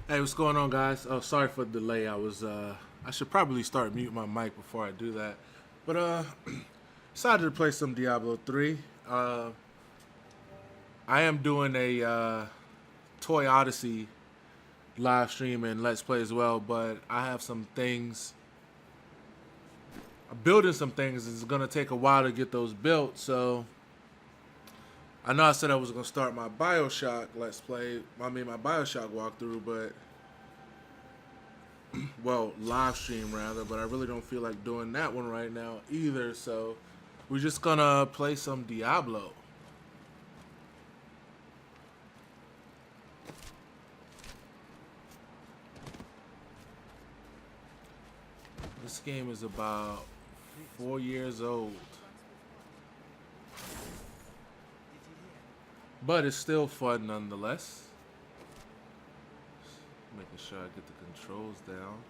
Hey, what's going on, guys? Oh, sorry for the delay. I should probably start mute my mic before I do that. But decided to play some Diablo 3. Uh, I am doing a Toy Odyssey live stream and Let's Play as well, but I have some things. I'm building some things. It's gonna take a while to get those built, so I know I said I was gonna start my Bioshock Let's Play. I mean my Bioshock walkthrough, but well, live stream rather, but I really don't feel like doing that one right now either, so we're just gonna play some Diablo. This game is about 4 years old, but it's still fun nonetheless. Making sure I get the controls down.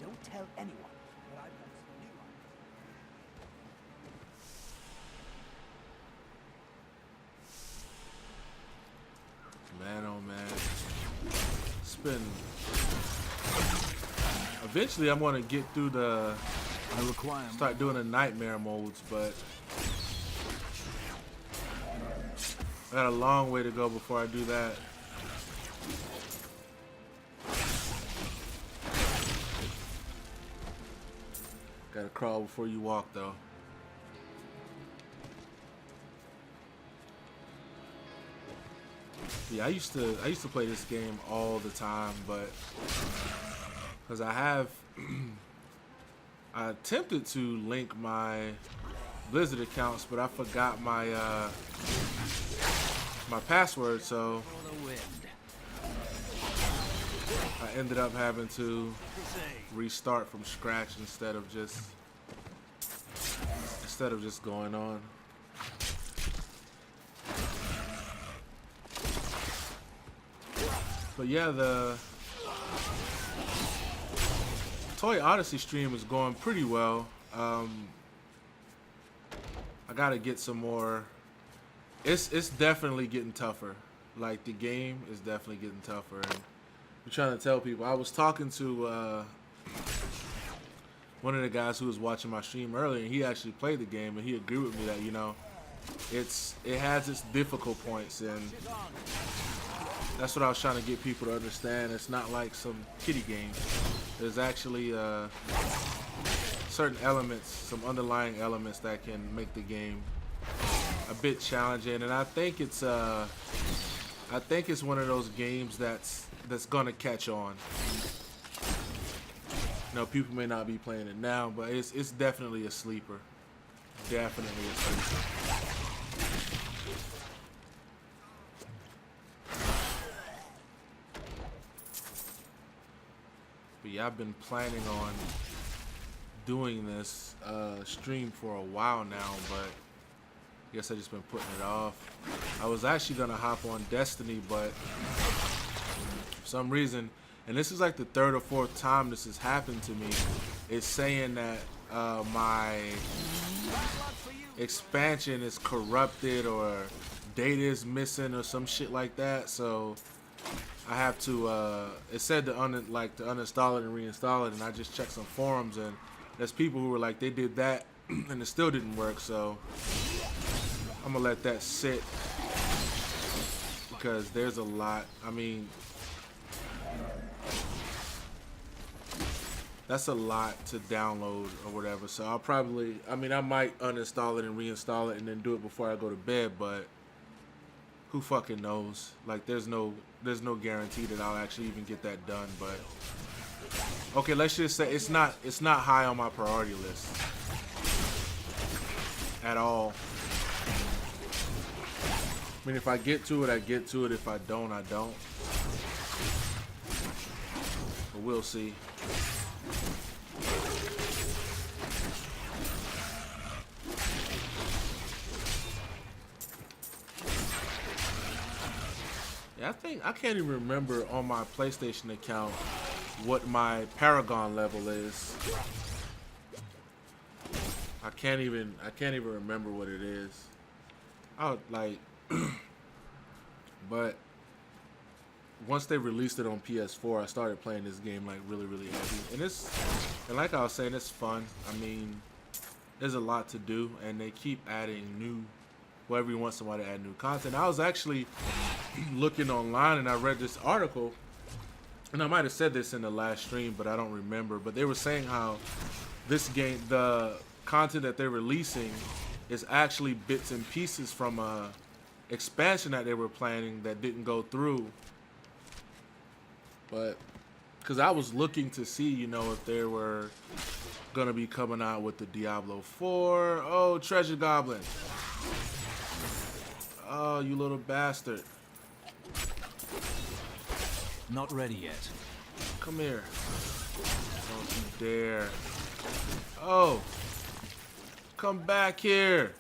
Don't tell anyone that I've done Man, oh man. It's been... Eventually I'm gonna get through the... start doing the nightmare modes, but I got a long way to go before I do that. Gotta crawl before you walk, though. Yeah, I used to play this game all the time, but because I attempted to link my Blizzard accounts, but I forgot my my password, so I ended up having to restart from scratch instead of just going on. But yeah, the Toy Odyssey stream is going pretty well. I gotta get some more. It's definitely getting tougher. Like, the game is definitely getting tougher, and I'm trying to tell people. I was talking to one of the guys who was watching my stream earlier, and he actually played the game, and he agreed with me that, you know, it has its difficult points, and that's what I was trying to get people to understand. It's not like some kiddie game. There's actually certain elements, some underlying elements that can make the game a bit challenging, and I think it's one of those games that's gonna catch on. You know, people may not be playing it now, but it's definitely a sleeper. Definitely a sleeper. But yeah, I've been planning on doing this stream for a while now, but I guess I just been putting it off. I was actually gonna hop on Destiny, but for some reason, and this is like the third or fourth time this has happened to me, it's saying that my expansion is corrupted or data is missing or some shit like that. So I have to. It said to uninstall it and reinstall it, and I just checked some forums, and there's people who were like they did that and it still didn't work. So I'm gonna let that sit because there's a lot. I mean, that's a lot to download or whatever. So I'll probably, I mean, I might uninstall it and reinstall it and then do it before I go to bed, but who fucking knows? Like, there's no guarantee that I'll actually even get that done. But okay, let's just say it's not high on my priority list at all. I mean, if I get to it, I get to it. If I don't, I don't. But we'll see. Yeah, I can't even remember on my PlayStation account what my Paragon level is. I can't even remember what it is. I would like, but once they released it on PS4, I started playing this game like really, really heavy. And like I was saying, it's fun. I mean, there's a lot to do, and they keep adding new. Well, every once in a while they add new content. I was actually looking online, and I read this article, and I might have said this in the last stream, but I don't remember. But they were saying how this game, the content that they're releasing, is actually bits and pieces from a expansion that they were planning that didn't go through. But because I was looking to see, you know, if they were gonna be coming out with the Diablo 4. Oh, Treasure Goblin. Oh, you little bastard. Not ready yet. Come here. Don't you dare. Oh. Come back here.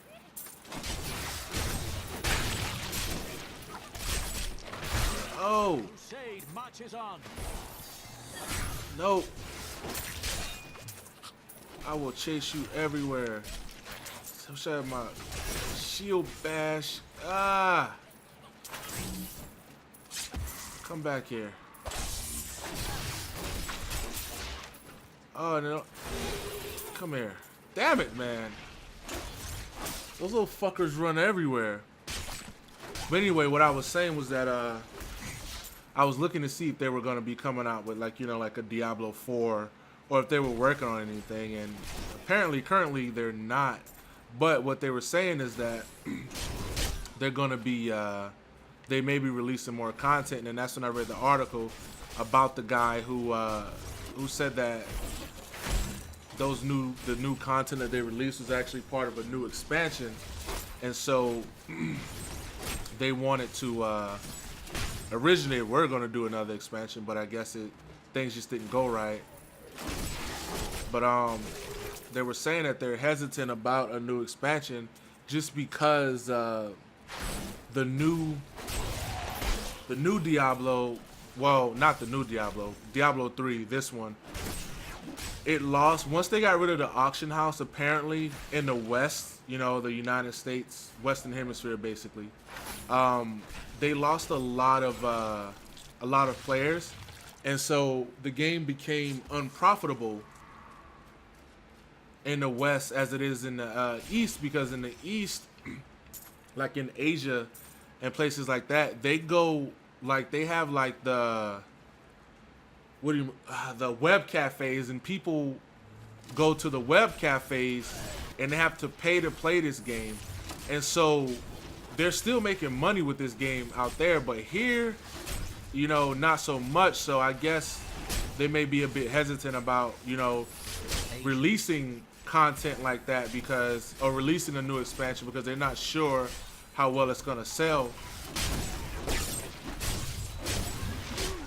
Oh. Crusade marches on. Nope. I will chase you everywhere. So should my shield bash. Ah. Come back here. Oh no. Come here. Damn it, man. Those little fuckers run everywhere. But anyway, what I was saying was that I was looking to see if they were going to be coming out with, like, you know, like a Diablo 4, or if they were working on anything, and apparently currently they're not. But what they were saying is that they're going to be they may be releasing more content, and that's when I read the article about the guy who said that the new content that they released was actually part of a new expansion, and so they wanted to originally we're going to do another expansion, but I guess things just didn't go right. But they were saying that they're hesitant about a new expansion just because the new Diablo, well, not the new Diablo, Diablo 3, this one, it lost, once they got rid of the auction house, apparently in the West, you know, the United States, Western Hemisphere, basically, they lost a lot of players, and so the game became unprofitable in the West as it is in the East, because in the East, like in Asia and places like that, they go, like, they have like the web cafes, and people go to the web cafes and they have to pay to play this game, and so they're still making money with this game out there, but here, you know, not so much. So I guess they may be a bit hesitant about, you know, releasing content like that, because, or releasing a new expansion, because they're not sure how well it's gonna sell.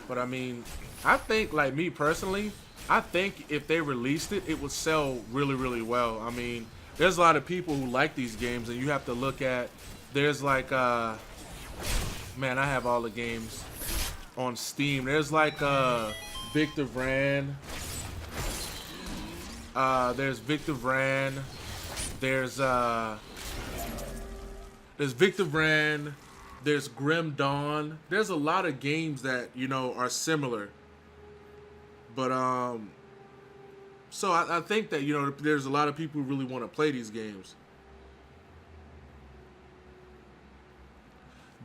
But I mean, I think, like, me personally, I think if they released it, it would sell really, really well. I mean, there's a lot of people who like these games, and you have to look at, there's like, man, I have all the games on Steam. There's like Victor Vran. There's Victor Vran. There's Victor Vran. There's Grim Dawn. There's a lot of games that, you know, are similar. But so I think that, you know, there's a lot of people who really want to play these games.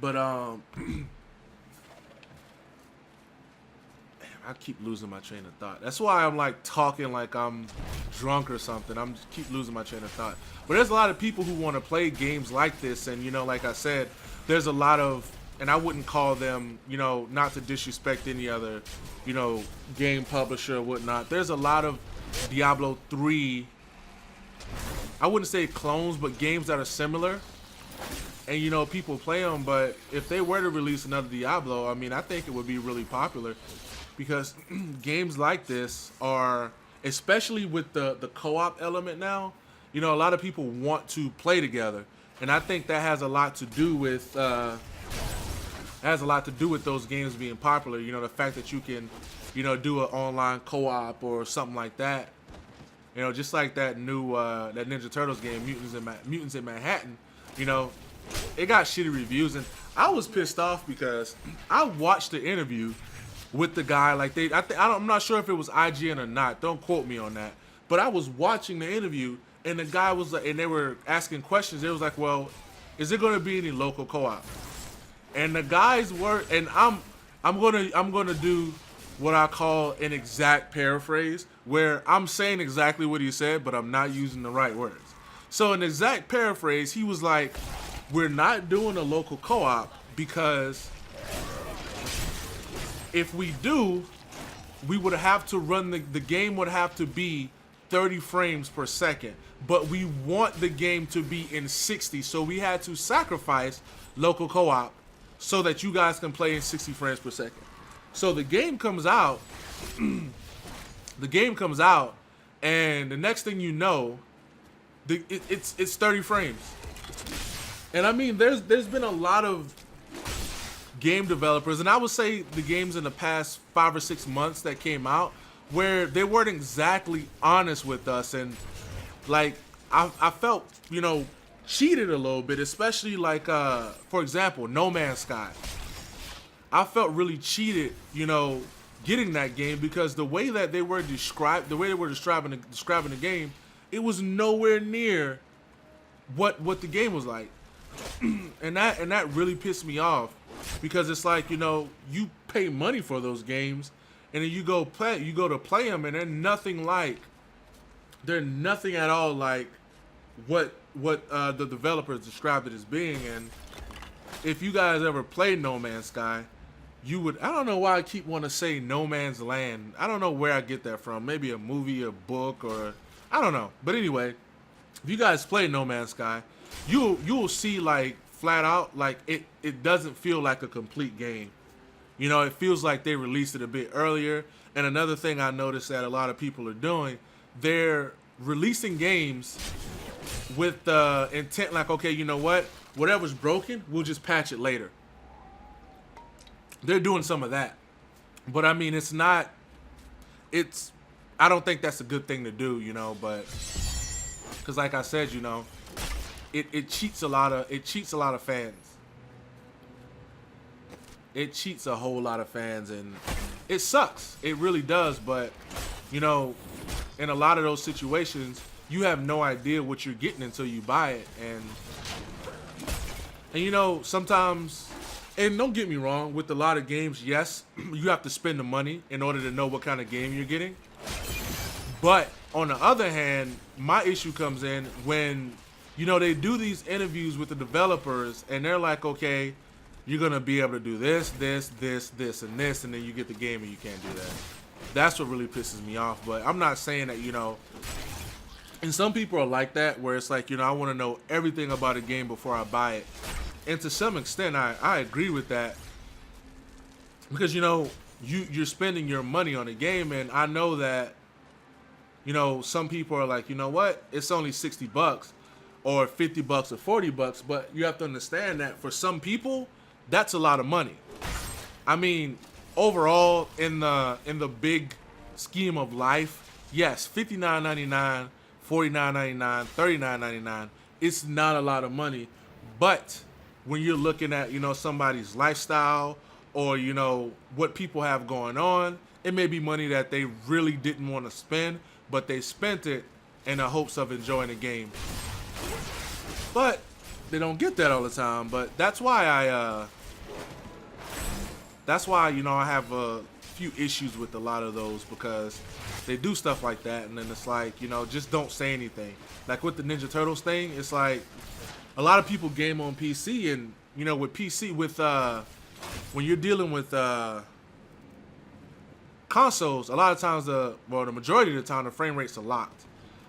But I keep losing my train of thought. That's why I'm like talking like I'm drunk or something. I'm just keep losing my train of thought. But there's a lot of people who want to play games like this, and, you know, like I said, there's a lot of, and I wouldn't call them, you know, not to disrespect any other, you know, game publisher or whatnot. There's a lot of Diablo 3, I wouldn't say clones, but games that are similar. And, you know, people play them, but if they were to release another Diablo, I mean, I think it would be really popular, because games like this are, especially with the co-op element now, you know, a lot of people want to play together. And I think that has a lot to do with those games being popular. You know, the fact that you can, you know, do an online co-op or something like that. You know, just like that new that Ninja Turtles game, Mutants in Manhattan. You know, it got shitty reviews, and I was pissed off because I watched the interview with the guy. Like I'm not sure if it was IGN or not. Don't quote me on that. But I was watching the interview, and the guy was like, and they were asking questions. It was like, well, is there going to be any local co-op? And the guys were, and I'm gonna do what I call an exact paraphrase, where I'm saying exactly what he said, but I'm not using the right words. So an exact paraphrase, he was like, we're not doing a local co-op because if we do, we would have to run the game would have to be 30 frames per second, but we want the game to be in 60, so we had to sacrifice local co-op so that you guys can play in 60 frames per second. So the game comes out, and the next thing you know, it's 30 frames. And I mean, there's been a lot of game developers, and I would say the games in the past 5 or 6 months that came out, where they weren't exactly honest with us, and like I felt, you know, cheated a little bit, especially like for example, No Man's Sky. I felt really cheated, you know, getting that game, because the way that they were describing the game, it was nowhere near what the game was like. and that really pissed me off, because it's like, you know, you pay money for those games, and then you go to play them, and they're nothing at all like what the developers described it as being. And if you guys ever played No Man's Sky, you would, I don't know why I keep wanting to say No Man's Land. I don't know where I get that from. Maybe a movie, a book, or I don't know. But anyway, if you guys play No Man's Sky, you will see, like, flat out, like, it doesn't feel like a complete game. You know, it feels like they released it a bit earlier. And another thing I noticed that a lot of people are doing, they're releasing games with the intent, like, okay, you know what? Whatever's broken, we'll just patch it later. They're doing some of that. But I mean, I don't think that's a good thing to do, you know, but because like I said, you know, it cheats a lot of fans. It cheats a whole lot of fans, and it sucks. It really does. But, you know, in a lot of those situations, you have no idea what you're getting until you buy it. And you know, sometimes, and don't get me wrong, with a lot of games, yes, you have to spend the money in order to know what kind of game you're getting. But on the other hand, my issue comes in when, you know, they do these interviews with the developers, and they're like, okay, you're going to be able to do this, and this, and then you get the game and you can't do that. That's what really pisses me off. But I'm not saying that, you know, and some people are like that, where it's like, you know, I want to know everything about a game before I buy it. And to some extent, I agree with that, because, you know, you're spending your money on a game, and I know that, you know, some people are like, you know what, it's only $60 or $50 or $40, but you have to understand that for some people, that's a lot of money. I mean, overall, in the big scheme of life, yes, $59.99, $49.99, $39.99, it's not a lot of money. But when you're looking at, you know, somebody's lifestyle, or, you know, what people have going on, it may be money that they really didn't want to spend, but they spent it in the hopes of enjoying the game. But they don't get that all the time. But that's why you know, I have a few issues with a lot of those, because they do stuff like that, and then it's like, you know, just don't say anything. Like with the Ninja Turtles thing, it's like a lot of people game on PC, and, you know, with PC, when you're dealing with consoles, a lot of times the majority of the time the frame rates are locked.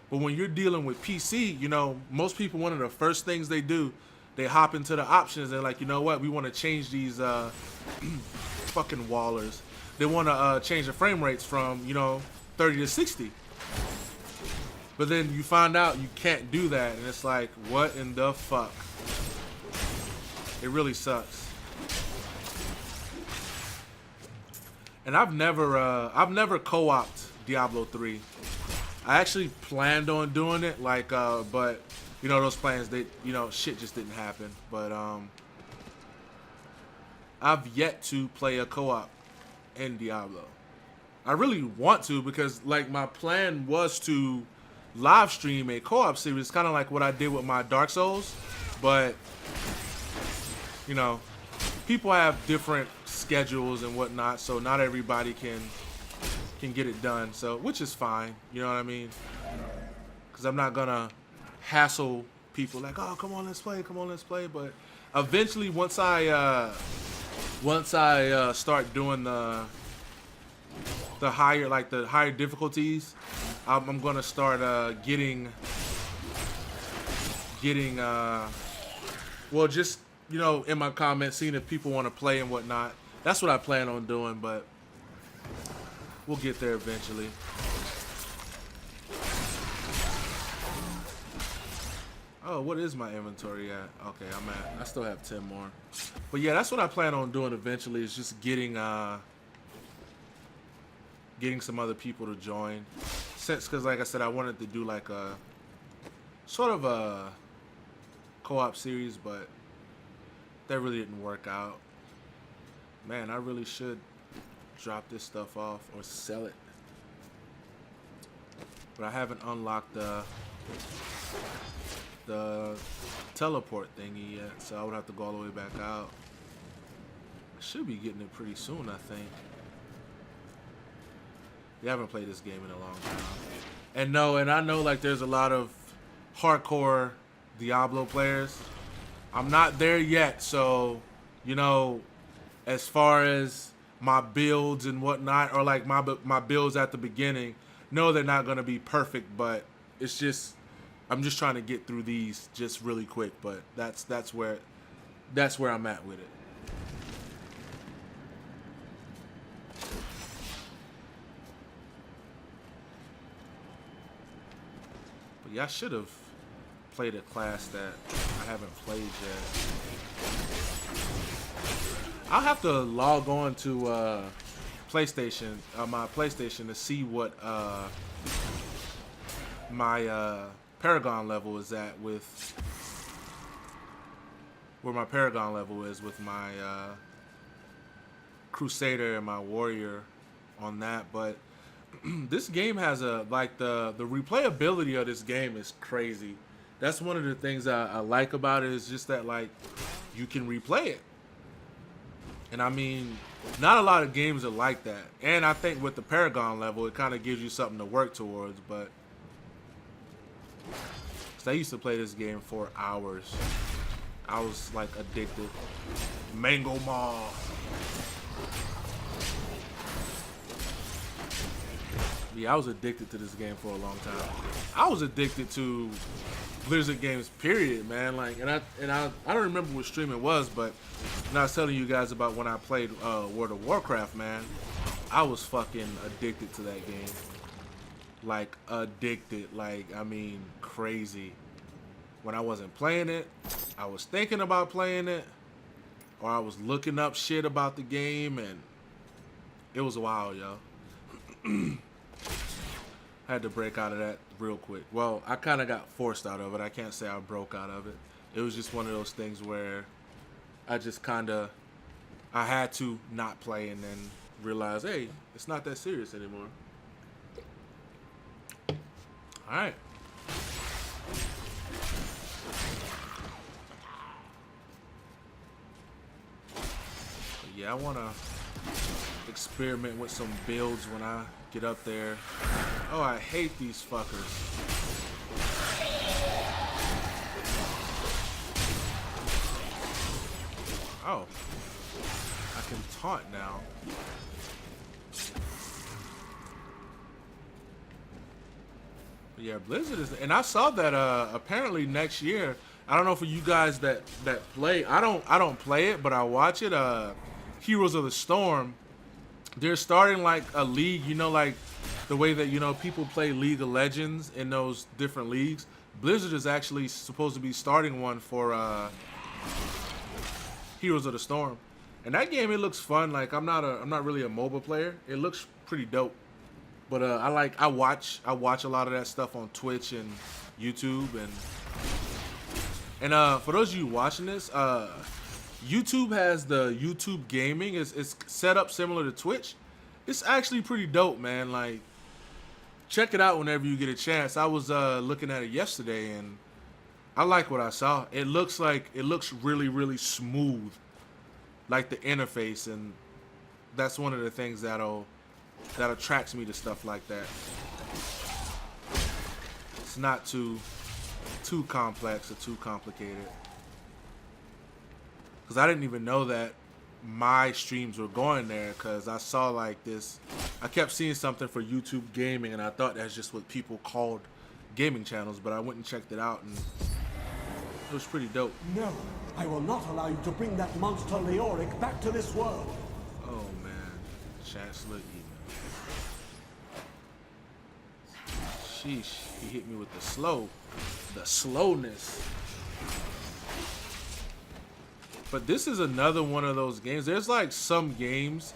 But when you're dealing with PC, you know, most people, one of the first things they do, they hop into the options. They're like, you know what, we want to change these fucking wallers. They want to change the frame rates from, you know, 30 to 60. But then you find out you can't do that, and it's like, what in the fuck? It really sucks. And I've never co-opted Diablo 3. I actually planned on doing it, like, but, you know, those plans, they, you know, shit just didn't happen. But I've yet to play a co-op in Diablo. I really want to because like my plan was to live stream a co-op series, kind of like what I did with my Dark Souls, but you know, people have different schedules and whatnot, so not everybody can get it done. So, which is fine, you know what I mean? Because I'm not gonna hassle people like, oh, come on, let's play, come on, let's play. But eventually, once I start doing the higher difficulties, I'm gonna start getting well, just in my comments, seeing if people want to play and whatnot. That's what I plan on doing, but we'll get there eventually. Oh, what is my inventory at? Okay, I still have 10 more. But yeah, that's what I plan on doing eventually, is just getting some other people to join. Because like I said, I wanted to do like a sort of a co-op series, but that really didn't work out. Man, I really should drop this stuff off or sell it. But I haven't unlocked the teleport thingy yet, so I would have to go all the way back out. I should be getting it pretty soon, I think. You haven't played this game in a long time. And I know like there's a lot of hardcore Diablo players. I'm not there yet, so as far as my builds and whatnot, or like my builds at the beginning, no, they're not gonna be perfect, but it's just I'm just trying to get through these just really quick. But that's where I'm at with it. But yeah, I should have played a class that I haven't played yet. I'll have to log on to PlayStation, my PlayStation, to see what my Paragon level is at with where my Paragon level is with my Crusader and my Warrior on that. But this game has the replayability of this game is crazy. That's one of the things I like about it, is just that like you can replay it. And I mean, not a lot of games are like that. And I think with the Paragon level, it kind of gives you something to work towards. But I used to play this game for hours. I was like addicted. Mango Maw. Yeah, I was addicted to this game for a long time. I was addicted to Blizzard games, period, man. Like, and I don't remember what stream it was, but when I was telling you guys about when I played World of Warcraft, man, I was fucking addicted to that game. Like, addicted. Like, I mean, crazy. When I wasn't playing it, I was thinking about playing it, or I was looking up shit about the game, and it was wild, yo. I had to break out of that real quick. Well, I kind of got forced out of it. I can't say I broke out of it. It was just one of those things where I just I had to not play and then realize, hey, it's not that serious anymore. All right. But yeah, I want to experiment with some builds when I get up there. Oh, I hate these fuckers. Oh, I can taunt now. But yeah, Blizzard is, and I saw that apparently next year. I don't know for you guys that play. I don't play it, but I watch it. Heroes of the Storm. They're starting like a league, like the way that, people play League of Legends in those different leagues. Blizzard is actually supposed to be starting one for Heroes of the Storm. And that game, it looks fun. Like, I'm not really a MOBA player. It looks pretty dope. But I watch a lot of that stuff on Twitch and YouTube, and for those of you watching this, YouTube has the YouTube gaming. It's set up similar to Twitch. It's actually pretty dope, man. Like, check it out whenever you get a chance. I was looking at it yesterday, and I like what I saw. It looks really, really smooth, like the interface, and that's one of the things that attracts me to stuff like that. It's not too complex or too complicated. Because I didn't even know that my streams were going there, because I saw like this. I kept seeing something for YouTube gaming, and I thought that's just what people called gaming channels, but I went and checked it out, and it was pretty dope. No, I will not allow you to bring that monster Leoric back to this world. Oh man, Chancellor email. Sheesh, he hit me with the slowness. But this is another one of those games. There's like some games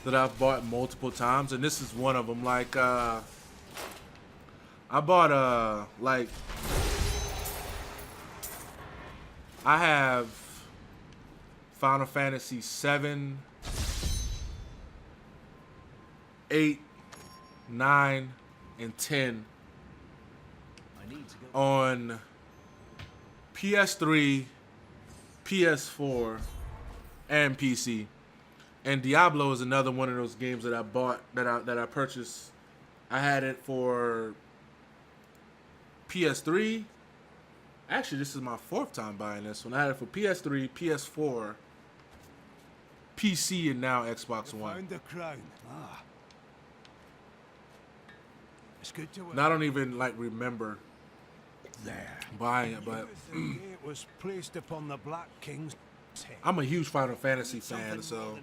that I've bought multiple times, and this is one of them. Like, I bought like, I have Final Fantasy 7, 8, 9, and 10 on PS3, PS4, and PC. And Diablo is another one of those games that I bought, that I purchased. I had it for PS3. Actually, this is my 4th time buying this one. I had it for PS3, PS4, PC, and now Xbox One. Found the crown. Ah. It's good to And I don't even like remember there. buying it, but It was placed upon the Black King's head. I'm a huge Final Fantasy fan, so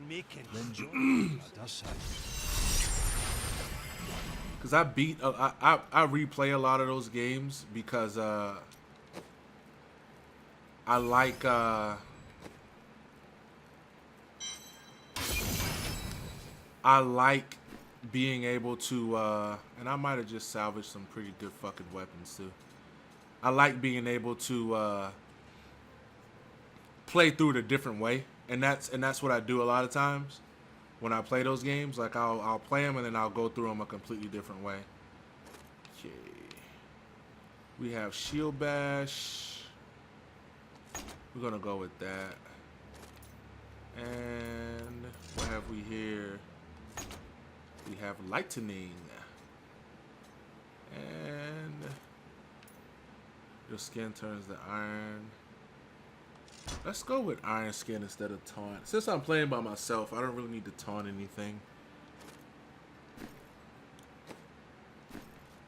because I replay a lot of those games because I like being able to and I might have just salvaged some pretty good fucking weapons too. I like being able to play through it a different way, and that's what I do a lot of times when I play those games. Like I'll play them and then I'll go through them a completely different way. Okay, we have Shield Bash. We're gonna go with that. And what have we here? We have Lightning. And your skin turns to iron. Let's go with iron skin instead of taunt. Since I'm playing by myself, I don't really need to taunt anything.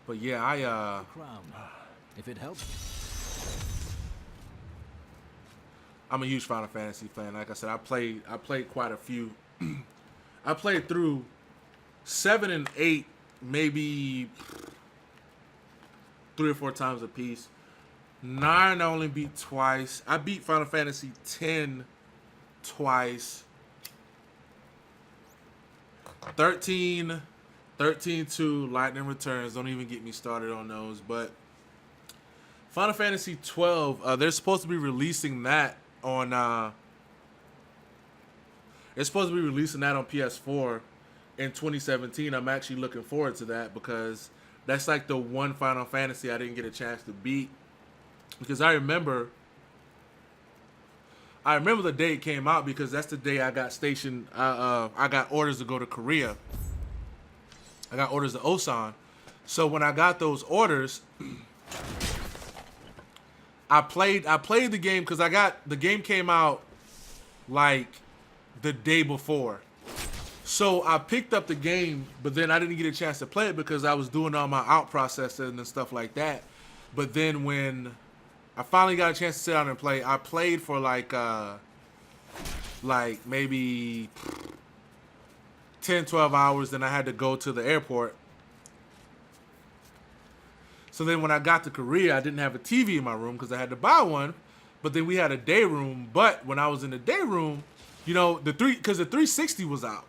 But yeah, Crown, if it helps. I'm a huge Final Fantasy fan. Like I said, I played quite a few. I played through 7 and 8 maybe 3 or 4 times a piece. 9 I only beat twice. I beat Final Fantasy 10 twice. 13 2 Lightning Returns. Don't even get me started on those. But Final Fantasy 12, they're supposed to be releasing that on PS4 in 2017. I'm actually looking forward to that because that's like the one Final Fantasy I didn't get a chance to beat. Because I remember the day it came out because that's the day I got stationed. I got orders to go to Korea. I got orders to Osan. So when I got those orders, I played the game because the game came out like the day before. So I picked up the game, but then I didn't get a chance to play it because I was doing all my out processing and stuff like that. But then when I finally got a chance to sit down and play, I played for like maybe 10, 12 hours. Then I had to go to the airport. So then when I got to Korea, I didn't have a TV in my room because I had to buy one. But then we had a day room. But when I was in the day room, you know, because the 360 was out.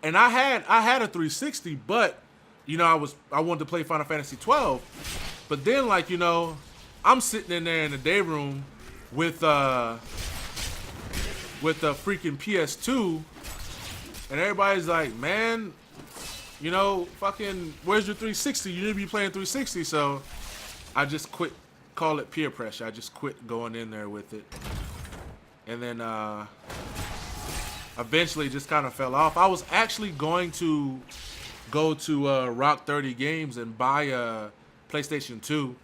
And I had a 360, but you know, I wanted to play Final Fantasy 12. But then, like, you know, I'm sitting in there in the day room with with the freaking PS2, and everybody's like, man, you know, fucking, where's your 360? You need to be playing 360. So I just quit. Call it peer pressure. I just quit going in there with it, and then eventually just kind of fell off. I was actually going to go to Rock 30 Games and buy a PlayStation 2,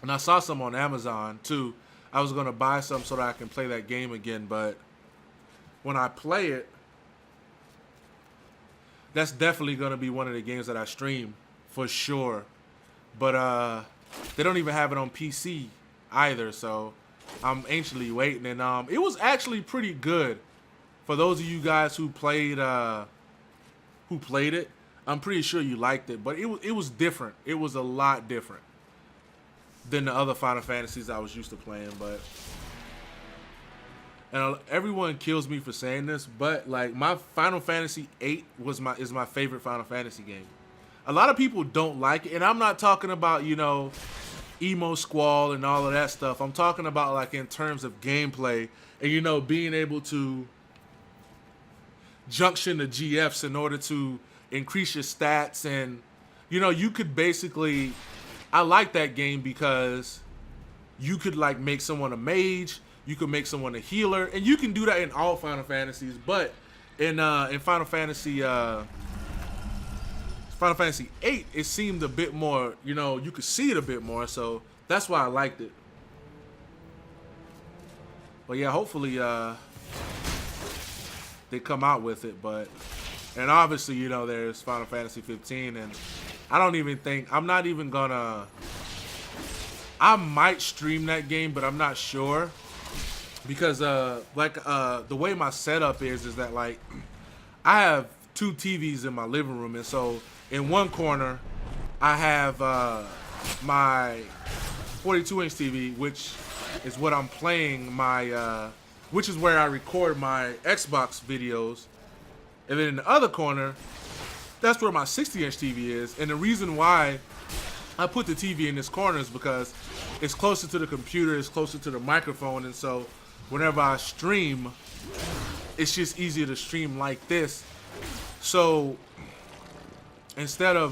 and I saw some on Amazon too. I was gonna buy some so that I can play that game again, but when I play it, that's definitely gonna be one of the games that I stream for sure. But they don't even have it on PC either, so I'm anxiously waiting. And it was actually pretty good for those of you guys who played it. I'm pretty sure you liked it, but it was different. It was a lot different than the other Final Fantasies I was used to playing. But and everyone kills me for saying this, but like my Final Fantasy VIII is my favorite Final Fantasy game. A lot of people don't like it, and I'm not talking about, you know, emo squall and all of that stuff. I'm talking about like in terms of gameplay and, you know, being able to junction the GFs in order to increase your stats. And, you know, you could basically, I like that game because you could like make someone a mage, you could make someone a healer, and you can do that in all Final Fantasies. But in Final Fantasy VIII, it seemed a bit more, you know, you could see it a bit more, so that's why I liked it. But yeah, hopefully they come out with it. But, and obviously, you know, there's Final Fantasy 15, and I don't even think, I'm not even gonna, I might stream that game, but I'm not sure, because the way my setup is that like I have 2 TVs in my living room, and so in one corner I have my 42-inch TV, which is what I'm playing my which is where I record my Xbox videos, and then in the other corner, that's where my 60-inch TV is. And the reason why I put the TV in this corner is because it's closer to the computer, it's closer to the microphone, and so whenever I stream, it's just easier to stream like this. So instead of,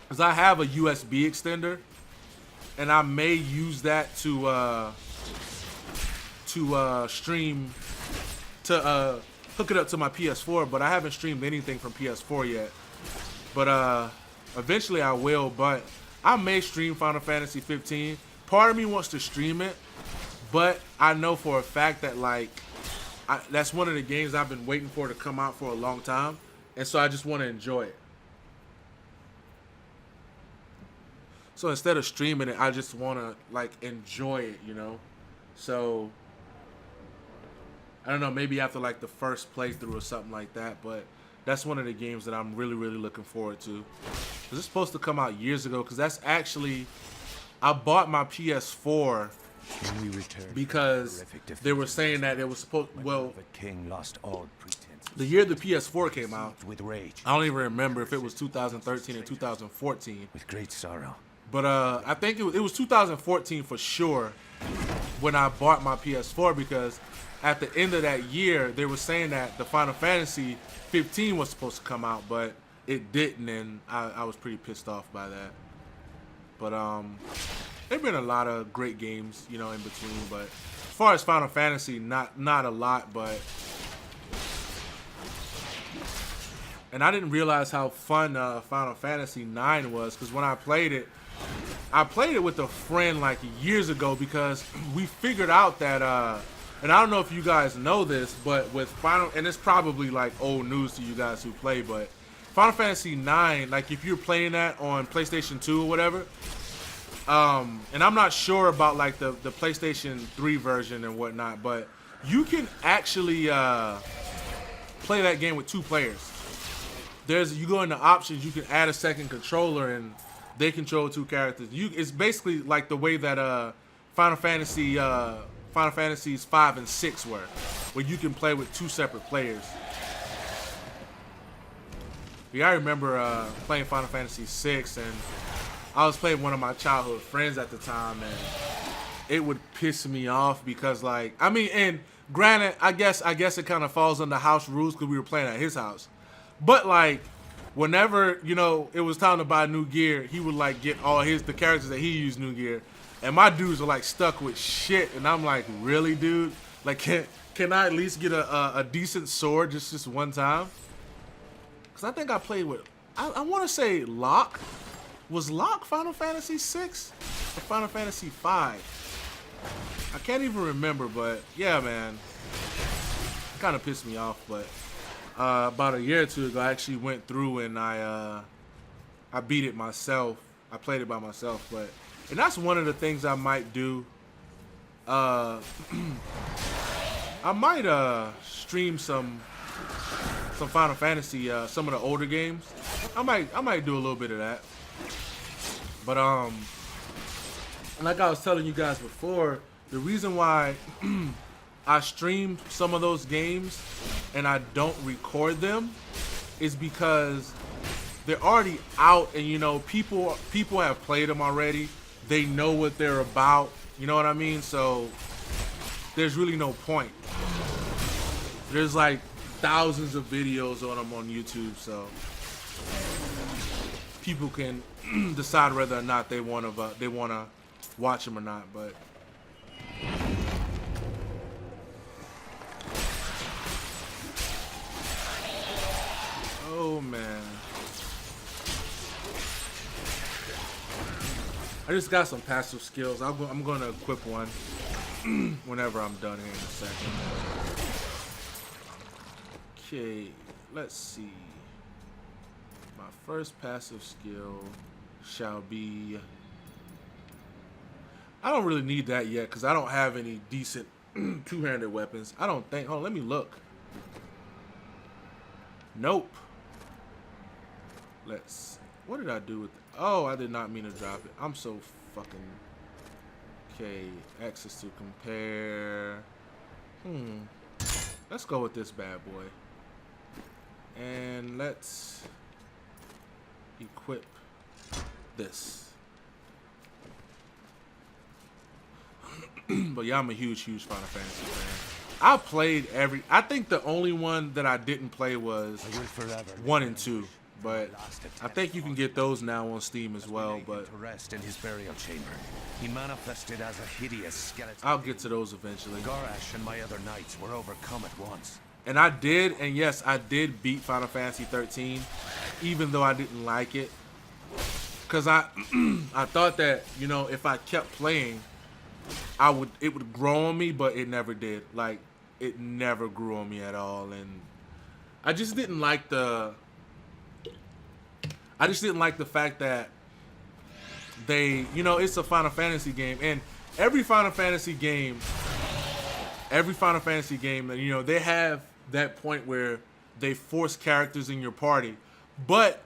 because I have a USB extender, and I may use that to stream, to hook it up to my PS4, but I haven't streamed anything from PS4 yet. But eventually I will, but I may stream Final Fantasy 15. Part of me wants to stream it, but I know for a fact that like that's one of the games I've been waiting for to come out for a long time, and so I just want to enjoy it. So instead of streaming it, I just want to like enjoy it, you know? So I don't know, maybe after like the first playthrough or something like that, but that's one of the games that I'm really, really looking forward to. This is supposed to come out years ago, because that's actually, I bought my PS4 because they were saying that it was supposed, well, the year the PS4 came out, I don't even remember if it was 2013 or 2014. With great sorrow. But I think it was 2014 for sure when I bought my PS4, because at the end of that year, they were saying that the Final Fantasy 15 was supposed to come out, but it didn't, and I was pretty pissed off by that. But there've been a lot of great games, you know, in between. But as far as Final Fantasy, not a lot, but. And I didn't realize how fun Final Fantasy 9 was, because when I played it with a friend like years ago, because we figured out that, and I don't know if you guys know this, but with Final, and it's probably like old news to you guys who play, but Final Fantasy 9, like if you're playing that on PlayStation 2 or whatever, and I'm not sure about like the PlayStation 3 version and whatnot, but you can actually play that game with 2 players. You go into options, you can add a second controller, and they control 2 characters. It's basically like the way that Final Fantasies 5 and 6 were, where you can play with 2 separate players. Yeah, I remember playing Final Fantasy 6, and I was playing one of my childhood friends at the time, and it would piss me off because, like, I mean, and granted, I guess it kind of falls under house rules because we were playing at his house. But like, whenever it was time to buy new gear, he would like get all the characters that he used new gear, and my dudes are like stuck with shit, and I'm like, really, dude? Like, can I at least get a decent sword just one time? Because I think I played with, I want to say Locke. Was Locke Final Fantasy 6 or Final Fantasy 5? I can't even remember, but yeah, man. It kind of pissed me off, but about a year or two ago, I actually went through and I beat it myself. I played it by myself, and that's one of the things I might do. I might stream some Final Fantasy, some of the older games. I might do a little bit of that. But like I was telling you guys before, the reason why I stream some of those games and I don't record them is because they're already out, and people have played them already. They know what they're about. You know what I mean? So there's really no point. There's like thousands of videos on them on YouTube, so people can decide whether or not they want to watch them or not. But oh man, I just got some passive skills. I'm gonna equip one whenever I'm done here in a second. Okay, let's see. My first passive skill shall be, I don't really need that yet because I don't have any decent two-handed weapons. I don't think. Oh, let me look. Nope. What did I do with it? Oh, I did not mean to drop it. I'm so fucking. Okay, access to compare. Let's go with this bad boy. And let's equip this. But yeah, I'm a huge Final Fantasy fan. I played I think the only one that I didn't play was 1 and 2. But I think you can get those now on Steam as well. But to rest in his burial chamber, he manifested as a hideous skeleton. I'll get to those eventually. Gorash and my other knights were overcome at once. And I did, and yes, I did beat Final Fantasy 13, even though I didn't like it. Because I thought that, if I kept playing, it would grow on me, but it never did. Like, it never grew on me at all. And I just didn't like the fact that it's a Final Fantasy game, and every Final Fantasy game, they have that point where they force characters in your party, but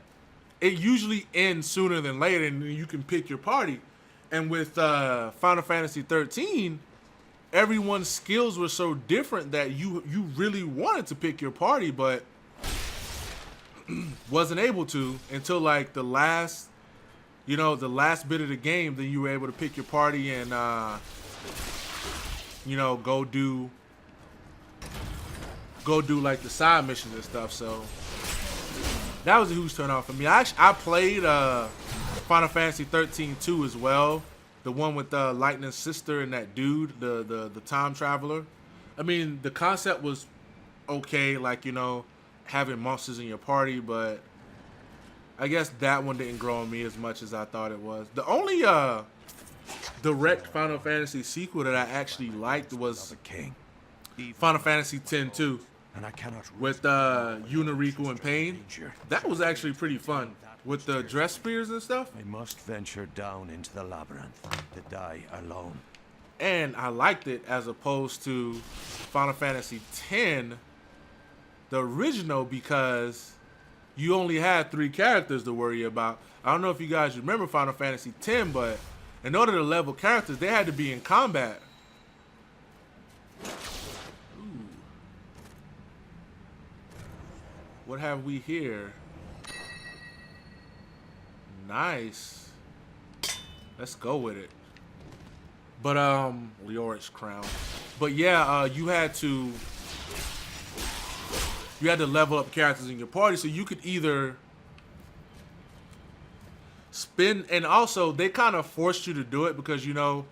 it usually ends sooner than later, and you can pick your party. And with Final Fantasy 13, everyone's skills were so different that you really wanted to pick your party, but wasn't able to until like the last bit of the game. Then you were able to pick your party and go do like the side missions and stuff. So that was a huge turn off for me. I played Final Fantasy 13 2 as well, the one with Lightning's sister and that dude, the time traveler. I mean, the concept was okay, like having monsters in your party, but I guess that one didn't grow on me as much as I thought it was. The only direct Final Fantasy sequel that I actually liked was Final Fantasy X-2 And I cannot with Unariku and Pain. That was actually pretty fun with the dress spears and stuff. I must venture down into the labyrinth to die alone. And I liked it as opposed to Final Fantasy X, the original, because you only had 3 characters to worry about. I don't know if you guys remember Final Fantasy X, but in order to level characters, they had to be in combat. Ooh. What have we here? Nice. Let's go with it. But Leoric's crown. But yeah, you had to level up characters in your party, so you could either spin, and also they kind of forced you to do it because, you know,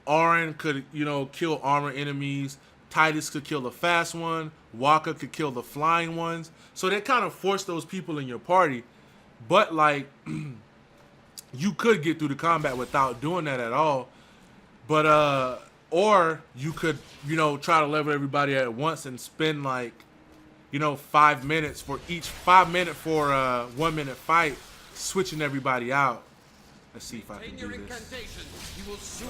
Auron could, you know, kill armor enemies. Titus could kill the fast one. Walker could kill the flying ones. So they kind of forced those people in your party. But, like, you could get through the combat without doing that at all. But, or you could, you know, try to level everybody at once and spend, like, you know, 5 minutes for each 5 minute for a 1 minute fight, switching everybody out. Let's see if I can do this.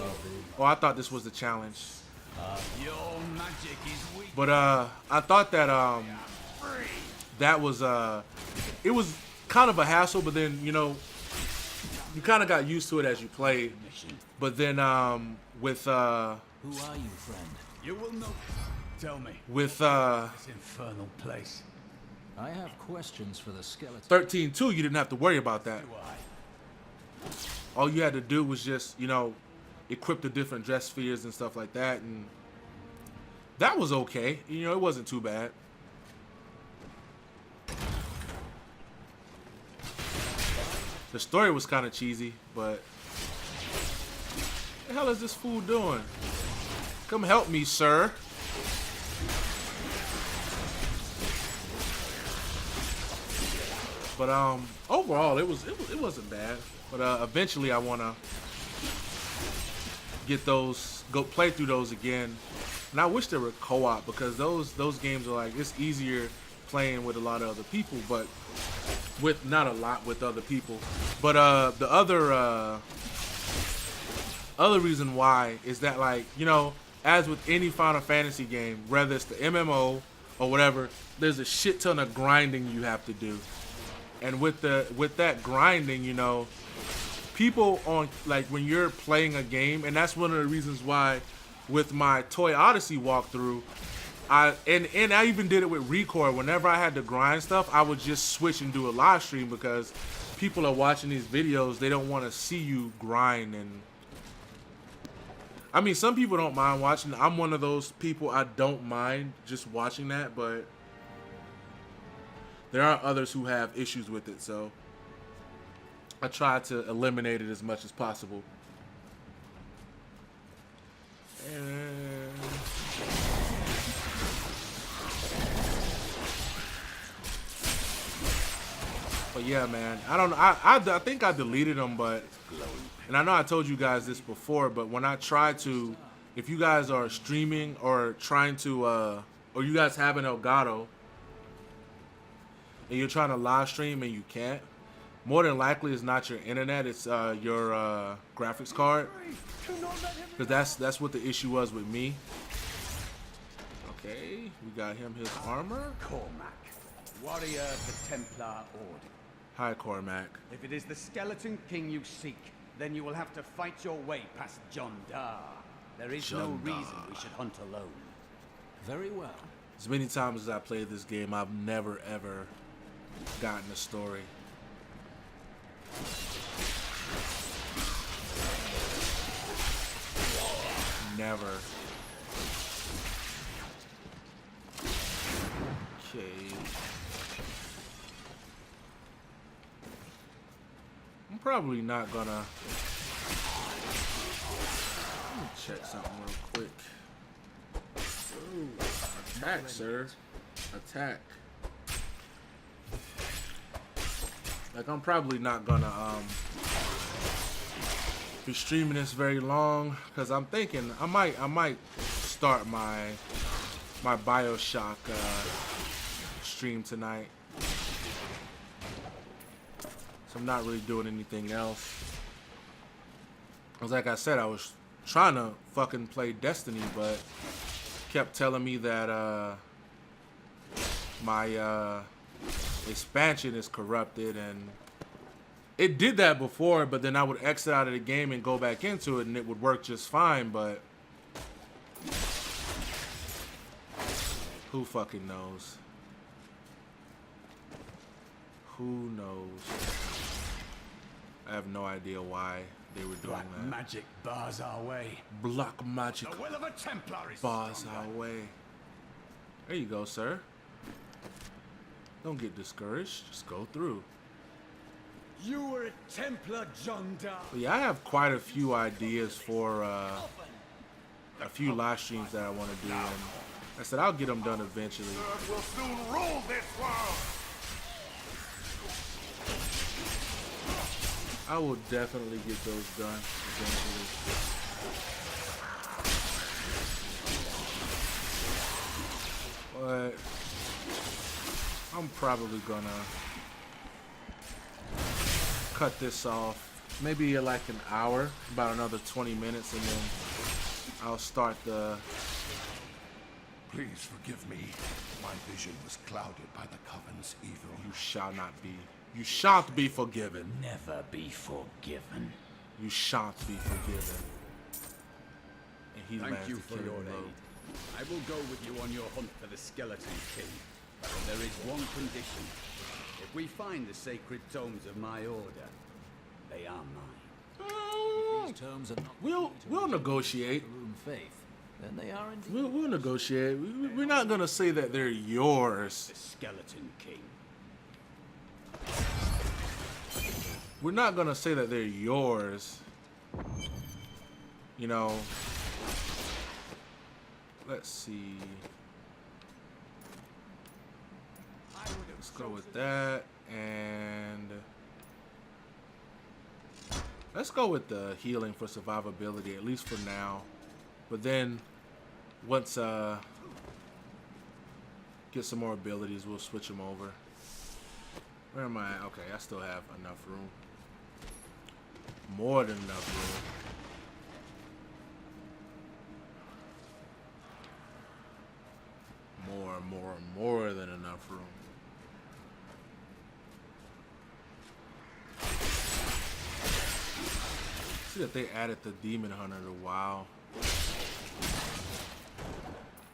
Oh, I thought this was the challenge. Your magic is weak. But I thought that that was it was kind of a hassle, but then, you know, you kind of got used to it as you played. But then with Who are you, friend? You will know. Tell me. with This infernal place. I have questions for the skeleton. 13.2, you didn't have to worry about that. Do I? All you had to do was just, you know, equip the different dress spheres and stuff like that, and that was okay. You know, it wasn't too bad. The story was kind of cheesy, but what the hell is this fool doing? Come help me, sir. But overall, it wasn't bad. But eventually, I wanna get those, go play through those again. And I wish there were co-op, because those games are like, it's easier playing with a lot of other people, but with not a lot with other people. But the other reason why is that, like, you know, as with any Final Fantasy game, whether it's the MMO or whatever, there's a shit ton of grinding you have to do. And with that grinding, you know, people on, like, when you're playing a game, and that's one of the reasons why with my Toy Odyssey walkthrough, I even did it with Record. Whenever I had to grind stuff, I would just switch and do a live stream, because people are watching these videos, they don't want to see you grind. And I mean, some people don't mind watching. I'm one of those people, I don't mind just watching that, but there are others who have issues with it, so I try to eliminate it as much as possible. And but yeah, man, I don't know. I think I deleted them, but, and I know I told you guys this before, but when I try to, if you guys are streaming or trying to, or you guys have an Elgato and you're trying to live stream and you can't, more than likely it's not your internet, it's your graphics card, because that's what the issue was with me. Okay, we got him his armor. Cormac, warrior of the Templar Order. Hi, Cormac. If it is the Skeleton King you seek, then you will have to fight your way past John Dar. There is no John reason Dar. we should hunt alone. Very well. As many times as I played this game, I've never ever gotten a story. Never. Okay. I'm probably not gonna. Let me check something real quick. Ooh, attack, sir. Attack. Like, I'm probably not gonna be streaming this very long, because I'm thinking I might start my BioShock stream tonight. So I'm not really doing anything else. Because like I said, I was trying to fucking play Destiny, but kept telling me that my expansion is corrupted, and it did that before, but then I would exit out of the game and go back into it and it would work just fine, but who fucking knows? Who knows? I have no idea why they were doing Black that. magic bars our way. Black magic The will of a Templar is bars stronger. our way. There you go, sir. Don't get discouraged. Just go through. You were a Templar, John Dark. But yeah, I have quite a few ideas for a few live streams that I want to do, and I said I'll get them done eventually. Will soon rule this world. I will definitely get those done eventually. But I'm probably gonna cut this off maybe like an hour, about another 20 minutes, and then I'll start the... Please forgive me. My vision was clouded by the Coven's evil. You shall not be. You shan't be forgiven. Never be forgiven. You shan't be forgiven. And he Thank lands you the for killing your blow. aid. I will go with you on your hunt for the Skeleton King. But there is one condition. If we find the sacred tomes of my order, they are mine. These terms are not We'll negotiate. room faith. Then they are indeed. We'll negotiate. We're not gonna say that they're yours. The Skeleton King. We're not gonna say that they're yours. You know. Let's see. Let's go with that, and let's go with the healing for survivability, at least for now. But then once get some more abilities, we'll switch them over. Where am I? Okay, I still have enough room. More than enough room. More than enough room. See that they added the Demon Hunter to WoW.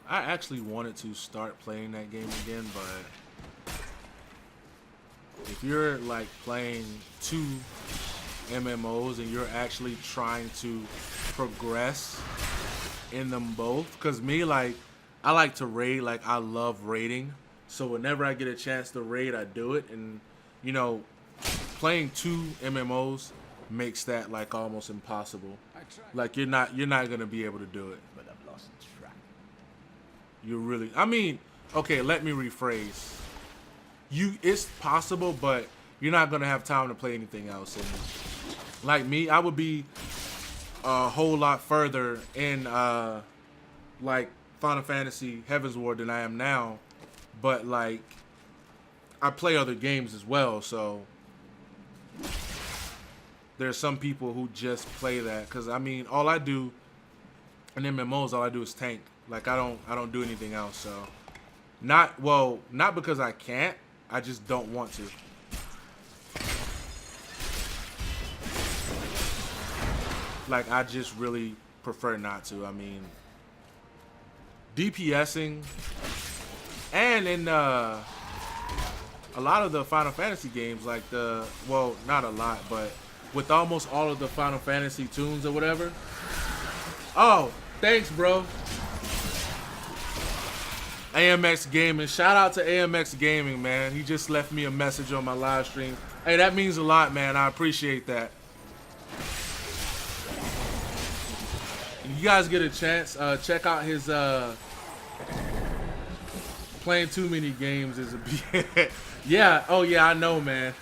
I actually wanted to start playing that game again, but if you're like playing 2 MMOs and you're actually trying to progress in them both, because me, like, I like to raid, like I love raiding, so whenever I get a chance to raid, I do it. And you know, playing 2 MMOs makes that like almost impossible. Like you're not gonna be able to do it. But I've lost track. You really, I mean, okay, let me rephrase. It's possible, but you're not gonna have time to play anything else. And like me, I would be a whole lot further in like Final Fantasy Heaven's Ward than I am now, but like I play other games as well, so there's some people who just play that, because I mean, all I do in MMOs, all I do is tank. Like I don't do anything else. So not because I can't, I just don't want to. Like I just really prefer not to. I mean, DPSing and in a lot of the Final Fantasy games, like not a lot, but with almost all of the Final Fantasy tunes or whatever. Oh, thanks, bro. AMX Gaming. Shout out to AMX Gaming, man. He just left me a message on my live stream. Hey, that means a lot, man. I appreciate that. If you guys get a chance, check out his playing too many games is a yeah. Oh yeah, I know, man.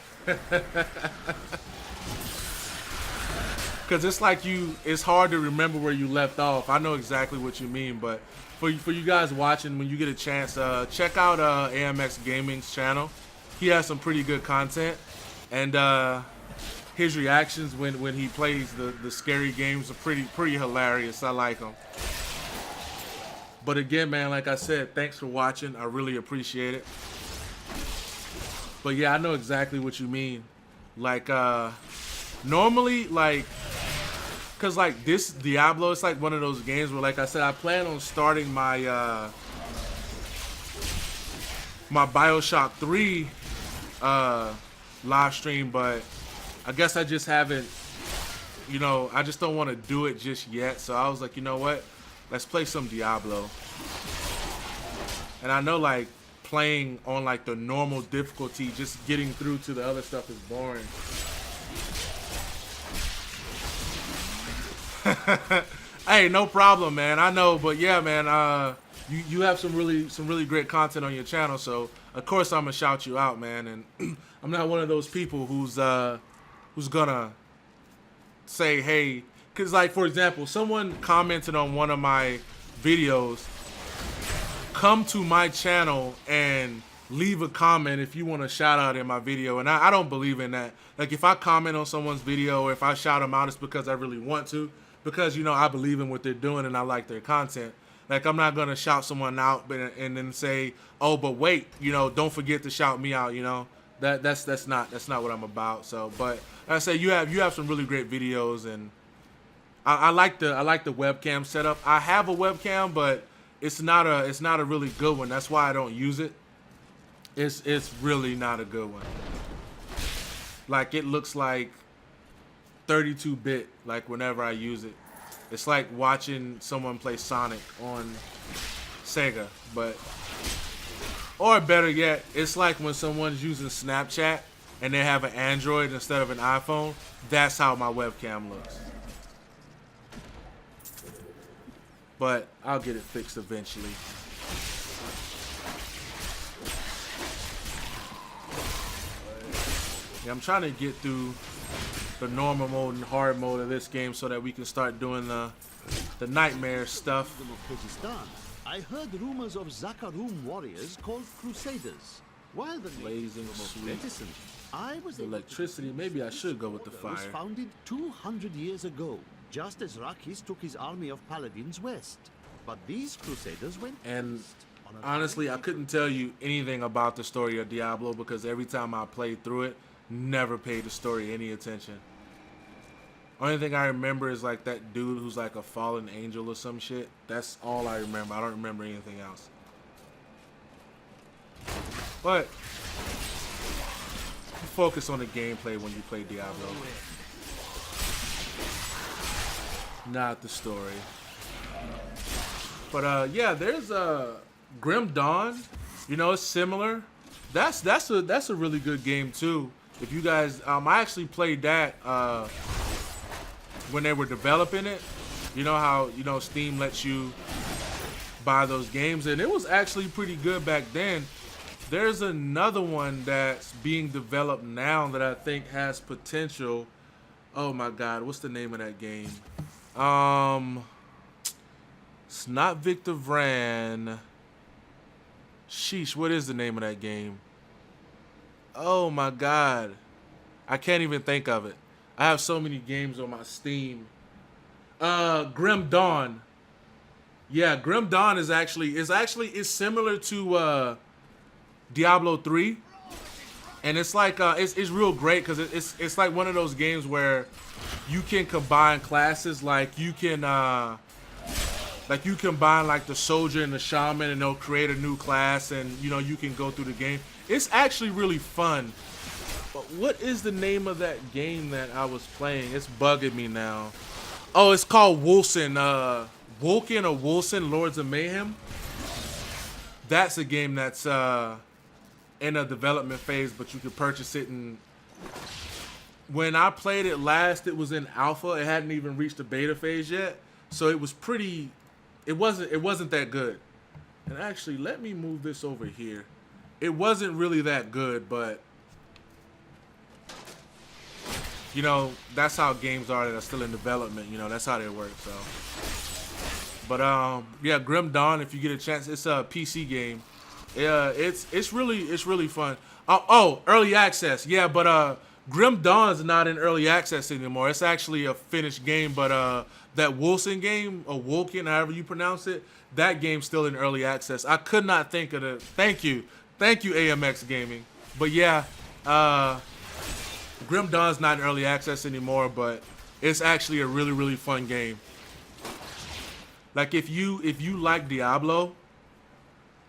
Because it's like it's hard to remember where you left off. I know exactly what you mean, but for you guys watching, when you get a chance, check out AMX Gaming's channel. He has some pretty good content, and his reactions when he plays the scary games are pretty hilarious. I like them. But again, man, like I said, thanks for watching. I really appreciate it. But yeah, I know exactly what you mean. Like normally, like, cause like this Diablo, it's like one of those games where, like I said, I plan on starting my my BioShock 3 live stream, but I guess I just haven't, you know, I just don't want to do it just yet. So I was like, you know what? Let's play some Diablo. And I know like playing on like the normal difficulty, just getting through to the other stuff is boring. Hey, no problem, man. I know, but yeah, man. You have some really great content on your channel, so of course I'm gonna shout you out, man. And I'm not one of those people who's gonna say, hey, because like for example, someone commented on one of my videos. Come to my channel and leave a comment if you want a shout out in my video, and I don't believe in that. Like if I comment on someone's video or if I shout them out, it's because I really want to, because you know I believe in what they're doing and I like their content. Like I'm not gonna shout someone out and then say, oh, but wait, you know, don't forget to shout me out. You know, that's not what I'm about. So, but like I say, you have some really great videos, and I like the webcam setup. I have a webcam, but it's not a really good one. That's why I don't use it. It's really not a good one. Like it looks like 32-bit like whenever I use it. It's like watching someone play Sonic on Sega, but or better yet, it's like when someone's using Snapchat and they have an Android instead of an iPhone. That's how my webcam looks. But I'll get it fixed eventually. Yeah, I'm trying to get through the normal mode and hard mode of this game so that we can start doing the nightmare stuff. Kyrgyzstan, I heard rumors of Zakharum warriors called Crusaders. While the Blazing natives were most sweet. reticent, I was able to Electricity, maybe I should go with the was fire. founded 200 years ago, just as Rakis took his army of paladins west. But these Crusaders went And east on a honestly, I couldn't tell you anything about the story of Diablo because every time I played through it, never paid the story any attention. Only thing I remember is like that dude who's like a fallen angel or some shit. That's all I remember. I don't remember anything else. But focus on the gameplay when you play Diablo, not the story. But yeah, there's Grim Dawn. You know, it's similar. That's a really good game too. If you guys, I actually played that when they were developing it. You know how, you know, Steam lets you buy those games, and it was actually pretty good back then. There's another one that's being developed now that I think has potential. Oh my God, what's the name of that game? It's not Victor Vran. Sheesh, what is the name of that game? Oh my God, I can't even think of it. I have so many games on my Steam. Grim Dawn. Yeah, Grim Dawn is similar to Diablo 3, and it's like it's real great because it's like one of those games where you can combine classes. Like you can combine like the soldier and the shaman, and they'll create a new class, and you know you can go through the game. It's actually really fun. But what is the name of that game that I was playing? It's bugging me now. Oh, it's called Wolsen. Wolken or Wolsen, Lords of Mayhem. That's a game that's in a development phase, but you can purchase it. And when I played it last, it was in alpha. It hadn't even reached the beta phase yet, so it was pretty. It wasn't that good. And actually, let me move this over here. It wasn't really that good, but you know, that's how games are that are still in development. You know, that's how they work. So, but yeah, Grim Dawn. If you get a chance, it's a PC game. Yeah, it's really fun. Oh, early access. Yeah, but Grim Dawn's not in early access anymore. It's actually a finished game. But that Wolsen game, or Wolken, however you pronounce it, that game's still in early access. I could not think of it. Thank you, AMX Gaming. But yeah, Grim Dawn's not in early access anymore, but it's actually a really fun game. Like if you like Diablo,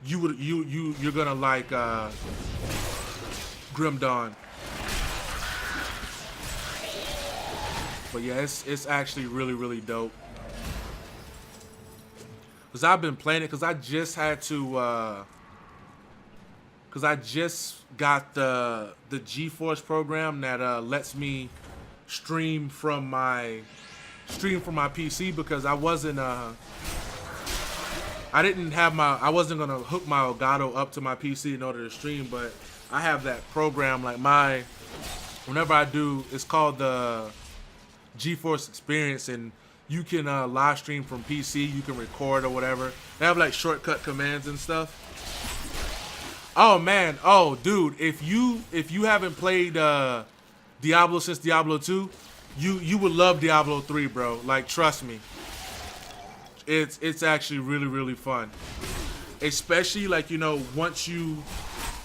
you're gonna like Grim Dawn. But yeah, it's actually really, really dope. Because I've been playing it because I just had to, because I just got the GeForce program that lets me stream from my PC, because I wasn't I wasn't gonna hook my Elgato up to my PC in order to stream, but I have that program, like whenever I do, it's called the GeForce Experience, and you can live stream from PC, you can record or whatever. They have like shortcut commands and stuff. Oh man, oh dude, if you haven't played Diablo since Diablo 2, you would love Diablo 3, bro. Like, trust me. It's actually really, really fun. Especially like, you know, once you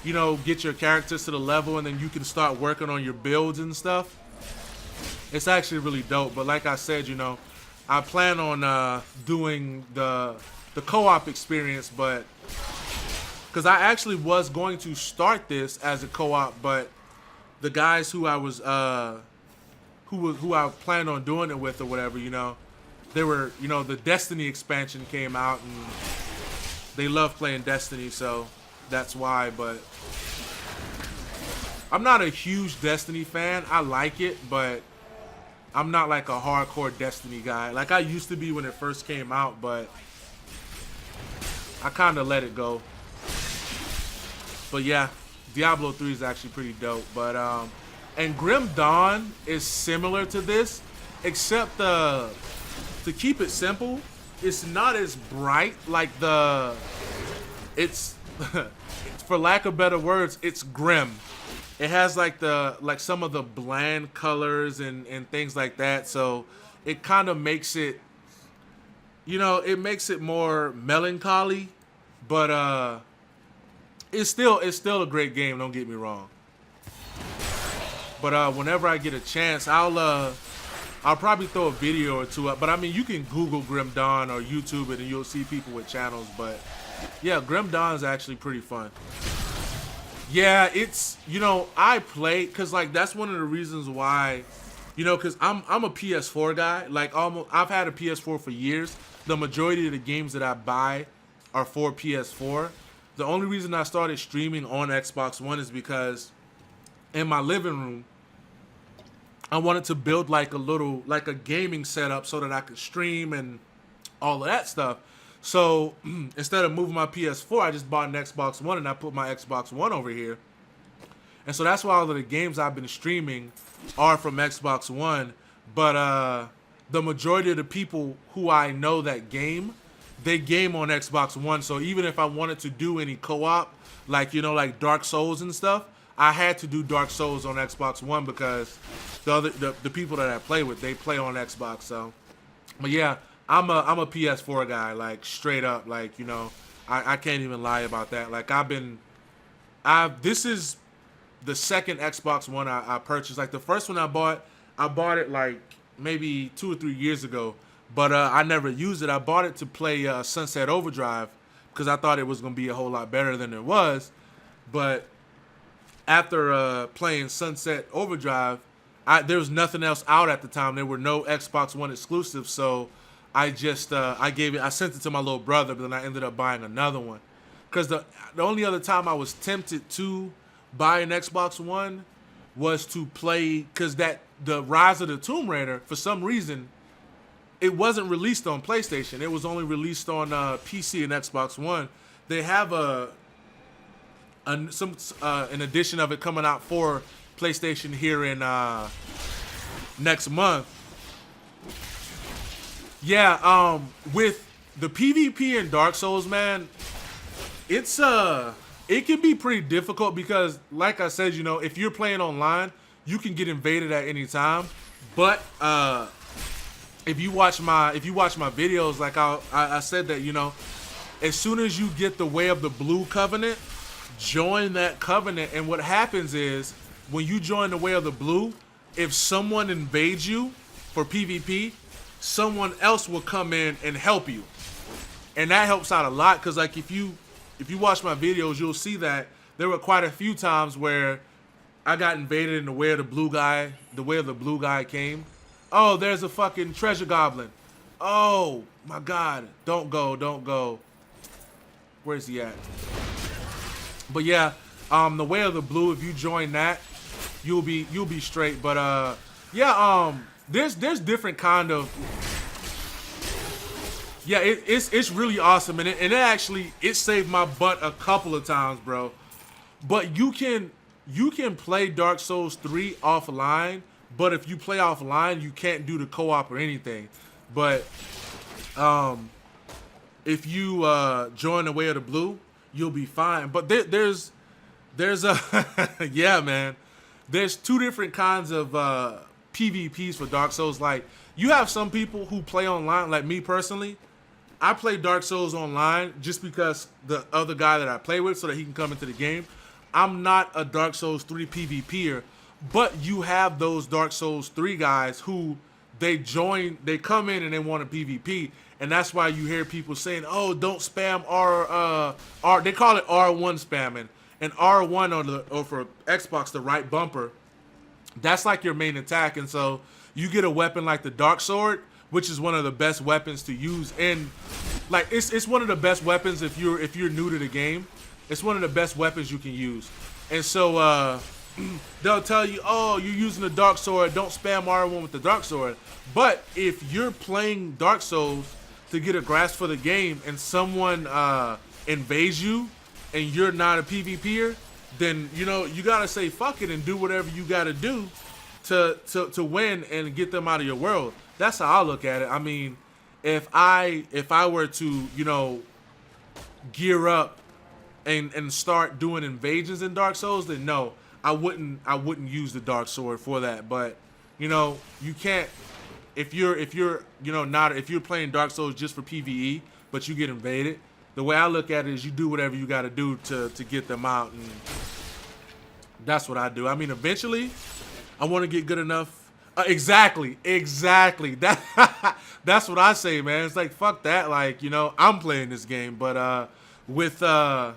get your characters to the level and then you can start working on your builds and stuff. It's actually really dope. But like I said, you know, I plan on doing the co-op experience, but because I actually was going to start this as a co-op, but the guys who I was who I planned on doing it with or whatever, you know, they were, you know, the Destiny expansion came out and they love playing Destiny, so that's why. But I'm not a huge Destiny fan. I like it, but I'm not like a hardcore Destiny guy. Like I used to be when it first came out, but I kind of let it go. But yeah, Diablo 3 is actually pretty dope. But and Grim Dawn is similar to this, except to keep it simple, it's not as bright. Like it's for lack of better words, it's grim. It has like some of the bland colors and things like that. So it kind of makes it, you know, it makes it more melancholy, but it's still a great game. Don't get me wrong. But whenever I get a chance, I'll probably throw a video or two up. But I mean, you can Google Grim Dawn or YouTube it and you'll see people with channels. But yeah, Grim Dawn is actually pretty fun. Yeah, it's, you know, I play because like that's one of the reasons why, you know, because I'm a PS4 guy. Like I've had a PS4 for years. The majority of the games that I buy are for PS4. The only reason I started streaming on Xbox One is because in my living room, I wanted to build like a gaming setup so that I could stream and all of that stuff. So instead of moving my PS4, I just bought an Xbox One and I put my Xbox One over here. And so that's why all of the games I've been streaming are from Xbox One. But the majority of the people who I know that game, they game on Xbox One. So even if I wanted to do any co-op, like, you know, like Dark Souls and stuff, I had to do Dark Souls on Xbox One because the people that I play with, they play on Xbox. So, but yeah, I'm a PS4 guy, like straight up. Like, you know, I can't even lie about that. Like this is the second Xbox One I purchased. Like the first one I bought it like maybe 2 or 3 years ago, but I never used it. I bought it to play Sunset Overdrive because I thought it was gonna be a whole lot better than it was. But after playing Sunset Overdrive, there was nothing else out at the time. There were no Xbox One exclusives, so I just I sent it to my little brother, but then I ended up buying another one. Because the only other time I was tempted to buy an Xbox One was to play, because the Rise of the Tomb Raider, for some reason, it wasn't released on PlayStation. It was only released on PC and Xbox One. They have an edition of it coming out for PlayStation here in next month. Yeah, with the PvP in Dark Souls, man, it can be pretty difficult because, like I said, you know, if you're playing online, you can get invaded at any time. But if you watch my videos, like I said that, you know, as soon as you get the Way of the Blue Covenant, join that covenant, and what happens is when you join the Way of the Blue, if someone invades you for PvP, someone else will come in and help you, and that helps out a lot. Because like if you watch my videos, you'll see that there were quite a few times where I got invaded and the Way of the Blue guy came. Oh, there's a fucking treasure goblin. Oh my god. Don't go, don't go. Where's he at? But yeah, the Way of the Blue, if you join that, you'll be straight. But yeah, there's different kind of, yeah, it's really awesome, and it actually saved my butt a couple of times, bro. But you can play Dark Souls 3 offline, but if you play offline, you can't do the co-op or anything. But if you join the Way of the Blue, you'll be fine. But there's a yeah, man. There's two different kinds of PvPs for Dark Souls. Like, you have some people who play online, like me personally. I play Dark Souls online just because the other guy that I play with, so that he can come into the game. I'm not a Dark Souls 3 PvPer, but you have those Dark Souls 3 guys who they come in and they want a PvP, and that's why you hear people saying, "Oh, don't spam R." They call it R1 spamming, and R1 or for Xbox, the right bumper, that's like your main attack, and so you get a weapon like the Dark Sword, which is one of the best weapons to use, and like it's one of the best weapons if you're new to the game. It's one of the best weapons you can use, and so they'll tell you, "Oh, you're using the Dark Sword. Don't spam R1 with the Dark Sword." But if you're playing Dark Souls to get a grasp for the game, and someone invades you, and you're not a PvPer, then you gotta say fuck it and do whatever you gotta do to win and get them out of your world. That's how I look at it. I mean, if I were to gear up and start doing invasions in Dark Souls, then no, I wouldn't use the Dark Sword for that. But you can't, if you're playing Dark Souls just for PvE, but you get invaded. The way I look at it is you do whatever you got to do to get them out, and that's what I do. I mean, eventually, I want to get good enough. Exactly. That's what I say, man. It's like, fuck that. Like, I'm playing this game, but with Dark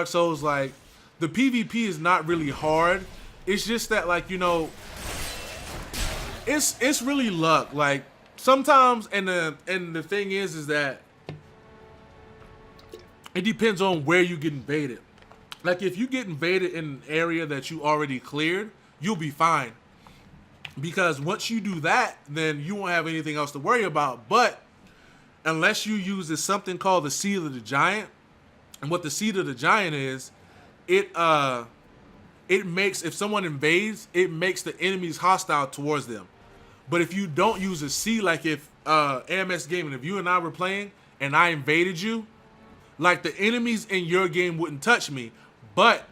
Souls, like, the PvP is not really hard. It's just that, like, it's really luck. Like, sometimes, and the thing is that it depends on where you get invaded. Like, if you get invaded in an area that you already cleared, you'll be fine. Because once you do that, then you won't have anything else to worry about. But unless you use something called the Seed of the Giant, and what the Seed of the Giant is, it makes, if someone invades, it makes the enemies hostile towards them. But if you don't use a seed, like if AMS Gaming, if you and I were playing and I invaded you, like, the enemies in your game wouldn't touch me, but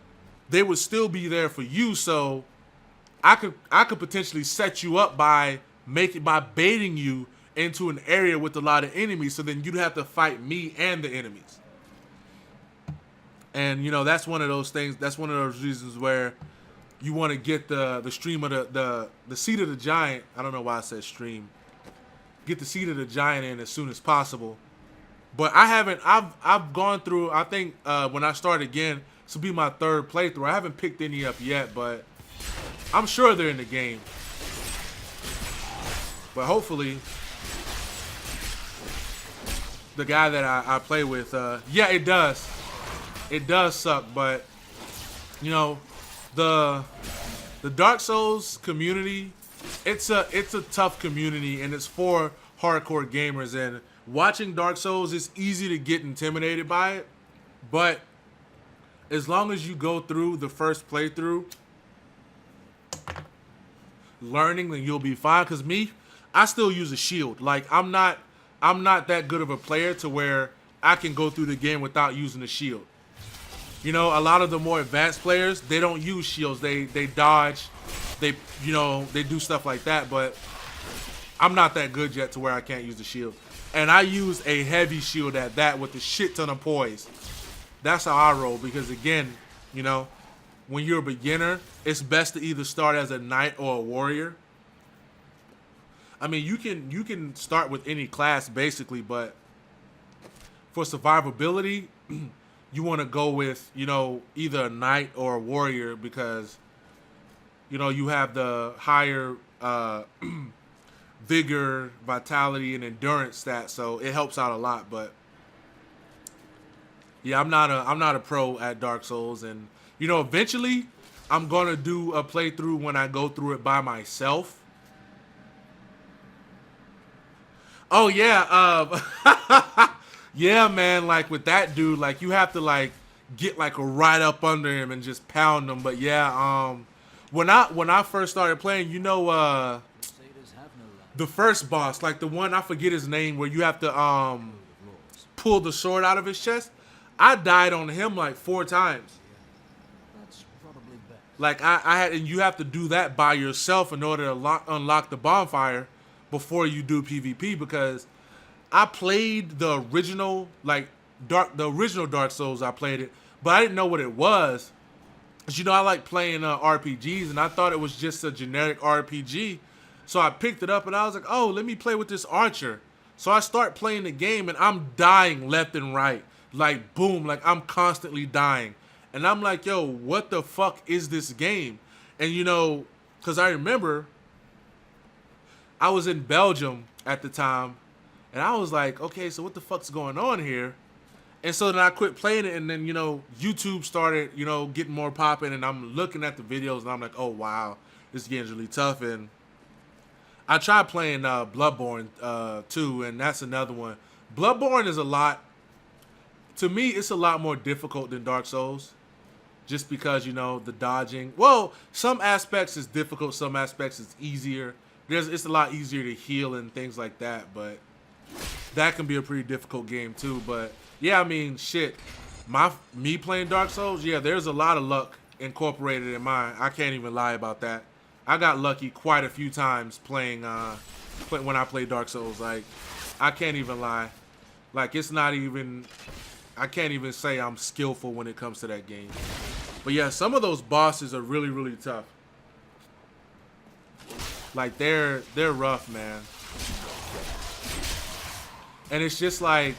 they would still be there for you. So I could potentially set you up by baiting you into an area with a lot of enemies, so then you'd have to fight me and the enemies. And that's one of those things. That's one of those reasons where you want to get the stream of the Seed of the Giant. I don't know why I said stream. Get the Seed of the Giant in as soon as possible. But I've gone through, I think when I start again, this will be my third playthrough. I haven't picked any up yet, but I'm sure they're in the game. But hopefully, the guy that I play with, yeah, it does. It does suck, but the Dark Souls community, it's a tough community, and it's for hardcore gamers. And watching Dark Souls, it's easy to get intimidated by it, but as long as you go through the first playthrough learning, then you'll be fine. Because I still use a shield. Like, I'm not that good of a player to where I can go through the game without using a shield. A lot of the more advanced players, they don't use shields. They dodge. They do stuff like that. But I'm not that good yet to where I can't use the shield. And I use a heavy shield at that with a shit ton of poise. That's how I roll. Because again, when you're a beginner, it's best to either start as a knight or a warrior. I mean, you can start with any class basically, but for survivability, you want to go with, either a knight or a warrior, because, you have the higher vigor, vitality, and endurance stats, so it helps out a lot. But yeah, I'm not a pro at Dark Souls, and you know, eventually I'm gonna do a playthrough when I go through it by myself. Oh yeah, yeah, man. Like with that dude, like you have to like get like right up under him and just pound him. But yeah, when I first started playing, you know, Crusaders have no land. the first boss, like the one, I forget his name, where you have to pull the sword out of his chest. I died on him like 4 times. That's probably best. Like I had, and you have to do that by yourself in order to unlock the bonfire before you do PvP, because I played the original, like the original Dark Souls. I played it, but I didn't know what it was. 'Cause, you know, I like playing RPGs, and I thought it was just a generic RPG. So I picked it up, and I was like, oh, let me play with this archer. So I start playing the game, and I'm dying left and right. Like, boom, like I'm constantly dying. And I'm like, yo, what the fuck is this game? And, you know, because I remember I was in Belgium at the time, and I was like, okay, so what the fuck's going on here? And so then I quit playing it, and then, you know, YouTube started, you know, getting more popping, and I'm looking at the videos, and I'm like, oh, wow, this game's really tough. And I tried playing Bloodborne too, and that's another one. Bloodborne is to me, it's a lot more difficult than Dark Souls, just because, you know, the dodging. Well, some aspects is difficult, some aspects is easier. It's a lot easier to heal and things like that, but that can be a pretty difficult game too. But yeah, I mean, shit, me playing Dark Souls, yeah, there's a lot of luck incorporated in mine. I can't even lie about that. I got lucky quite a few times playing when I play Dark Souls. Like, I can't even lie. Like, it's not even, I can't even say I'm skillful when it comes to that game. But yeah, some of those bosses are really, really tough. Like, they're rough, man. And it's just like,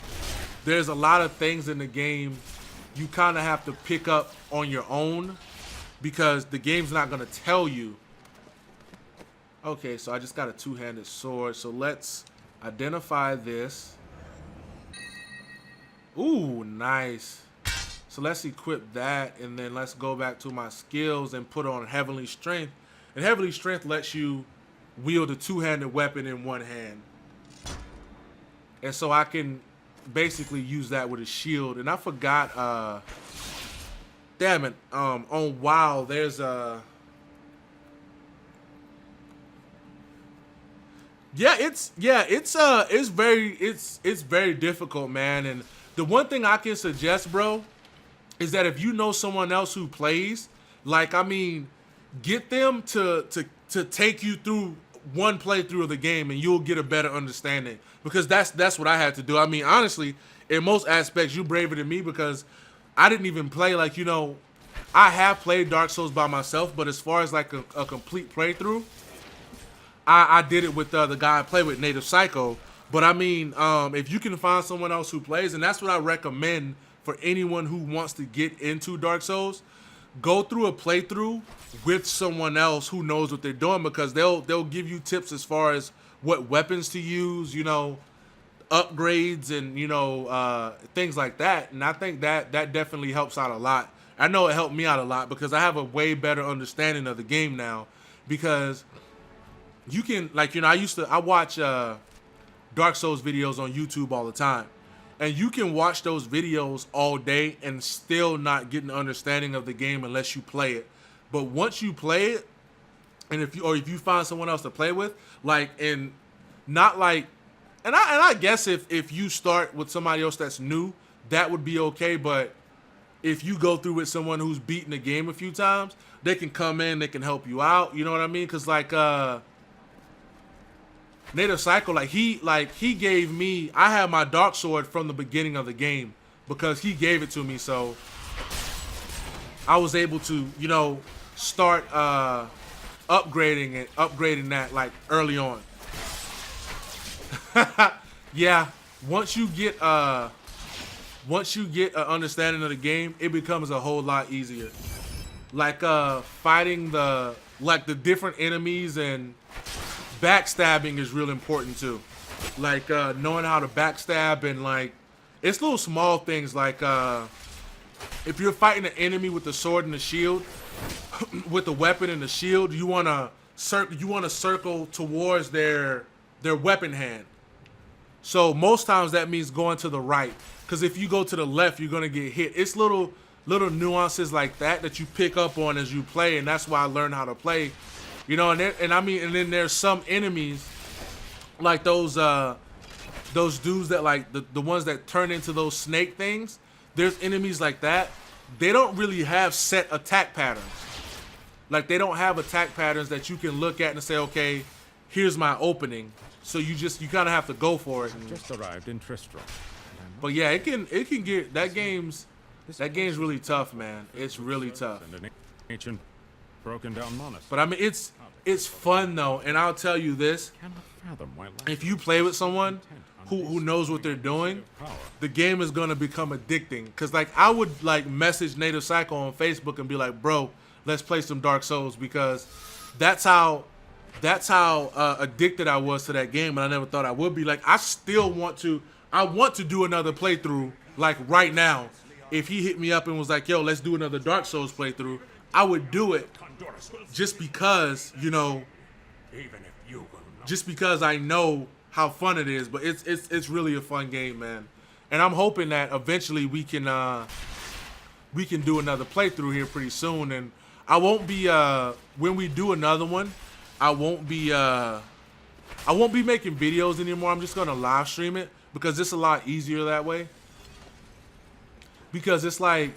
there's a lot of things in the game you kind of have to pick up on your own, because the game's not going to tell you. Okay, so I just got a 2-handed sword. So let's identify this. Ooh, nice. So let's equip that, and then let's go back to my skills and put on Heavenly Strength. And Heavenly Strength lets you wield a 2-handed weapon in one hand. And so I can basically use that with a shield. And I forgot, damn it, on WoW, there's a... it's very difficult, man. And the one thing I can suggest, bro, is that if you know someone else who plays, like, I mean, get them to take you through one playthrough of the game, and you'll get a better understanding. Because that's what I had to do. I mean, honestly, in most aspects, you braver than me, because I didn't even play, like, you know, I have played Dark Souls by myself, but as far as like a complete playthrough, I did it with the guy I play with, Native Psycho. But I mean, if you can find someone else who plays, and that's what I recommend for anyone who wants to get into Dark Souls, go through a playthrough with someone else who knows what they're doing, because they'll give you tips as far as what weapons to use, you know, upgrades, and, you know, things like that. And I think that definitely helps out a lot. I know it helped me out a lot, because I have a way better understanding of the game now, because you can, like, you know, I watch Dark Souls videos on YouTube all the time, and you can watch those videos all day and still not get an understanding of the game unless you play it. But once you play it, and if you find someone else to play with, like, and not like, and I guess if you start with somebody else that's new, that would be okay. But if you go through with someone who's beaten the game a few times, they can come in, they can help you out. You know what I mean? Because like Native Psycho, he gave me, I had my Dark Sword from the beginning of the game, because he gave it to me, so I was able to, you know, start upgrading that like early on. Yeah, once you get an understanding of the game, it becomes a whole lot easier. Like fighting the different enemies and backstabbing is real important too. Like knowing how to backstab, and like it's little small things like if you're fighting an enemy with the sword and the shield, with the weapon and the shield, you wanna circle towards their weapon hand. So most times that means going to the right, because if you go to the left, you're gonna get hit. It's little nuances like that you pick up on as you play, and that's why I learned how to play. You know, and then there's some enemies like those dudes that like the ones that turn into those snake things. There's enemies like that. They don't really have set attack patterns. Like they don't have attack patterns that you can look at and say, okay, here's my opening. So you kind of have to go for it. Just arrived in Tristram. But yeah, it can get that game's really tough, man. It's really tough. And an ancient, broken down monastery. But I mean, it's fun though, and I'll tell you this: Cannot fathom why life if you play with someone who knows what they're doing, the game is gonna become addicting. Cause like I would like message Native Psycho on Facebook and be like, bro, let's play some Dark Souls, because that's how addicted I was to that game, and I never thought I would be. Like I want to do another playthrough like right now. If he hit me up and was like, yo, let's do another Dark Souls playthrough, I would do it just because, you know, just because I know how fun it is. But it's really a fun game, man. And I'm hoping that eventually we can do another playthrough here pretty soon. And I won't be when we do another one, I won't be making videos anymore. I'm just gonna live stream it, because it's a lot easier that way. Because it's like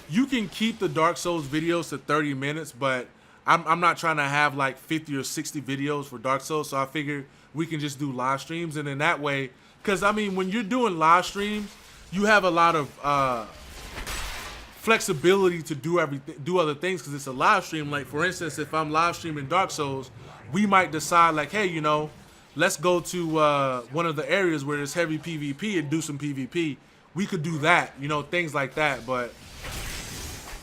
you can keep the Dark Souls videos to 30 minutes, but I'm not trying to have like 50 or 60 videos for Dark Souls. So I figured we can just do live streams, and in that way, because I mean, when you're doing live streams, you have a lot of flexibility to do other things, because it's a live stream. Like for instance, if I'm live streaming Dark Souls, we might decide like, hey, you know, let's go to one of the areas where there's heavy PvP and do some PvP. We could do that, you know, things like that. But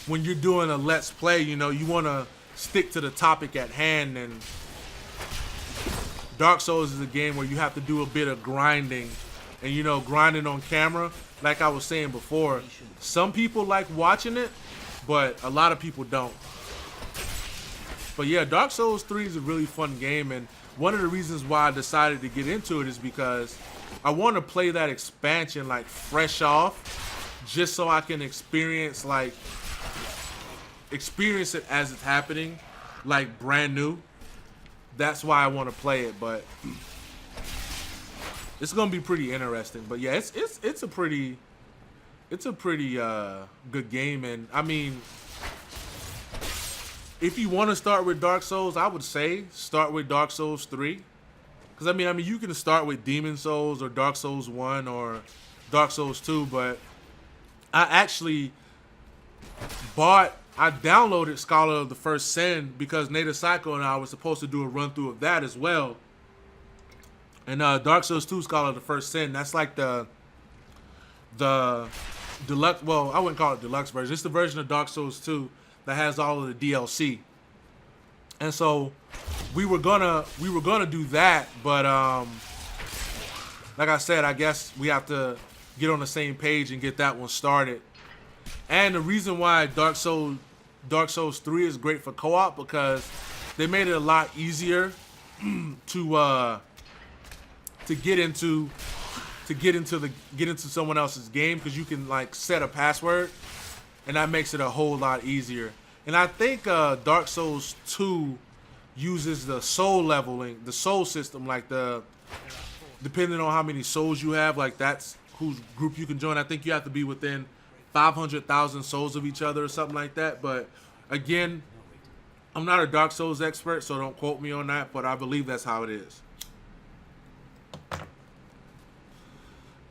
when you're doing a Let's Play, you know, you want to stick to the topic at hand. And Dark Souls is a game where you have to do a bit of grinding. And, you know, grinding on camera, like I was saying before, some people like watching it, but a lot of people don't. But yeah, Dark Souls 3 is a really fun game, and one of the reasons why I decided to get into it is because I want to play that expansion like fresh off, just so I can experience it as it's happening, like brand new. That's why I want to play it, but it's gonna be pretty interesting. But yeah, it's a pretty good game. And I mean, if you want to start with Dark Souls, I would say start with Dark Souls 3. Because I mean, you can start with Demon Souls or Dark Souls 1 or Dark Souls 2, but I actually downloaded Scholar of the First Sin because Native Psycho and I were supposed to do a run through of that as well. And Dark Souls 2 Scholar of the First Sin, that's like the deluxe, well, I wouldn't call it deluxe version. It's the version of Dark Souls 2 that has all of the DLC. And so we were gonna do that, but like I said, I guess we have to get on the same page and get that one started. And the reason why Dark Souls 3 is great for co-op, because they made it a lot easier to get into someone else's game, because you can like set a password, and that makes it a whole lot easier. And I think Dark Souls 2 uses the soul leveling, the soul system, like depending on how many souls you have, like that's whose group you can join. I think you have to be within 500,000 souls of each other or something like that. But again, I'm not a Dark Souls expert, so don't quote me on that, but I believe that's how it is.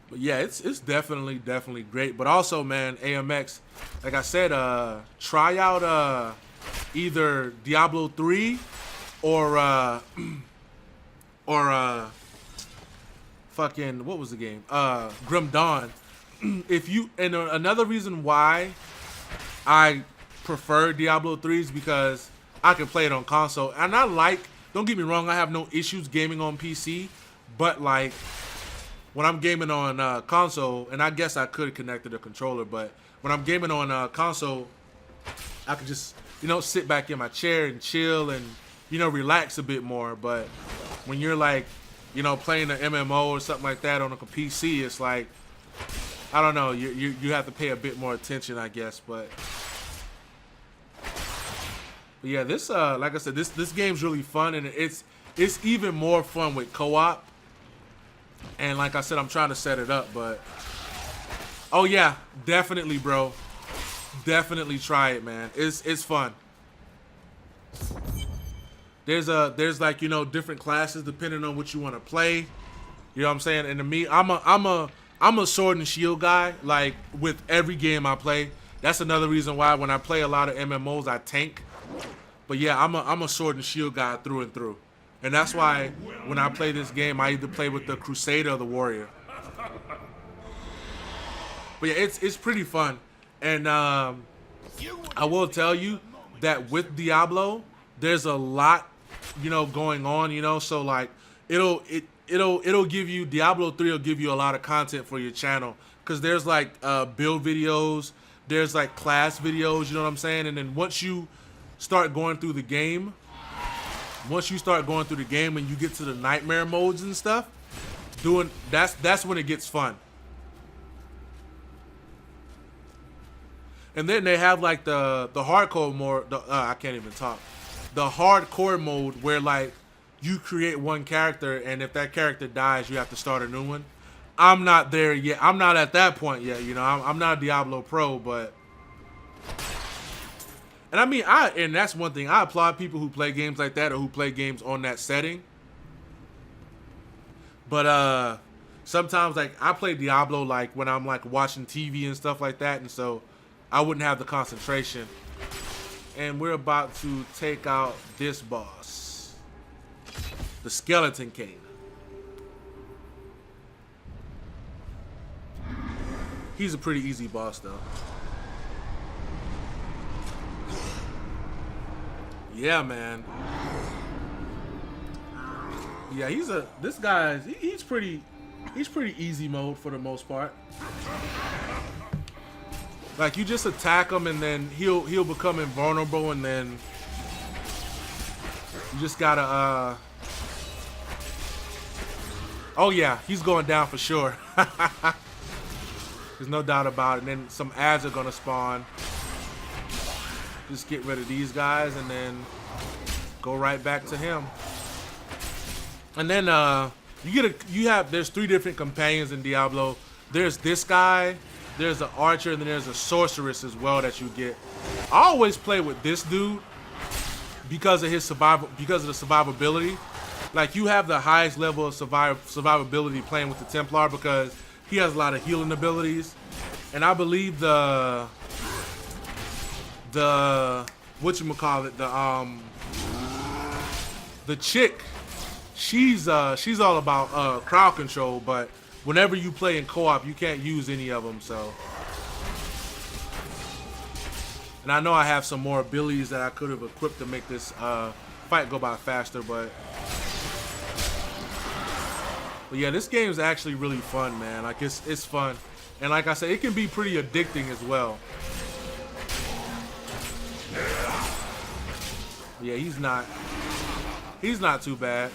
But yeah, it's definitely great. But also, man, AMX, like I said, try out either Diablo 3 or fucking, what was the game? Grim Dawn. And another reason why I prefer Diablo 3 is because I can play it on console. And don't get me wrong, I have no issues gaming on PC, but like when I'm gaming on console, and I guess I could connect to the controller, but when I'm gaming on console, I could just, you know, sit back in my chair and chill and, you know, relax a bit more. But when you're like, you know, playing an MMO or something like that on a PC, it's like, I don't know, you have to pay a bit more attention, I guess. But yeah, this like I said, this game's really fun, and it's even more fun with co-op. And like I said, I'm trying to set it up, but oh yeah, definitely, bro. Definitely try it, man. It's fun. There's like, you know, different classes depending on what you want to play. You know what I'm saying? And to me, I'm a sword and shield guy. Like with every game I play, that's another reason why when I play a lot of MMOs, I tank. But yeah, I'm a sword and shield guy through and through. And that's why when I play this game, I either play with the Crusader or the Warrior. But yeah, it's pretty fun. And I will tell you that with Diablo, there's a lot, you know, going on, you know. So like it'll give you, Diablo 3 will give you a lot of content for your channel, because there's like build videos, there's like class videos, you know what I'm saying? And then once you start going through the game, and you get to the nightmare modes and stuff, that's when it gets fun. And then they have like the hardcore mode. I can't even talk. The hardcore mode where like you create one character, and if that character dies, you have to start a new one. I'm not there yet. I'm not at that point yet. You know, I'm not a Diablo pro, but and I mean, and that's one thing. I applaud people who play games like that or who play games on that setting. But sometimes like I play Diablo like when I'm like watching TV and stuff like that, and so I wouldn't have the concentration. And we're about to take out this boss, the Skeleton King. He's a pretty easy boss though. Yeah, man. Yeah, this guy's he's pretty easy mode for the most part. Like you just attack him and then he'll become invulnerable, and then you just gotta oh yeah, he's going down for sure. There's no doubt about it. And then some ads are gonna spawn. Just get rid of these guys and then go right back to him. And then there's 3 different companions in Diablo. There's this guy, there's an archer, and then there's a sorceress as well that you get. I always play with this dude because of the survivability. Like you have the highest level of survivability playing with the Templar because he has a lot of healing abilities. And I believe the chick, she's all about crowd control, but whenever you play in co-op, you can't use any of them. So, and I know I have some more abilities that I could have equipped to make this fight go by faster, but yeah, this game is actually really fun, man. Like it's fun, and like I said, it can be pretty addicting as well. Yeah, he's not too bad.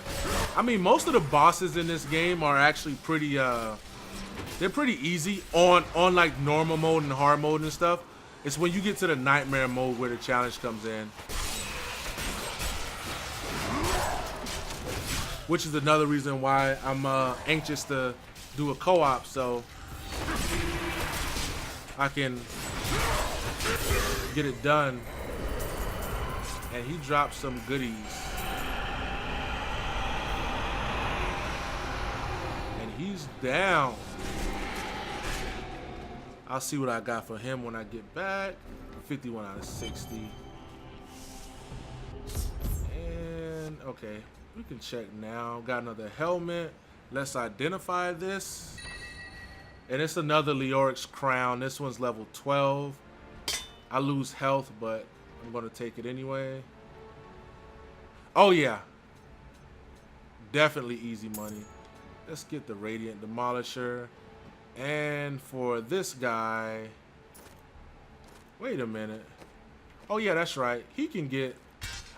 I mean, most of the bosses in this game are actually pretty they're pretty easy on like normal mode and hard mode and stuff. It's when you get to the nightmare mode where the challenge comes in, which is another reason why I'm anxious to do a co-op, so I can get it done. And he dropped some goodies. And he's down. I'll see what I got for him when I get back. 51 out of 60. And okay, we can check now. Got another helmet. Let's identify this. And it's another Leoric's crown. This one's level 12. I lose health, but I'm gonna take it anyway. Oh yeah, definitely easy money. Let's get the Radiant Demolisher. And for this guy, wait a minute. Oh yeah, that's right. He can get,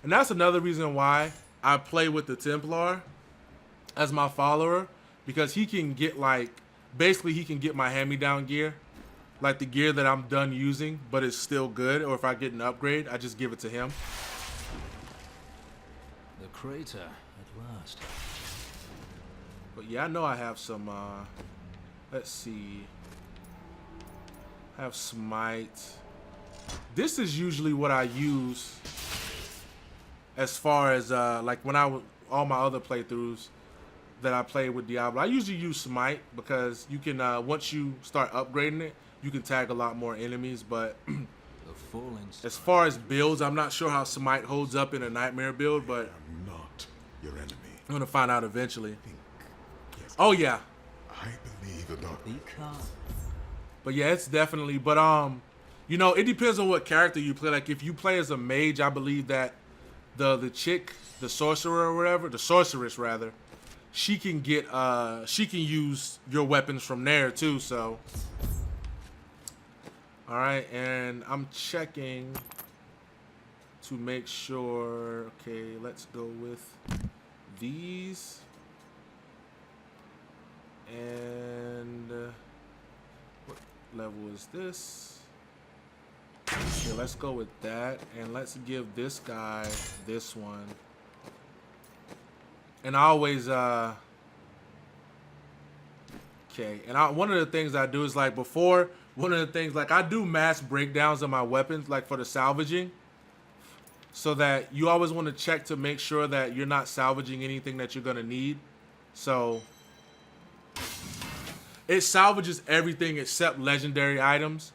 and that's another reason why I play with the Templar as my follower, because he can get like, basically he can get my hand-me-down gear, like the gear that I'm done using, but it's still good. Or if I get an upgrade, I just give it to him. The crater, at last. But yeah, I know I have some, let's see. I have Smite. This is usually what I use as far as, like when all my other playthroughs that I play with Diablo. I usually use Smite because you can, once you start upgrading it, you can tag a lot more enemies. But The falling as far as builds, I'm not sure how Smite holds up in a Nightmare build, but I'm not your enemy. I'm gonna find out eventually. Yes, Oh yeah. I believe the dark. Be calm. But yeah, it's definitely, but you know, it depends on what character you play. Like if you play as a mage, I believe that the chick, the sorcerer or whatever, the sorceress rather, she can get she can use your weapons from there too, so. All right, and I'm checking to make sure. Okay, let's go with these. And what level is this? Okay, let's go with that, and let's give this guy this one. And I always okay, and one of the things I do is like before, one of the things like I do mass breakdowns of my weapons, like for the salvaging, so that you always want to check to make sure that you're not salvaging anything that you're gonna need. So it salvages everything except legendary items,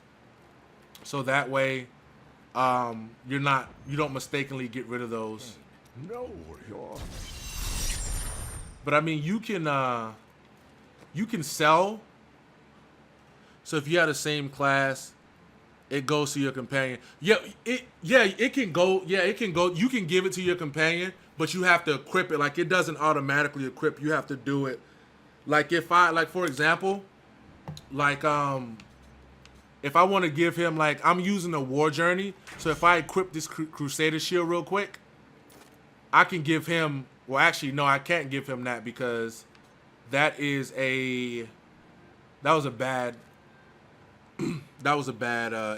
so that way you don't mistakenly get rid of those. No, you're. But I mean, you can sell. So if you have the same class, it goes to your companion. It can go. You can give it to your companion, but you have to equip it. Like it doesn't automatically equip. You have to do it. Like if for example, like if I want to give him, like I'm using a war journey, so if I equip this Crusader shield real quick, I can give him. Well, actually, no, I can't give him that because that was a bad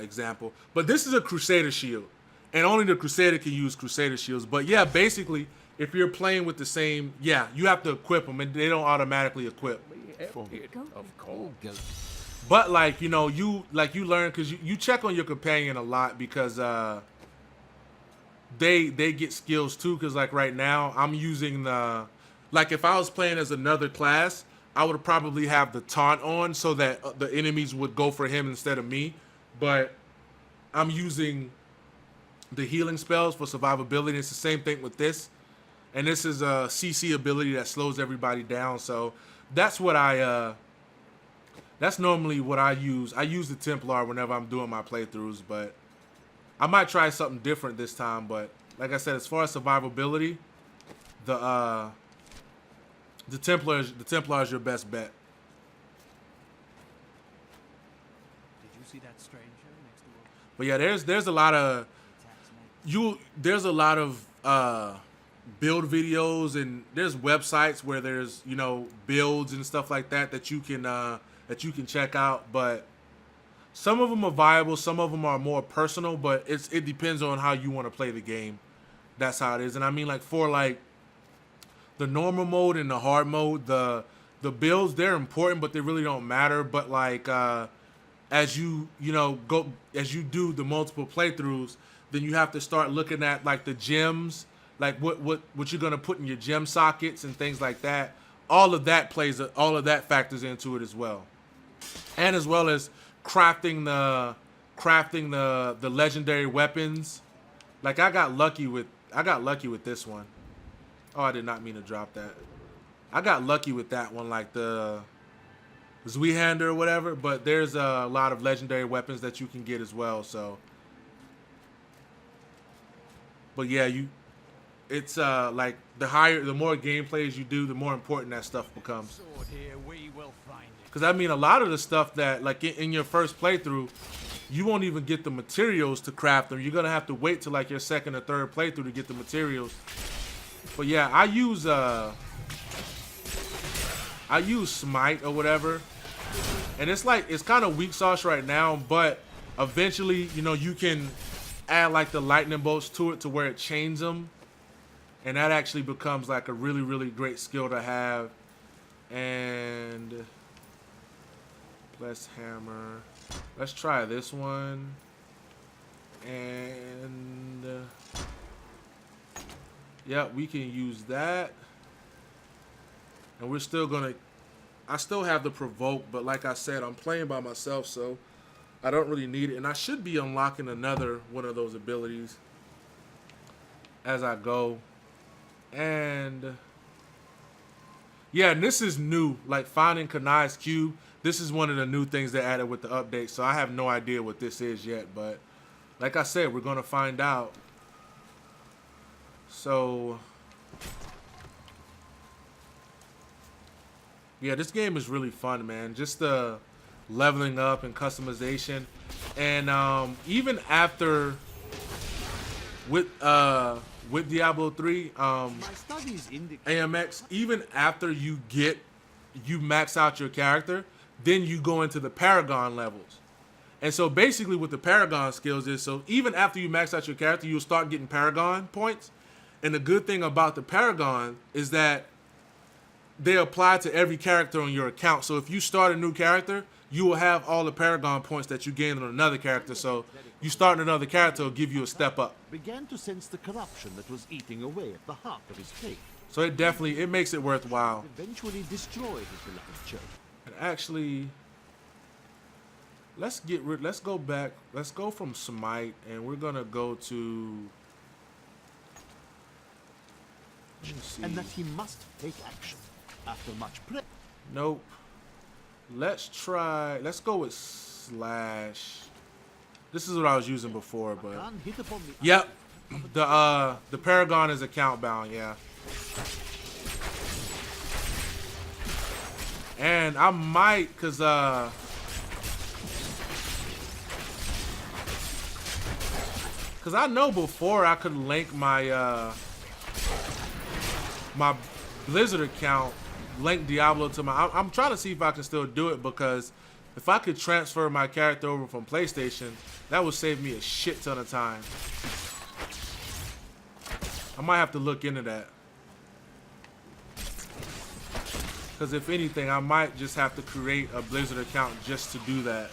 example. But this is a Crusader shield, and only the Crusader can use Crusader shields. But yeah, basically, if you're playing with the same, yeah, you have to equip them, and they don't automatically equip. Of course. Go. But like, you know, you learn because you check on your companion a lot because they get skills too. Because like right now I'm using like if I was playing as another class, I would probably have the taunt on so that the enemies would go for him instead of me. But I'm using the healing spells for survivability. It's the same thing with this, and this is a CC ability that slows everybody down. So that's what that's normally what I use. I use the Templar whenever I'm doing my playthroughs, but I might try something different this time. But like I said, as far as survivability, the Templar is your best bet. Did you see that stranger next to us? But yeah, there's a lot of build videos, and there's websites where there's, you know, builds and stuff like that you can check out. But some of them are viable, some of them are more personal, but it depends on how you want to play the game. That's how it is. And I mean, like for like the normal mode and the hard mode, the builds, they're important, but they really don't matter. But like as you do the multiple playthroughs, then you have to start looking at like the gems, like what you're gonna put in your gem sockets and things like that. All of that factors into it as well, and as well as crafting the legendary weapons. Like I got lucky with this one. Oh, I did not mean to drop that. I got lucky with that one, like the Zweihander or whatever. But there's a lot of legendary weapons that you can get as well. So, but yeah, it's like the more gameplays you do, the more important that stuff becomes. Sword here, we will find it. Because I mean, a lot of the stuff that like in your first playthrough, you won't even get the materials to craft them. You're gonna have to wait till like your second or third playthrough to get the materials. But yeah, I use Smite or whatever, and it's like it's kind of weak sauce right now, but eventually, you know, you can add like the lightning bolts to it to where it chains them, and that actually becomes like a really, really great skill to have. And let's hammer. Let's try this one. And yeah, we can use that. And we're still gonna, I still have the provoke, but like I said, I'm playing by myself, so I don't really need it. And I should be unlocking another one of those abilities as I go. And yeah, and this is new, like finding Kanai's cube. This is one of the new things they added with the update, so I have no idea what this is yet, but like I said, we're gonna find out. So yeah, this game is really fun, man. Just the leveling up and customization, and even after with Diablo 3 My studies indicate AMX, even after you max out your character, then you go into the Paragon levels. And so basically what the Paragon skills is, so even after you max out your character, you'll start getting Paragon points. And the good thing about the Paragon is that they apply to every character on your account. So if you start a new character, you will have all the Paragon points that you gained on another character. So you start another character will give you a step up. began to sense the corruption that was eating away at the heart of his faith. So it makes it worthwhile. Eventually destroyed his beloved church. And actually, let's go back. Let's go from Smite, and we're gonna go to. Let's see. And that he must take action. After much prayer. Nope. Let's go with Slash. This is what I was using before, but Hit upon the yep. The Paragon is account bound, yeah. And I might, cause I know before I could link my my Blizzard account, link Diablo to my. I'm trying to see if I can still do it, because if I could transfer my character over from PlayStation, that would save me a shit ton of time. I might have to look into that. Because if anything, I might just have to create a Blizzard account just to do that.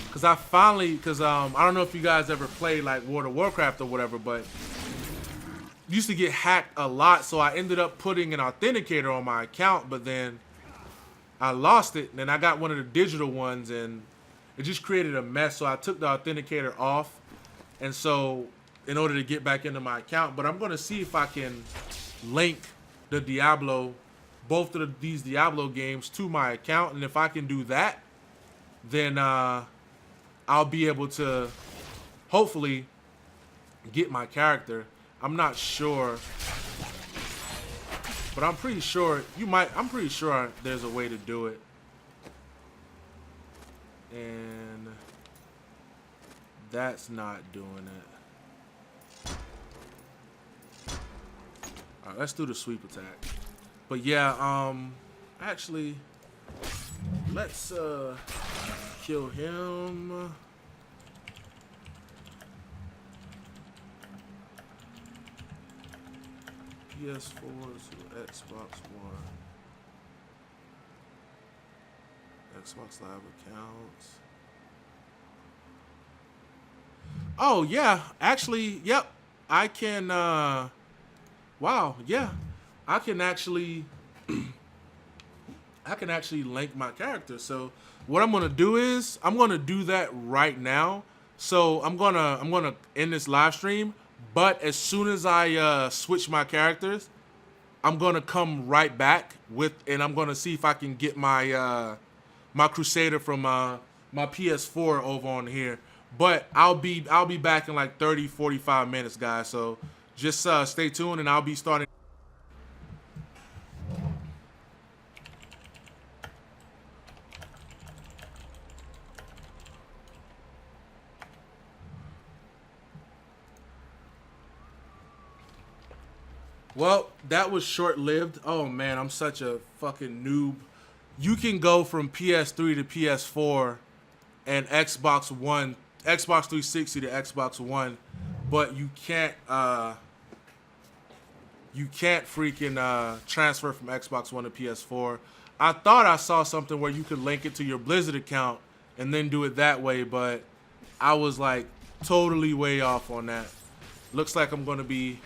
Because I don't know if you guys ever played like World of Warcraft or whatever, but used to get hacked a lot, so I ended up putting an authenticator on my account, but then I lost it, and then I got one of the digital ones, and it just created a mess, so I took the authenticator off, and so in order to get back into my account, but I'm going to see if I can link the Diablo, both of these Diablo games to my account, and if I can do that, then I'll be able to hopefully get my character. I'm not sure, but I'm pretty sure I'm pretty sure there's a way to do it. And that's not doing it. All right, let's do the sweep attack. But yeah, actually, let's kill him. PS4 to Xbox One. Xbox Live accounts. Oh yeah, actually, yep. I can wow, yeah. I can actually link my character. So what I'm gonna do is I'm gonna do that right now. So I'm gonna end this live stream. But as soon as I switch my characters, I'm gonna come right back and I'm gonna see if I can get my my Crusader from my PS4 over on here. But I'll be back in like 30, 45 minutes, guys. So just stay tuned, and I'll be starting. Well, that was short-lived. Oh man, I'm such a fucking noob. You can go from PS3 to PS4 and Xbox One, Xbox 360 to Xbox One, but you can't freaking transfer from Xbox One to PS4. I thought I saw something where you could link it to your Blizzard account and then do it that way, but I was like totally way off on that. Looks like I'm gonna be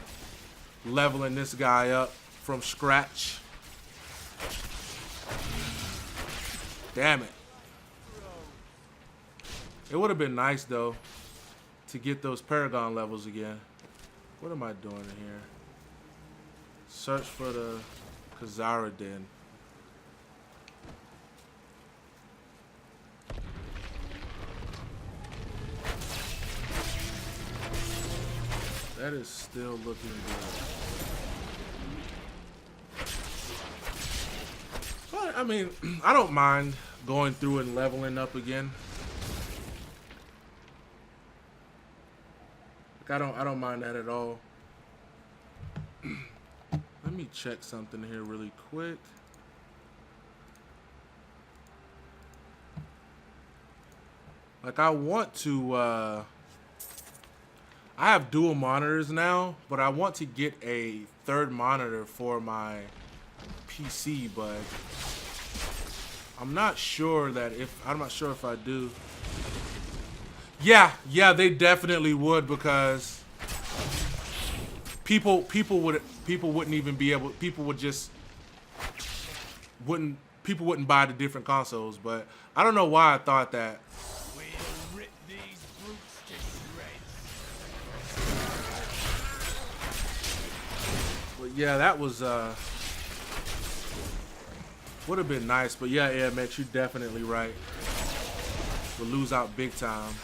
leveling this guy up from scratch. Damn it. It would have been nice though to get those Paragon levels again. What am I doing in here? Search for the Kazara Den. That is still looking good. But I mean, I don't mind going through and leveling up again. Like, I don't mind that at all. Let me check something here really quick. Like, I want to I have dual monitors now, but I want to get a third monitor for my PC, but I'm not sure if I do. Yeah, they definitely would, because people wouldn't even be able, people wouldn't buy the different consoles, but I don't know why I thought that. Yeah, that was would have been nice, but yeah, Max, you're definitely right. We'll lose out big time.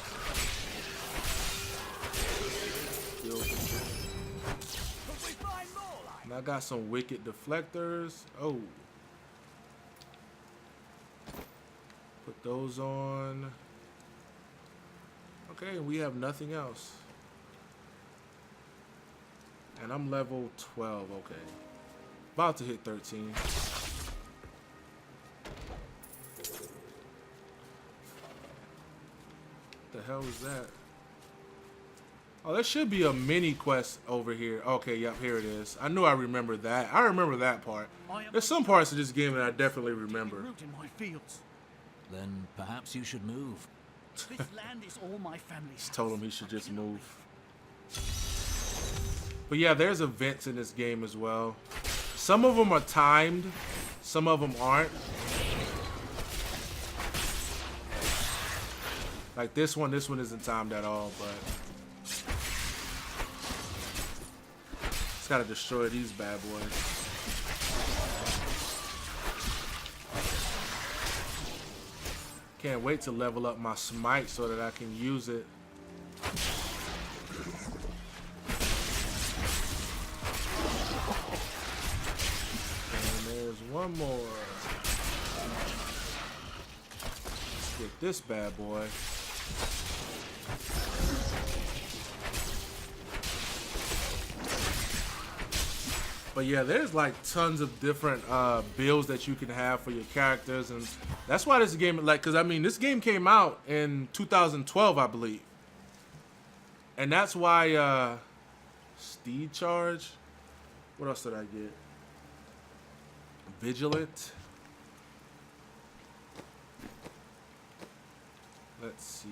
And I got some wicked deflectors. Oh, put those on. Okay, we have nothing else. And I'm level 12, okay. About to hit 13. What the hell is that? Oh, there should be a mini quest over here. Okay, yep, here it is. I knew I remembered that. I remember that part. There's some parts of this game that I definitely remember. In my fields. Then perhaps you should move. This land is all my family's. Just told him he should just move. But yeah, there's events in this game as well. Some of them are timed, some of them aren't. Like this one isn't timed at all, but just gotta destroy these bad boys. Can't wait to level up my smite so that I can use it. One more. Let's get this bad boy. But yeah, there's like tons of different builds that you can have for your characters, and that's why this game, like, because I mean, this game came out in 2012, I believe, and that's why Steed Charge. What else did I get? Vigilant. Let's see.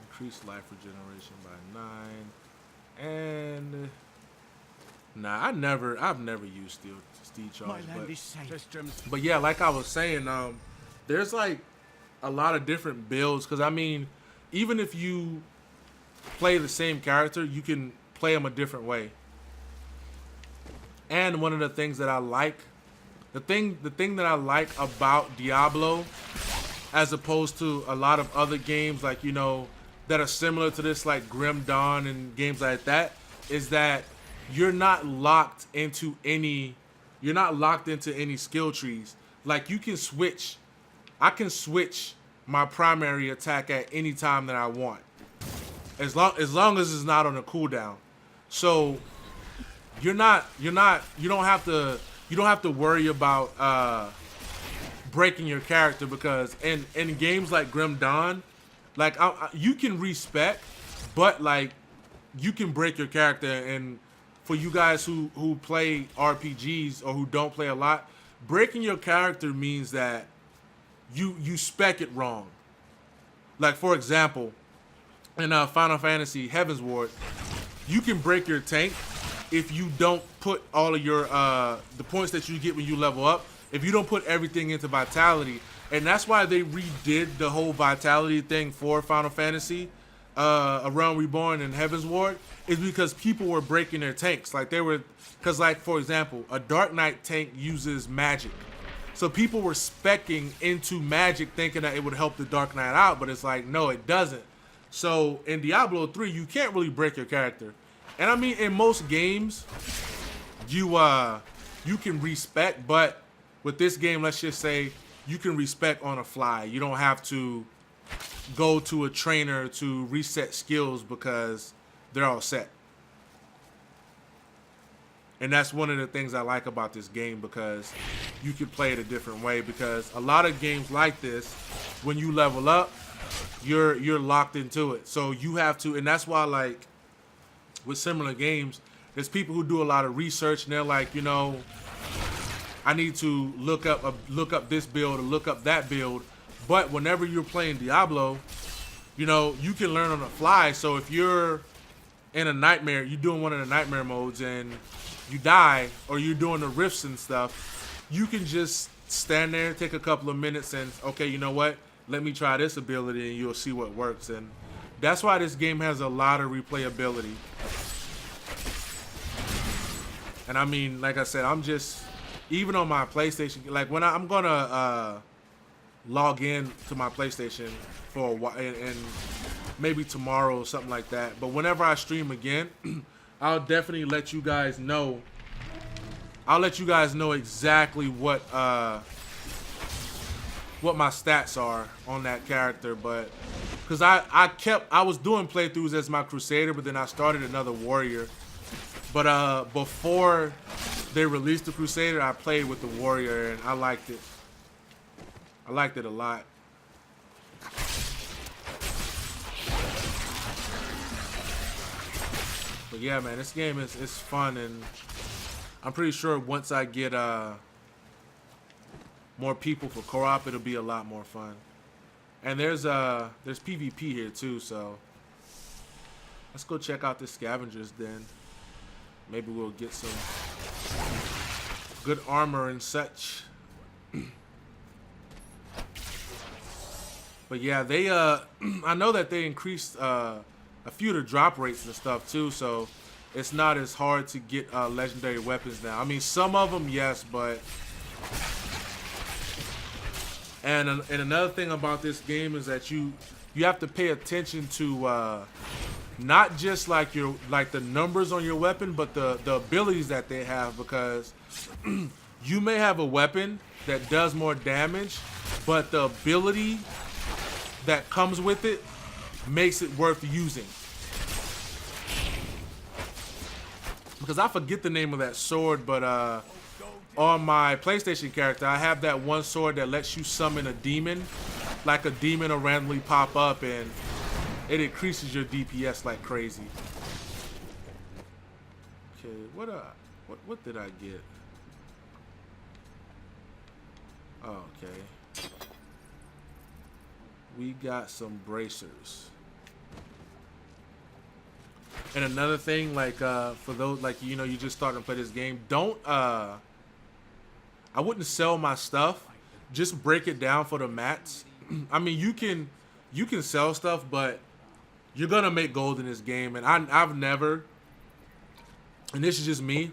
Increase life regeneration by 9. And nah, I've never used Steed Charge. But yeah, like I was saying, there's like a lot of different builds, because I mean, even if you play the same character, you can play them a different way. And one of the things that I like, the thing that I like about Diablo as opposed to a lot of other games like, you know, that are similar to this, like Grim Dawn and games like that, is that you're not locked into any skill trees. Like you can switch. I can switch my primary attack at any time that I want. As long as it's not on a cooldown. So you don't have to worry about breaking your character, because in games like Grim Dawn, like you can respec, but like you can break your character. And for you guys who play RPGs or who don't play a lot, breaking your character means that you spec it wrong. Like for example, in Final Fantasy Heaven's Ward, you can break your tank if you don't put all of your the points that you get when you level up, if you don't put everything into Vitality. And that's why they redid the whole Vitality thing for Final Fantasy, A Realm Reborn and Heaven's Ward, is because people were breaking their tanks. Like they were, because like for example, a Dark Knight tank uses magic. So people were speccing into magic thinking that it would help the Dark Knight out, but it's like, no, it doesn't. So in Diablo 3, you can't really break your character. And I mean, in most games, you can respec, but with this game, let's just say you can respec on a fly. You don't have to go to a trainer to reset skills because they're all set. And that's one of the things I like about this game, because you can play it a different way. Because a lot of games like this, when you level up, you're locked into it. So you have to, and that's why, like with similar games, there's people who do a lot of research and they're like, you know, I need to look up this build or look up that build. But whenever you're playing Diablo, you know, you can learn on the fly. So if you're in a nightmare, you're doing one of the nightmare modes and you die, or you're doing the rifts and stuff, you can just stand there, take a couple of minutes and, okay, you know what? Let me try this ability and you'll see what works. And that's why this game has a lot of replayability. And I mean, like I said, I'm just, even on my PlayStation, like when I'm gonna log in to my PlayStation for a while, and maybe tomorrow or something like that. But whenever I stream again, I'll definitely let you guys know. I'll let you guys know exactly what my stats are on that character. But because I was doing playthroughs as my Crusader, but then I started another Warrior. But before they released the Crusader, I played with the Warrior and I liked it. I liked it a lot. But yeah, man, this game is fun, and I'm pretty sure once I get more people for co-op, it'll be a lot more fun. And there's PvP here too, so let's go check out this Scavenger's Den. Maybe we'll get some good armor and such. But yeah, they I know that they increased a few of the drop rates and stuff too, so it's not as hard to get legendary weapons now. I mean, some of them, yes, but and another thing about this game is that you have to pay attention to not just like the numbers on your weapon, but the abilities that they have, because you may have a weapon that does more damage, but the ability that comes with it makes it worth using. Because I forget the name of that sword, but on my PlayStation character, I have that one sword that lets you summon a demon. Like a demon will randomly pop up and it increases your DPS like crazy. Okay, what did I get? Oh, okay. We got some bracers. And another thing, like for those, like, you know, you just starting to play this game, don't I wouldn't sell my stuff. Just break it down for the mats. I mean, you can sell stuff, but you're gonna make gold in this game. And I've never, and this is just me,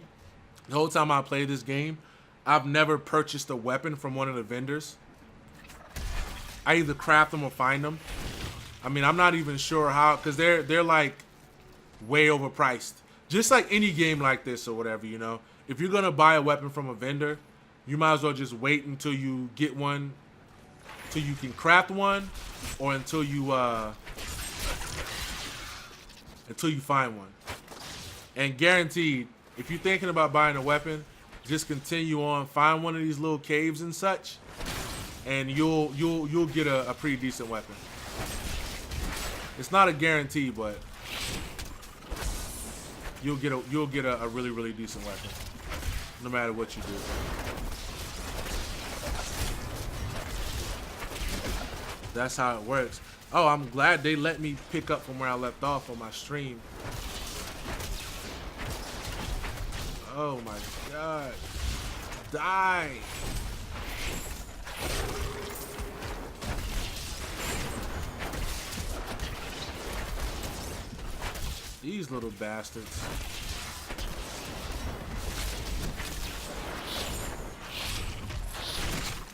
the whole time I played this game, I've never purchased a weapon from one of the vendors. I either craft them or find them. I mean, I'm not even sure how, because they're like way overpriced. Just like any game like this or whatever, you know. If you're gonna buy a weapon from a vendor, you might as well just wait until you get one, till you can craft one, or until you find one. And guaranteed, if you're thinking about buying a weapon, just continue on, find one of these little caves and such, and you'll get a pretty decent weapon. It's not a guarantee, but you'll get a really, really decent weapon, no matter what you do. That's how it works. Oh, I'm glad they let me pick up from where I left off on my stream. Oh my god. Die. These little bastards.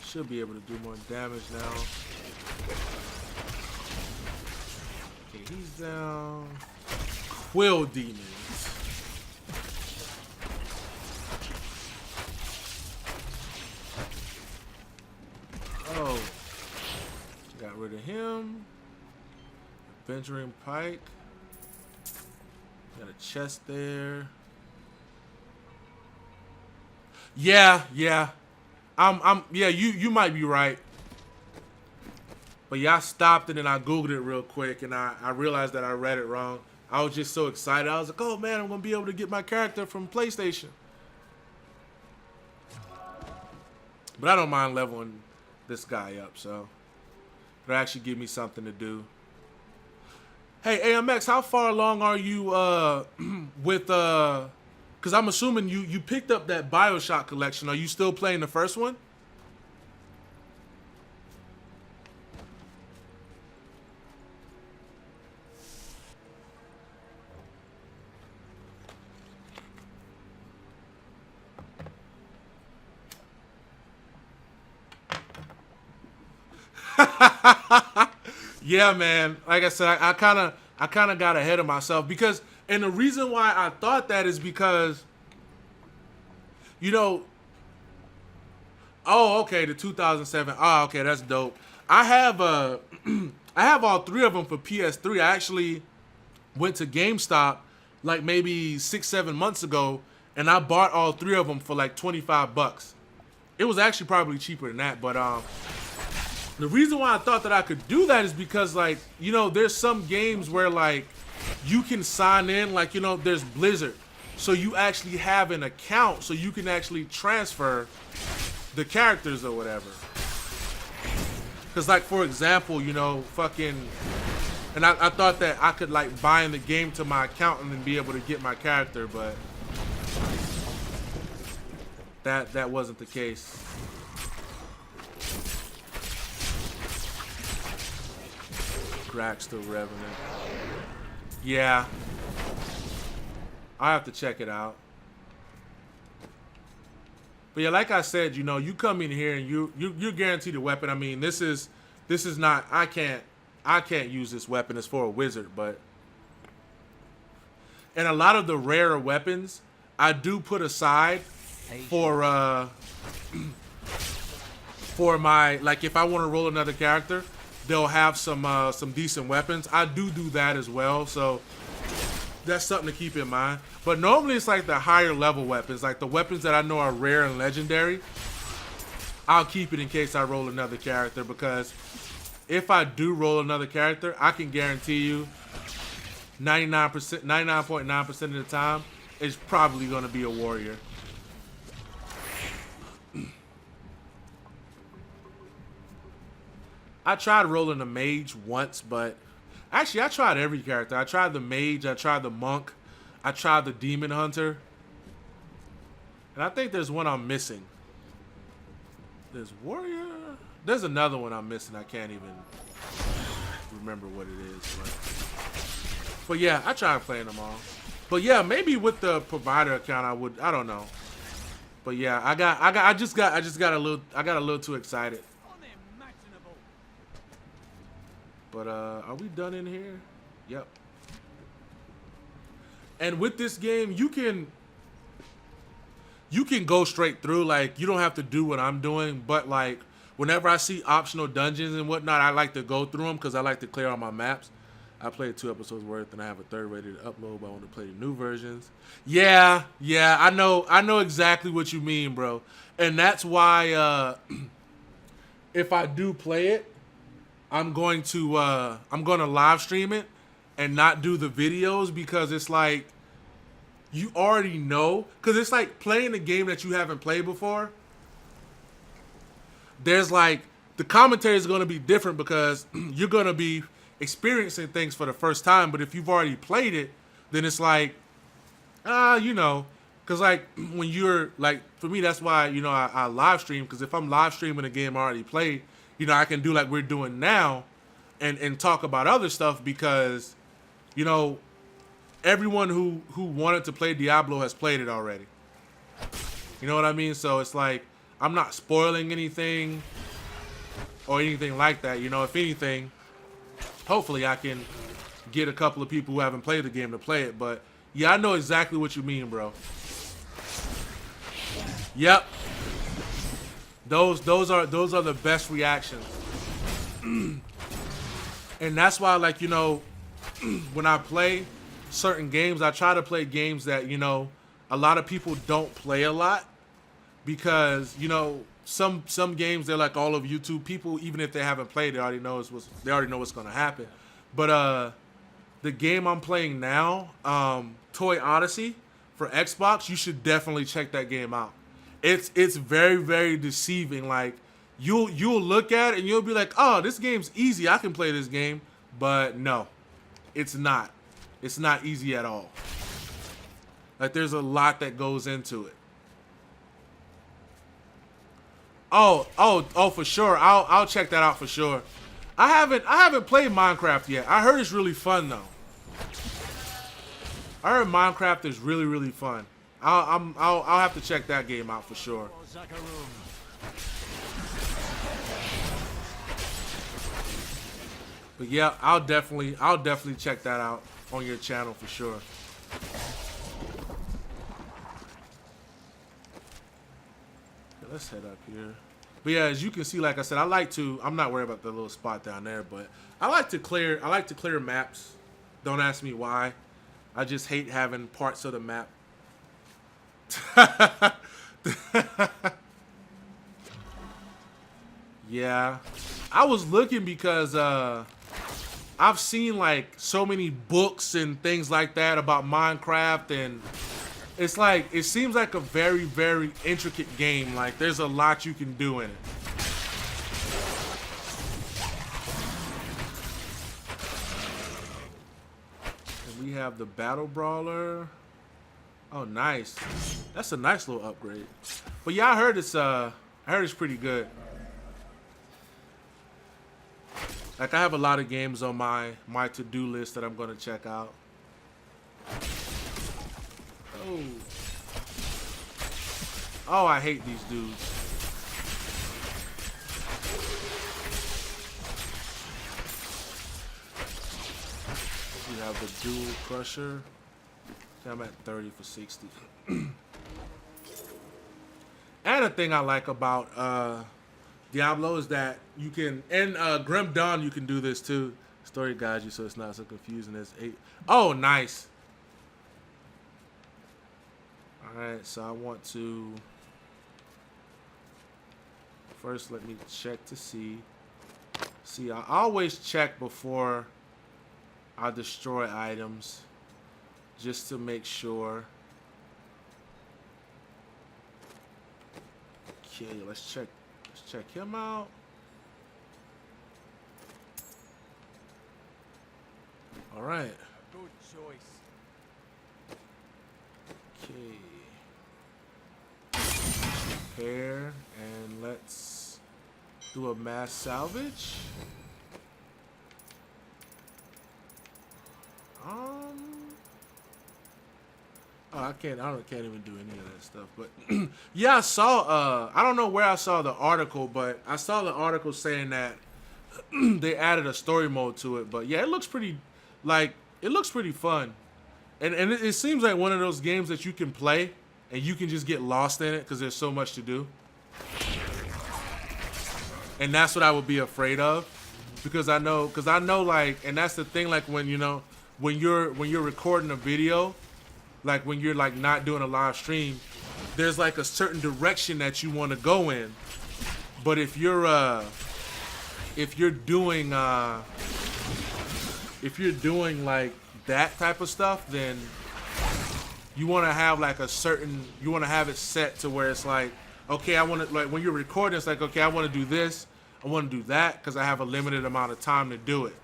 Should be able to do more damage now. Okay, he's down. Quill demons. Oh. Got rid of him. Adventuring pike. Got a chest there. Yeah. Yeah, you might be right. But yeah, I stopped it and I Googled it real quick and I realized that I read it wrong. I was just so excited. I was like, oh man, I'm gonna be able to get my character from PlayStation. But I don't mind leveling this guy up, so it'll actually give me something to do. Hey, AMX, how far along are you with because I'm assuming you picked up that BioShock collection. Are you still playing the first one? Yeah, man. Like I said, I kind of got ahead of myself because, and the reason why I thought that is because, you know. Oh, okay, the 2007. Oh, okay, that's dope. I have I have all three of them for PS3. I actually went to GameStop like maybe 6-7 months ago, and I bought all three of them for like $25. It was actually probably cheaper than that, but the reason why I thought that I could do that is because, like, you know, there's some games where, like, you can sign in, like, you know, there's Blizzard. So you actually have an account so you can actually transfer the characters or whatever. Because, like, for example, you know, fucking... And I thought that I could, like, bind the game to my account and then be able to get my character, but... That wasn't the case. Still Revenant. Yeah. I have to check it out. But yeah, like I said, you know, you come in here and you're guaranteed a weapon. I mean, this is not, I can't use this weapon. It's for a wizard, but and a lot of the rarer weapons I do put aside for for my, like, if I want to roll another character, they'll have some decent weapons. I do that as well, so that's something to keep in mind. But normally it's like the higher level weapons, like the weapons that I know are rare and legendary. I'll keep it in case I roll another character, because if I do roll another character, I can guarantee you 99.9% of the time, it's probably going to be a warrior. I tried rolling a mage once, but actually I tried every character. I tried the mage, I tried the monk, I tried the demon hunter. And I think there's one I'm missing. There's warrior. There's another one I'm missing. I can't even remember what it is. But yeah, I tried playing them all. But yeah, maybe with the provider account I don't know. But yeah, I just got a little too excited. But are we done in here? Yep. And with this game, you can go straight through. Like, you don't have to do what I'm doing. But like, whenever I see optional dungeons and whatnot, I like to go through them because I like to clear all my maps. I played 2 episodes worth, and I have a 3rd ready to upload, but I want to play the new versions. Yeah, I know exactly what you mean, bro. And that's why if I do play it, I'm going to live stream it and not do the videos, because it's like, you already know, because it's like playing a game that you haven't played before. There's like, the commentary is going to be different because you're going to be experiencing things for the first time. But if you've already played it, then it's like, you know, because like when you're like, for me, that's why, you know, I live stream, because if I'm live streaming a game I already played, you know, I can do like we're doing now and talk about other stuff, because, you know, everyone who wanted to play Diablo has played it already. You know what I mean? So it's like, I'm not spoiling anything or anything like that. You know, if anything, hopefully I can get a couple of people who haven't played the game to play it. But yeah, I know exactly what you mean, bro. Yep. Those are the best reactions. And that's why, like, you know, when I play certain games, I try to play games that, you know, a lot of people don't play a lot, because, you know, some games, they're like all of YouTube people, even if they haven't played, they already know what's going to happen. But the game I'm playing now, Toy Odyssey for Xbox, you should definitely check that game out. It's very, very deceiving. Like, you'll look at it and you'll be like, oh, this game's easy, I can play this game. But no, it's not. It's not easy at all. Like, there's a lot that goes into it. Oh, for sure. I'll check that out for sure. I haven't played Minecraft yet. I heard it's really fun though. I heard Minecraft is really, really fun. I'll have to check that game out for sure. But yeah, I'll definitely check that out on your channel for sure. Okay, let's head up here. But yeah, as you can see, like I said, I'm not worried about the little spot down there, but I like to clear maps. Don't ask me why. I just hate having parts of the map. Yeah. I was looking because I've seen like so many books and things like that about Minecraft, and it's like, it seems like a very, very intricate game. Like, there's a lot you can do in it. And we have the Battle Brawler. Oh, nice. That's a nice little upgrade. But yeah, I heard it's pretty good. Like, I have a lot of games on my to-do list that I'm gonna check out. Oh, I hate these dudes. We have the dual crusher. I'm at 30 for 60. And a thing I like about Diablo is that you can, and Grim Dawn, you can do this too. Story guides you so it's not so confusing as 8. Oh, nice. Alright, so I want to first, let me check to see. See, I always check before I destroy items, just to make sure. Okay, let's check him out. All right. Good choice. Okay. Repair, and let's do a mass salvage. Oh, I can't even do any of that stuff. But yeah, I saw I don't know where I saw the article, but I saw the article saying that they added a story mode to it. But yeah, it looks pretty, like, it looks pretty fun. And it seems like one of those games that you can play and you can just get lost in it because there's so much to do. And that's what I would be afraid of, because I know like, and that's the thing, like when, you know, when you're recording a video, like when you're like not doing a live stream, there's like a certain direction that you want to go in. But if you're doing like that type of stuff, then you want to have like a certain, you want to have it set to where it's like, okay, I want to, like when you're recording, it's like, okay, I want to do this, I want to do that, because I have a limited amount of time to do it.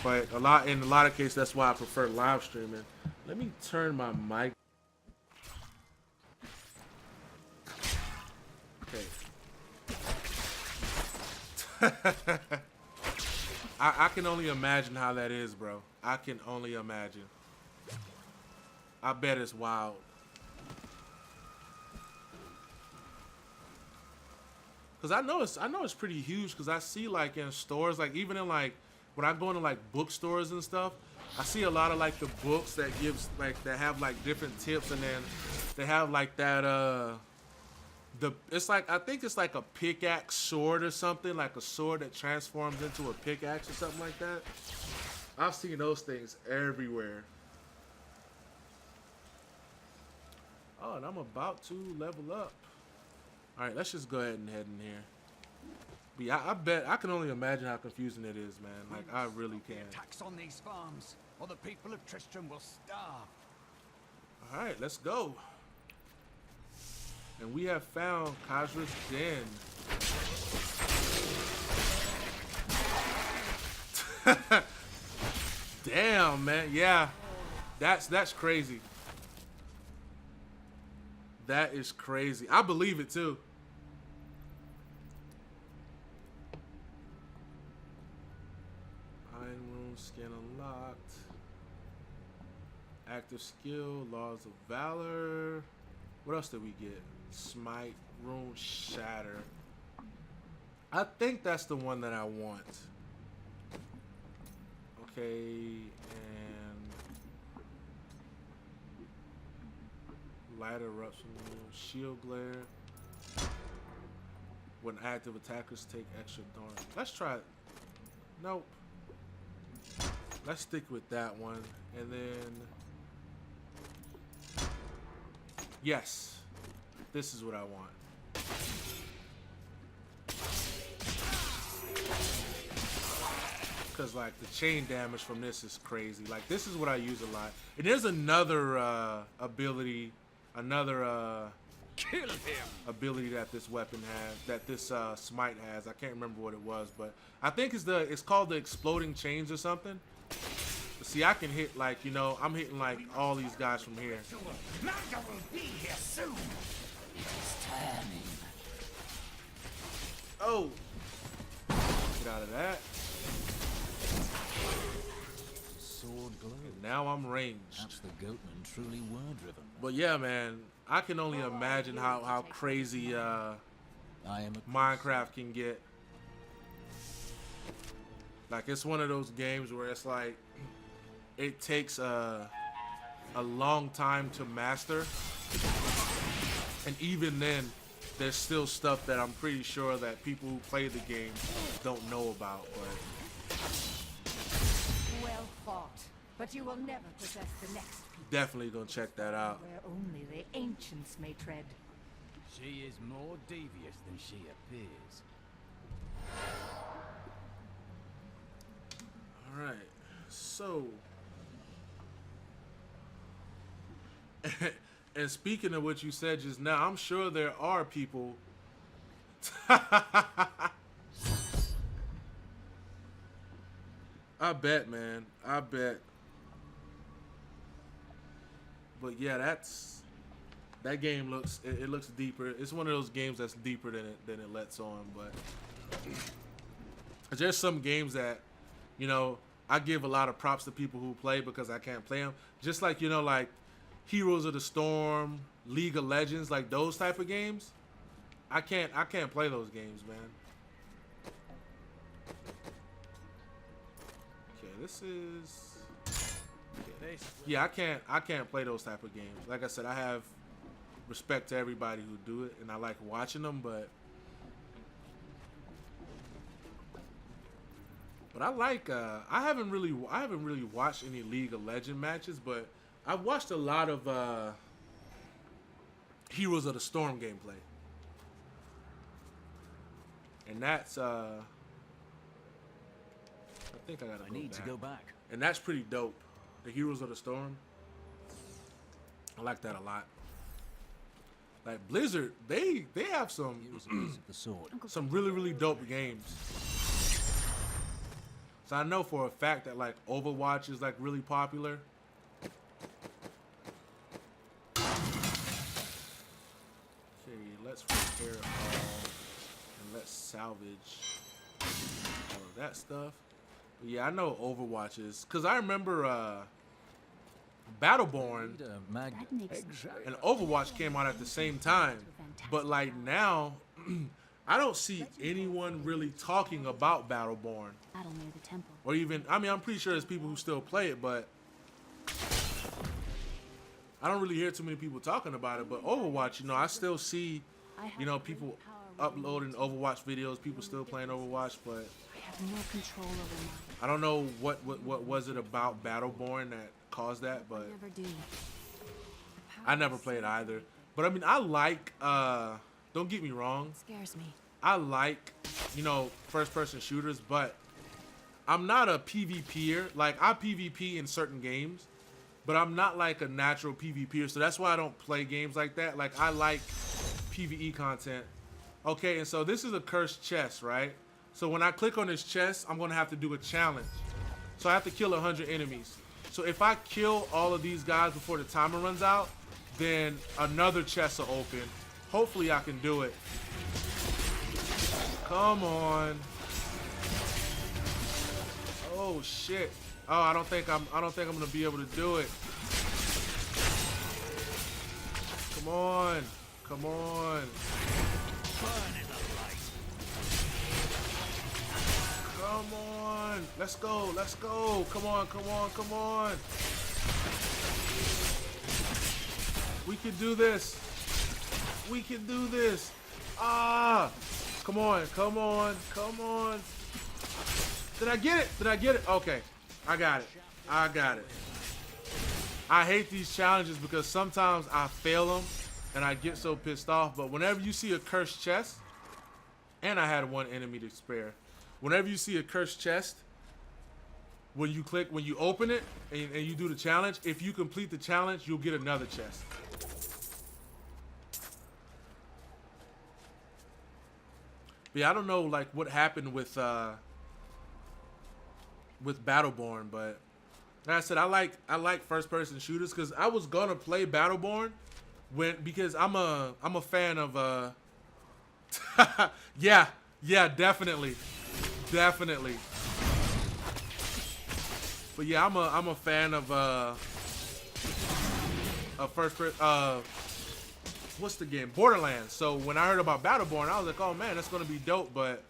But in a lot of cases, that's why I prefer live streaming. Let me turn my mic. Okay. I can only imagine how that is, bro. I can only imagine. I bet it's wild. Cause I know it's pretty huge. Cause I see like in stores, like even in like when I go into like bookstores and stuff, I see a lot of like the books that gives like that have like different tips, and then they have like that it's like, I think it's like a pickaxe sword or something, like a sword that transforms into a pickaxe or something like that. I've seen those things everywhere. Oh, and I'm about to level up. All right, let's just go ahead and head in here. But yeah, I bet, I can only imagine how confusing it is, man. Like, I really can. Attacks on these farms, or the people of Tristram will starve. All right, let's go. And we have found Khazra's Den. Damn, man. Yeah, that's crazy. That is crazy. I believe it too. Iron Rune skin unlocked. Active skill, Laws of Valor. What else did we get? Smite, Rune Shatter. I think that's the one that I want. Okay, and Light Eruption, Shield Glare. When active attackers take extra thorn. Let's try it. Nope. Let's stick with that one. And then yes. This is what I want. Because like the chain damage from this is crazy. Like this is what I use a lot. And there's another ability, Kill him. ability that this weapon has, that this smite has. I can't remember what it was, but I think it's called the exploding chains or something. But see, I can hit like, you know, I'm hitting like all these guys from here. Magda will be here soon. It's turning. Oh! Get out of that. Sword glow. Now I'm ranged. Perhaps the goatmen truly were driven. But yeah, man, I can only imagine how crazy I am a Minecraft can get. Like it's one of those games where it's like it takes a long time to master. And even then, there's still stuff that I'm pretty sure that people who play the game don't know about. But well fought, but you will never possess the next piece. Definitely gonna check that out. Where only the ancients may tread. She is more devious than she appears. All right, so. And speaking of what you said just now, I'm sure there are people. I bet, man. I bet. But yeah, that game looks. It looks deeper. It's one of those games that's deeper than it lets on. But there's some games that, you know, I give a lot of props to people who play because I can't play them. Just like, you know, like Heroes of the Storm, League of Legends, like those type of games. I can't play those games, man. This is. Yeah, I can't play those type of games. Like I said, I have respect to everybody who do it, and I like watching them, but I like I haven't really watched any League of Legends matches, but I've watched a lot of Heroes of the Storm gameplay. And that's I think I gotta go need back. to go back. And that's pretty dope. The Heroes of the Storm. I like that a lot. Like Blizzard, they have some The sword. some really dope games. So I know for a fact that like Overwatch is like really popular. Okay, let's repair all and let's salvage all of that stuff. But yeah, I know Overwatch is, cause I remember Battleborn and Overwatch came out at the same time, but like now I don't see anyone really talking about Battleborn. Battle near the temple. Or even, I mean, I'm pretty sure there's people who still play it, but I don't really hear too many people talking about it. But Overwatch, you know, I still see, you know, people uploading Overwatch videos, people still playing Overwatch, but I have no control over mine. I don't know what was it about Battleborn that caused that, but Never do. I never played either. But I mean, I like, don't get me wrong, Scares me. I like, you know, first-person shooters, but I'm not a PvPer. Like, I PvP in certain games, but I'm not like a natural PvPer, so that's why I don't play games like that. Like, I like PvE content. Okay, and so this is a cursed chest, right? So when I click on this chest, I'm gonna have to do a challenge. So I have to kill 100 enemies. So if I kill all of these guys before the timer runs out, then another chest will open. Hopefully I can do it. Come on. Oh shit. Oh, I don't think I'm gonna be able to do it. Come on. Come on. Come on. Let's go. Let's go. Come on. Come on. Come on. We can do this. We can do this. Ah. Come on. Come on. Come on. Did I get it? Did I get it? Okay. I got it. I got it. I hate these challenges because sometimes I fail them and I get so pissed off. But whenever you see a cursed chest, and I had one enemy to spare. Whenever you see a cursed chest, when you open it and you do the challenge, if you complete the challenge, you'll get another chest. But yeah, I don't know like what happened with Battleborn, but like I said, I like first person shooters because I was gonna play Battleborn because I'm a fan of yeah, definitely. But yeah, I'm a fan of first person what's the game? Borderlands. So when I heard about Battleborn, I was like, oh man, that's gonna be dope, but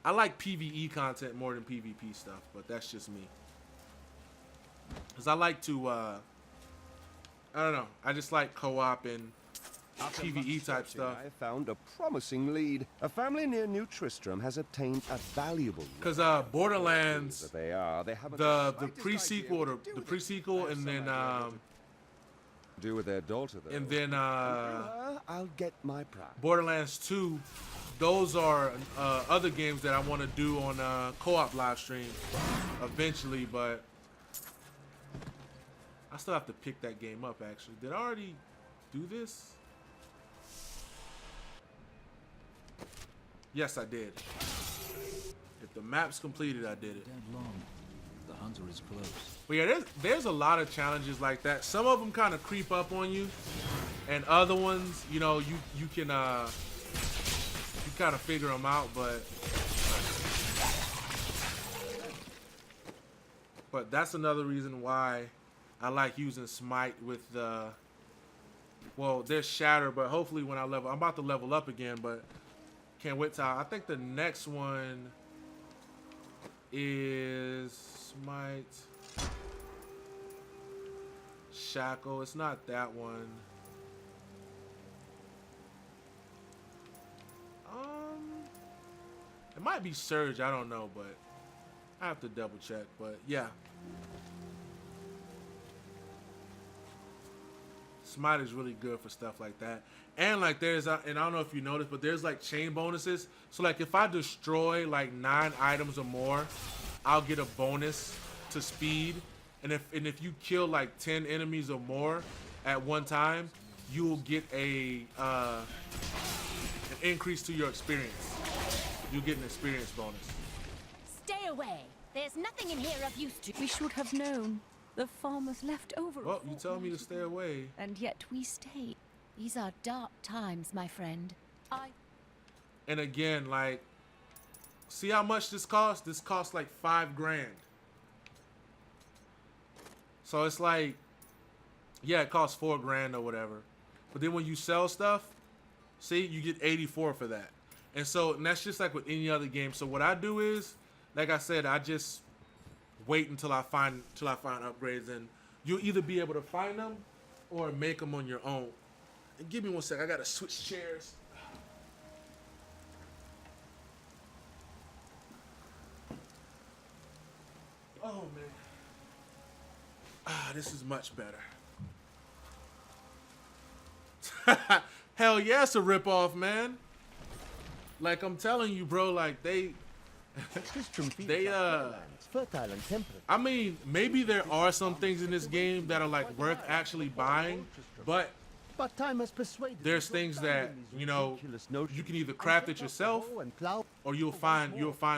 I like PvE content more than PvP stuff, but that's just me. Cause I like to I don't know, I just like co-op and PvE type stuff. I found a promising lead. A family near New Tristram has obtained a valuable. Cause Borderlands, They have the prequel, and then do with their daughter though. and then I'll get my prize. Borderlands 2. Those are other games that I want to do on co-op live stream eventually, but I still have to pick that game up. Actually, did I already do this? Yes, I did. If the map's completed, I did it. Dead long. The hunter is close. But yeah, there's a lot of challenges like that. Some of them kind of creep up on you, and other ones, you know, you can you kind of figure them out, but that's another reason why I like using Smite with the. Well, there's Shatter, but hopefully when I'm about to level up again, but can't wait till I think the next one. is Smite. Shackle. It's not that one. It might be Surge. I don't know, but I have to double check. But yeah. Smite is really good for stuff like that. And like there's, and I don't know if you noticed, but there's like chain bonuses. So like if I destroy like 9 items or more, I'll get a bonus to speed. And if you kill like 10 enemies or more at one time, you'll get an increase to your experience. You get an experience bonus. Stay away. There's nothing in here of use to. We should have known. The farmers left over. Well, you tell me to stay away. And yet we stayed. These are dark times, my friend. And again, like, see how much this costs? This costs like $5 grand. So it's like, yeah, it costs $4 grand or whatever. But then when you sell stuff, see, you get 84 for that. And so, and that's just like with any other game. So what I do is, like I said, I just wait until I find upgrades, and you'll either be able to find them or make them on your own. And give me one sec, I gotta switch chairs. Oh man. Ah, this is much better. Hell yeah, it's a ripoff, man. Like I'm telling you, bro, like they fertile and temperate. I mean, maybe there are some things in this game that are like worth actually buying, but time has persuaded there's things that, you know, you can either craft it yourself or you'll find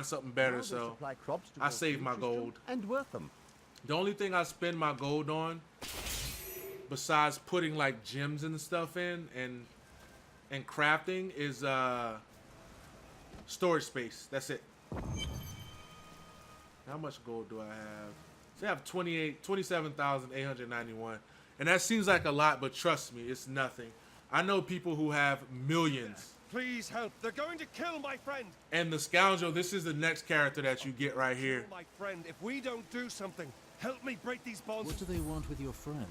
something better. So I save my gold. And worth them. The only thing I spend my gold on, besides putting like gems and stuff in and crafting, is storage space. That's it. How much gold do I have? So I have 27,891. And that seems like a lot, but trust me, it's nothing. I know people who have millions. Please help. They're going to kill my friend. And the scoundrel, this is the next character that you get right here. My friend, if we don't do something, help me break these bonds. What do they want with your friend?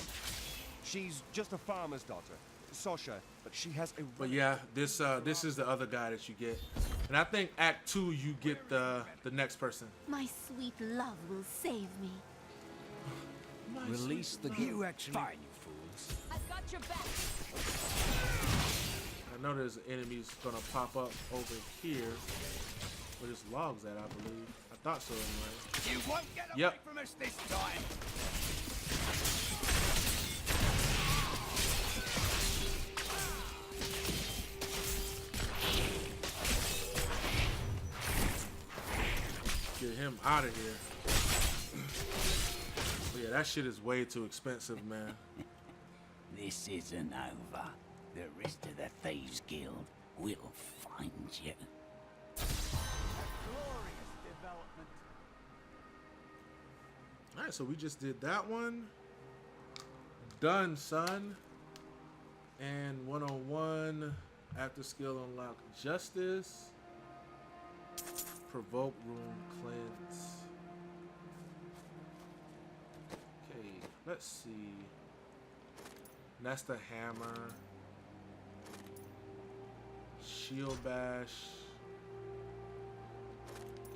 She's just a farmer's daughter, Sasha, but she has a... But yeah, this is the other guy that you get. And I think Act 2, you get the next person. My sweet love will save me. Release the You actually... Fine, you fools. I've got your back. I know there's enemies gonna pop up over here. Where this log's at, I believe. I thought so anyway. You won't get away from us this time. Get him out of here. Yeah, that shit is way too expensive, man. This isn't over. The rest of the Thieves Guild will find you. Glorious development. Alright, so we just did that one. Done, son. And 101. After skill unlock justice. Provoke room cleanse. Okay, let's see. That's the hammer. Shield bash.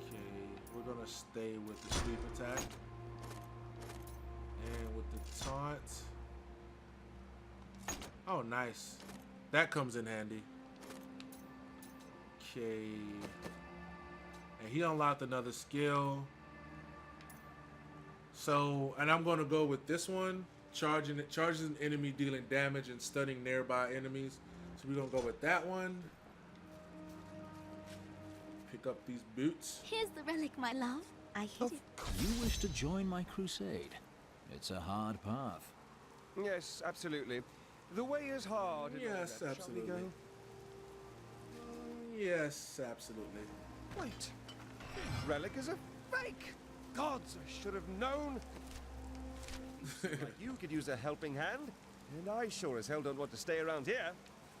Okay, we're gonna stay with the sweep attack. And with the taunt. Oh, nice. That comes in handy. Okay. And he unlocked another skill. So, and I'm gonna go with this one. Charges an enemy dealing damage and stunning nearby enemies. So we're gonna go with that one. Pick up these boots. Here's the relic, my love. I hid it. You wish to join my crusade? It's a hard path. Yes, absolutely. The way is hard. Yes, absolutely. Yes, absolutely. Wait. Relic is a fake. Gods, I should have known. Like you could use a helping hand, and I sure as hell don't want to stay around here.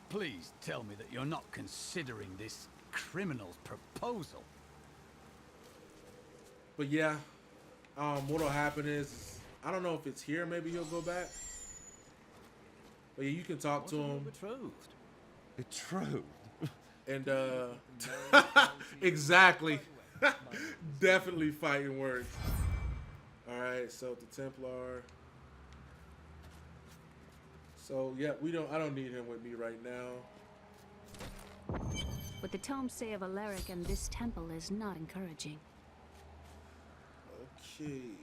Please tell me that you're not considering this criminal's proposal. But yeah, what'll happen is I don't know if it's here. Maybe he'll go back. But yeah, you can talk to him. Betrothed. Betrothed? And exactly. Definitely fighting words. All right, so the Templar. So yeah, I don't need him with me right now. What the tomes say of Alaric and this temple is not encouraging. Okay.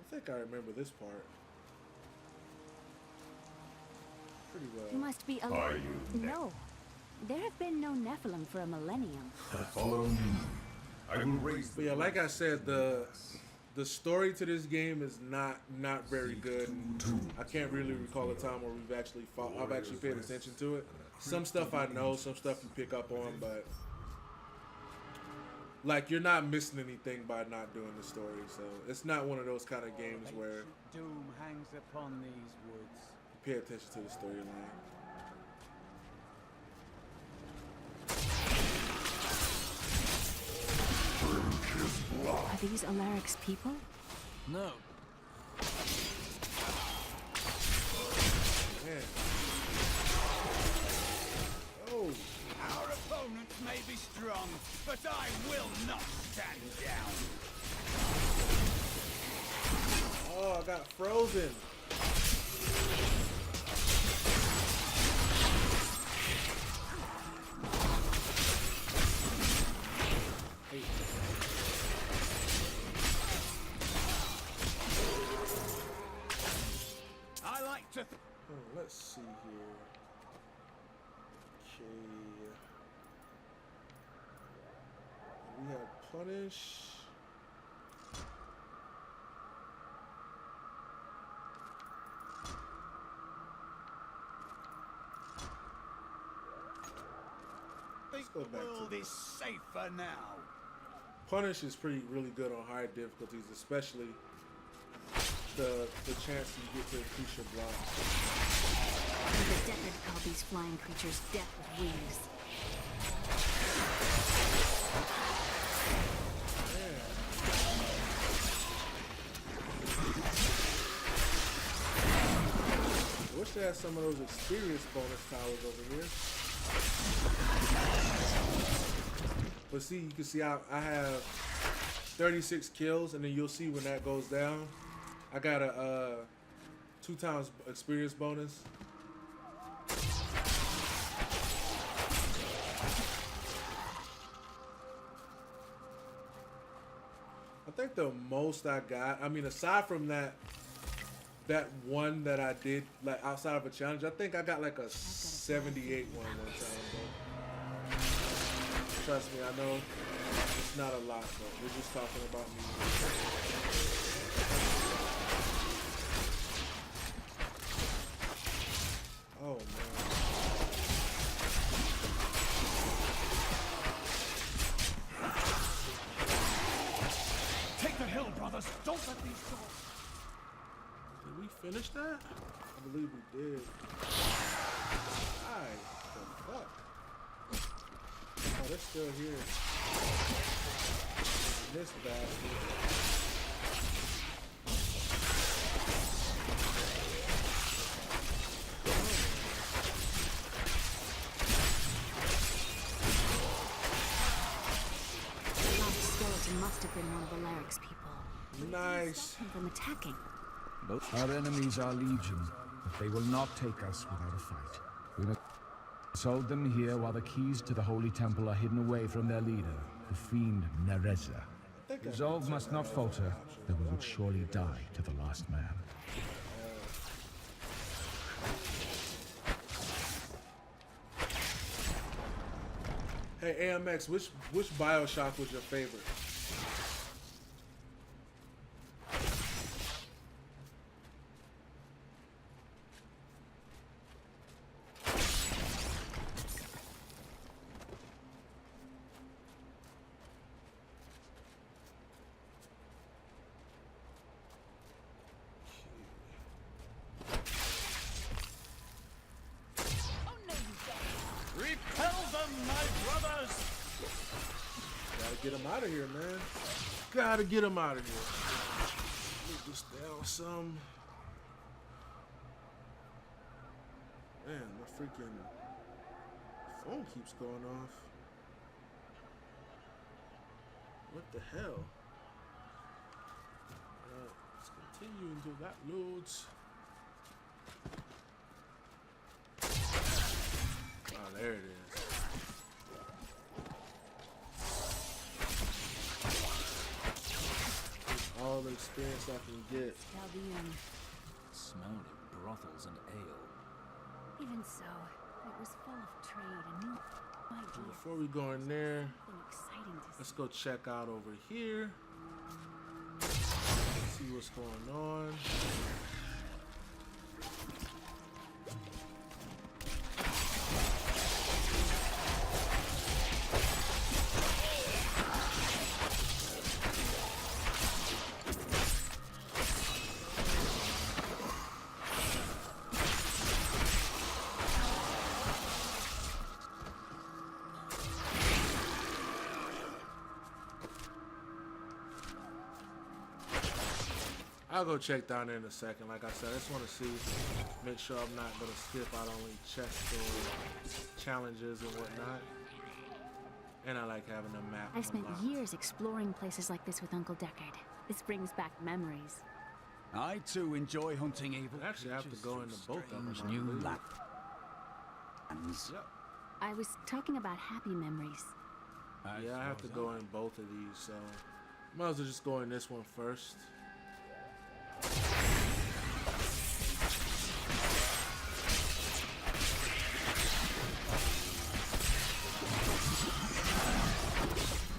I think I remember this part pretty well. You must be Are you? No. There have been no Nephilim for a millennium. Follow me. I will raise But yeah, like I said, the story to this game is not very good. I can't really recall a time where I've actually paid attention to it. Some stuff I know, some stuff you pick up on, but like you're not missing anything by not doing the story. So it's not one of those kind of games where Doom hangs upon these woods. you pay attention to the storyline. Are these Alaric's people? No. Man. Oh. Our opponents may be strong, but I will not stand down. Oh, I got frozen. I like to. Let's see here. Okay. We have punish. Let's go back The world to is safer now. Punish is really good on higher difficulties, especially the chance you get to increase your block. The Deckard call these flying creatures death with wings. I wish they had some of those experience bonus towers over here. But see, you can see I have 36 kills, and then you'll see when that goes down, I got a 2x experience bonus. I think the most I got, I mean, aside from that one that I did, like outside of a challenge, I think I got like a 78 one time. But trust me, I know it's not a lot, but we're just talking about me. Oh man. Take the hill, brothers. Don't let these go. Did we finish that? I believe we did. Alright, the fuck? Oh, they're still here. This bastard. The last skeleton must have been one of Alaric's people. Nice. Stop him from attacking. Our enemies are legion, but they will not take us without a fight. We must hold them here while the keys to the Holy Temple are hidden away from their leader, the fiend Nereza. Resolve must not falter, though we would surely die to the last man. Hey, AMX, which Bioshock was your favorite? Repel them, my brothers! Gotta get him out of here, man. Gotta get him out of here. Move this down some. Man, my freaking phone keeps going off. What the hell? Let's continue until that loads. Oh, there it is. All the experience I can get. Smelled of brothels and ale. Even so, it was full of trade and new ideas. Before we go in there, Something exciting to let's go check out over here. See what's going on. I'll go check down there in a second. Like I said, I just want to see, make sure I'm not going to skip out on any chests or challenges and whatnot. And I like having a map. I've spent unlocked. years exploring places like this with Uncle Deckard. This brings back memories. I too enjoy hunting evil. I actually have to go into both of them. Strange new lands. Yep. I was talking about happy memories. Yeah, I have to go in both of these, so might as well just go in this one first.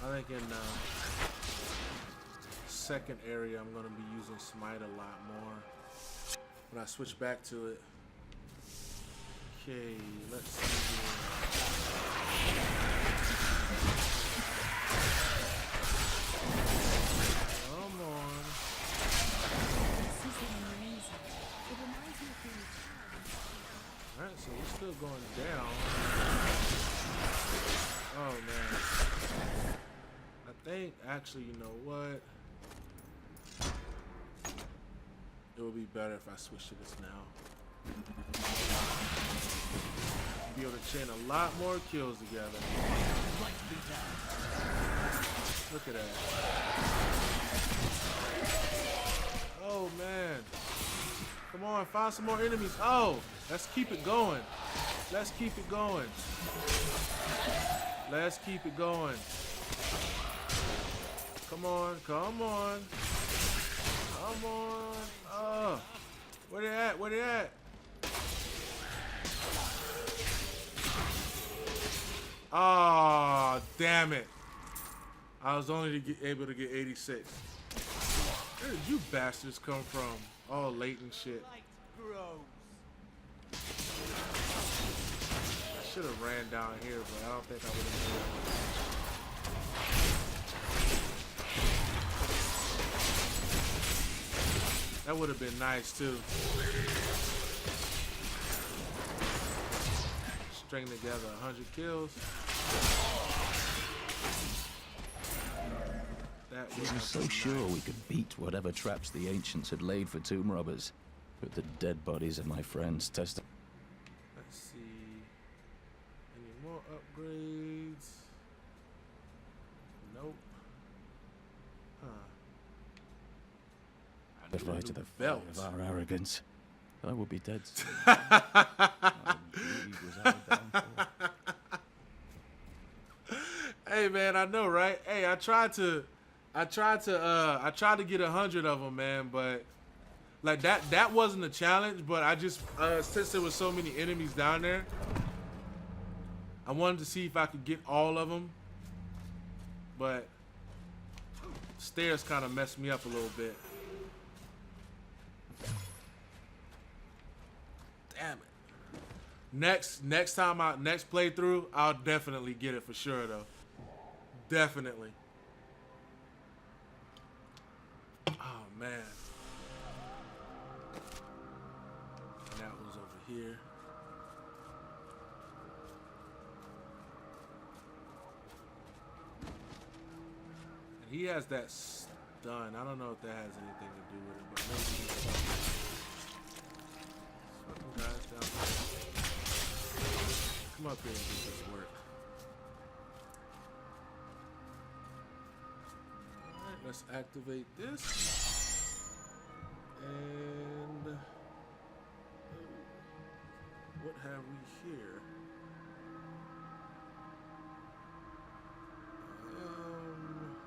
I think in second area I'm going to be using Smite a lot more when I switch back to it. Okay, let's see here. Come on. This is amazing. It reminds me of being a child. Alright, so we're still going down. Oh man. I think actually, you know what? It would be better if I switch to this now. Be able to chain a lot more kills together. Look at that. Oh man. Come on, find some more enemies. Oh, let's keep it going. Let's keep it going. Let's keep it going. Come on, come on. Come on. Oh, where they at? Where they at? Oh, damn it. I was only able to get 86. Where did you bastards come from? All late and shit. I should have ran down here, but I don't think I would have. That would have been nice too. String together 100 kills. I was so sure we could beat whatever traps the ancients had laid for tomb robbers. But the dead bodies of my friends tested. Let's see. Any more upgrades? Nope. But right to the belt of our arrogance. I would be dead soon. Hey man, I know, right? Hey, I tried to get 100 of them, man, but like that wasn't a challenge. But I just since there was so many enemies down there, I wanted to see if I could get all of them. But stairs kind of messed me up a little bit. Damn it. Next playthrough, I'll definitely get it for sure though. Definitely. Oh man. And that was over here. He has that stun. I don't know if that has anything to do with it, but maybe he's fucking guys down there. Come up here and do this work. Alright, let's activate this. And what have we here?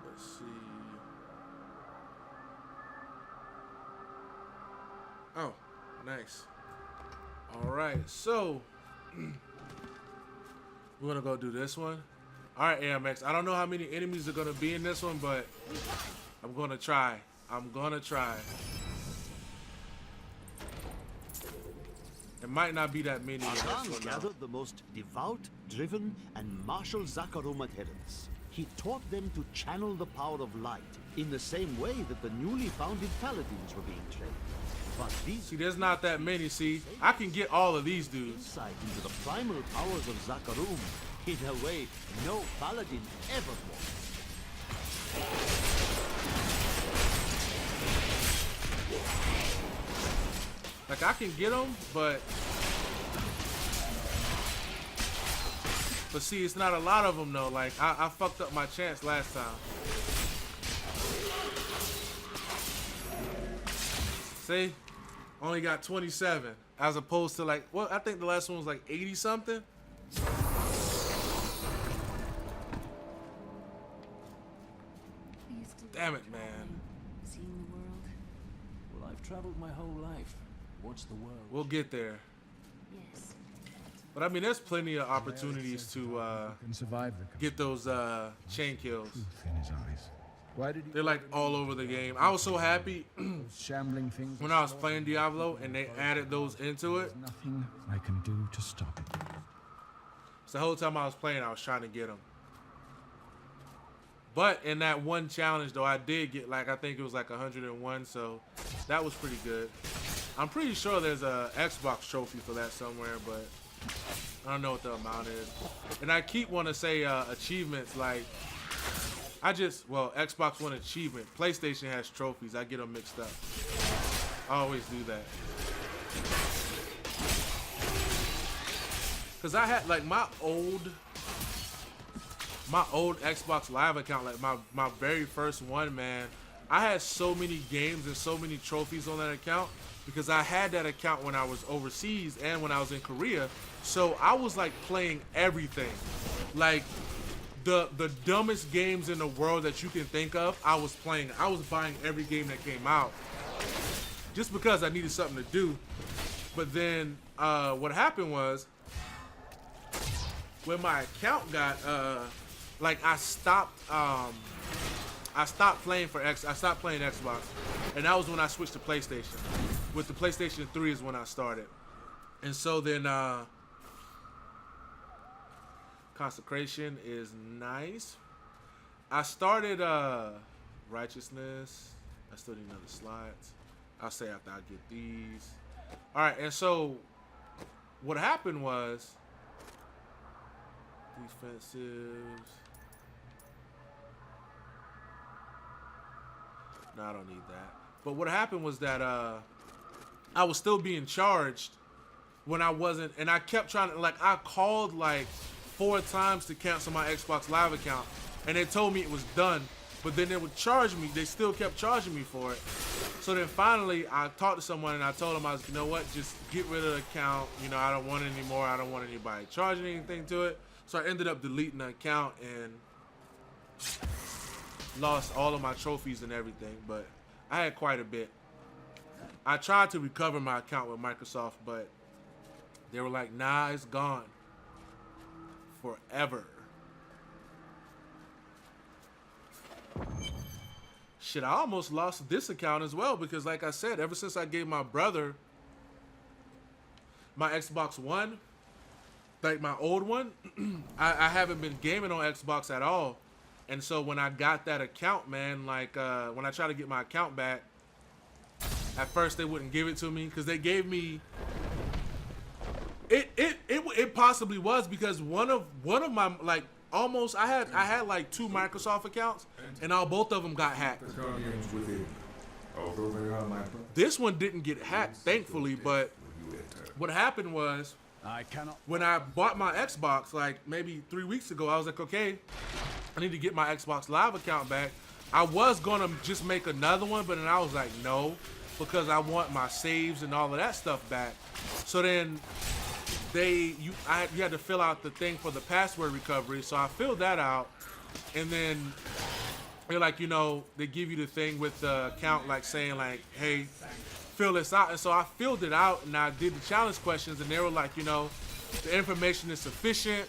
Let's see. Oh, nice. All right, so we're gonna go do this one. All right, AMX. I don't know how many enemies are gonna be in this one, but I'm gonna try. I'm gonna try. It might not be that many in this Aran one. gathered the most devout, driven, and martial Zakarum adherents. He taught them to channel the power of light in the same way that the newly founded paladins were being trained. But these See, there's not that many. See, I can get all of these dudes. insight into the primal powers of Zakarum in a way no paladin ever was. Like, I can get them, but see, it's not a lot of them though. Like, I fucked up my chance last time. See, only got 27 as opposed to like, well, I think the last one was like 80 something. Damn it, man. Seeing the world? Well, I've traveled my whole life. What's the world? We'll get there. Yes. But I mean, there's plenty of opportunities to get those chain kills. In his eyes. Why did he They're like all over the game. I was so happy shambling things when I was playing Diablo and they added those into it. Nothing I can do to stop it. So the whole time I was playing, I was trying to get them. But in that one challenge, though, I did get, like, I think it was like 101, so that was pretty good. I'm pretty sure there's a Xbox trophy for that somewhere, but I don't know what the amount is. And I keep wanting to say achievements, like, well, Xbox One achievement. PlayStation has trophies. I get them mixed up. I always do that. Because I had, like, my old Xbox Live account, like my very first one, man, I had so many games and so many trophies on that account because I had that account when I was overseas and when I was in Korea. So I was like playing everything, like the dumbest games in the world that you can think of. I was playing. I was buying every game that came out just because I needed something to do. But then what happened was when my account got like I stopped playing Xbox, and that was when I switched to PlayStation. With the PlayStation 3 is when I started. And so then Consecration is nice. I started Righteousness. I still need another slots. I'll say after I get these. Alright, and so what happened was defensives. No, I don't need that. But what happened was that I was still being charged when I wasn't, and I kept trying to, like, I called like 4 times to cancel my Xbox Live account, and they told me it was done, but then they would charge me. They still kept charging me for it. So then finally, I talked to someone and I told them, I was, you know what, just get rid of the account. You know, I don't want it anymore. I don't want anybody charging anything to it. So I ended up deleting the account and lost all of my trophies and everything, but I had quite a bit. I tried to recover my account with Microsoft, but they were like, nah, it's gone forever. Shit, I almost lost this account as well because, like I said, ever since I gave my brother my Xbox One, like my old one, I haven't been gaming on Xbox at all. And so when I got that account, man, like when I tried to get my account back, at first they wouldn't give it to me because they gave me it possibly was because one of my, like, almost, I had like 2 Microsoft accounts, and both of them got hacked. The guardians within, although they are my brothers. This one didn't get hacked, thankfully, but what happened was, when I bought my Xbox, like maybe 3 weeks ago, I was like, okay, I need to get my Xbox Live account back. I was gonna just make another one, but then I was like, no, because I want my saves and all of that stuff back. So then you had to fill out the thing for the password recovery. So I filled that out, and then they're like, you know, they give you the thing with the account, like saying like, hey, fill this out. And so I filled it out, and I did the challenge questions, and they were like, you know, the information is sufficient,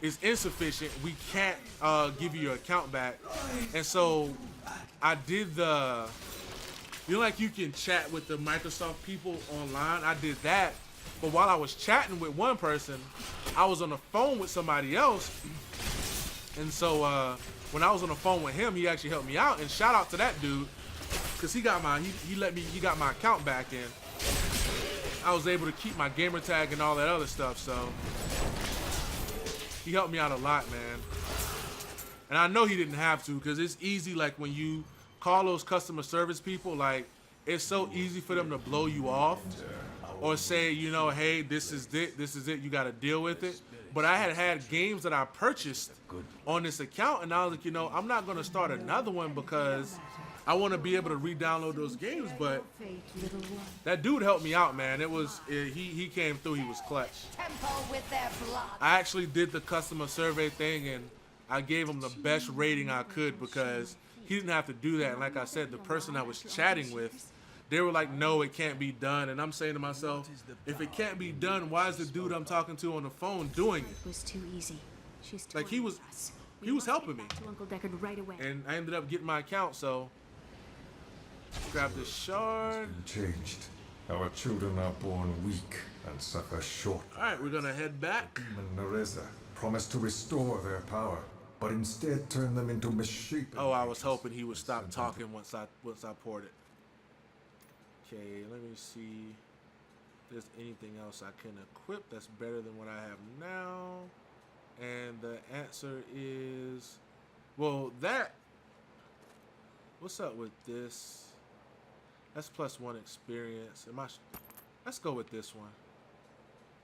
is insufficient. We can't give you your account back. And so I did the, you know, like you can chat with the Microsoft people online. I did that, but while I was chatting with one person, I was on the phone with somebody else. And so when I was on the phone with him, he actually helped me out. And shout out to that dude, because he got my account back, and I was able to keep my gamer tag and all that other stuff. So he helped me out a lot, man. And I know he didn't have to, because it's easy, like when you call those customer service people, like it's so easy for them to blow you off or say, you know, hey, this is it, you got to deal with it. But I had games that I purchased on this account, and I was like, you know, I'm not going to start another one because I want to be able to re-download those games. But that dude helped me out, man. He came through. He was clutch. I actually did the customer survey thing, and I gave him the best rating I could because he didn't have to do that. And like I said, the person I was chatting with, they were like, no, it can't be done. And I'm saying to myself, if it can't be done, why is the dude I'm talking to on the phone doing it? It was too easy. She's like he was helping me. to Uncle Deckard right away. And I ended up getting my account, so grab this shard. Changed. Our children are born weak and suffer short. Alright, we're gonna head back. Demon Nereza promised to restore their power, but instead turn them into misshapen. Oh, I was hoping he would stop talking once I poured it. Okay, let me see if there's anything else I can equip that's better than what I have now. And the answer is, well, what's up with this? That's +1 experience. Let's go with this one.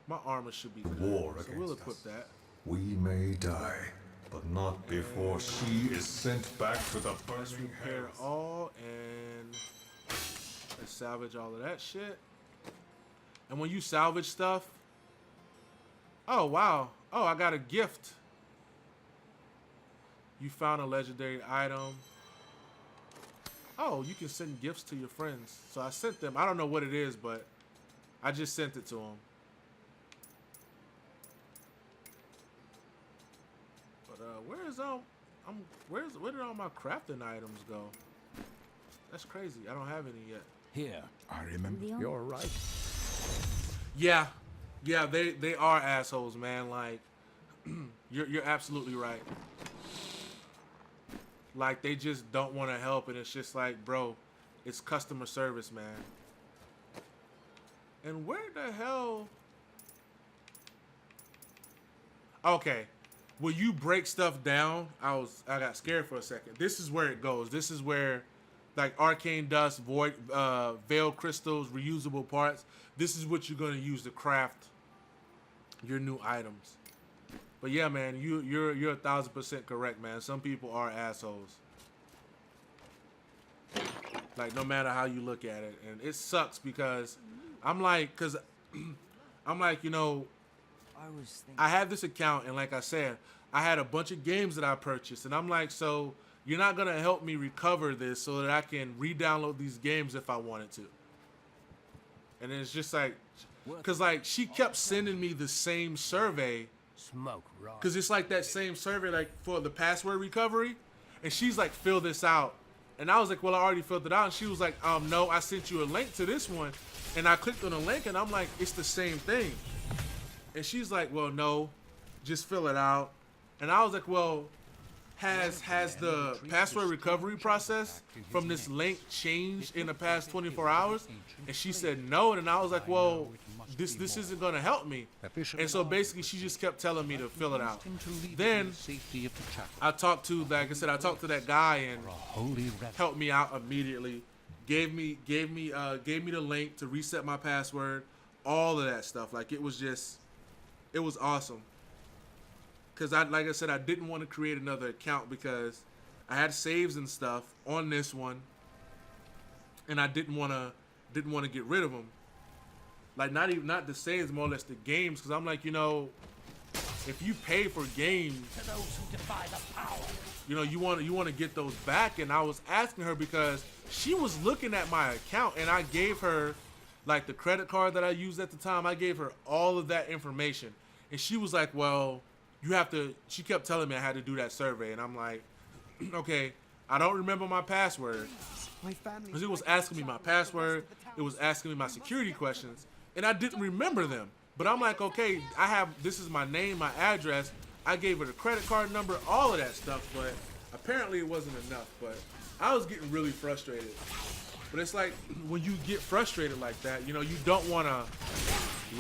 My armor should be good, War so we'll equip that. We may die, but not before she is sent back to the Let's burning repair hells. all, and let's salvage all of that shit. And when you salvage stuff, oh wow, oh, I got a gift. You found a legendary item. Oh, you can send gifts to your friends. So I sent them. I don't know what it is, but I just sent it to them. But where did all my crafting items go? That's crazy. I don't have any yet. Here. I remember. You're right. Yeah, they are assholes, man. Like, you're absolutely right. Like, they just don't want to help, and it's just like, bro, it's customer service, man. And where the hell? Okay, when you break stuff down, I got scared for a second. This is where it goes. This is where, like, arcane dust, void, veil crystals, reusable parts. This is what you're gonna use to craft your new items. But yeah, man, you're 1000% correct, man. Some people are assholes. Like, no matter how you look at it, and it sucks because I'm like, you know, I have this account, and like I said, I had a bunch of games that I purchased, and I'm like, so you're not gonna help me recover this so that I can re-download these games if I wanted to. And it's just like, cause like she kept sending me the same survey. Cause it's like that same survey, like for the password recovery, and she's like, fill this out, and I was like, well, I already filled it out, and she was like, no, I sent you a link to this one, and I clicked on the link, and I'm like, it's the same thing, and she's like, well, no, just fill it out, and I was like, well, has the password recovery process from this link changed in the past 24 hours? And she said no, and I was like, well, this isn't gonna help me. And so basically she just kept telling me to fill it out. Then I talked to, like I said, I talked to that guy and helped me out immediately. Gave me the link to reset my password, all of that stuff. Like it was awesome. Cause like I said, I didn't want to create another account because I had saves and stuff on this one, and I didn't want to get rid of them. Like not the saves, more or less the games. Cause I'm like, you know, if you pay for games, you know, you want to get those back. And I was asking her because she was looking at my account, and I gave her like the credit card that I used at the time. I gave her all of that information, and she was like, well, you have to, she kept telling me I had to do that survey, and I'm like, okay, I don't remember my password. Because it was asking me my password, it was asking me my security questions, and I didn't remember them. But I'm like, okay, this is my name, my address. I gave her the credit card number, all of that stuff, but apparently it wasn't enough. But I was getting really frustrated. But it's like, when you get frustrated like that, you know, you don't want to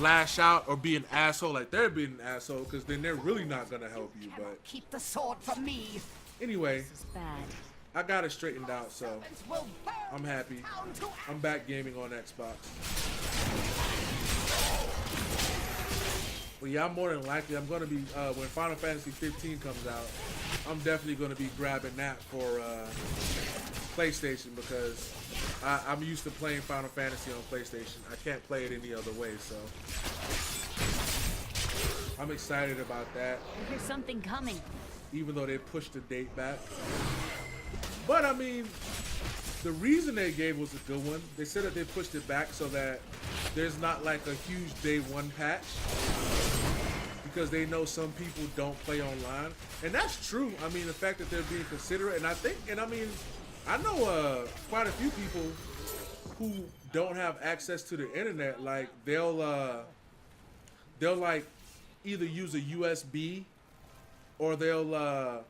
lash out or be an asshole like they're being an asshole, because then they're really not gonna help you. But keep the sword from me. Anyway, This is bad. I got it straightened out, so I'm happy. I'm back gaming on Xbox. But yeah, I'm more than likely, I'm gonna be when Final Fantasy 15 comes out, I'm definitely gonna be grabbing that for PlayStation, because I'm used to playing Final Fantasy on PlayStation. I can't play it any other way, so I'm excited about that. I hear something coming. Even though they pushed the date back. But I mean, the reason they gave was a good one. They said that they pushed it back so that there's not like a huge day one patch, because they know some people don't play online. And that's true. I mean, the fact that they're being considerate, and I know quite a few people who don't have access to the internet. Like they'll like either use a USB, or they'll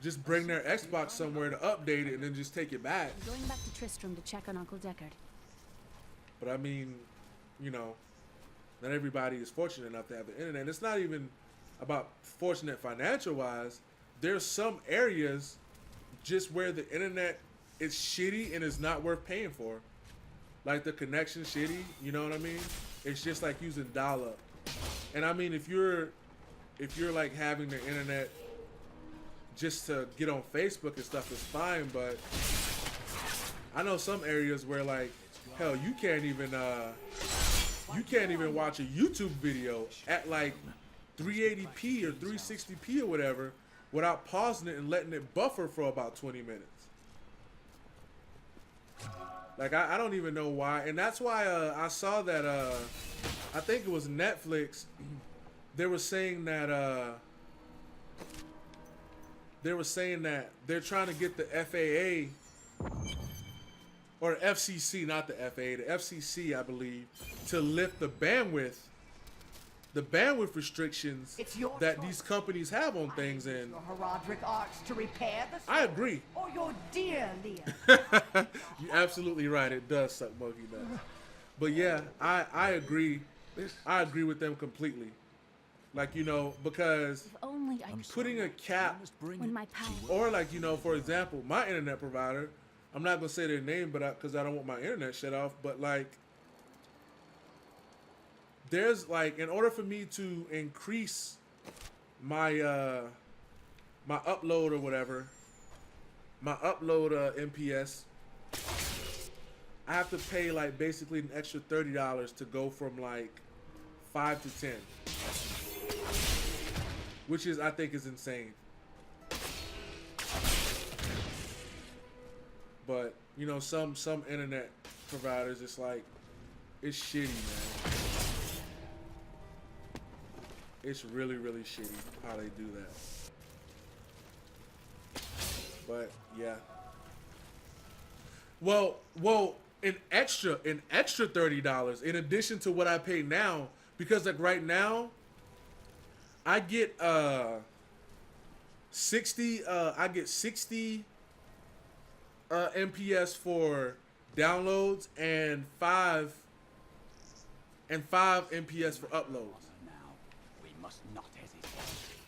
just bring their Xbox somewhere to update it and then just take it back. I'm going back to Tristram to check on Uncle Deckard. But I mean, you know, not everybody is fortunate enough to have the internet. It's not even about fortunate financial wise. There's some areas just where the internet is shitty and is not worth paying for. Like the connection shitty, you know what I mean? It's just like using dial-up. And I mean, if you're like having the internet just to get on Facebook and stuff, is fine, but I know some areas where, like, hell, you can't even watch a YouTube video at like 380p or 360p or whatever without pausing it and letting it buffer for about 20 minutes. Like, I don't even know why. And that's why I saw that I think it was Netflix. They were saying that they're trying to get the FAA or FCC, not the FAA, the FCC, I believe, to lift the bandwidth restrictions that these companies have on things. And your Herodric arts to repair the I agree. Or your dear Leah. You're absolutely right. It does suck monkey nuts. But yeah, I agree. I agree with them completely. Like, you know, because putting a cap, when my power, or like, you know, for example, my internet provider, I'm not gonna say their name, but because I don't want my internet shut off, but like, there's like, in order for me to increase my my upload or whatever, my upload MPS, I have to pay like basically an extra $30 to go from like 5 to 10. Which is, I think, is insane. But, you know, some internet providers, it's like, it's shitty, man. It's really, really shitty how they do that. But, yeah. Well, an extra $30 in addition to what I pay now, because like right now, I get 60. I get 60 MPS for downloads and 5 MPS for uploads. Now, we must not hesitate.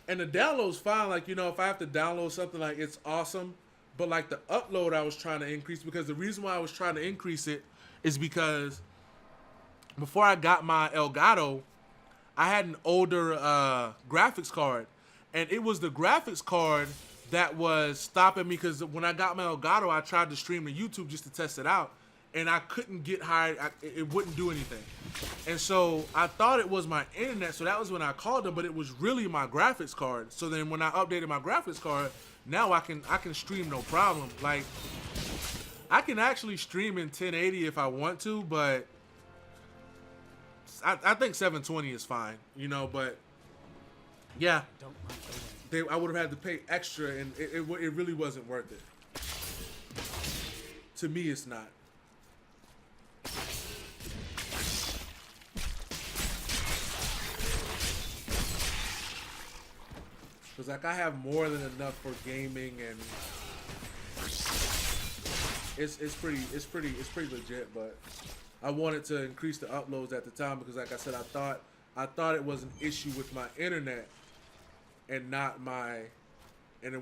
And the download's fine. Like, you know, if I have to download something, like, it's awesome. But like the upload, I was trying to increase, because the reason why I was trying to increase it is because before I got my Elgato, I had an older graphics card, and it was the graphics card that was stopping me, because when I got my Elgato, I tried to stream to YouTube just to test it out, and I couldn't get hired. It wouldn't do anything. And so I thought it was my internet, so that was when I called them, but it was really my graphics card. So then when I updated my graphics card, now I can stream no problem. Like, I can actually stream in 1080 if I want to, but I think 720 is fine, you know. But yeah, I would have had to pay extra, and it really wasn't worth it. To me, it's not. Cause like I have more than enough for gaming, and it's pretty legit. But I wanted to increase the uploads at the time because, like I said, I thought it was an issue with my internet and not my,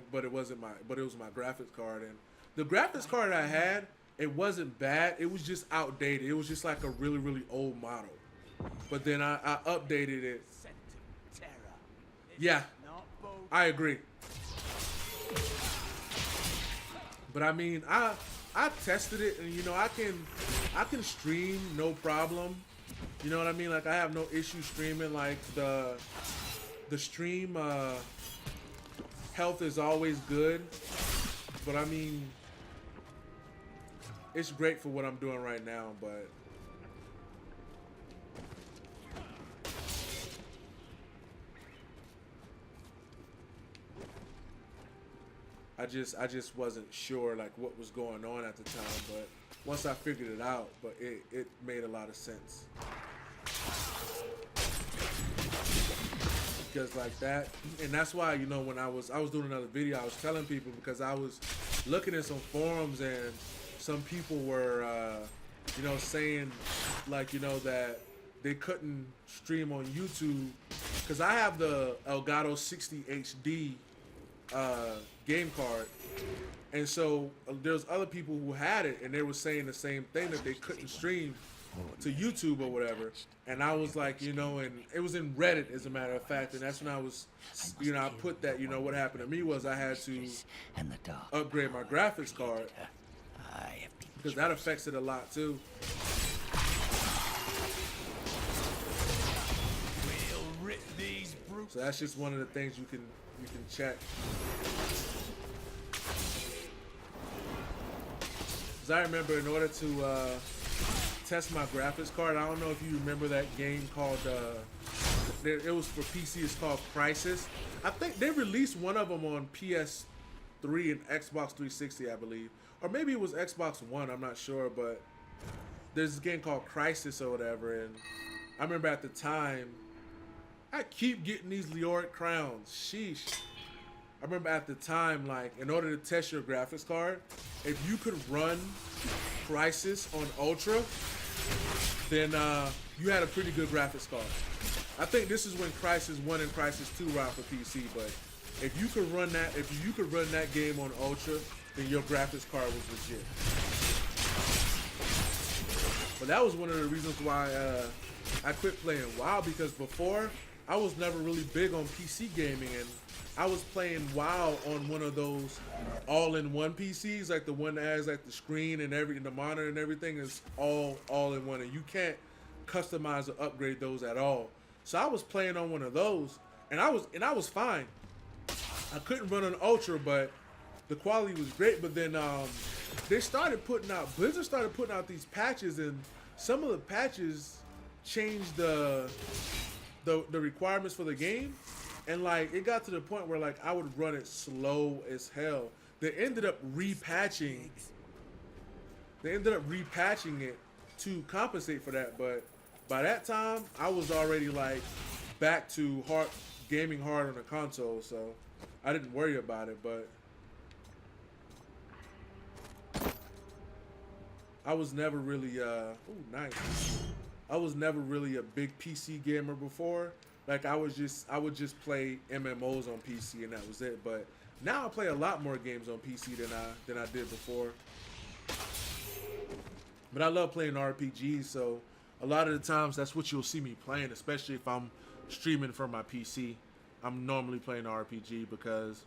but it was my graphics card. And the graphics card I had, it wasn't bad. It was just outdated. It was just like a really old model. But then I updated it. Yeah, I agree. But I mean, I tested it, and you know, I can stream no problem. You know what I mean? Like, I have no issue streaming. Like the stream health is always good. But I mean, it's great for what I'm doing right now, but I just wasn't sure like what was going on at the time, but once I figured it out, but it made a lot of sense. Because like that, and that's why, you know, when I was doing another video, I was telling people, because I was looking at some forums and some people were you know, saying like, you know, that they couldn't stream on YouTube, because I have the Elgato 60 HD game card, and so there's other people who had it, and they were saying the same thing, that they couldn't stream to YouTube or whatever. And I was like, you know, and it was in Reddit, as a matter of fact, and that's when I was, you know, I put that, you know, what happened to me was I had to upgrade my graphics card, because that affects it a lot too. So that's just one of the things you can check. Because I remember, in order to test my graphics card, I don't know if you remember that game called, it was for PC, it's called Crysis. I think they released one of them on PS3 and Xbox 360, I believe. Or maybe it was Xbox One, I'm not sure, but there's this game called Crysis or whatever, and I remember at the time, I keep getting these Leoric crowns. Sheesh. I remember at the time, like, in order to test your graphics card, if you could run Crysis on Ultra, then you had a pretty good graphics card. I think this is when Crysis 1 and Crysis 2 were out for PC, but if you could run that game on Ultra, then your graphics card was legit. But that was one of the reasons why I quit playing WoW, because before, I was never really big on PC gaming, and I was playing WoW on one of those all-in-one PCs, like the one that has like the screen and the monitor and everything is all in one, and you can't customize or upgrade those at all. So I was playing on one of those, and I was fine. I couldn't run on Ultra, but the quality was great. But then Blizzard started putting out these patches, and some of the patches changed the requirements for the game, and like it got to the point where like I would run it slow as hell. They ended up repatching it to compensate for that, but by that time I was already like back to gaming hard on the console, so I didn't worry about it, but I was never really nice. I was never really a big PC gamer before. Like I would just play MMOs on PC and that was it. But now I play a lot more games on PC than I did before. But I love playing RPGs, so a lot of the times that's what you'll see me playing, especially if I'm streaming from my PC. I'm normally playing RPG because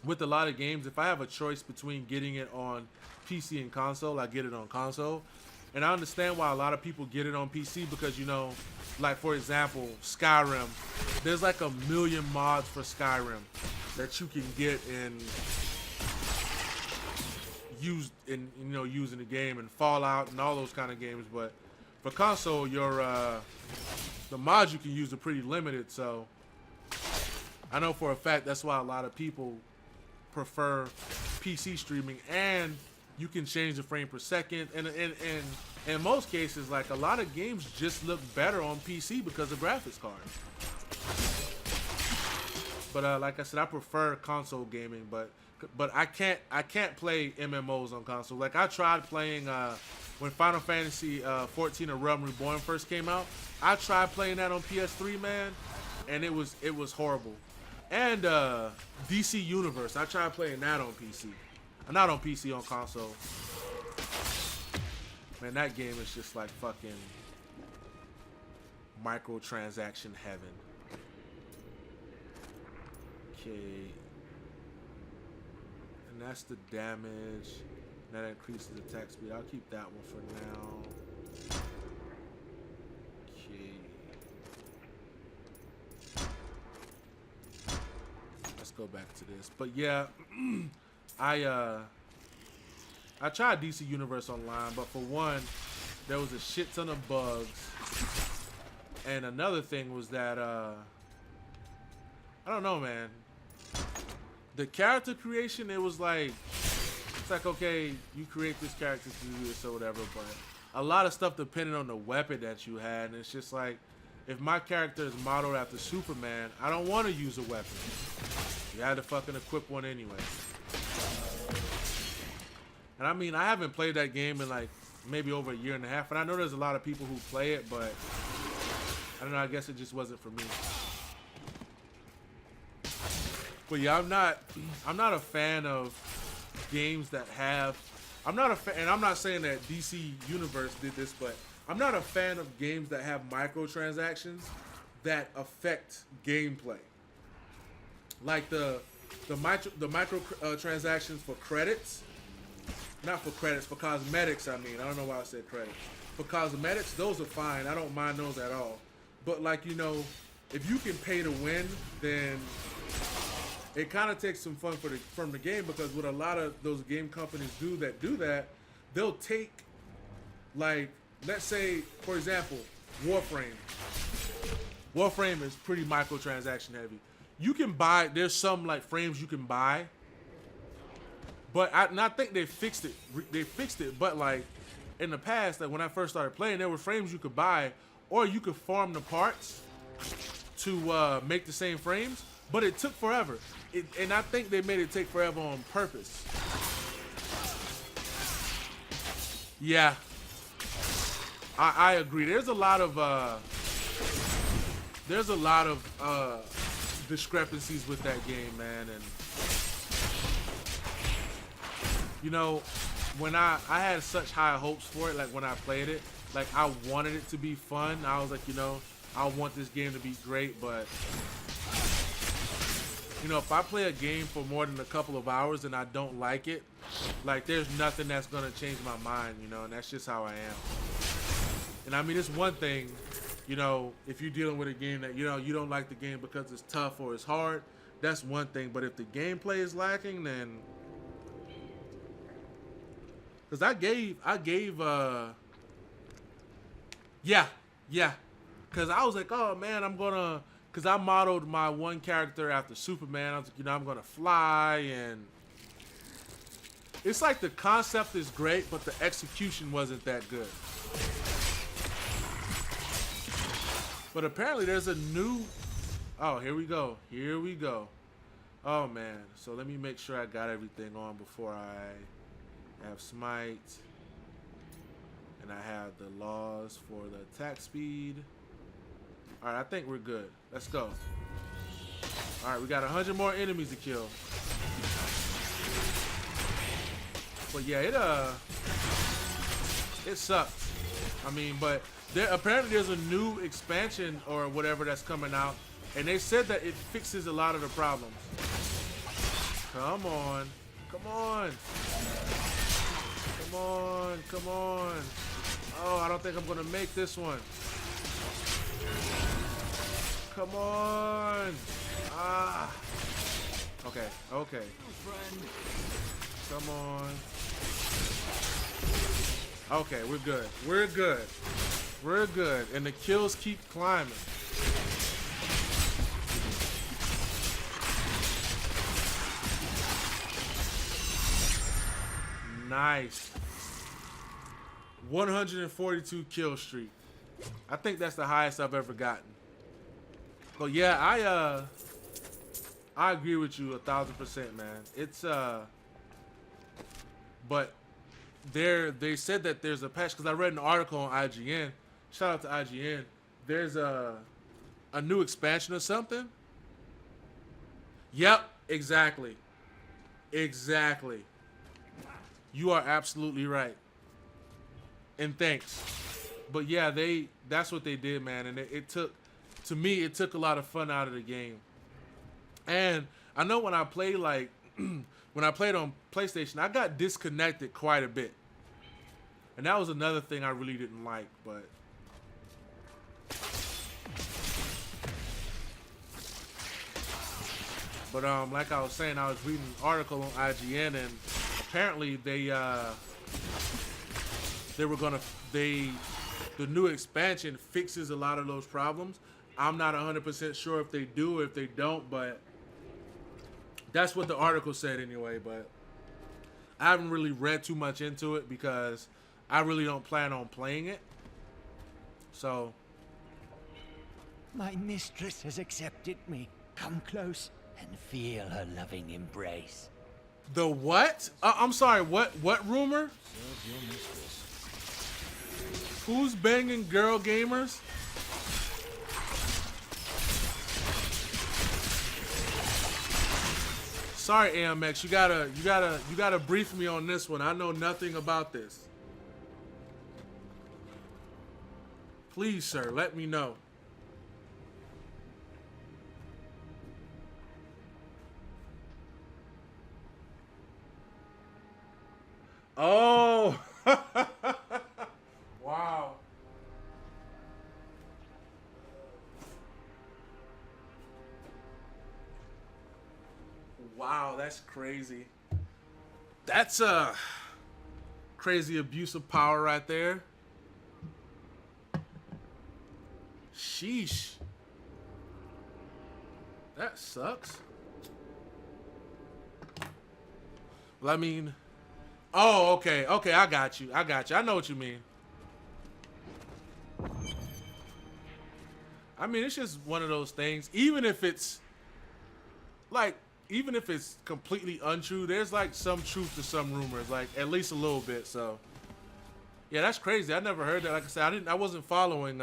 with a lot of games, if I have a choice between getting it on PC and console, I get it on console. And I understand why a lot of people get it on PC because, you know, like for example, Skyrim, there's like a million mods for Skyrim that you can get and use in, you know, using the game, and Fallout and all those kind of games. But for console, your the mods you can use are pretty limited. So I know for a fact that's why a lot of people prefer PC streaming, and you can change the frame per second. And in most cases, like a lot of games just look better on PC because of graphics cards. But like I said, I prefer console gaming, but I can't play MMOs on console. Like I tried playing when Final Fantasy 14 A Realm Reborn first came out. I tried playing that on PS3, man, and it was horrible. And DC Universe, I tried playing that on PC. Not on PC, on console. Man, that game is just like fucking microtransaction heaven. Okay. And that's the damage. That increases attack speed. I'll keep that one for now. Okay. Let's go back to this. But yeah, I tried DC Universe Online, but for one, there was a shit ton of bugs. And another thing was that I don't know, man. The character creation, it was like, it's like, okay, you create this character to do this or whatever, but a lot of stuff depended on the weapon that you had, and it's just like, if my character is modeled after Superman, I don't want to use a weapon. You had to fucking equip one anyway. And I mean, I haven't played that game in like maybe over a year and a half, and I know there's a lot of people who play it, but I don't know, I guess it just wasn't for me. But yeah, I'm not a fan of games that have, and I'm not saying that DC Universe did this, but I'm not a fan of games that have microtransactions that affect gameplay. Like the micro transactions for credits, not for credits, for cosmetics. I mean, I don't know why I said credits. For cosmetics, those are fine. I don't mind those at all. But like, you know, if you can pay to win, then it kind of takes some fun from the game, because what a lot of those game companies do that, they'll take, like, let's say, for example, Warframe. Warframe is pretty microtransaction heavy. You can buy, there's some like frames you can buy, but I think they fixed it. But like in the past, like when I first started playing, there were frames you could buy, or you could farm the parts to make the same frames, but it took forever. And I think they made it take forever on purpose. Yeah, I agree. There's a lot of discrepancies with that game, man. And you know, when I had such high hopes for it, like when I played it, like I wanted it to be fun. I was like, you know, I want this game to be great, but you know, if I play a game for more than a couple of hours and I don't like it, like there's nothing that's gonna change my mind, you know, and that's just how I am. And I mean, it's one thing, you know, if you're dealing with a game that, you know, you don't like the game because it's tough or it's hard, that's one thing. But if the gameplay is lacking, then, because I gave, because I was like, oh man, because I modeled my one character after Superman. I was like, you know, I'm gonna fly, and it's like the concept is great, but the execution wasn't that good. But apparently there's a new, oh, here we go. Oh man, so let me make sure I got everything on before I have smite. And I have the laws for the attack speed. Alright, I think we're good. Let's go. Alright, we got 100 more enemies to kill. But yeah, it sucks. I mean, but apparently there's a new expansion or whatever that's coming out, and they said that it fixes a lot of the problems. Come on. Come on. Come on. Come on. Oh, I don't think I'm going to make this one. Come on. Ah. Okay. Okay. Come on. Okay, we're good. We're good. We're good. And the kills keep climbing. Nice. 142 kill streak. I think that's the highest I've ever gotten. But yeah, I agree with you 1000%, man. It's but they said that there's a patch, because I read an article on IGN. Shout out to IGN. There's a new expansion or something. Yep, exactly. Exactly. You are absolutely right. And thanks. But yeah, that's what they did, man. And it took, to me, it took a lot of fun out of the game. And I know when I played, like, when I played on PlayStation, I got disconnected quite a bit. And that was another thing I really didn't like, but like I was saying, I was reading an article on IGN, and apparently the new expansion fixes a lot of those problems. I'm not 100% sure if they do or if they don't, but that's what the article said anyway. But I haven't really read too much into it because I really don't plan on playing it. So. My mistress has accepted me. Come close and feel her loving embrace. The what? I'm sorry, what rumor? Who's banging girl gamers? Sorry, AMX, you gotta brief me on this one. I know nothing about this. Please, sir, let me know. Oh. Wow. Wow, that's crazy. That's a crazy abuse of power right there. Sheesh. That sucks. Well, I mean, oh, okay, I got you. I know what you mean. I mean, it's just one of those things. Even if it's completely untrue, there's like some truth to some rumors, like at least a little bit. So, yeah, that's crazy. I never heard that. Like I said, I wasn't following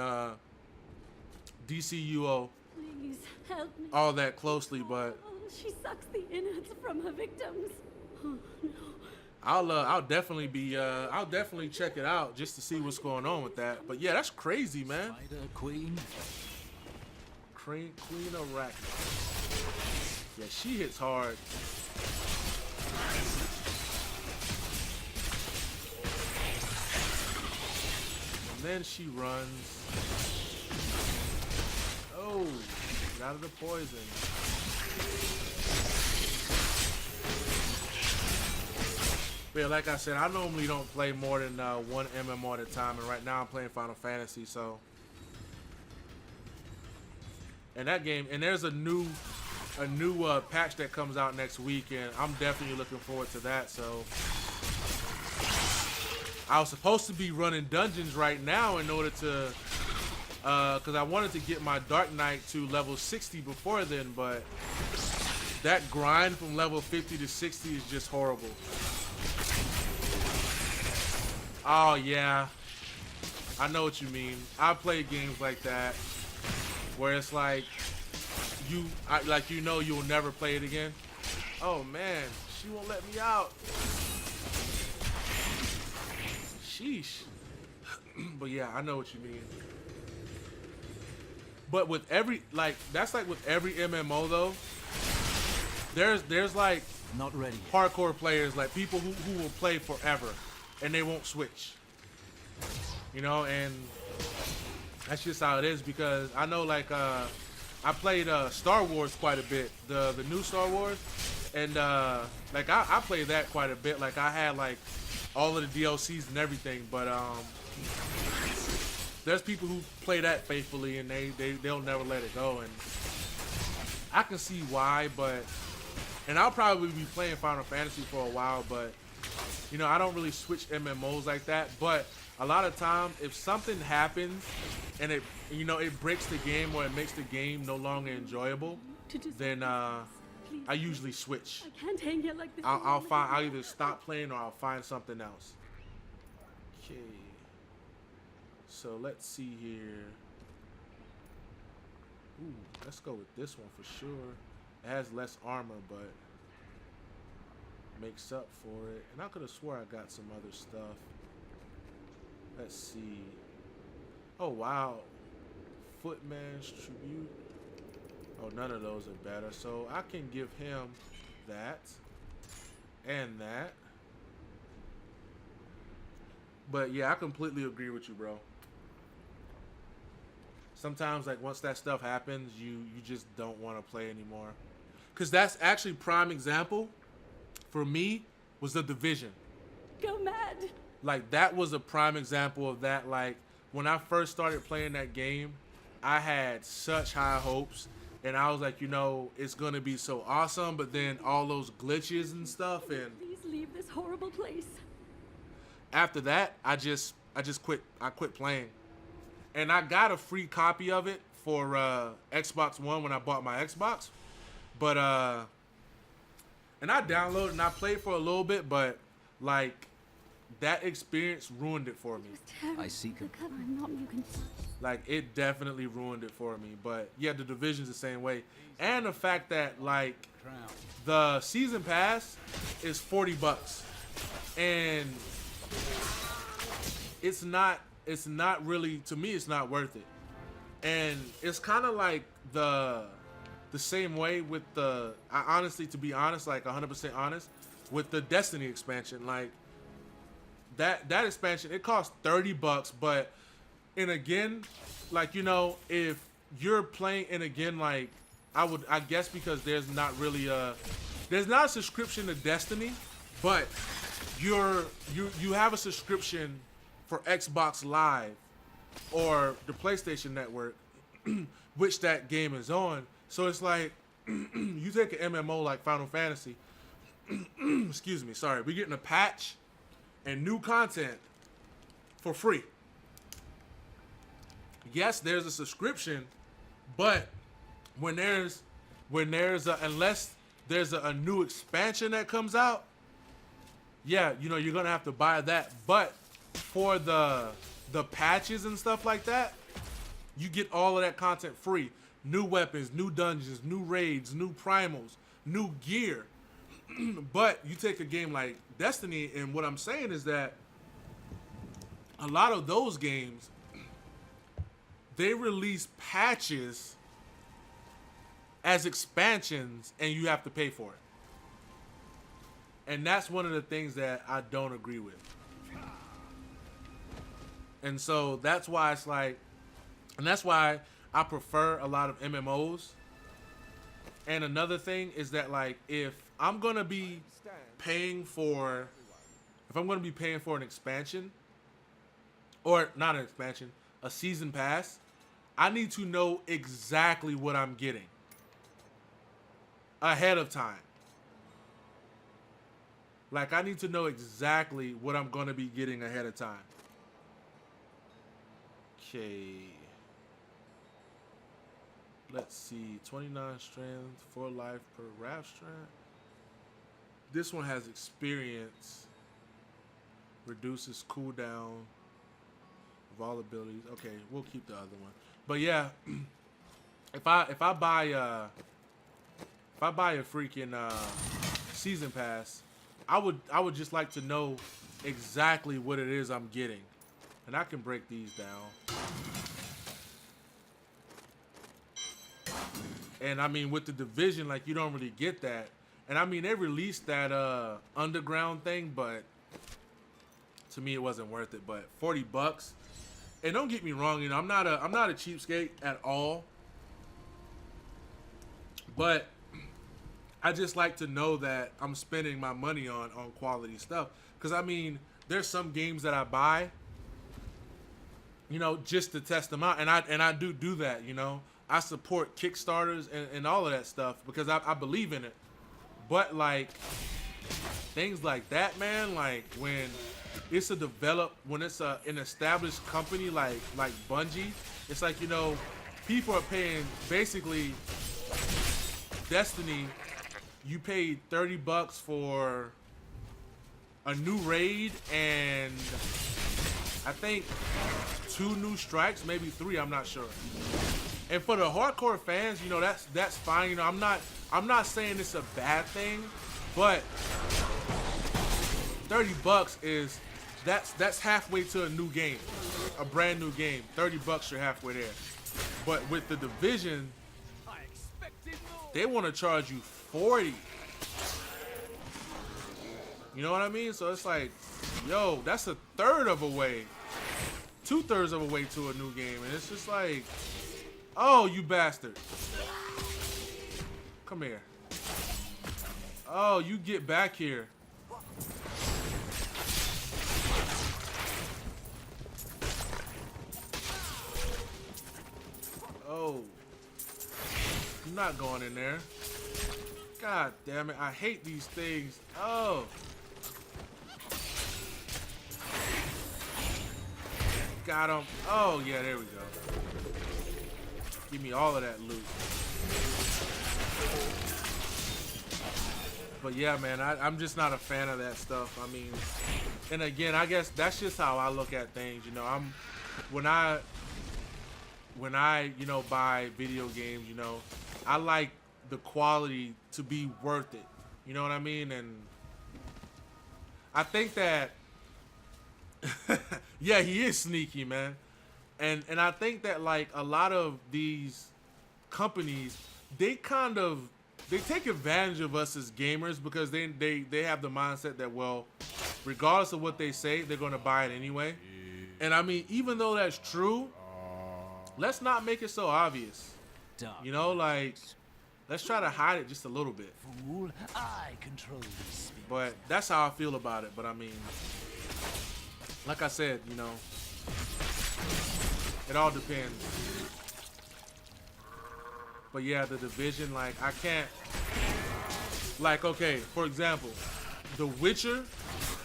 DCUO Please help me. all that closely, but Oh, she sucks the innards from her victims. Oh, no. I'll definitely be I'll definitely check it out just to see what's going on with that. But yeah, that's crazy, man. Spider Queen. Queen of Arachne. Yeah, she hits hard. And then she runs. Oh, get out of the poison. But yeah, like I said, I normally don't play more than one MMO at a time, and right now I'm playing Final Fantasy, so. And that game, and there's a new patch that comes out next week, and I'm definitely looking forward to that. So I was supposed to be running dungeons right now in order to, because I wanted to get my Dark Knight to level 60 before then, but that grind from level 50 to 60 is just horrible. Oh yeah, I know what you mean. I play games like that where it's like you know you'll never play it again. Oh man, she won't let me out. Sheesh. But yeah, I know what you mean. But with every, like, that's like with every MMO though. There's like not ready yet. Hardcore players, like people who will play forever and they won't switch. You know, and that's just how it is, because I know like I played Star Wars quite a bit, the new Star Wars, and like I played that quite a bit. Like I had like all of the DLCs and everything, but there's people who play that faithfully and they'll never let it go, and I can see why. But and I'll probably be playing Final Fantasy for a while, but you know, I don't really switch MMOs like that. But a lot of times if something happens and it, you know, it breaks the game or it makes the game no longer enjoyable, then I usually switch. I can't hang here like this. I'll either stop playing or I'll find something else. Okay. So let's see here. Ooh, let's go with this one for sure. It has less armor, but makes up for it. And I could have swore I got some other stuff. Let's see. Oh wow. Footman's Tribute. Oh, none of those are better. So I can give him that and that. But yeah, I completely agree with you, bro. Sometimes, like, once that stuff happens, you just don't want to play anymore. Because that's actually prime example for me was The Division. Go mad. Like, that was a prime example of that. Like, when I first started playing that game, I had such high hopes. And I was like, you know, it's going to be so awesome. But then all those glitches and stuff. And Please leave this horrible place. after that, I just quit. I quit playing. And I got a free copy of it for Xbox One when I bought my Xbox. But, and I downloaded and I played for a little bit, but, like, that experience ruined it for me. I seek him. I'm not you can. Like, it definitely ruined it for me. But, yeah, The Division's the same way. And the fact that, like, the season pass is $40. And it's not really, to me, it's not worth it. And it's kind of like the same way with the, I honestly, to be honest, like 100% honest, with the Destiny expansion. Like, that expansion, it costs $30, but, and again, like, you know, if you're playing, and again, like, I guess because there's not really there's not a subscription to Destiny, but you have a subscription for Xbox Live or the PlayStation Network, which that game is on. So it's like, you take an MMO like Final Fantasy, excuse me, sorry, we're getting a patch and new content for free. Yes, there's a subscription, but when there's unless there's a new expansion that comes out, yeah, you know, you're gonna have to buy that. But for the patches and stuff like that, you get all of that content free. New weapons, new dungeons, new raids, new primals, new gear. But you take a game like Destiny, and what I'm saying is that a lot of those games, they release patches as expansions and you have to pay for it. And that's one of the things that I don't agree with. And so that's why it's like, and that's why I prefer a lot of MMOs. And another thing is that, like, if I'm going to be paying for an expansion, or not an expansion, a season pass, I need to know exactly what I'm getting ahead of time. Like, I need to know exactly what I'm going to be getting ahead of time. Okay. Let's see, 29 strength, 4 life per wrath strength. This one has experience. Reduces cooldown of all abilities. Okay, we'll keep the other one. But yeah, if I buy a freaking season pass, I would just like to know exactly what it is I'm getting. And I can break these down. And I mean, with the division, like, you don't really get that. And I mean, they released that underground thing, but to me it wasn't worth it. But $40. And don't get me wrong, you know, I'm not a cheapskate at all. But I just like to know that I'm spending my money on quality stuff. Because I mean, there's some games that I buy, you know, just to test them out, and I do that, you know. I support Kickstarters and all of that stuff because I believe in it. But like things like that, man, like when it's when it's an established company like Bungie, it's like, you know, people are paying basically Destiny. You paid $30 for a new raid and I think 2 new strikes, maybe 3, I'm not sure. And for the hardcore fans, you know, that's fine. You know, I'm not saying it's a bad thing, but $30 is that's halfway to a new game, a brand new game. $30, you're halfway there. But with the division, they want to charge you $40. You know what I mean? So it's like, yo, that's a third of a way, 2/3 of a way to a new game, and it's just like, oh, you bastard. Come here. Oh, you get back here. Oh. I'm not going in there. God damn it. I hate these things. Oh. Got him. Oh, yeah, there we go. Give me all of that loot. But yeah, man, I'm just not a fan of that stuff. I mean, and again, I guess that's just how I look at things. You know, when I you know, buy video games, you know, I like the quality to be worth it. You know what I mean? And I think that yeah, he is sneaky, man. And I think that like a lot of these companies, they take advantage of us as gamers because they have the mindset that, well, regardless of what they say, they're going to buy it anyway. And I mean, even though that's true, let's not make it so obvious. You know, like, let's try to hide it just a little bit. Fool, I control this. But that's how I feel about it. But I mean, like I said, you know, it all depends. But yeah, the division, like, I can't, like, okay, for example, The Witcher,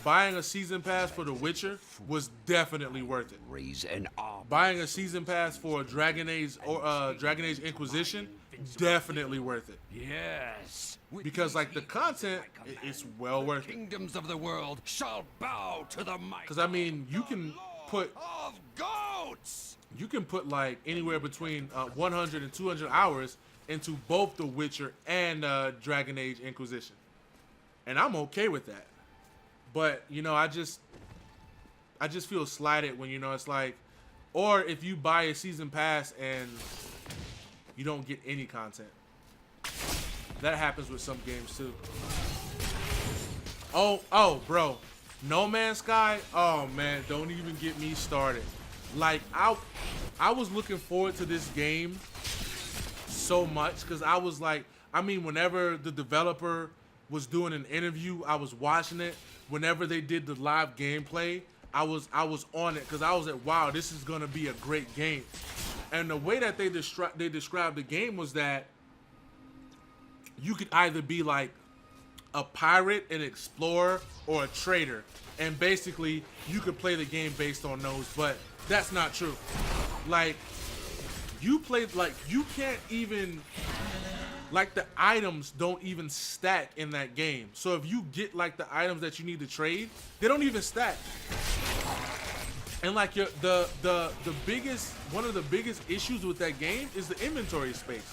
buying a season pass for The Witcher was definitely worth it. Raise an arm. Buying a season pass for Dragon Age or Dragon Age Inquisition, definitely worth it. Yes. Because like the content, it's well worth it. Kingdoms of the world shall bow to the might. Because I mean, you can put of goats. You can put like anywhere between 100 and 200 hours into both The Witcher and Dragon Age Inquisition, and I'm okay with that. But you know, I just feel slighted when, you know, it's like, or if you buy a season pass and you don't get any content. That happens with some games too. Oh, bro, No Man's Sky. Oh man, don't even get me started. Like I was looking forward to this game so much because I was like, I mean, whenever the developer was doing an interview, I was watching it. Whenever they did the live gameplay, I was on it because I was like, wow, this is gonna be a great game. And the way that they described the game was that you could either be like a pirate, an explorer, or a trader, and basically you could play the game based on those. But that's not true. Like, you play like you can't even like the items don't even stack in that game. So if you get like the items that you need to trade, they don't even stack. And like the biggest one of the biggest issues with that game is the inventory space.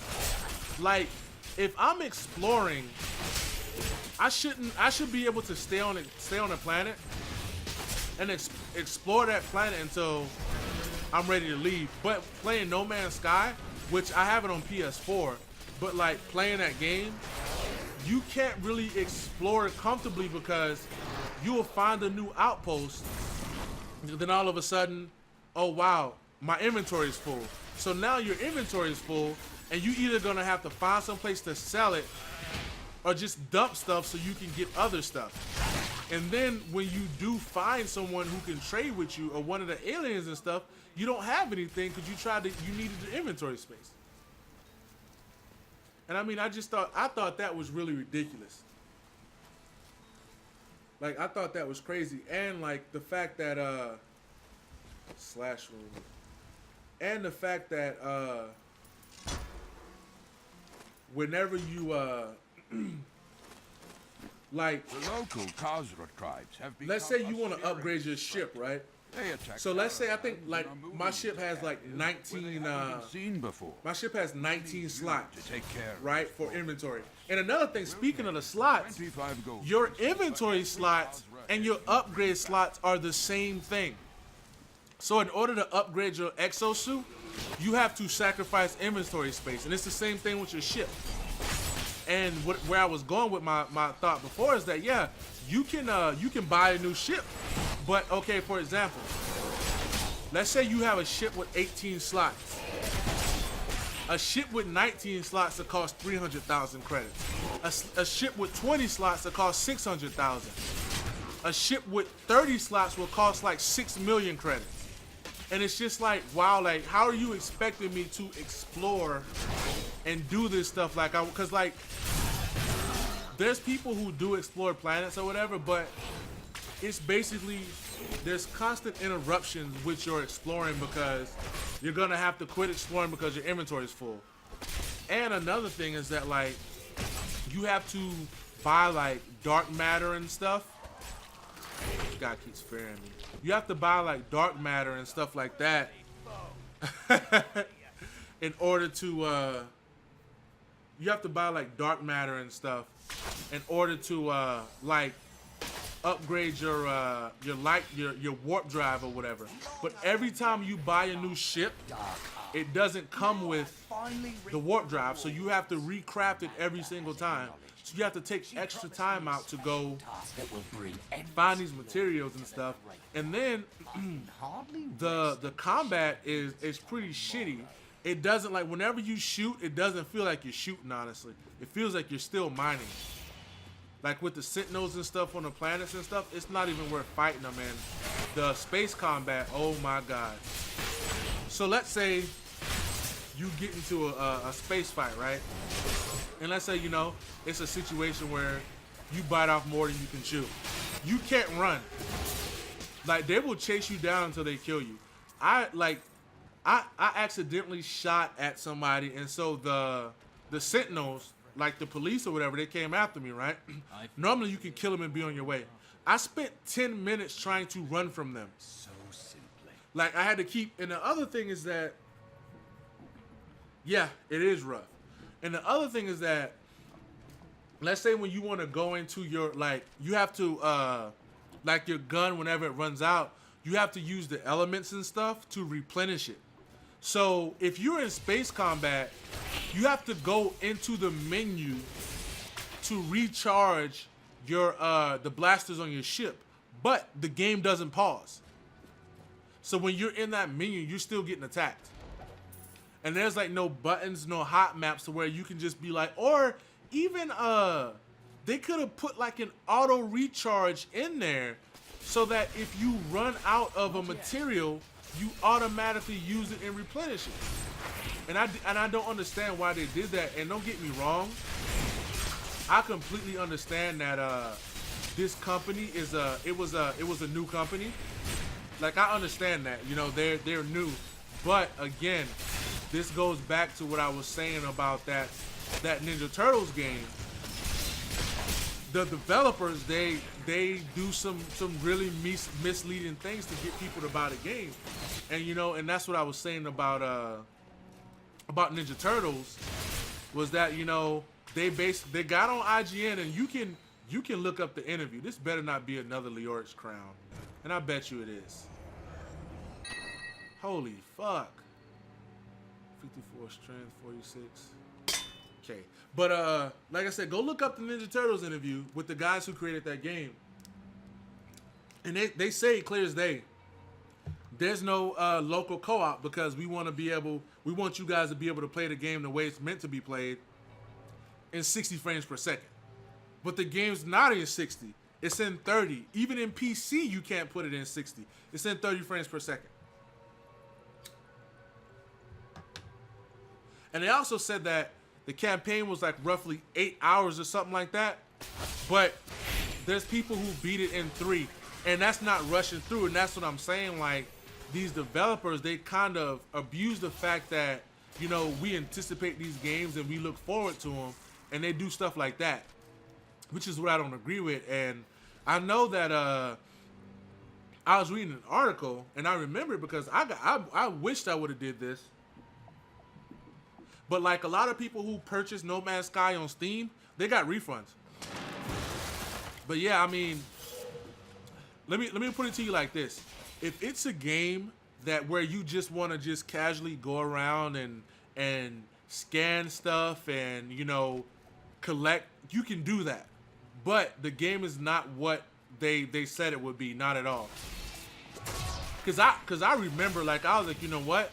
Like if I'm exploring, I should be able to stay on a planet and explore that planet until I'm ready to leave. But playing No Man's Sky, which I have it on PS4, but like playing that game, you can't really explore it comfortably because you will find a new outpost. Then all of a sudden, oh wow, my inventory is full. So now your inventory is full, and you either gonna have to find some place to sell it, or just dump stuff so you can get other stuff. And then when you do find someone who can trade with you, or one of the aliens and stuff, you don't have anything because you needed the inventory space. And I mean, I thought that was really ridiculous. Like, I thought that was crazy. And like the fact that slash room. And the fact that whenever you like the local Khazra tribes have become, let's say you want to upgrade your ship, right? So let's say I think like my ship has like 19 my ship has 19 slots to take care right for inventory. And another thing, speaking of the slots, your inventory slots and your upgrade slots are the same thing. So in order to upgrade your exosuit, you have to sacrifice inventory space, and it's the same thing with your ship. And where I was going with my thought before is that yeah, you can buy a new ship, but okay, for example, let's say you have a ship with 18 slots. A ship with 19 slots that cost 300,000 credits. A ship with 20 slots that cost 600,000. A ship with 30 slots will cost like 6 million credits. And it's just like, wow, like how are you expecting me to explore and do this stuff? Like, because like there's people who do explore planets or whatever, but it's basically there's constant interruptions with your exploring because you're gonna have to quit exploring because your inventory is full. And another thing is that like you have to buy like dark matter and stuff. This guy keeps scaring me. You have to buy like dark matter and stuff like that in order to you have to buy like dark matter and stuff in order to like upgrade your warp drive or whatever. But every time you buy a new ship, it doesn't come with the warp drive, so you have to recraft it every single time. So you have to take extra time out to go find these materials and stuff. And then the combat is pretty shitty. It doesn't, like, whenever you shoot, it doesn't feel like you're shooting, honestly. It feels like you're still mining. Like with the sentinels and stuff on the planets and stuff, it's not even worth fighting them. And the space combat, oh my god. So let's say you get into a space fight, right? And let's say, you know, it's a situation where you bite off more than you can chew. You can't run. Like, they will chase you down until they kill you. I accidentally shot at somebody, and so the sentinels, like the police or whatever, they came after me, right? Normally you can kill them and be on your way. I spent 10 minutes trying to run from them. So simply. Like, I had to keep, and the other thing is that, yeah, it is rough. And the other thing is that, let's say when you want to go into your, like, you have to, like your gun, whenever it runs out, you have to use the elements and stuff to replenish it. So if you're in space combat, you have to go into the menu to recharge your the blasters on your ship, but the game doesn't pause. So when you're in that menu, you're still getting attacked. And there's like no buttons, no hot maps to where you can just be like, or even they could have put like an auto recharge in there so that if you run out of a material, you automatically use it and replenish it. And I don't understand why they did that. And don't get me wrong, I completely understand that this company is it was a new company. Like, I understand that, you know, they're new. But again, this goes back to what I was saying about that Ninja Turtles game. The developers, they do some really misleading things to get people to buy the game, and you know, and that's what I was saying about Ninja Turtles, was that, you know, they got on IGN, and you can look up the interview. This better not be another Leoric's crown, and I bet you it is. Holy fuck. 54 strength, 46. Okay. But like I said, go look up the Ninja Turtles interview with the guys who created that game. And they say clear as day, there's no local co-op because we want you guys to be able to play the game the way it's meant to be played in 60 frames per second. But the game's not in 60. It's in 30. Even in PC, you can't put it in 60. It's in 30 frames per second. And they also said that the campaign was like roughly 8 hours or something like that. But there's people who beat it in 3. And that's not rushing through. And that's what I'm saying. Like, these developers, they kind of abuse the fact that, you know, we anticipate these games and we look forward to them. And they do stuff like that, which is what I don't agree with. And I know that I was reading an article, and I remember it because I wished I would have did this. But like a lot of people who purchased No Man's Sky on Steam, they got refunds. But yeah, I mean, let me put it to you like this: if it's a game that where you just want to just casually go around and scan stuff and, you know, collect, you can do that. But the game is not what they said it would be, not at all. Cause I remember, like, I was like, you know what?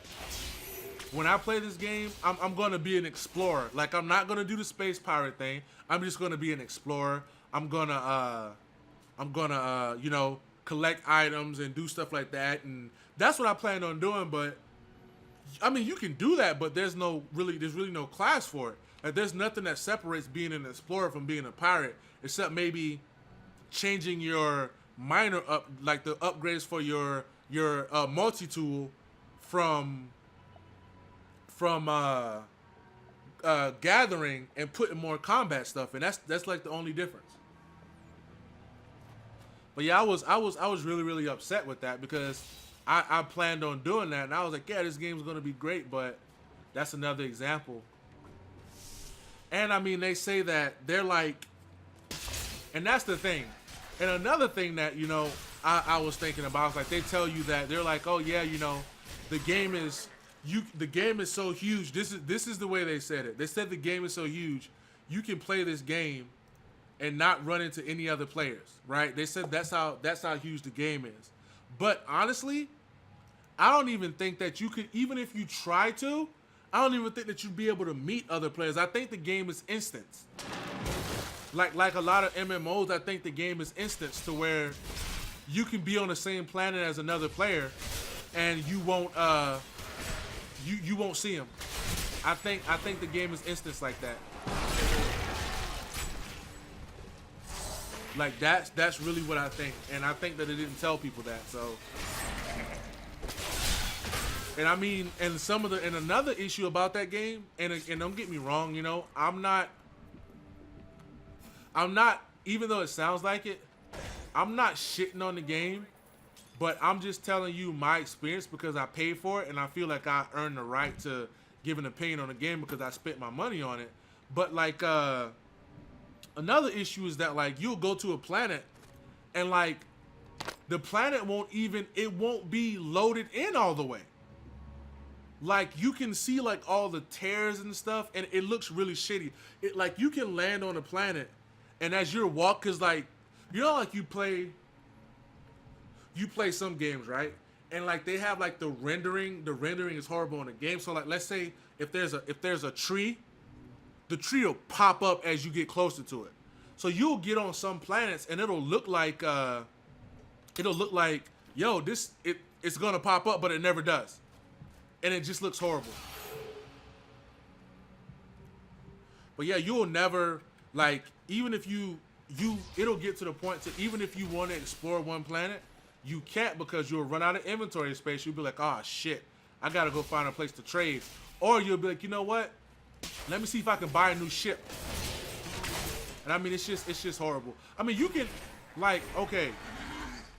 When I play this game, I'm gonna be an explorer. Like, I'm not gonna do the space pirate thing. I'm just gonna be an explorer. I'm gonna you know, collect items and do stuff like that, and that's what I plan on doing. But I mean, you can do that, but there's really no class for it. Like, there's nothing that separates being an explorer from being a pirate, except maybe changing your minor up, like the upgrades for your multi-tool from gathering and putting more combat stuff, and that's like the only difference. But yeah, I was really upset with that because I planned on doing that, and I was like, yeah, this game's gonna be great, but that's another example. And I mean, they say that they're like, and that's the thing. And another thing that, you know, I was thinking about is, like, they tell you that they're like, oh yeah, you know, the game is so huge. This is the way they said it. They said the game is so huge, you can play this game and not run into any other players, right? They said that's how huge the game is. But honestly, I don't even think that you could, even if you try to, I don't even think that you'd be able to meet other players. I think the game is instance. Like a lot of MMOs, I think the game is instance to where you can be on the same planet as another player and you won't you won't see him. I think the game is instance like that. Like, that's really what I think, and I think that it didn't tell people that. So, and I mean, and another issue about that game, and don't get me wrong, you know, I'm not, even though it sounds like it, I'm not shitting on the game, but I'm just telling you my experience because I paid for it, and I feel like I earned the right to give an opinion on the game because I spent my money on it. But like, another issue is that, like, you'll go to a planet and, like, the planet won't be loaded in all the way. Like, you can see, like, all the tears and stuff, and it looks really shitty. Like, you can land on a planet, and as you're walking, cause, like, you know, like, you play some games, right? And, like, they have, like, the rendering is horrible in the game. So, like, let's say if there's a tree, the tree will pop up as you get closer to it. So you'll get on some planets and it'll look like, yo, it's gonna pop up, but it never does. And it just looks horrible. But yeah, you'll never, like, even if it'll get to the point to, even if you want to explore one planet, you can't because you'll run out of inventory space. You'll be like, oh shit, I gotta go find a place to trade. Or you'll be like, you know what? Let me see if I can buy a new ship. And I mean, it's just horrible. I mean, you can, like, okay,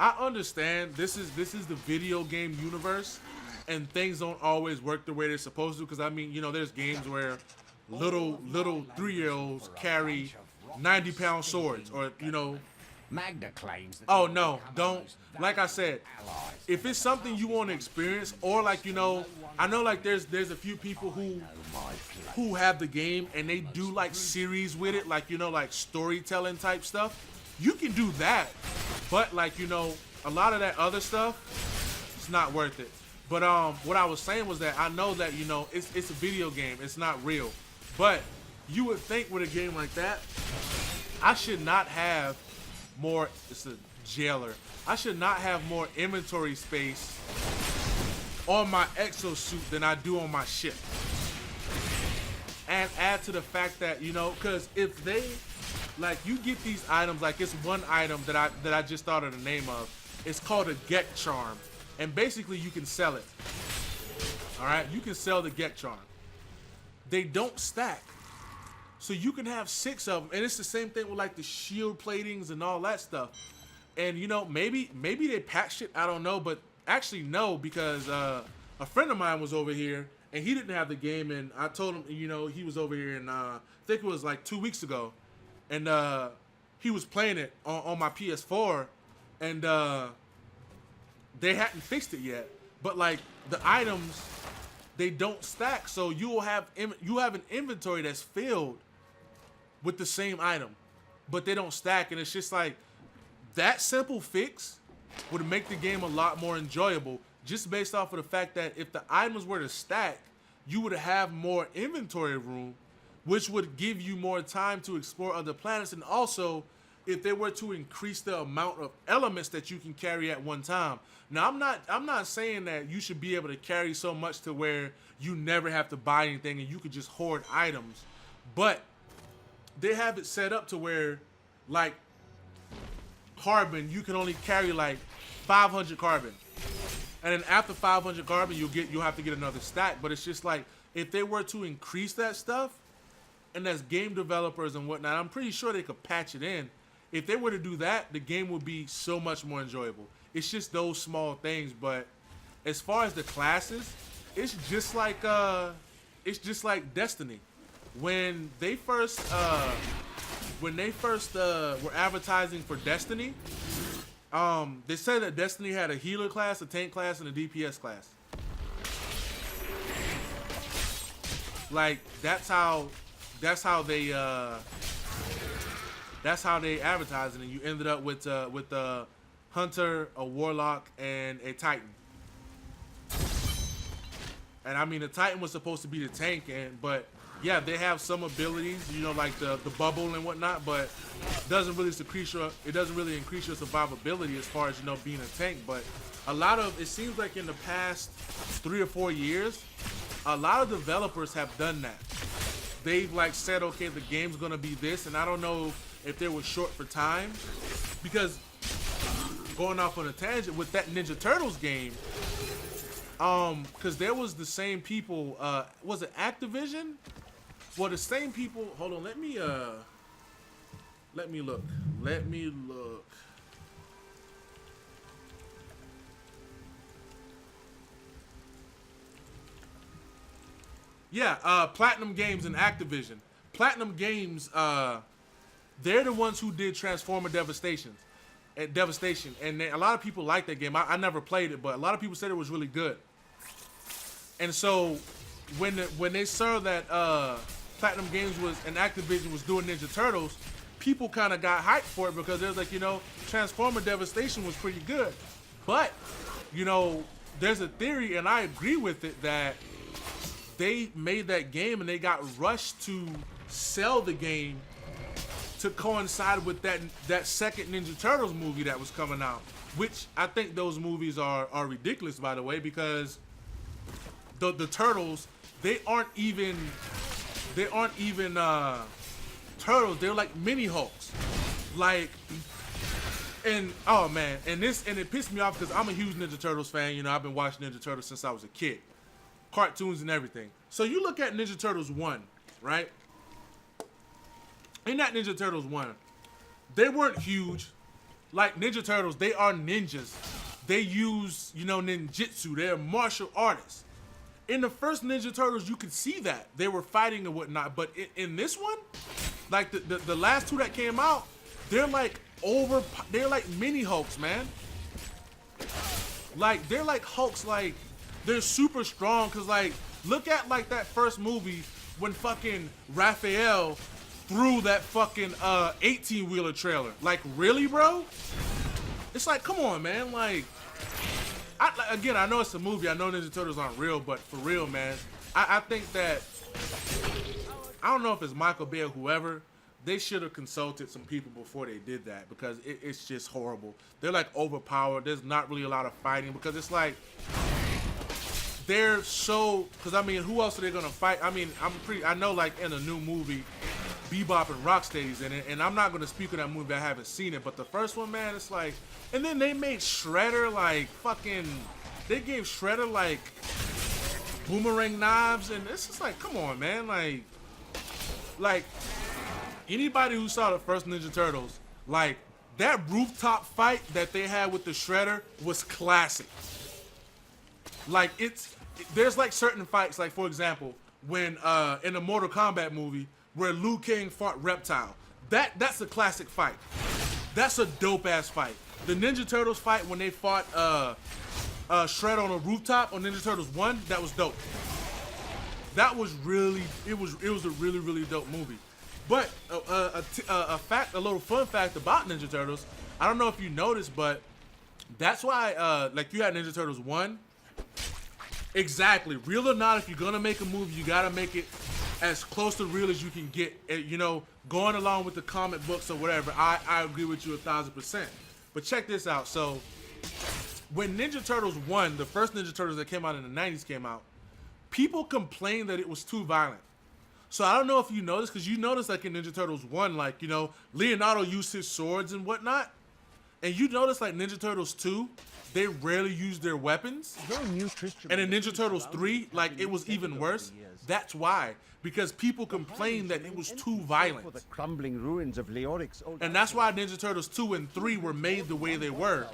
I understand this is the video game universe, and things don't always work the way they're supposed to. Because I mean, you know, there's games where little 3-year-olds carry 90-pound swords, or you know. Magda claims that Oh no, don't. Like I said, if it's something you want to experience, or like, you know, I know like there's a few people who have the game and they do like series with it, like, you know, like storytelling type stuff. You can do that, but like, you know, a lot of that other stuff, it's not worth it. But what I was saying was that I know that, you know, it's a video game, it's not real. But you would think with a game like that, I should not have more. It's a jailer. I should not have more inventory space on my exosuit than I do on my ship. And add to the fact that, you know, because if they, like, you get these items, like it's one item that I just thought of the name of. It's called a Gek Charm, and basically you can sell it. All right, you can sell the Gek Charm. They don't stack, so you can have 6 of them, and it's the same thing with like the shield platings and all that stuff. And you know, maybe they patched it, I don't know, but actually no, because a friend of mine was over here and he didn't have the game, and I told him, you know, he was over here, and I think it was like 2 weeks ago, and he was playing it on my PS4, and they hadn't fixed it yet. But like the items, they don't stack, so you have an inventory that's filled with the same item, but they don't stack, and it's just like that simple fix would make the game a lot more enjoyable, just based off of the fact that if the items were to stack, you would have more inventory room, which would give you more time to explore other planets. And also, if they were to increase the amount of elements that you can carry at one time. Now, I'm not saying that you should be able to carry so much to where you never have to buy anything and you could just hoard items, but they have it set up to where, like, carbon, you can only carry like 500 carbon, and then after 500 carbon you'll have to get another stack. But it's just like, if they were to increase that stuff, and as game developers and whatnot, I'm pretty sure they could patch it in. If they were to do that, the game would be so much more enjoyable. It's just those small things. But as far as the classes, it's just like Destiny. When they first were advertising for Destiny, they said that Destiny had a healer class, a tank class, and a DPS class. Like that's how they advertised it, and you ended up with a hunter, a warlock, and a titan. And I mean, the titan was supposed to be the tank, but yeah, they have some abilities, you know, like the bubble and whatnot, but it doesn't really increase your survivability as far as, you know, being a tank. But it seems like in the past 3 or 4 years, a lot of developers have done that. They've like said, okay, the game's gonna be this, and I don't know if they were short for time, because going off on a tangent with that Ninja Turtles game, because there was the same people, was it Activision? Well, the same people. Hold on, let me look. Yeah, Platinum Games and Activision. Platinum Games, they're the ones who did Transformer Devastation, and a lot of people like that game. I never played it, but a lot of people said it was really good. And so when they saw that Platinum Games and Activision was doing Ninja Turtles, people kind of got hyped for it, because it was like, you know, Transformer Devastation was pretty good. But, you know, there's a theory, and I agree with it, that they made that game and they got rushed to sell the game to coincide with that second Ninja Turtles movie that was coming out, which I think those movies are ridiculous, by the way, because the Turtles, they aren't even turtles. They're like mini Hulks, like, and oh man, and it pissed me off because I'm a huge Ninja Turtles fan. You know, I've been watching Ninja Turtles since I was a kid, cartoons and everything. So you look at Ninja Turtles 1, right? In that Ninja Turtles 1, they weren't huge. Like Ninja Turtles, they are ninjas. They use, you know, ninjutsu. They're martial artists. In the first Ninja Turtles, you could see that. They were fighting and whatnot. But in this one, like the last two that came out, they're like they're like mini Hulks, man. Like, they're like Hulks, like, they're super strong. Cause like, look at like that first movie when fucking Raphael threw that fucking 18-wheeler trailer. Like, really, bro? It's like, come on, man. Like, again, I know it's a movie. I know Ninja Turtles aren't real, but for real, man, I think that, I don't know if it's Michael Bay or whoever, they should have consulted some people before they did that, because it's just horrible. They're like overpowered. There's not really a lot of fighting, because it's like, they're so, because I mean, who else are they gonna fight? I mean, I know like in a new movie, Bebop and Rocksteady's in it, and I'm not gonna speak on that movie, I haven't seen it, but the first one, man, it's like, and then they made Shredder like fucking, they gave Shredder like boomerang knives, and it's just like, come on, man, like anybody who saw the first Ninja Turtles, like that rooftop fight that they had with the Shredder was classic. Like there's like certain fights, like for example, when in the Mortal Kombat movie where Liu Kang fought Reptile, that's a classic fight. That's a dope ass fight. The Ninja Turtles fight when they fought Shredder on a rooftop on Ninja Turtles 1, that was dope. That was really, it was a really, really dope movie. But a little fun fact about Ninja Turtles, I don't know if you noticed, but that's why like you had Ninja Turtles 1. Exactly. Real or not, if you're gonna make a movie, you gotta make it as close to real as you can get. You know, going along with the comic books or whatever. I agree with you 1000%. But check this out. So when Ninja Turtles 1, the first Ninja Turtles that came out in the 90s came out, people complained that it was too violent. So I don't know if you noticed, because you noticed like in Ninja Turtles 1, like, you know, Leonardo used his swords and whatnot. And you notice like Ninja Turtles 2, they rarely use their weapons. And in Ninja Turtles 3, like it was even worse. That's why. Because people complained that it was too violent. The crumbling ruins of Leoric's old. And that's why Ninja Turtles 2 and 3 were made the way they were.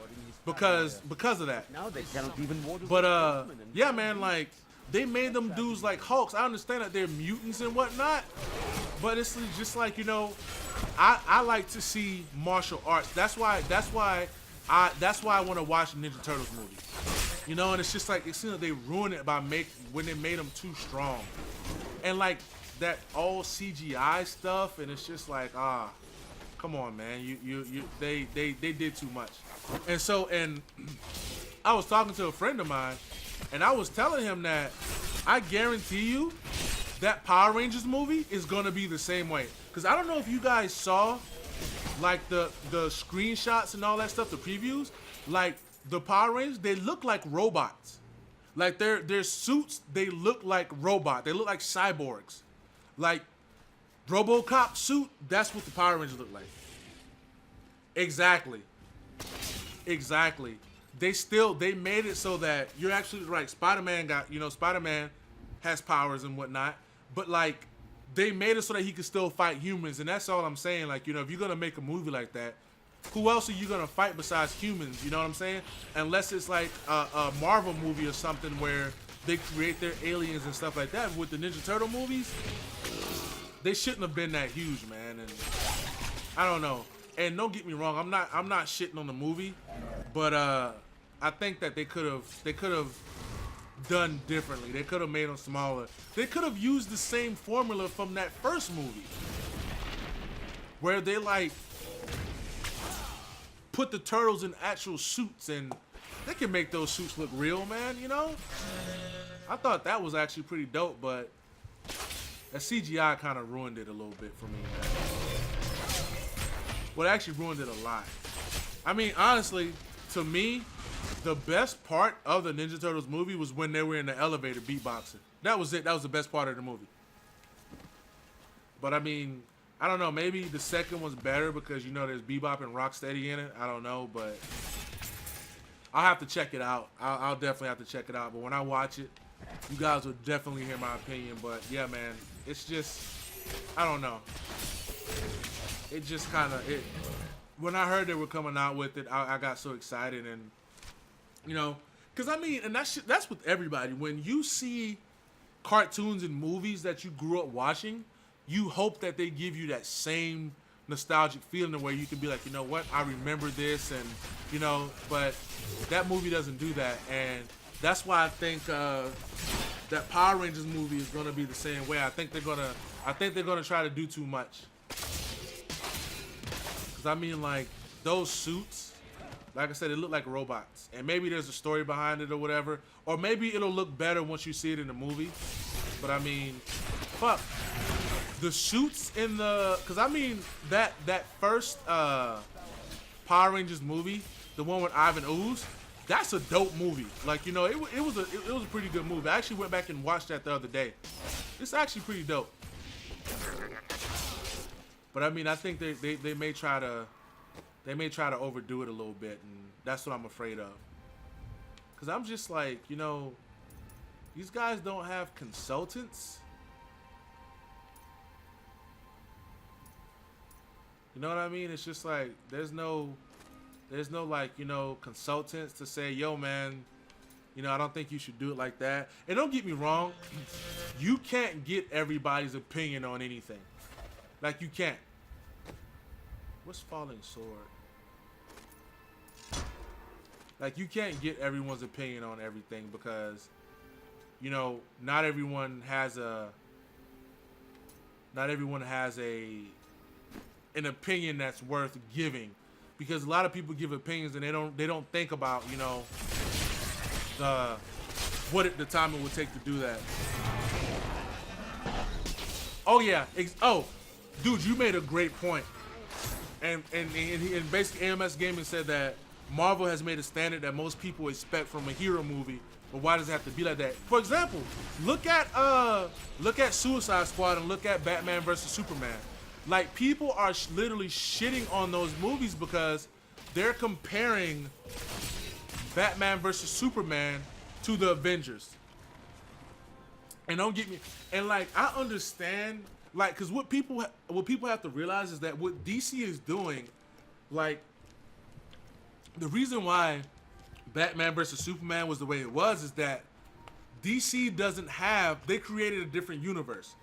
Because of that. Now they cannot even water. But yeah, man, like they made them dudes like Hulks. I understand that they're mutants and whatnot, but it's just like, you know, I like to see martial arts. That's why I want to watch the Ninja Turtles movie. You know, and it's just like, it seems like they ruined it by when they made them too strong. And like that all CGI stuff, and it's just like, come on, man, they did too much. And I was talking to a friend of mine, and I was telling him that I guarantee you that Power Rangers movie is gonna be the same way. Cause I don't know if you guys saw like the screenshots and all that stuff, the previews, like the Power Rangers, they look like robots. Like their suits, they look like robots. They look like cyborgs. Like RoboCop suit, that's what the Power Rangers look like. Exactly. They made it so that you're actually right. Spider-Man has powers and whatnot, but like they made it so that he could still fight humans, and that's all I'm saying. Like, you know, if you're gonna make a movie like that, who else are you gonna fight besides humans? You know what I'm saying? Unless it's like a Marvel movie or something where they create their aliens and stuff like that. With the Ninja Turtle movies, they shouldn't have been that huge, man. And I don't know. And don't get me wrong, I'm not shitting on the movie, but I think that they could have done differently. They could have made them smaller. They could have used the same formula from that first movie, where they like put the turtles in actual suits, and they can make those suits look real, man. You know, I thought that was actually pretty dope, but that CGI kind of ruined it a little bit for me, man. Well, it actually ruined it a lot. I mean, honestly, to me, the best part of the Ninja Turtles movie was when they were in the elevator beatboxing. That was it. That was the best part of the movie. But I mean, I don't know. Maybe the second one's better because, you know, there's Bebop and Rocksteady in it. I don't know, but I'll have to check it out. I'll definitely have to check it out. But when I watch it, you guys will definitely hear my opinion. But yeah, man, it's just, I don't know. It just kind of, when I heard they were coming out with it, I got so excited. And, you know, because I mean, and that's with everybody. When you see cartoons and movies that you grew up watching, you hope that they give you that same nostalgic feeling where you can be like, you know what, I remember this, and you know, but that movie doesn't do that. And that's why I think that Power Rangers movie is gonna be the same way. I think they're gonna try to do too much. Cause I mean, like, those suits, like I said, they look like robots, and maybe there's a story behind it or whatever, or maybe it'll look better once you see it in the movie. But I mean, fuck. The suits in the, cause I mean that first Power Rangers movie, the one with Ivan Ooze, that's a dope movie. Like, you know, it was a pretty good movie. I actually went back and watched that the other day. It's actually pretty dope. But I mean, I think they may try to overdo it a little bit, and that's what I'm afraid of. Cause I'm just like, you know, these guys don't have consultants. You know what I mean? It's just like there's no like, you know, consultants to say, yo man, you know, I don't think you should do it like that. And don't get me wrong, you can't get everybody's opinion on anything. Like, you can't. What's Falling Sword? Like, you can't get everyone's opinion on everything because, you know, not everyone has an opinion that's worth giving, because a lot of people give opinions and they don't think about, you know, the time it would take to do that. Oh yeah, dude, you made a great point. And basically AMS Gaming said that Marvel has made a standard that most people expect from a hero movie, but why does it have to be like that? For example, look at Suicide Squad and look at Batman vs Superman. Like, people are literally shitting on those movies because they're comparing Batman vs Superman to the Avengers. And don't get me, and like, I understand, like, because what people have to realize is that what DC is doing, like, the reason why Batman vs Superman was the way it was is that DC they created a different universe.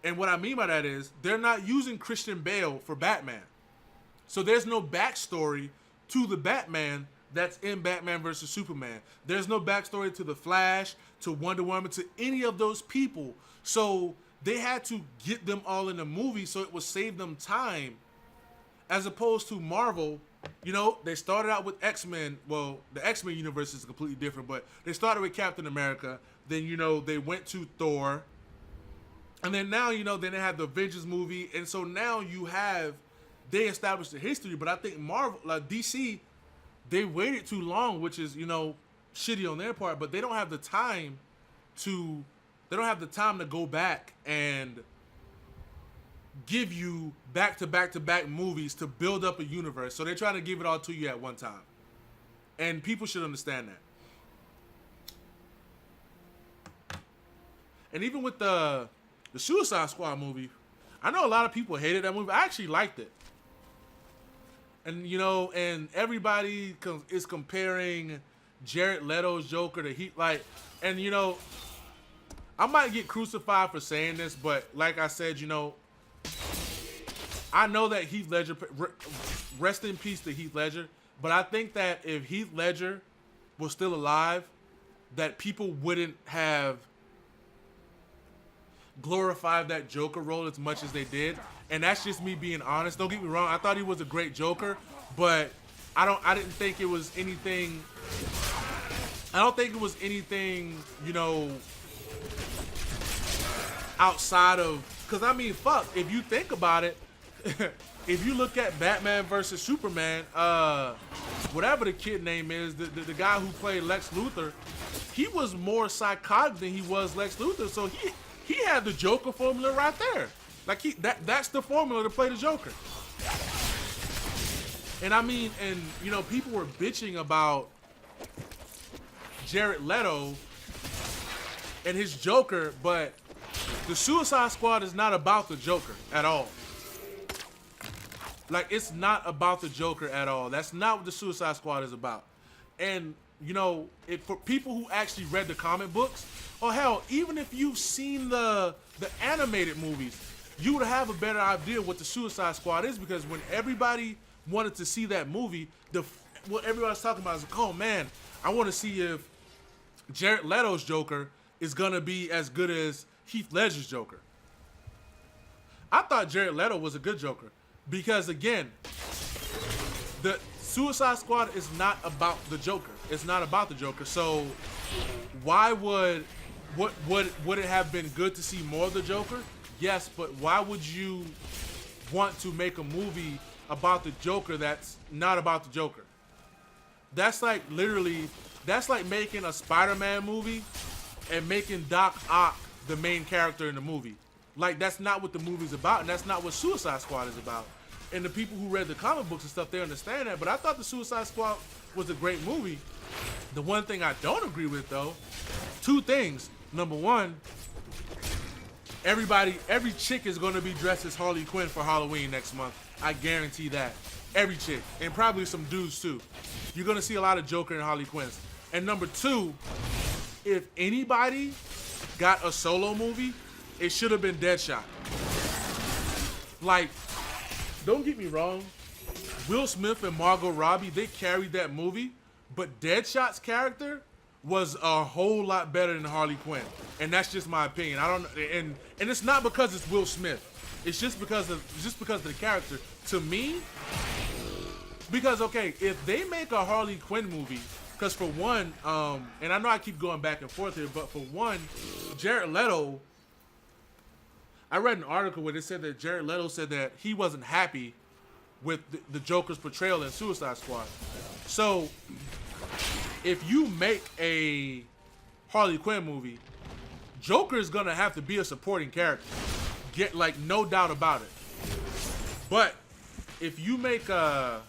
And what I mean by that is they're not using Christian Bale for Batman. So there's no backstory to the Batman that's in Batman vs Superman. There's no backstory to the Flash, to Wonder Woman, to any of those people. So they had to get them all in the movie so it would save them time, as opposed to Marvel. You know, they started out with X-Men. Well, the X-Men universe is completely different, but they started with Captain America. Then, you know, they went to Thor. And then now, you know, then they have the Avengers movie. And so now they established the history. But I think Marvel, like DC, they waited too long, which is, you know, shitty on their part. But they don't have the time to go back and give you back-to-back-to-back movies to build up a universe. So they're trying to give it all to you at one time. And people should understand that. And even with the Suicide Squad movie, I know a lot of people hated that movie. I actually liked it. And, you know, and everybody is comparing Jared Leto's Joker to Heath, like, and, you know, I might get crucified for saying this, but like I said, you know, I know that Heath Ledger, rest in peace to Heath Ledger, but I think that if Heath Ledger was still alive, that people wouldn't have glorified that Joker role as much as they did. And that's just me being honest. Don't get me wrong, I thought he was a great Joker, but I didn't think it was anything, you know, outside of, because I mean, fuck, if you think about it, if you look at Batman versus Superman, whatever the kid name is, the guy who played Lex Luthor, he was more psychotic than he was Lex Luthor, so he had the Joker formula right there. Like, that's the formula to play the Joker. And I mean, and you know, people were bitching about Jared Leto and his Joker, but the Suicide Squad is not about the Joker at all. Like, it's not about the Joker at all. That's not what the Suicide Squad is about. And, you know, for people who actually read the comic books, or hell, even if you've seen the animated movies, you would have a better idea what the Suicide Squad is, because when everybody wanted to see that movie, what everybody's talking about is like, oh man, I want to see if Jared Leto's Joker is gonna be as good as Heath Ledger's Joker. I thought Jared Leto was a good Joker because, again, the Suicide Squad is not about the Joker. It's not about the Joker. So why would it have been good to see more of the Joker? Yes, but why would you want to make a movie about the Joker that's not about the Joker? That's like literally, that's like making a Spider-Man movie and making Doc Ock the main character in the movie. Like, that's not what the movie's about, and that's not what Suicide Squad is about. And the people who read the comic books and stuff, they understand that, but I thought the Suicide Squad was a great movie. The one thing I don't agree with, though, two things. Number one, every chick is going to be dressed as Harley Quinn for Halloween next month. I guarantee that. Every chick, and probably some dudes too. You're going to see a lot of Joker and Harley Quinns. And number two, if anybody got a solo movie, it should have been Deadshot. Like, don't get me wrong, Will Smith and Margot Robbie, they carried that movie, but Deadshot's character was a whole lot better than Harley Quinn. And that's just my opinion. I don't, and it's not because it's Will Smith. It's just because of the character. To me, because, okay, if they make a Harley Quinn movie, because for one, and I know I keep going back and forth here, but for one, Jared Leto, I read an article where they said that Jared Leto said that he wasn't happy with the Joker's portrayal in Suicide Squad. So, if you make a Harley Quinn movie, Joker is gonna have to be a supporting character. Get, like, no doubt about it. But if you make a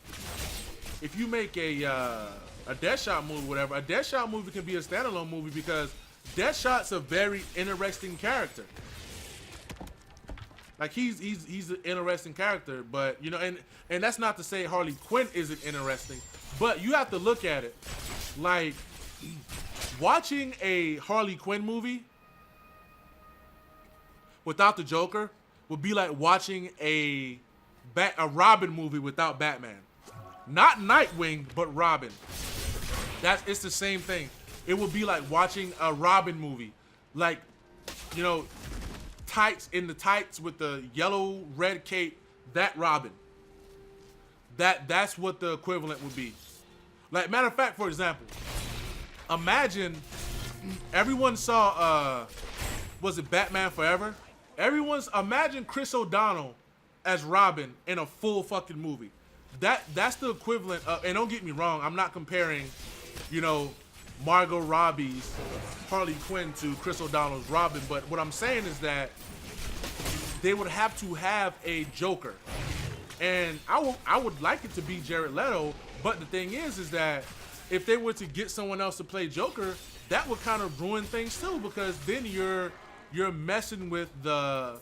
Deadshot movie, whatever, a Deadshot movie can be a standalone movie because Deadshot's a very interesting character. Like, he's an interesting character, but, you know, and that's not to say Harley Quinn isn't interesting, but you have to look at it like watching a Harley Quinn movie without the Joker would be like watching a Robin movie without Batman. Not Nightwing, but Robin. It's the same thing. It would be like watching a Robin movie. Like, you know, tights with the yellow red cape, that Robin. That's what the equivalent would be. Like, matter of fact, for example, imagine everyone saw was it Batman Forever? Imagine Chris O'Donnell as Robin in a full fucking movie. That's the equivalent of, and don't get me wrong, I'm not comparing, you know, Margot Robbie's Harley Quinn to Chris O'Donnell's Robin, but what I'm saying is that they would have to have a Joker. And I would like it to be Jared Leto, but the thing is that if they were to get someone else to play Joker, that would kind of ruin things too, because then you're messing with the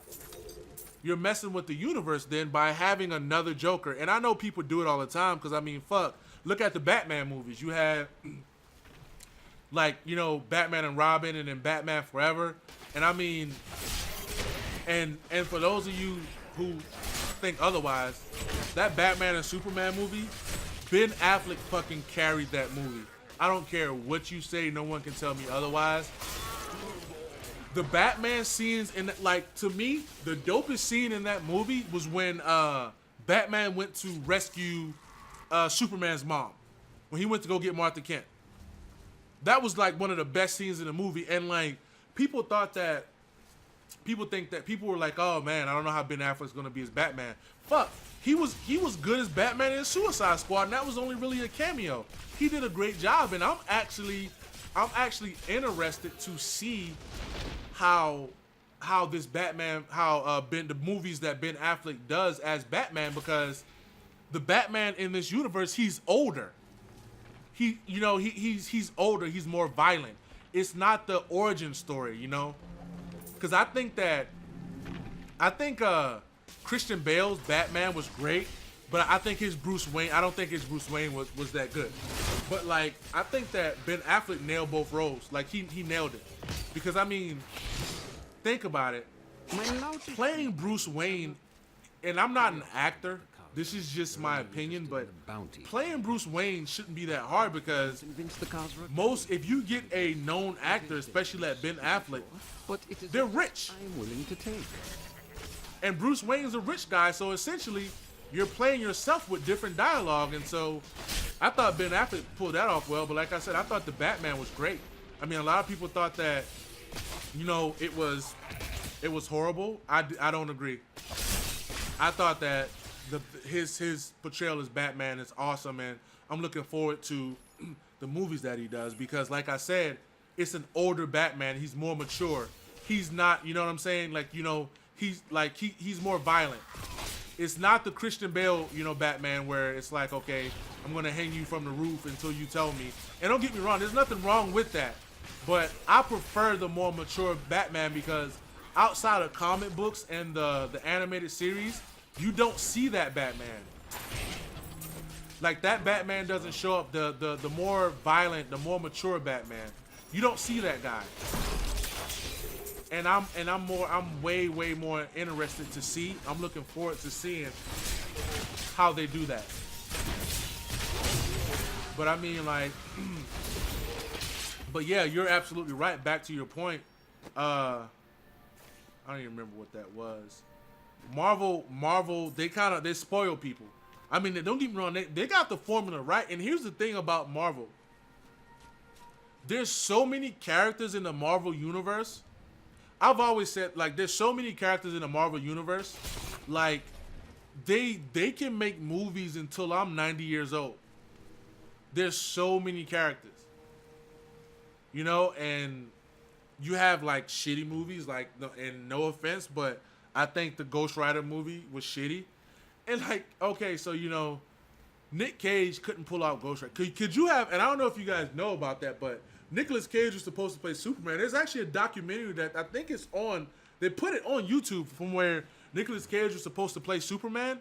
universe then by having another Joker. And I know people do it all the time, because I mean, fuck, look at the Batman movies. You had, like, you know, Batman and Robin, and then Batman Forever. And I mean, and for those of you who think otherwise, that Batman and Superman movie, Ben Affleck fucking carried that movie. I don't care what you say, no one can tell me otherwise. The Batman scenes in, like, to me, the dopest scene in that movie was when Batman went to rescue Superman's mom, when he went to go get Martha Kent. That was like one of the best scenes in the movie, and like people were like, oh man, I don't know how Ben Affleck's gonna be as Batman. Fuck, he was good as Batman in Suicide Squad, and that was only really a cameo. He did a great job, and I'm actually interested to see how this Batman, the movies that Ben Affleck does as Batman, because the Batman in this universe, he's older. He's older, he's more violent. it's not the origin story, you know? Because I think Christian Bale's Batman was great, but I think his Bruce Wayne, I don't think his Bruce Wayne was that good. But like, I think that Ben Affleck nailed both roles. Like he nailed it. Because I mean, think about it. Playing Bruce Wayne, and I'm not an actor, this is just my opinion, but playing Bruce Wayne shouldn't be that hard because if you get a known actor, especially like Ben Affleck, they're rich. I'm willing to take. And Bruce Wayne's a rich guy, so essentially you're playing yourself with different dialogue. And so I thought Ben Affleck pulled that off well, but like I said, I thought the Batman was great. I mean, a lot of people thought that, you know, it was horrible. I don't agree. I thought that his portrayal as Batman is awesome, and I'm looking forward to the movies that he does because, like I said, it's an older Batman. He's more mature. He's not, you know what I'm saying? Like, you know, he's more violent. It's not the Christian Bale, you know, Batman where it's like, okay, I'm gonna hang you from the roof until you tell me. And don't get me wrong, there's nothing wrong with that. But I prefer the more mature Batman because outside of comic books and the animated series, you don't see that Batman. Like that Batman doesn't show up. The more violent, the more mature Batman. You don't see that guy. And I'm way more interested to see. I'm looking forward to seeing how they do that. But I mean, like, but yeah, you're absolutely right. Back to your point. I don't even remember what that was. Marvel, they spoil people. I mean, don't get me wrong, they got the formula right. And here's the thing about Marvel. There's so many characters in the Marvel universe. I've always said, like, there's so many characters in the Marvel universe. Like, they can make movies until I'm 90 years old. There's so many characters. You know, and you have, like, shitty movies, like, and no offense, but I think the Ghost Rider movie was shitty. And, like, okay, so, you know, Nick Cage couldn't pull out Ghost Rider. Could you have, and I don't know if you guys know about that, but Nicolas Cage was supposed to play Superman. There's actually a documentary that I think it's on, they put it on YouTube from where Nicolas Cage was supposed to play Superman.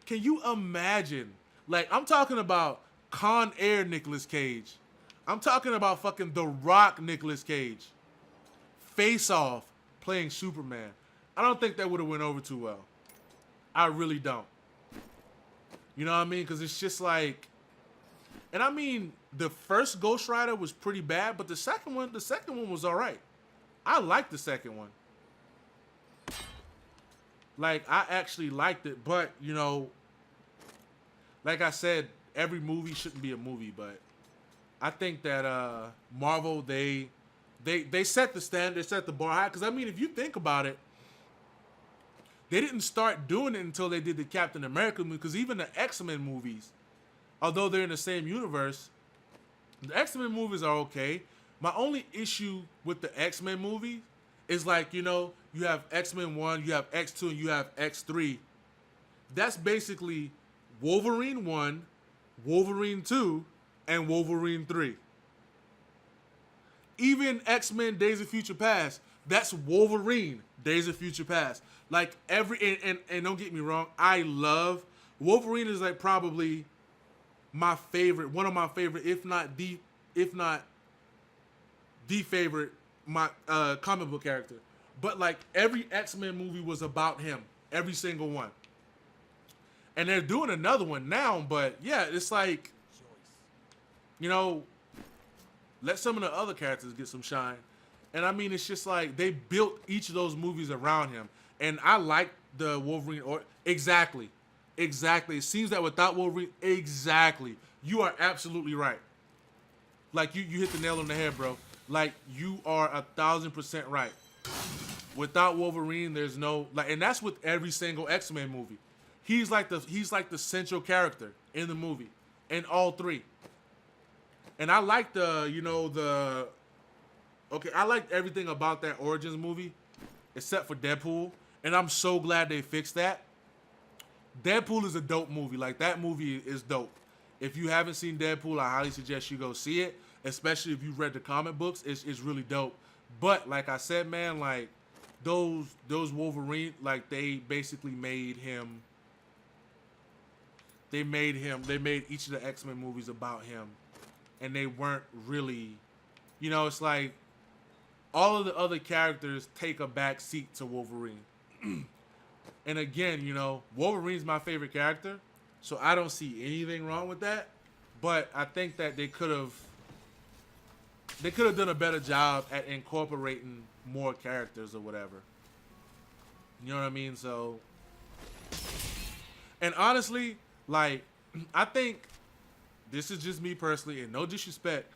Can you imagine? Like, I'm talking about Con Air Nicolas Cage. I'm talking about fucking The Rock Nicolas Cage. Face Off playing Superman. I don't think that would have went over too well. I really don't. You know what I mean? Because it's just like, and I mean, the first Ghost Rider was pretty bad, but the second one was all right. I liked the second one. Like, I actually liked it, but, you know, like I said, every movie shouldn't be a movie, but I think that Marvel, they set the standard, they set the bar high. Because, I mean, if you think about it, they didn't start doing it until they did the Captain America movie. Because even the X-Men movies, although they're in the same universe, the X-Men movies are okay. My only issue with the X-Men movie is, like, you know, you have X-Men 1, you have X2, and you have X3. That's basically Wolverine 1, Wolverine 2, and Wolverine 3. Even X-Men Days of Future Past, that's Wolverine Days of Future Past. Like, and don't get me wrong, I love Wolverine is like probably my favorite, one of my favorite, if not the favorite, my comic book character. But like every X-Men movie was about him, every single one. And they're doing another one now, but yeah, it's like, you know, let some of the other characters get some shine. And I mean, it's just like they built each of those movies around him. And I like the Wolverine, or exactly. It seems that without Wolverine, exactly. You are absolutely right. Like, you hit the nail on the head, bro. Like, you are 1,000% right. Without Wolverine, there's no, like, and that's with every single X-Men movie. He's like the central character in the movie, in all three. And I like I liked everything about that Origins movie, except for Deadpool. And I'm so glad they fixed that. Deadpool is a dope movie. Like, that movie is dope. If you haven't seen Deadpool, I highly suggest you go see it. especially if you read the comic books, it's really dope. But like I said, man, like those Wolverine, like they basically made him. They made each of the X-Men movies about him, and they weren't really, you know, it's like all of the other characters take a back seat to Wolverine. And again, you know, Wolverine's my favorite character, so I don't see anything wrong with that. But I think that they could have done a better job at incorporating more characters or whatever. You know what I mean? So, and honestly, like, I think this is just me personally, and no disrespect.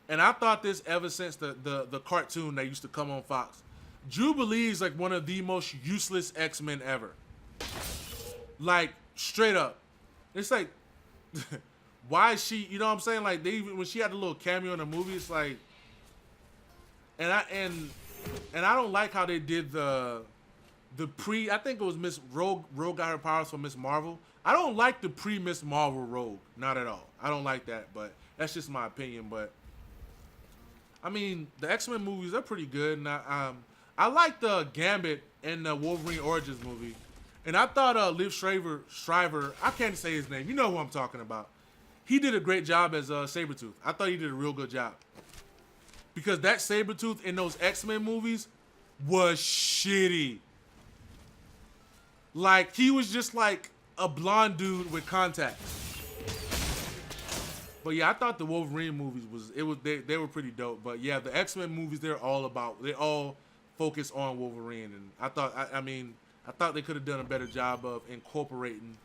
And I thought this ever since the cartoon that used to come on Fox. Jubilee is like one of the most useless X-Men ever. Like, straight up. It's like, why is she, you know what I'm saying? Like, when she had a little cameo in the movie, it's like, and I don't like how they did the I think it was Miss Rogue got her powers from Miss Marvel. I don't like the pre-Miss Marvel Rogue, not at all. I don't like that, but that's just my opinion. But I mean, the X-Men movies are pretty good, and I like the Gambit and the Wolverine Origins movie. And I thought Liv Shriver, I can't say his name. You know who I'm talking about. He did a great job as Sabretooth. I thought he did a real good job. Because that Sabretooth in those X-Men movies was shitty. Like, he was just like a blonde dude with contacts. But yeah, I thought the Wolverine movies they were pretty dope. But yeah, the X-Men movies, they all focus on Wolverine. And I thought they could have done a better job of incorporating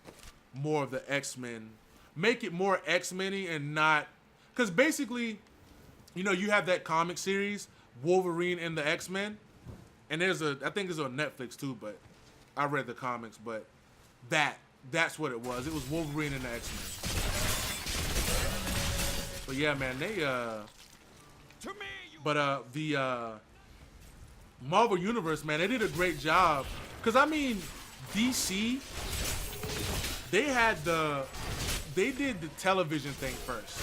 more of the X-Men. Make it more X-Men-y and not... Because basically, you know, you have that comic series, Wolverine and the X-Men. And I think it's on Netflix too, but I read the comics. But that's what it was. It was Wolverine and the X-Men. But yeah, man, the Marvel Universe, man, they did a great job. Because, I mean, DC, they did the television thing first.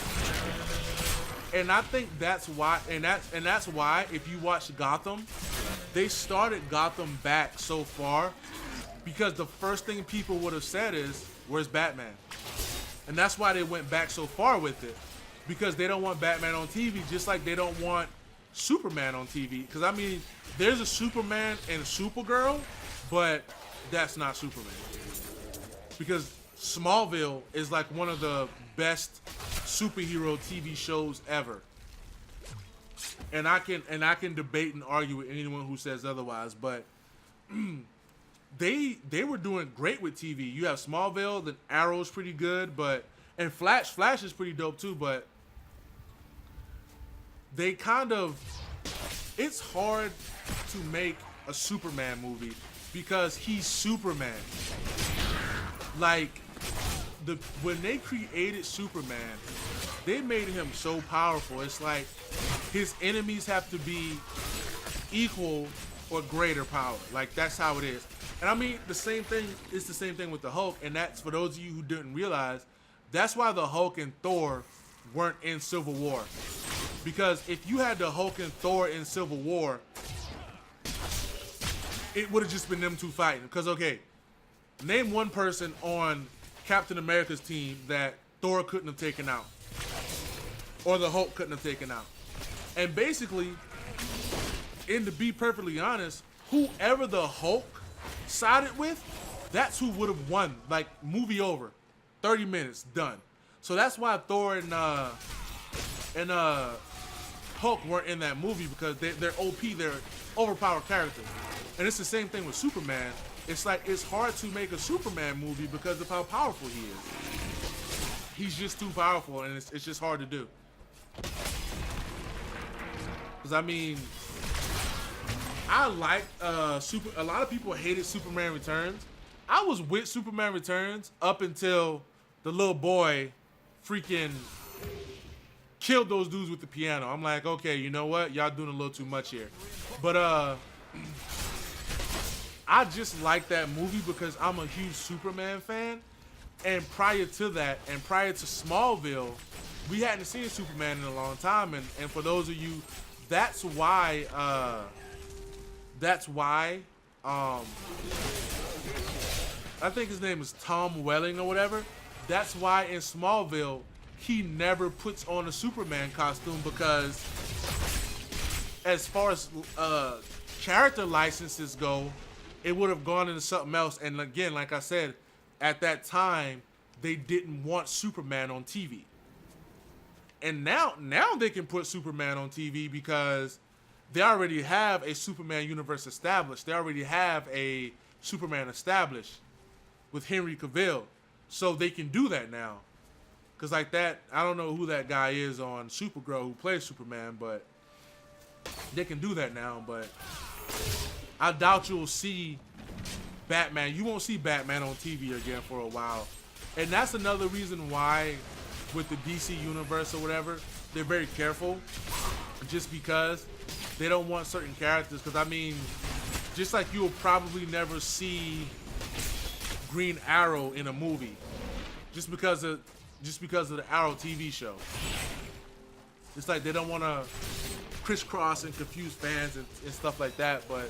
And I think that's why, and that's why, if you watch Gotham, they started Gotham back so far because the first thing people would have said is, where's Batman? And that's why they went back so far with it. Because they don't want Batman on TV, just like they don't want Superman on TV. Because, I mean, there's a Superman and Supergirl, but that's not Superman. Because Smallville is like one of the best superhero TV shows ever. And I can debate and argue with anyone who says otherwise, but they were doing great with TV. You have Smallville, then Arrow's pretty good, and Flash is pretty dope too, but they it's hard to make a Superman movie because he's Superman. Like, when they created Superman, they made him so powerful. It's like his enemies have to be equal or greater power. Like, that's how it is. And I mean, it's the same thing with the Hulk, and that's, for those of you who didn't realize, that's why the Hulk and Thor weren't in Civil War. Because if you had the Hulk and Thor in Civil War, it would have just been them two fighting. Because, okay, name one person on Captain America's team that Thor couldn't have taken out. Or the Hulk couldn't have taken out. And basically, and to be perfectly honest, whoever the Hulk sided with, that's who would have won. Like, movie over. 30 minutes, done. So that's why Thor and Hulk weren't in that movie, because they're OP, they're overpowered characters. And it's the same thing with Superman. It's like, it's hard to make a Superman movie because of how powerful he is. He's just too powerful, and it's just hard to do. Because, I mean, I like a lot of people hated Superman Returns. I was with Superman Returns up until the little boy freaking killed those dudes with the piano. I'm like, okay, you know what? Y'all doing a little too much here. But I just like that movie because I'm a huge Superman fan. And prior to that, and prior to Smallville, we hadn't seen Superman in a long time, and for those of you, that's why I think his name is Tom Welling or whatever. That's why in Smallville he never puts on a Superman costume, because as far as character licenses go, it would have gone into something else. And again, like I said, at that time they didn't want Superman on TV. And now they can put Superman on TV because they already have a Superman universe established. They already have a Superman established with Henry Cavill. So they can do that now. Because like that, I don't know who that guy is on Supergirl who plays Superman, but they can do that now. But I doubt you'll see Batman. You won't see Batman on TV again for a while. And that's another reason why with the DC universe or whatever, they're very careful. Just because they don't want certain characters. Because I mean, just like you'll probably never see Green Arrow in a movie. Just because of the Arrow TV show. It's like they don't want to crisscross and confuse fans and stuff like that, but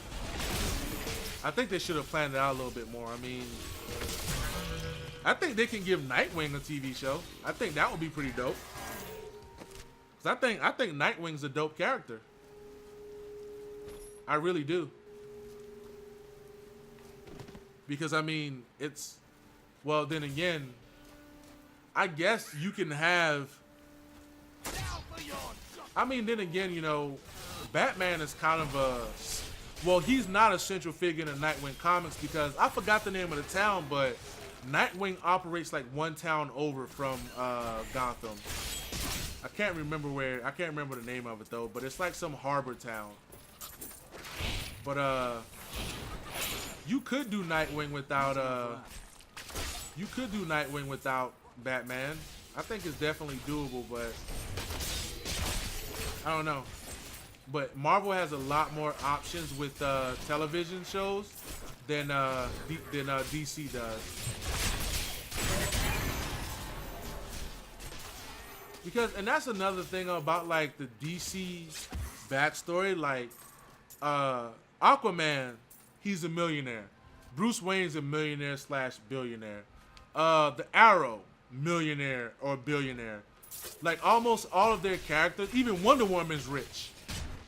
I think they should have planned it out a little bit more. I mean, I think they can give Nightwing a TV show. I think that would be pretty dope. 'Cause I think Nightwing's a dope character. I really do. Because I mean, well, then again, I guess you can have, I mean, then again, you know, Batman is kind of well, he's not a central figure in the Nightwing comics because I forgot the name of the town, but Nightwing operates like one town over from Gotham. I can't remember the name of it though, but it's like some harbor town. But you could do Nightwing without Batman. I think it's definitely doable, but I don't know. But Marvel has a lot more options with television shows than DC does. Because, and that's another thing about like the DC backstory, like Aquaman, he's a millionaire. Bruce Wayne's a millionaire / billionaire. The Arrow, millionaire or billionaire. Like almost all of their characters, even Wonder Woman's rich.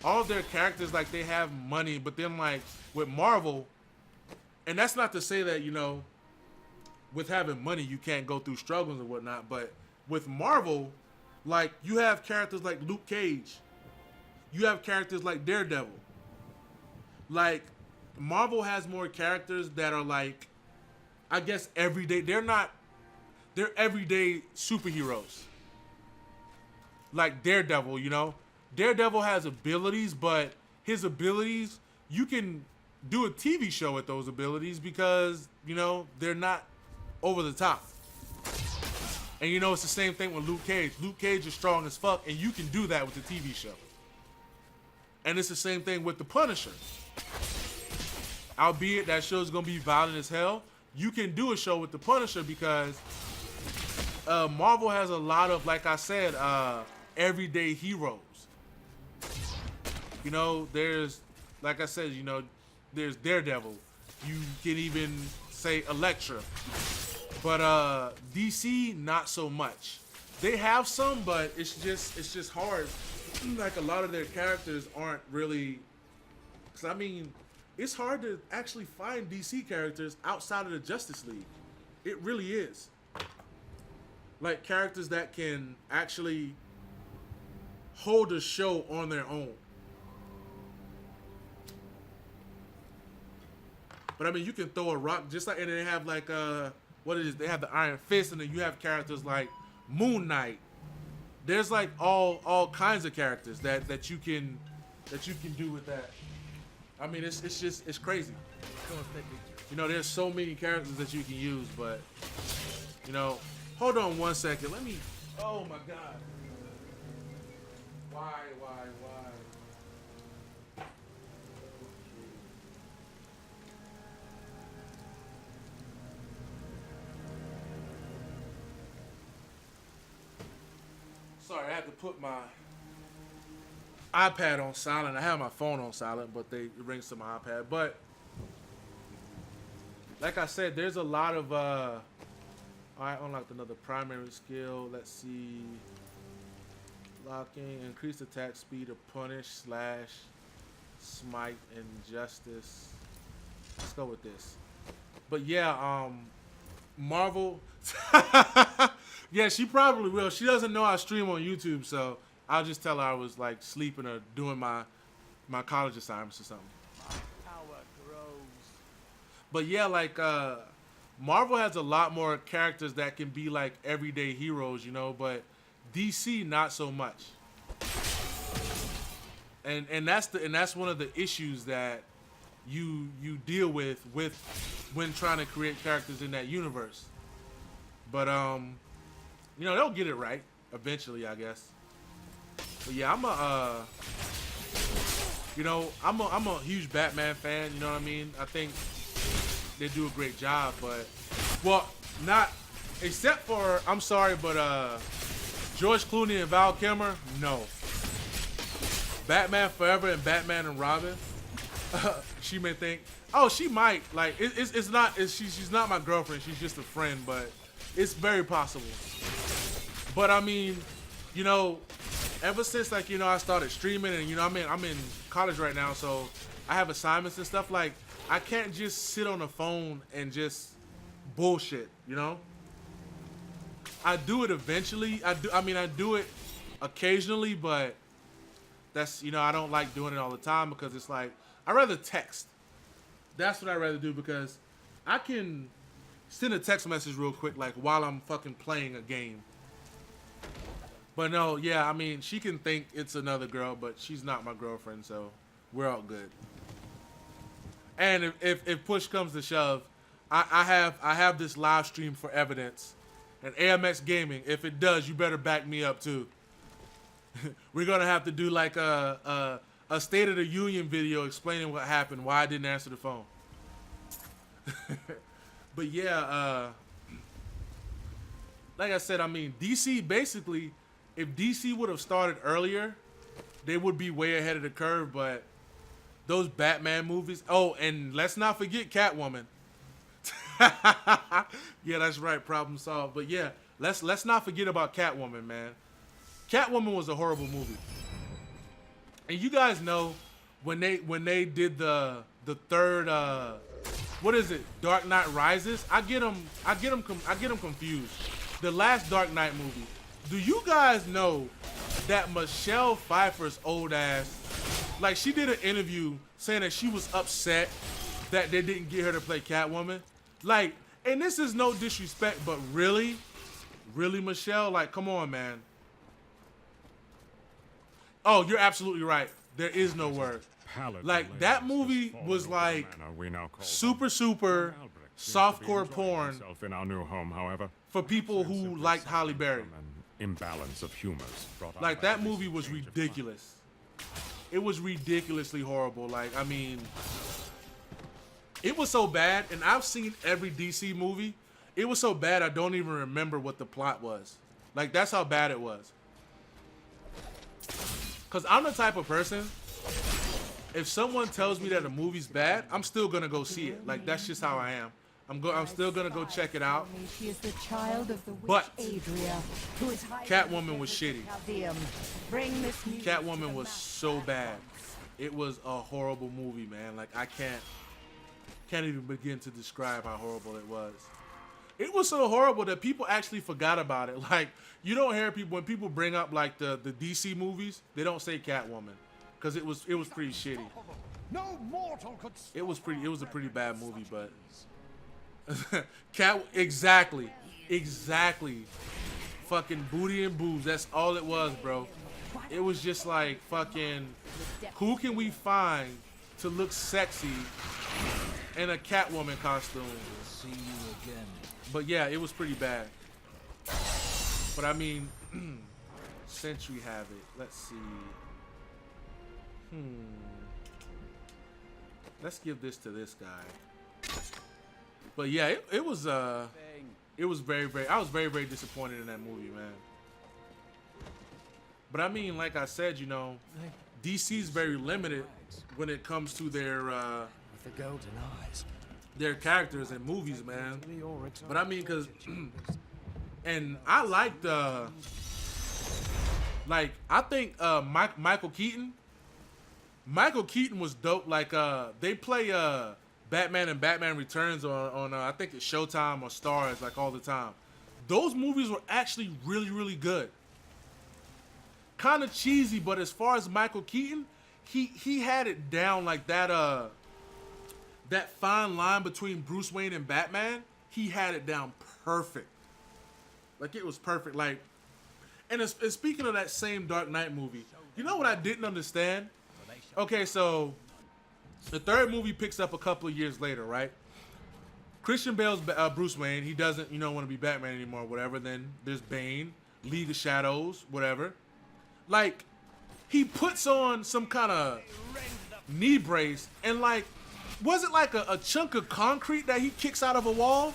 All of their characters, like they have money, but then like with Marvel, and that's not to say that, you know, with having money you can't go through struggles and whatnot, but with Marvel, like you have characters like Luke Cage. You have characters like Daredevil. Like Marvel has more characters that are like, I guess everyday. They're everyday superheroes. Like Daredevil, you know? Daredevil has abilities, but his abilities, you can do a TV show with those abilities because, you know, they're not over the top. And you know, it's the same thing with Luke Cage. Luke Cage is strong as fuck, and you can do that with the TV show. And it's the same thing with the Punisher. Albeit that show's gonna be violent as hell, you can do a show with the Punisher because Marvel has a lot of, like I said, everyday heroes. You know, there's, like I said, you know, there's Daredevil. You can even say Elektra. But DC, not so much. They have some, but it's just hard. Like a lot of their characters aren't really, cause I mean, it's hard to actually find DC characters outside of the Justice League. It really is. Like characters that can actually hold a show on their own. But I mean, you can throw a rock just like, and they have like what it is? They have the Iron Fist, and then you have characters like Moon Knight. There's like all kinds of characters that you can do with that. I mean, it's crazy. You know, there's so many characters that you can use, but you know, hold on one second. Let me. Oh my God. Why? Sorry, I had to put my iPad on silent. I have my phone on silent, but it rings to my iPad. But like I said, there's a lot of I unlocked another primary skill. Let's see. Locking, increased attack speed of punish, slash, smite, and justice. Let's go with this. But yeah, Marvel. Yeah, she probably will. She doesn't know I stream on YouTube, so I'll just tell her I was like sleeping or doing my college assignments or something. Power grows. But yeah, like Marvel has a lot more characters that can be like everyday heroes, you know, but DC not so much. And that's one of the issues that you deal with when trying to create characters in that universe. But you know, they'll get it right eventually, I guess. But yeah, I'm a huge Batman fan, you know what I mean? I think they do a great job, but well, not except for, I'm sorry, but George Clooney and Val Kilmer, no. Batman Forever and Batman and Robin. She may think, oh, she might like it's not. She's not my girlfriend. She's just a friend, but it's very possible. But I mean, you know, ever since like, you know, I started streaming and, you know, I'm in college right now, so I have assignments and stuff. Like, I can't just sit on the phone and just bullshit, you know. I do it eventually. I do it occasionally, but that's, you know, I don't like doing it all the time because it's like, I'd rather text. That's what I'd rather do because I can send a text message real quick, like while I'm fucking playing a game. But no, yeah, I mean, she can think it's another girl, but she's not my girlfriend, so we're all good. And if push comes to shove, I have this live stream for evidence. And AMX Gaming, if it does, you better back me up too. We're gonna have to do like a State of the Union video explaining what happened, why I didn't answer the phone. But yeah, like I said, I mean, DC basically, if DC would have started earlier, they would be way ahead of the curve. But those Batman movies, oh, and let's not forget Catwoman. Yeah, that's right, problem solved. But yeah, let's not forget about Catwoman, man. Catwoman was a horrible movie. And you guys know when they did the third what is it, Dark Knight Rises? I get them confused. The last Dark Knight movie. Do you guys know that Michelle Pfeiffer's old ass, like, she did an interview saying that she was upset that they didn't get her to play Catwoman? Like, and this is no disrespect, but really, Michelle, like, come on, man. Oh, you're absolutely right. There is no word. Like, that movie was like super softcore porn in our new home, however, for people who liked Halle Berry. Imbalance of humors. Like, that movie was ridiculous. It was ridiculously horrible. Like, I mean, it was so bad, and I've seen every DC movie. It was so bad I don't even remember what the plot was. Like, that's how bad it was. Because I'm the type of person, if someone tells me that a movie's bad, I'm still going to go see it. Like, that's just how I am. I'm still going to go check it out. She is the child of the witch But Adria, who is Catwoman was shitty. Bring this Catwoman was so bad. It was a horrible movie, man. Like, I can't even begin to describe how horrible it was. It was so horrible that people actually forgot about it. Like, you don't hear people, when people bring up like the DC movies, they don't say Catwoman because it was pretty shitty. No mortal could. It was a pretty bad movie, but exactly. Fucking booty and boobs. That's all it was, bro. It was just like fucking, who can we find to look sexy in a Catwoman costume? See you again. But yeah, it was pretty bad. But I mean, Sentry have it. Let's see. Let's give this to this guy. But yeah, it was very, I was very, very disappointed in that movie, man. But I mean, like I said, you know, DC's very limited when it comes to their With the golden eyes. their characters and movies, man. But I mean, cause, and I like the, like I think Michael Keaton was dope. Like they play Batman and Batman Returns on I think it's Showtime or Stars like all the time. Those movies were actually really good. Kind of cheesy, but as far as Michael Keaton, he had it down. Like that that fine line between Bruce Wayne and Batman, he had it down perfect. Like it was perfect. Like, and speaking of that same Dark Knight movie, you know what I didn't understand? Okay, so the third movie picks up a couple of years later, right? Christian Bale's Bruce Wayne. He doesn't, want to be Batman anymore, whatever. Then there's Bane, League of Shadows, whatever. Like, he puts on some kind of knee brace, and like, was it like a chunk of concrete that he kicks out of a wall?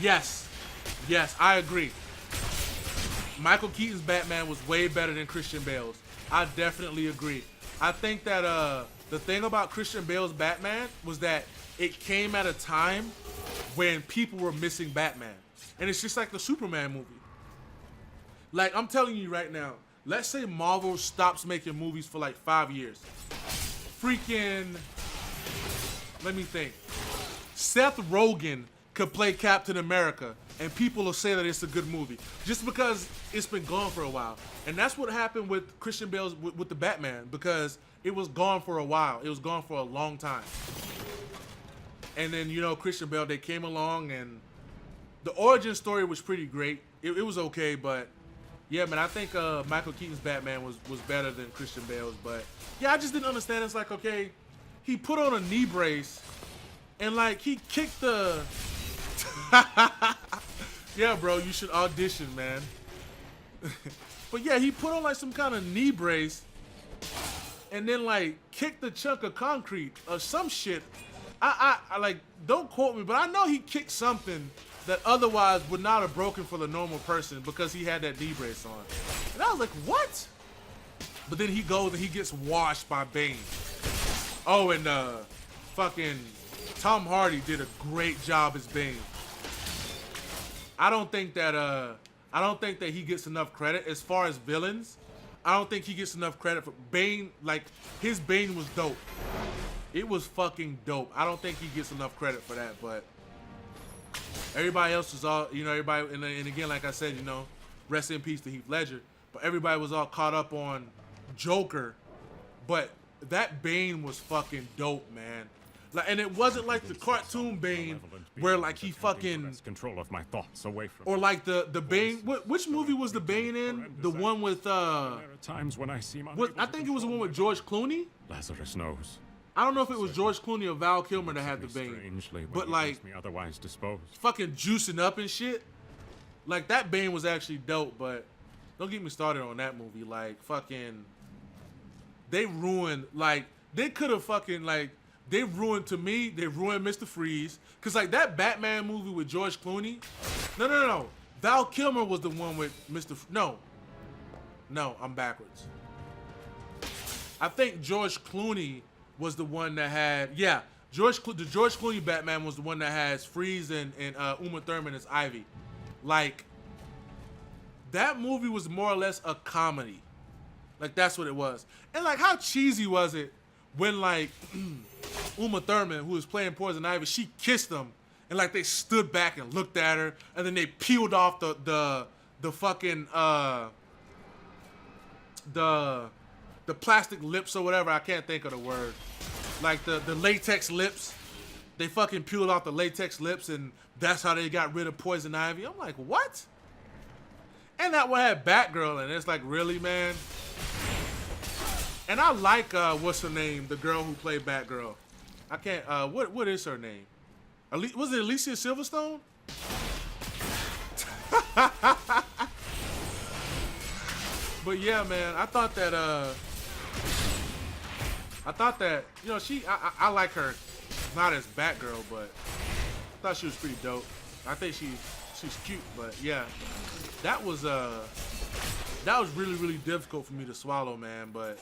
Yes, I agree. Michael Keaton's Batman was way better than Christian Bale's. I definitely agree. I think that the thing about Christian Bale's Batman was that it came at a time when people were missing Batman. And it's just like the Superman movie. Like, I'm telling you right now, let's say Marvel stops making movies for like 5 years. Freaking, let me think. Seth Rogen could play Captain America, and people will say that it's a good movie just because it's been gone for a while. And that's what happened with Christian Bale's with the Batman, because it was gone for a while. It was gone for a long time. And then, Christian Bale, they came along, and the origin story was pretty great. It was okay, but yeah, man, I think Michael Keaton's Batman was better than Christian Bale's. But yeah, I just didn't understand. It's like, okay, he put on a knee brace, and like he kicked the. Yeah, bro, you should audition, man. But yeah, he put on like some kind of knee brace, and then like kicked the chunk of concrete or some shit. I like, don't quote me, but I know he kicked something that otherwise would not have broken for the normal person because he had that knee brace on. And I was like, what? But then he goes and he gets washed by Bane. Oh, and fucking Tom Hardy did a great job as Bane. I don't think that he gets enough credit as far as villains. I don't think he gets enough credit for Bane. Like, his Bane was dope. It was fucking dope. I don't think he gets enough credit for that, but everybody else was all, everybody, and again, like I said, rest in peace to Heath Ledger, but everybody was all caught up on Joker, but that Bane was fucking dope, man. Like, and it wasn't like the cartoon Bane where like he fucking control of my thoughts away from, or like the Bane. Which movie was the Bane in? The one with times when I see I think it was the one with George Clooney. Lazarus knows. I don't know if it was George Clooney or Val Kilmer that had the Bane, but like me otherwise disposed, fucking juicing up and shit. Like, that Bane was actually dope, but don't get me started on that movie. Like, fucking, they ruined. Like, they could have fucking like. They ruined Mr. Freeze. Cause like that Batman movie with George Clooney. No. Val Kilmer was the one with Mr. No, I'm backwards. I think George Clooney was the one that had, the George Clooney Batman was the one that has Freeze and Uma Thurman as Ivy. Like, that movie was more or less a comedy. Like, that's what it was. And like, how cheesy was it when like Uma Thurman, who was playing Poison Ivy, she kissed him, and like they stood back and looked at her, and then they peeled off the fucking the plastic lips or whatever. I can't think of the word. Like the latex lips. They fucking peeled off the latex lips, and that's how they got rid of Poison Ivy. I'm like, what? And that one had Batgirl, and it's like, really, man? And I like what's her name, the girl who played Batgirl. I can't. What is her name? Was it Alicia Silverstone? But yeah, man, I thought that I like her, not as Batgirl, but I thought she was pretty dope. I think she's cute, but yeah, that was that was really, really difficult for me to swallow, man. But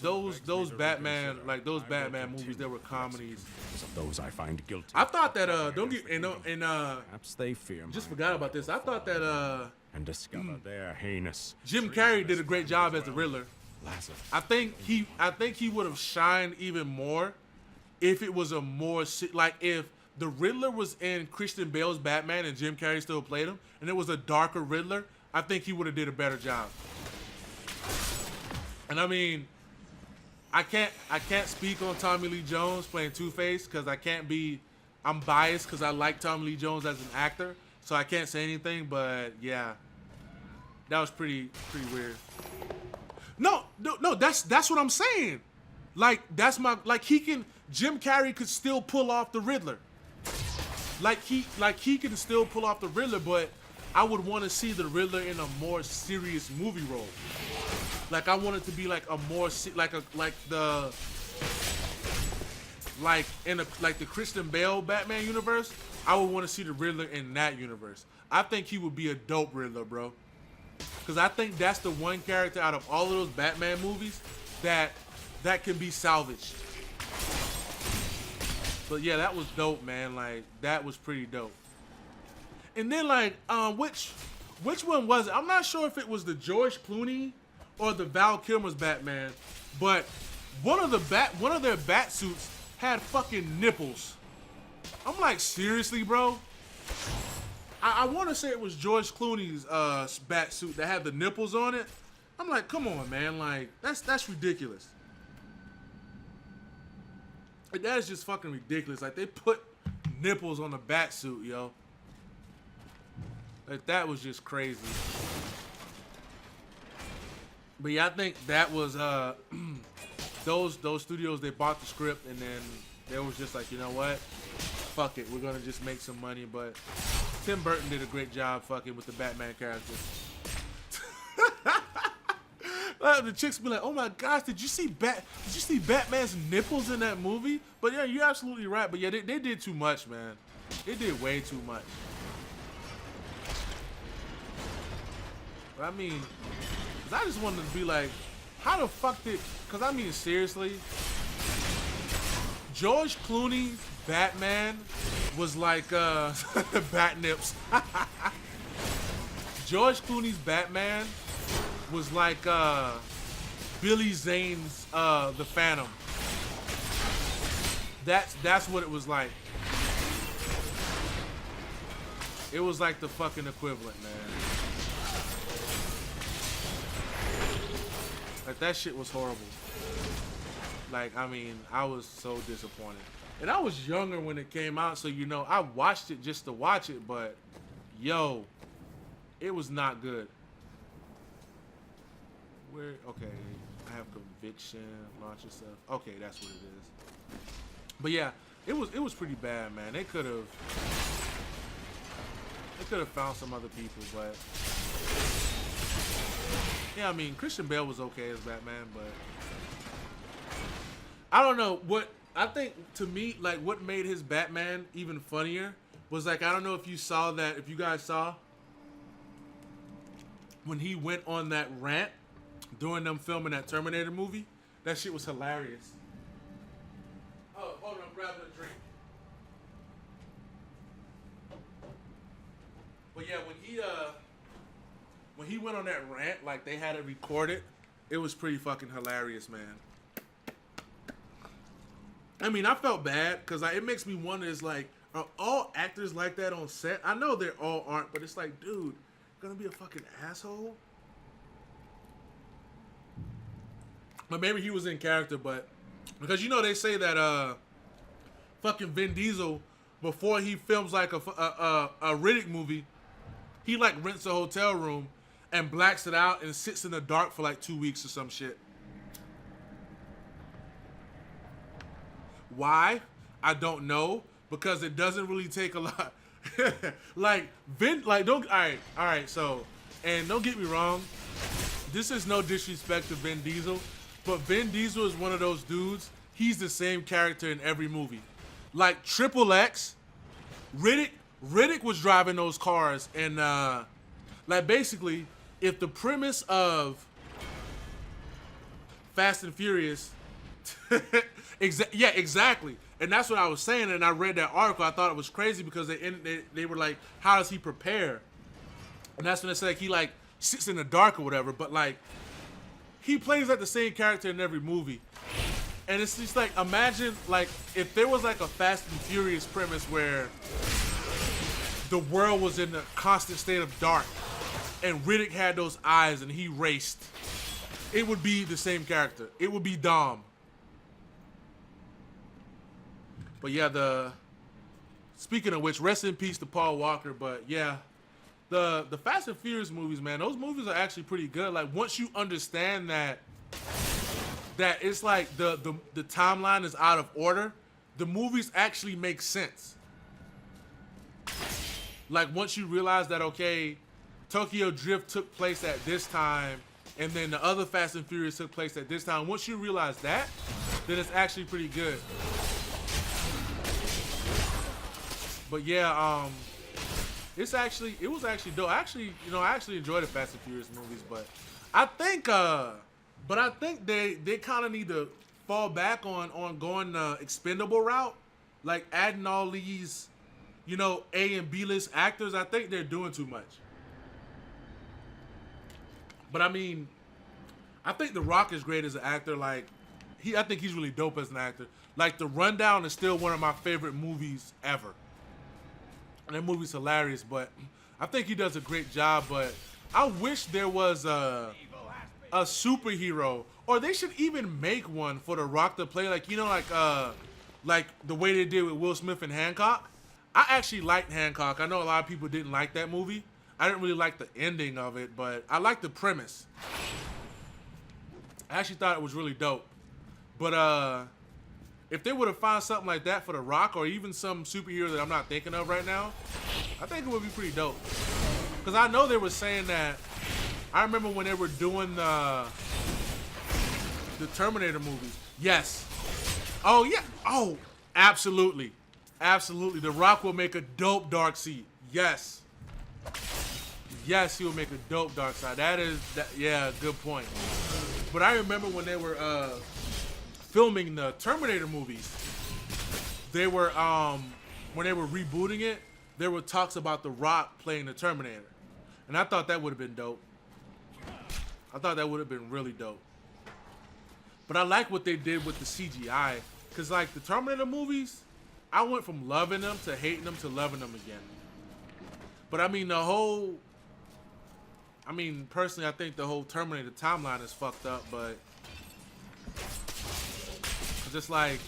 those Batman, like those Batman movies, they were comedies. Of those I find guilty. I thought that don't get perhaps they fear. Just forgot about this. I thought that and discover their heinous. Jim Carrey did a great job as the Riddler. I think he would have shined even more if it was a more like if the Riddler was in Christian Bale's Batman and Jim Carrey still played him, and it was a darker Riddler. I think he would have did a better job. And I mean, I can't speak on Tommy Lee Jones playing Two-Face because I'm biased because I like Tommy Lee Jones as an actor, so I can't say anything. But yeah, that was pretty weird. No, that's what I'm saying. Like Jim Carrey could still pull off the Riddler. Like he can still pull off the Riddler, but I would want to see the Riddler in a more serious movie role. Like I want it to be like a more like the Christian Bale Batman universe. I would want to see the Riddler in that universe. I think he would be a dope Riddler, bro. Because I think that's the one character out of all of those Batman movies that can be salvaged. But yeah, that was dope, man. Like that was pretty dope. And then like which one was it? I'm not sure if it was the George Clooney or the Val Kilmer's Batman, but one of their bat suits had fucking nipples. I'm like, seriously, bro? I want to say it was George Clooney's bat suit that had the nipples on it. I'm like, come on, man. Like that's ridiculous. Like, that is just fucking ridiculous. Like they put nipples on the bat suit, yo. Like that was just crazy. But yeah, I think that was those studios, they bought the script and then they was just like, you know what? Fuck it, we're gonna just make some money. But Tim Burton did a great job fucking with the Batman character. The chicks be like, oh my gosh, did you see Batman's nipples in that movie? But yeah, you're absolutely right. But yeah, they did too much, man. They did way too much. But I mean, cause I just wanted to be like, how the fuck did, cause I mean, seriously, George Clooney's Batman was like, bat nips. George Clooney's Batman was like, Billy Zane's, The Phantom. That's what it was like. It was like the fucking equivalent, man. Like that shit was horrible. Like, I mean, I was so disappointed. And I was younger when it came out, so you know, I watched it just to watch it, but yo, it was not good. Okay, I have conviction, launch yourself. Okay, that's what it is. But yeah, it was pretty bad, man. They could have found some other people, but yeah, I mean, Christian Bale was okay as Batman, but I don't know what I think. To me, like what made his Batman even funnier was like, I don't know if you saw that, if you guys saw when he went on that rant during them filming that Terminator movie. That shit was hilarious. Oh, hold on, I'm grabbing a drink. But yeah, when he went on that rant, like they had it recorded, it was pretty fucking hilarious, man. I mean, I felt bad because it makes me wonder, is like, are all actors like that on set? I know they all aren't, but it's like, dude, gonna be a fucking asshole? But maybe he was in character, but because you know they say that fucking Vin Diesel, before he films like a Riddick movie, he like rents a hotel room and blacks it out and sits in the dark for like 2 weeks or some shit. Why? I don't know, because it doesn't really take a lot. Like Vin, like all right. So, and don't get me wrong, this is no disrespect to Vin Diesel, but Vin Diesel is one of those dudes. He's the same character in every movie. Like Triple X, Riddick was driving those cars, and like basically, if the premise of Fast and Furious, yeah, exactly. And that's what I was saying. And I read that article. I thought it was crazy because they were like, how does he prepare? And that's when they said like, he like sits in the dark or whatever. But like, he plays like the same character in every movie. And it's just like, imagine like if there was like a Fast and Furious premise where the world was in a constant state of dark and Riddick had those eyes and he raced, it would be the same character. It would be Dom. But yeah, speaking of which, rest in peace to Paul Walker. But yeah, the Fast and Furious movies, man, those movies are actually pretty good. Like once you understand that it's like the timeline is out of order, the movies actually make sense. Like once you realize that, okay, Tokyo Drift took place at this time, and then the other Fast and Furious took place at this time. Once you realize that, then it's actually pretty good. But yeah, it was actually dope. I actually enjoyed the Fast and Furious movies, but I think they kind of need to fall back on going the expendable route, like adding all these, A and B list actors. I think they're doing too much. But I mean, I think The Rock is great as an actor. Like, I think he's really dope as an actor. Like, The Rundown is still one of my favorite movies ever. And that movie's hilarious, but I think he does a great job. But I wish there was a superhero, or they should even make one for The Rock to play. Like, like the way they did with Will Smith and Hancock. I actually liked Hancock. I know a lot of people didn't like that movie. I didn't really like the ending of it, but I liked the premise. I actually thought it was really dope. But if they would have found something like that for The Rock, or even some superhero that I'm not thinking of right now, I think it would be pretty dope. Because I know they were saying that, I remember when they were doing the Terminator movies. Yes. Oh, yeah. Oh, absolutely. Absolutely. The Rock will make a dope Darkseid. Yes. Yes, he will make a dope Darkseid. Yeah, good point. But I remember when they were filming the Terminator movies, they were when they were rebooting it, there were talks about The Rock playing the Terminator. And I thought that would have been dope. I thought that would have been really dope. But I like what they did with the CGI. Because, like, the Terminator movies, I went from loving them to hating them to loving them again. But, I mean, personally, I think the whole Terminator timeline is fucked up, but just like,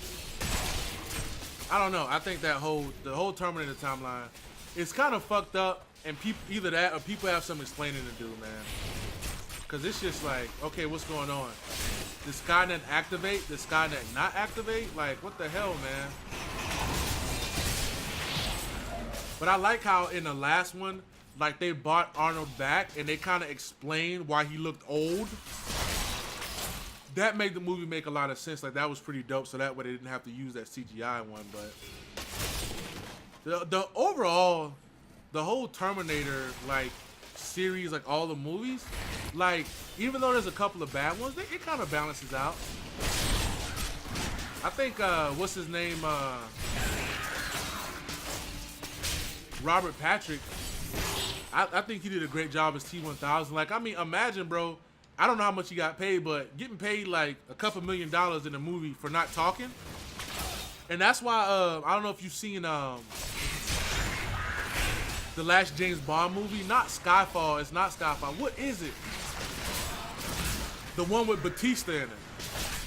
I don't know. I think the whole Terminator timeline is kind of fucked up, and either that or people have some explaining to do, man. Because it's just like, okay, what's going on? Did Skynet activate? Did Skynet not activate? Like, what the hell, man? But I like how in the last one, like, they brought Arnold back and they kind of explained why he looked old. That made the movie make a lot of sense. Like, that was pretty dope, so that way they didn't have to use that CGI one. But the overall, the whole Terminator, like, series, like, all the movies, like, even though there's a couple of bad ones, it kind of balances out. I think, what's his name? Robert Patrick. I think he did a great job as T-1000. Like, I mean, imagine, bro. I don't know how much he got paid, but getting paid like a couple $1 million in a movie for not talking. And that's why, I don't know if you've seen the last James Bond movie. Not Skyfall. It's not Skyfall. What is it? The one with Batista in it.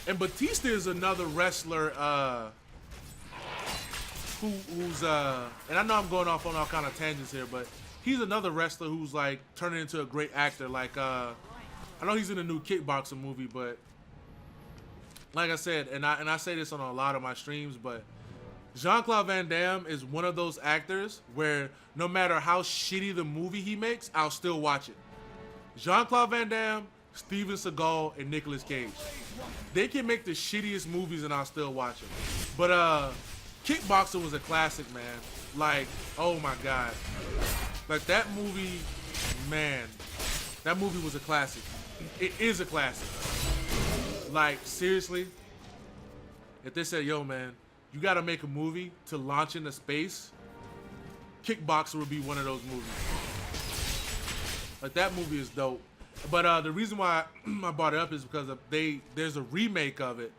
And Batista is another wrestler who's and I know I'm going off on all kind of tangents here, but he's another wrestler who's like turning into a great actor. Like, I know he's in a new kickboxing movie, but like I said, and I say this on a lot of my streams, but Jean-Claude Van Damme is one of those actors where no matter how shitty the movie he makes, I'll still watch it. Jean-Claude Van Damme, Steven Seagal, and Nicolas Cage. They can make the shittiest movies and I'll still watch them. But Kickboxer was a classic, man. Like, oh my God. Like, that movie, man. That movie was a classic. It is a classic. Like, seriously, if they said, yo, man, you got to make a movie to launch into space, Kickboxer would be one of those movies. Like, that movie is dope. But the reason why I brought it up is because there's a remake of it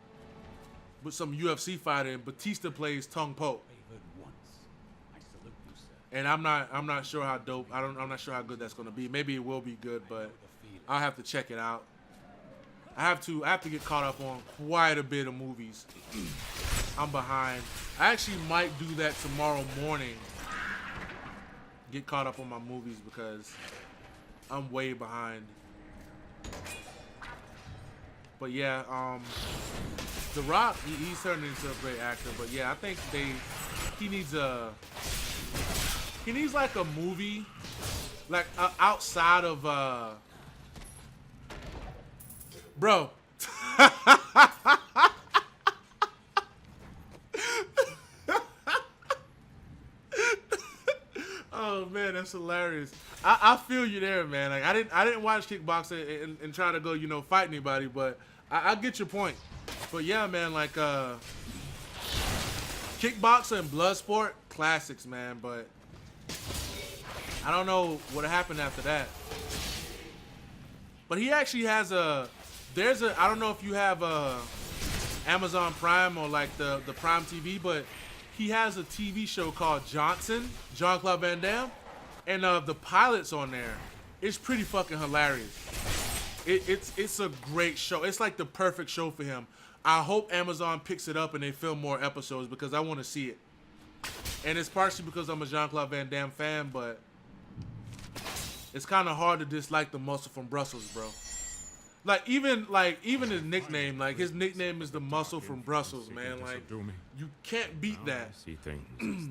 with some UFC fighter, and Batista plays Tong Po. And I'm not sure how dope. I'm not sure how good that's gonna be. Maybe it will be good, but I'll have to check it out. I have to get caught up on quite a bit of movies. I'm behind. I actually might do that tomorrow morning. Get caught up on my movies because I'm way behind. But yeah, The Rock, he's turned into a great actor. But yeah, I think he needs like a movie, like outside of bro. Oh man, that's hilarious. I feel you there, man. Like I didn't watch Kickboxer and try to go, you know, fight anybody, but I get your point. But yeah, man, like Kickboxer and Bloodsport, classics, man. But I don't know what happened after that. But he actually has I don't know if you have Amazon Prime or like the Prime TV, but he has a TV show called Johnson, Jean-Claude Van Damme, and the pilot's on there. It's pretty fucking hilarious. It's a great show. It's like the perfect show for him. I hope Amazon picks it up and they film more episodes because I want to see it. And it's partially because I'm a Jean-Claude Van Damme fan, but it's kind of hard to dislike the muscle from Brussels, bro. Like even his nickname, like his nickname is the Muscle from Brussels, man. Like you can't beat that.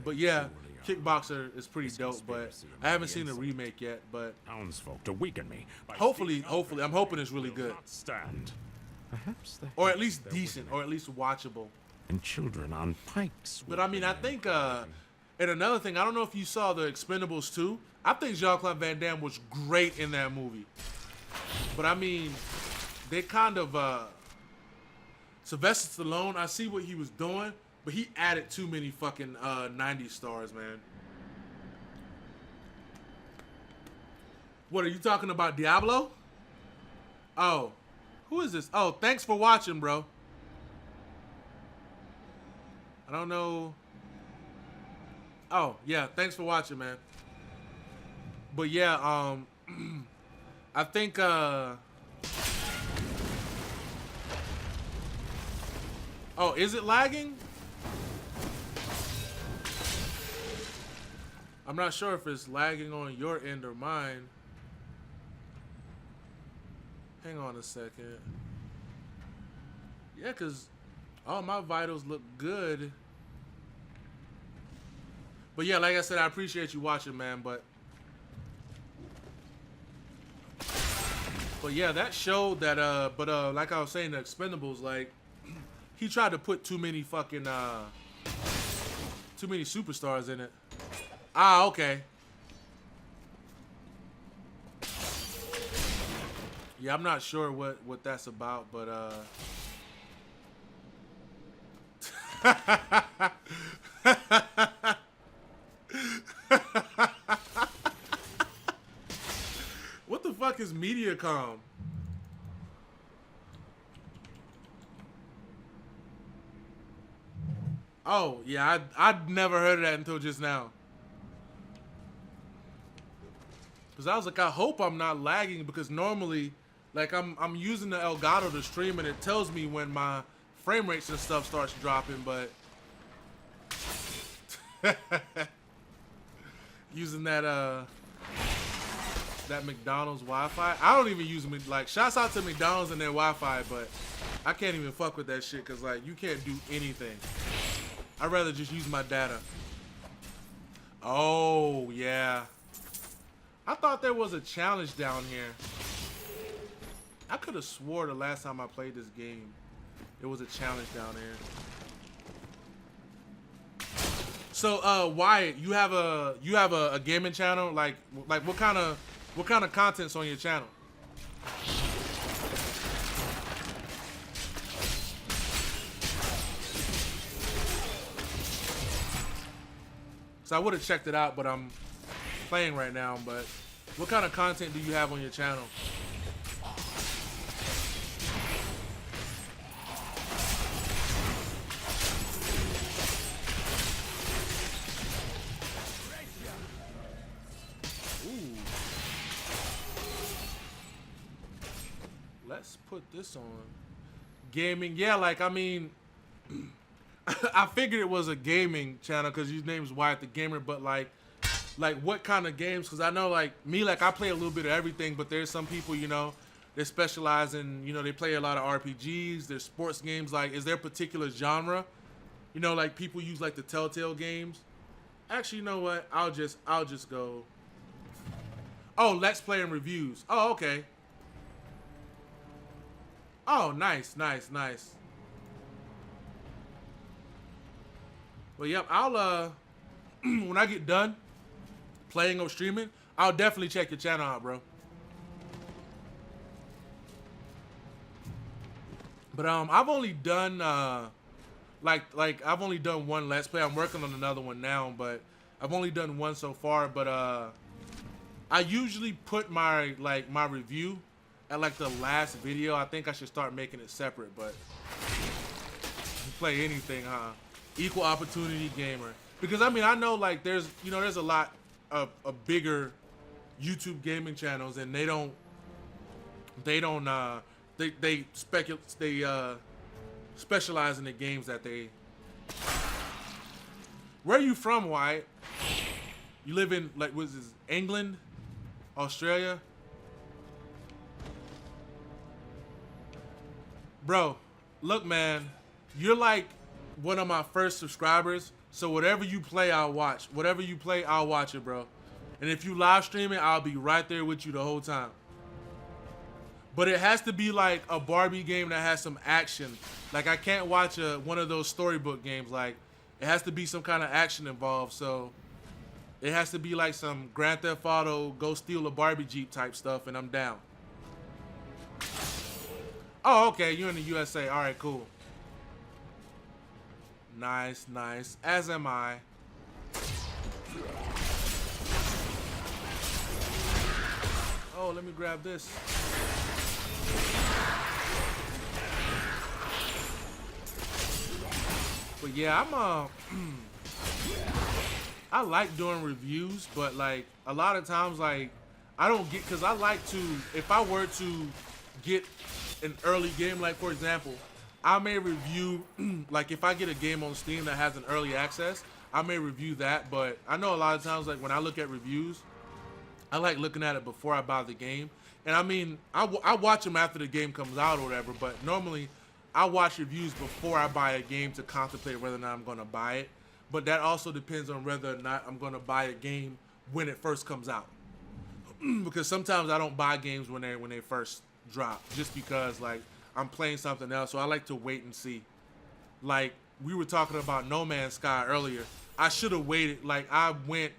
But yeah, Kickboxer is pretty dope, but I haven't seen the remake yet. But townsfolk to weaken me. Hopefully, I'm hoping it's really good, or at least decent, or at least watchable. And children on pikes. But I mean, I think, and another thing, I don't know if you saw the Expendables 2. I think Jean-Claude Van Damme was great in that movie. But I mean, they kind of, Sylvester Stallone, I see what he was doing, but he added too many fucking 90s stars, man. What, are you talking about Diablo? Oh, who is this? Oh, thanks for watching, bro. I don't know. Oh, yeah, thanks for watching, man. But yeah, I think, oh, is it lagging? I'm not sure if it's lagging on your end or mine. Hang on a second. Yeah, because all my vitals look good. But yeah, like I said, I appreciate you watching, man, but yeah, that showed that like I was saying, the Expendables, like he tried to put too many fucking too many superstars in it. Ah, okay. Yeah, I'm not sure what that's about, but what the fuck is Mediacom? Oh, yeah, I'd never heard of that until just now. Because I was like, I hope I'm not lagging, because normally, like, I'm using the Elgato to stream, and it tells me when my frame rates and stuff starts dropping, but using that McDonald's Wi-Fi. I don't even use them. Like, shouts out to McDonald's and their Wi-Fi, but I can't even fuck with that shit because, like, you can't do anything. I'd rather just use my data. Oh, yeah. I thought there was a challenge down here. I could have swore the last time I played this game, there was a challenge down here. So, Wyatt, you have a gaming channel? Like what kind of content's on your channel? Because I would have checked it out, but I'm playing right now. But what kind of content do you have on your channel? Let's put this on. Gaming, yeah, like, I mean, I figured it was a gaming channel because his name's Wyatt the Gamer, but like what kind of games? Because I know, like, me, like, I play a little bit of everything, but there's some people, you know, they specialize in, you know, they play a lot of RPGs, there's sports games. Like, is there a particular genre? You know, like, people use, like, the Telltale games. Actually, you know what? I'll just go. Oh, Let's Play and Reviews. Oh, okay. Oh, nice, nice, nice. Well, yep, I'll, when I get done playing or streaming, I'll definitely check your channel out, bro. But, I've only done, like I've only done one Let's Play. I'm working on another one now, but I've only done one so far. But, I usually put my review at like the last video. I think I should start making it separate, but you play anything, huh? Equal opportunity gamer. Because I mean, I know like there's a lot of bigger YouTube gaming channels, and they specialize in the games that they. Where are you from, Wyatt? You live in, like, was this England? Australia? Bro, look, man, you're like one of my first subscribers, so whatever you play, I'll watch. Whatever you play, I'll watch it, bro. And if you live stream it, I'll be right there with you the whole time. But it has to be like a Barbie game that has some action. Like, I can't watch one of those storybook games. Like, it has to be some kind of action involved. So it has to be like some Grand Theft Auto, go steal a Barbie Jeep type stuff, and I'm down. Oh, okay, you're in the USA. All right, cool. Nice, nice. As am I. Oh, let me grab this. But yeah, I like doing reviews, but like a lot of times, like, I don't get, because I like to, if I were to get an early game, like for example, I may review, like if I get a game on Steam that has an early access, I may review that. But I know a lot of times, like when I look at reviews, I like looking at it before I buy the game. And I mean, I watch them after the game comes out or whatever, but normally I watch reviews before I buy a game to contemplate whether or not I'm going to buy it. But that also depends on whether or not I'm going to buy a game when it first comes out. Because sometimes I don't buy games when they first drop, just because like I'm playing something else. So I like to wait and see. Like we were talking about No Man's Sky earlier. I should have waited. Like I went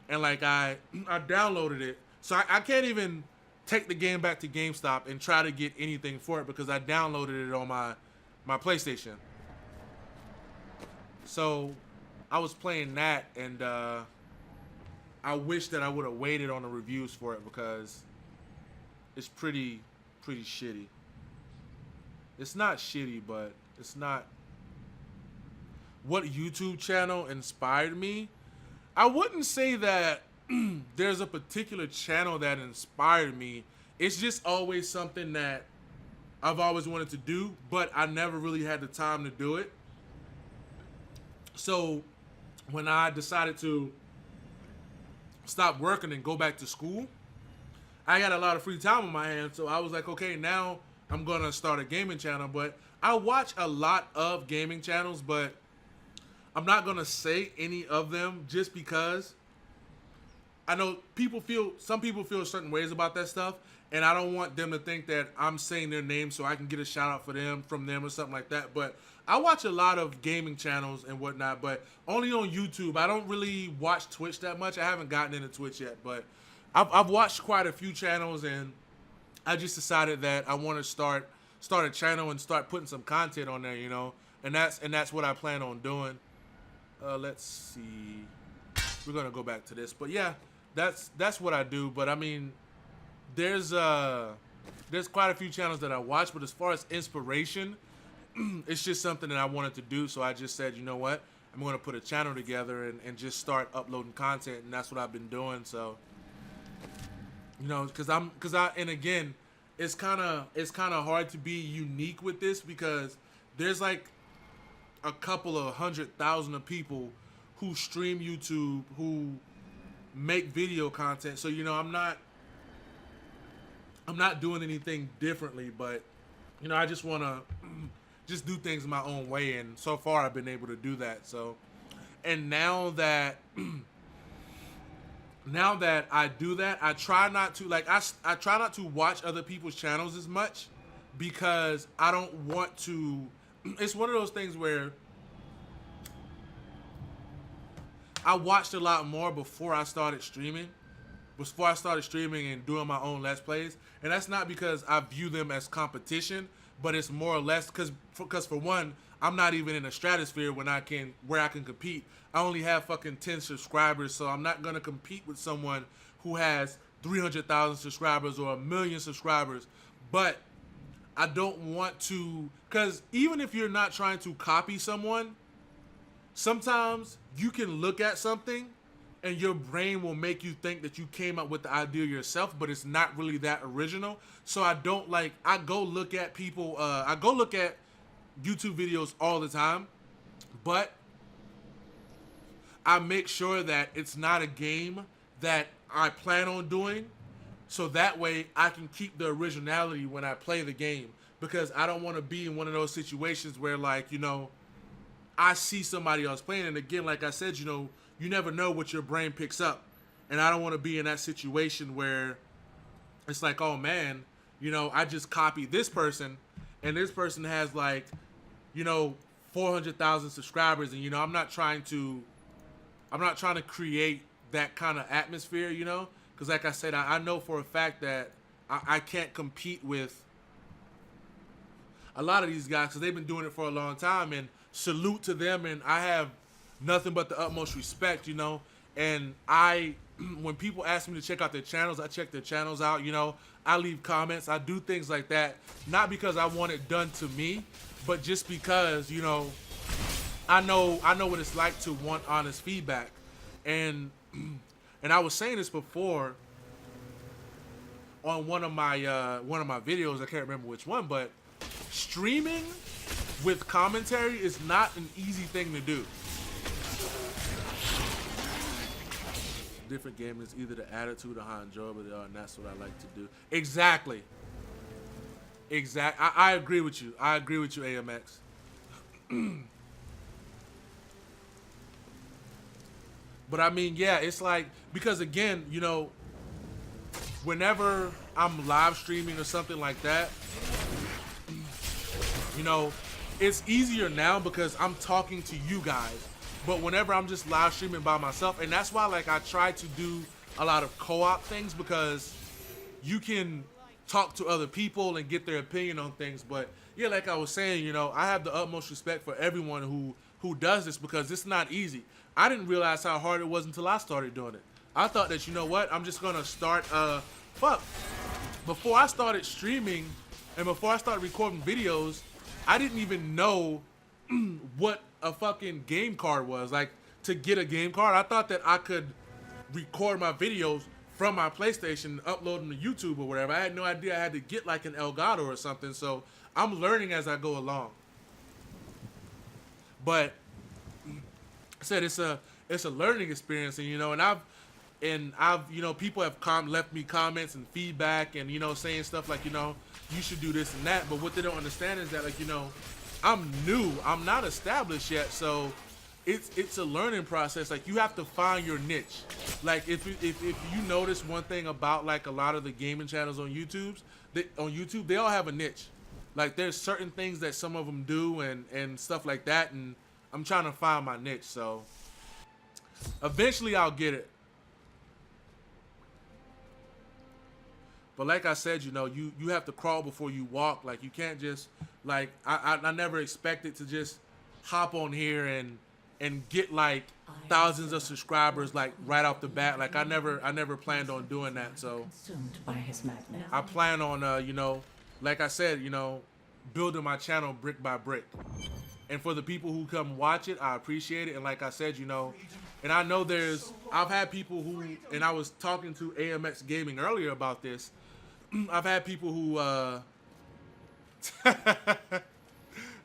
and like I downloaded it. So I can't even take the game back to GameStop and try to get anything for it because I downloaded it on my PlayStation. So I was playing that, and I wish that I would have waited on the reviews for it because it's pretty shitty. It's not shitty, but it's not. What YouTube channel inspired me? I wouldn't say that there's a particular channel that inspired me. It's just always something that I've always wanted to do, but I never really had the time to do it. So when I decided to stop working and go back to school, I got a lot of free time on my hands. So I was like, okay, now I'm going to start a gaming channel. But I watch a lot of gaming channels, but I'm not going to say any of them just because I know some people feel certain ways about that stuff, and I don't want them to think that I'm saying their name so I can get a shout out from them or something like that. But I watch a lot of gaming channels and whatnot, but only on YouTube. I don't really watch Twitch that much. I haven't gotten into Twitch yet, but I've watched quite a few channels, and I just decided that I want to start a channel and start putting some content on there, you know, and that's what I plan on doing. Let's see. we're gonna go back to this. But yeah, that's what I do. But I mean, there's quite a few channels that I watch, but as far as inspiration, it's just something that I wanted to do. So I just said, you know what, I'm going to put a channel together and just start uploading content, and that's what I've been doing. So, you know, and again, it's kind of hard to be unique with this because there's like a couple of 100,000 of people who stream YouTube, who make video content. So, you know, I'm not doing anything differently, but, you know, I just want to just do things my own way. And so far I've been able to do that. So, and now that I do that, I try not to, like, I try not to watch other people's channels as much because I don't want to, it's one of those things where I watched a lot more before I started streaming. Before I started streaming and doing my own Let's Plays. And that's not because I view them as competition, but it's more or less because for one, I'm not even in a stratosphere where I can compete. I only have fucking 10 subscribers, so I'm not going to compete with someone who has 300,000 subscribers or 1 million subscribers. But I don't want to, because even if you're not trying to copy someone, sometimes you can look at something and your brain will make you think that you came up with the idea yourself, but it's not really that original. So I go look at people, I go look at YouTube videos all the time, but I make sure that it's not a game that I plan on doing, so that way I can keep the originality when I play the game, because I don't want to be in one of those situations where, like, you know, I see somebody else playing, and again, like I said, you know, you never know what your brain picks up. And I don't want to be in that situation where it's like, oh man, you know, I just copied this person and this person has, like, you know, 400,000 subscribers, and, you know, I'm not trying to create that kind of atmosphere, you know, because like I said, I know for a fact that I can't compete with a lot of these guys because they've been doing it for a long time, and salute to them, and I have nothing but the utmost respect, you know. And when people ask me to check out their channels, I check their channels out, you know. I leave comments, I do things like that, not because I want it done to me, but just because, you know, I know what it's like to want honest feedback. And I was saying this before on one of my videos, I can't remember which one, but streaming with commentary is not an easy thing to do. Different game is either the attitude or how enjoyable they are, and that's what I like to do. Exactly. I agree with you. I agree with you, AMX. But I mean, yeah, it's like, because again, you know, whenever I'm live streaming or something like that, you know, it's easier now because I'm talking to you guys. But whenever I'm just live streaming by myself, and that's why, like, I try to do a lot of co-op things, because you can talk to other people and get their opinion on things. But yeah, like I was saying, you know, I have the utmost respect for everyone who does this, because it's not easy. I didn't realize how hard it was until I started doing it. I thought that, you know what, I'm just gonna start before I started streaming and before I started recording videos, I didn't even know what a fucking game card was. Like, to get a game card, I thought that I could record my videos from my PlayStation, upload them to YouTube or whatever. I had no idea I had to get like an Elgato or something. So I'm learning as I go along. But I said it's a learning experience, and, you know, and I've you know, people have left me comments and feedback, and, you know, saying stuff like, you know, you should do this and that. But what they don't understand is that, like, you know, I'm new, I'm not established yet, so it's a learning process. Like, you have to find your niche. Like, if you notice one thing about, like, a lot of the gaming channels on YouTube, they all have a niche. Like, there's certain things that some of them do and stuff like that, and I'm trying to find my niche. So eventually I'll get it. But like I said, you know, you have to crawl before you walk. Like, you can't just, like, I never expected to just hop on here and and get like thousands of subscribers like right off the bat. Like I never planned on doing that. So Consumed by his madness. I plan on you know, like I said, you know, building my channel brick by brick. And for the people who come watch it, I appreciate it. And like I said, you know, and I know I've had people who, and I was talking to AMX Gaming earlier about this. I've had people who,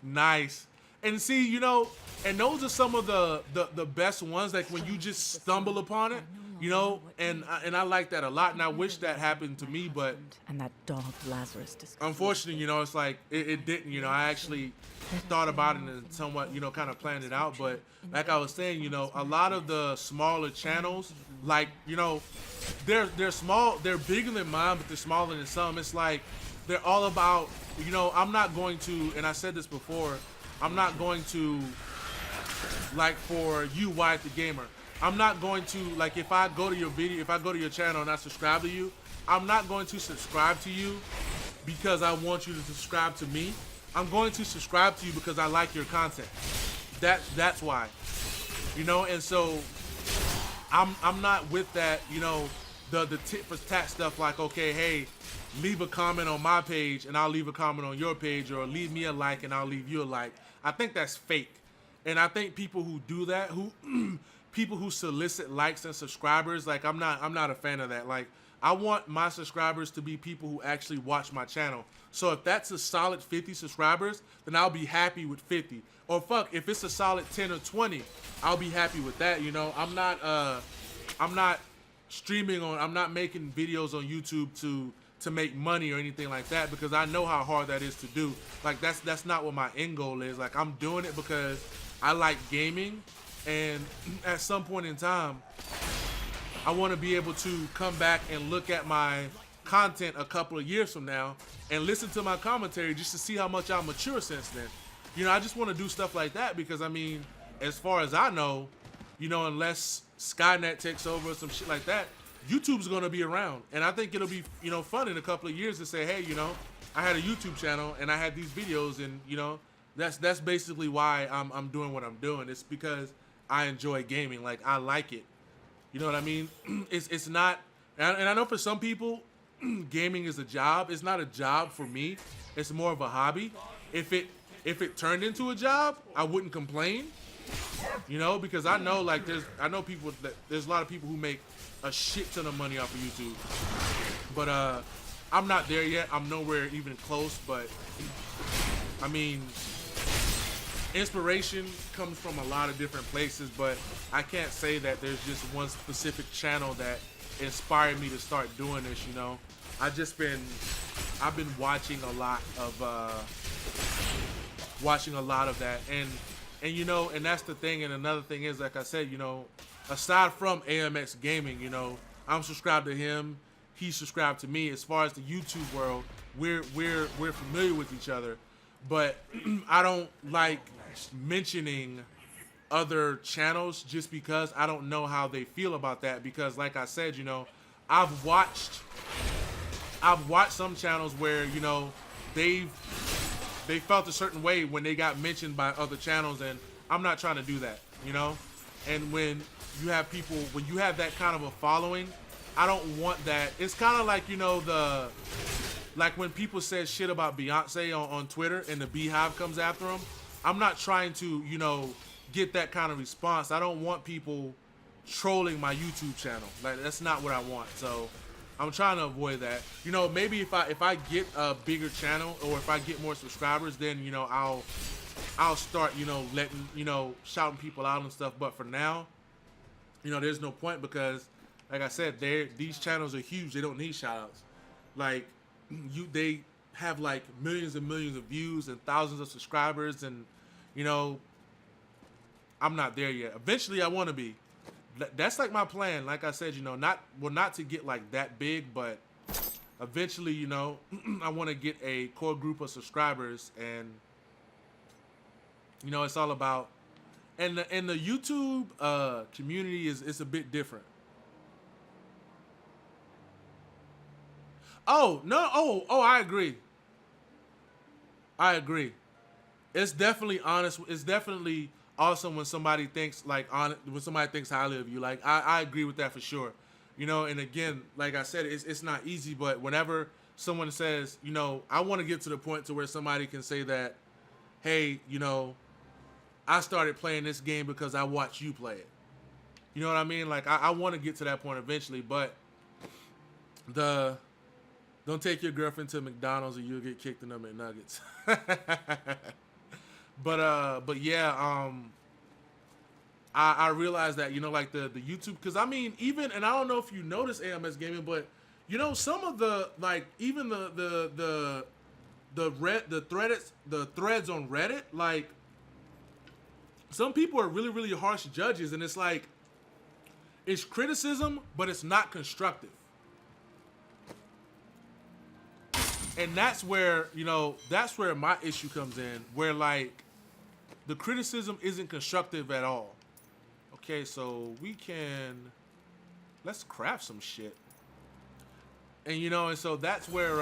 nice. And see, you know, and those are some of the best ones, like when you just stumble upon it, you know, and I like that a lot. And I wish that happened to me, but And that dog Lazarus. unfortunately, you know, it's like it didn't. You know, I actually thought about it and somewhat, you know, kind of planned it out. But like I was saying, you know, a lot of the smaller channels, like, you know, they're small, they're bigger than mine, but they're smaller than some. It's like they're all about, you know, I'm not going to, and I said this before, I'm not going to, like for you, Wyatt the Gamer, I'm not going to, like, if I go to your video, if I go to your channel and I subscribe to you, I'm not going to subscribe to you because I want you to subscribe to me. I'm going to subscribe to you because I like your content. That's why, you know. And so I'm not with that, you know, the tit for tat stuff. Like, okay, hey, leave a comment on my page and I'll leave a comment on your page, or leave me a like and I'll leave you a like. I think that's fake. And I think people who do that, who people who solicit likes and subscribers, like I'm not a fan of that. Like, I want my subscribers to be people who actually watch my channel. So if that's a solid 50 subscribers, then I'll be happy with 50. Or fuck, if it's a solid 10 or 20, I'll be happy with that, you know. I'm not streaming on, I'm not making videos on YouTube to make money or anything like that, because I know how hard that is to do. Like, that's not what my end goal is. Like, I'm doing it because I like gaming, and at some point in time, I want to be able to come back and look at my content a couple of years from now and listen to my commentary just to see how much I've matured since then. You know, I just want to do stuff like that because, I mean, as far as I know, you know, unless Skynet takes over or some shit like that, YouTube's going to be around. And I think it'll be, you know, fun in a couple of years to say, hey, you know, I had a YouTube channel and I had these videos, and, you know, that's basically why I'm doing what I'm doing. It's because I enjoy gaming. Like, I like it. You know what I mean? It's not, and I know for some people, gaming is a job. It's not a job for me. It's more of a hobby. If it turned into a job, I wouldn't complain. You know, because I know, like, there's a lot of people who make a shit ton of money off of YouTube. But I'm not there yet. I'm nowhere even close. But I mean, inspiration comes from a lot of different places, but I can't say that there's just one specific channel that inspired me to start doing this, you know. I've been watching a lot of that, and you know, and that's the thing. And another thing is, like I said, you know, aside from AMX Gaming, you know, I'm subscribed to him, he's subscribed to me. As far as the YouTube world, we're familiar with each other, but I don't like mentioning other channels just because I don't know how they feel about that. Because like I said, you know, I've watched some channels where, you know, they felt a certain way when they got mentioned by other channels, and I'm not trying to do that, you know. And when you have people, when you have that kind of a following, I don't want that. It's kind of like, you know, like when people said shit about Beyonce on Twitter and the Beehive comes after them. I'm not trying to, you know, get that kind of response. I don't want people trolling my YouTube channel. Like, that's not what I want. So I'm trying to avoid that. You know, maybe if I get a bigger channel, or if I get more subscribers, then, you know, I'll start, you know, letting, you know, shouting people out and stuff. But for now, you know, there's no point, because like I said, these channels are huge. They don't need shout outs. Like, they have like millions and millions of views and thousands of subscribers, and, you know, I'm not there yet. Eventually I want to be. That's like my plan. Like I said, you know, not to get like that big, but eventually, you know, I want to get a core group of subscribers, and, you know, it's all about, and the YouTube community is a bit different. Oh, no. Oh, I agree. It's definitely honest. It's definitely awesome when somebody thinks when somebody thinks highly of you. Like I agree with that for sure. You know, and again, like I said, it's not easy, but whenever someone says, you know, I want to get to the point to where somebody can say that, hey, you know, I started playing this game because I watched you play it. You know what I mean? Like I want to get to that point eventually, but don't take your girlfriend to McDonald's or you'll get kicked in the McNuggets. But yeah, I realized that, you know, like the YouTube, because I mean, even, and I don't know if you notice AMS Gaming, but you know, some of the, like, even the threads on Reddit, like, some people are really, really harsh judges, and it's like, it's criticism, but it's not constructive. And that's where, you know, that's where my issue comes in, where, like, the criticism isn't constructive at all. Okay, so let's craft some shit. And, you know, and so that's where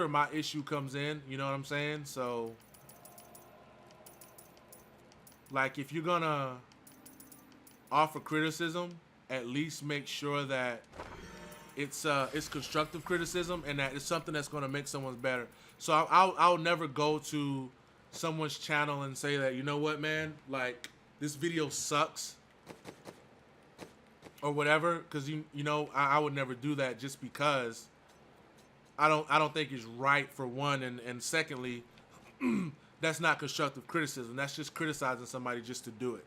my issue comes in, you know what I'm saying? So, like, if you're gonna offer criticism, at least make sure that it's constructive criticism and that it's something that's gonna make someone better. So I'll never go to someone's channel and say that, you know what, man, like, this video sucks or whatever, because you know, I would never do that, just because I don't think it's right, for one, and secondly, that's not constructive criticism. That's just criticizing somebody just to do it.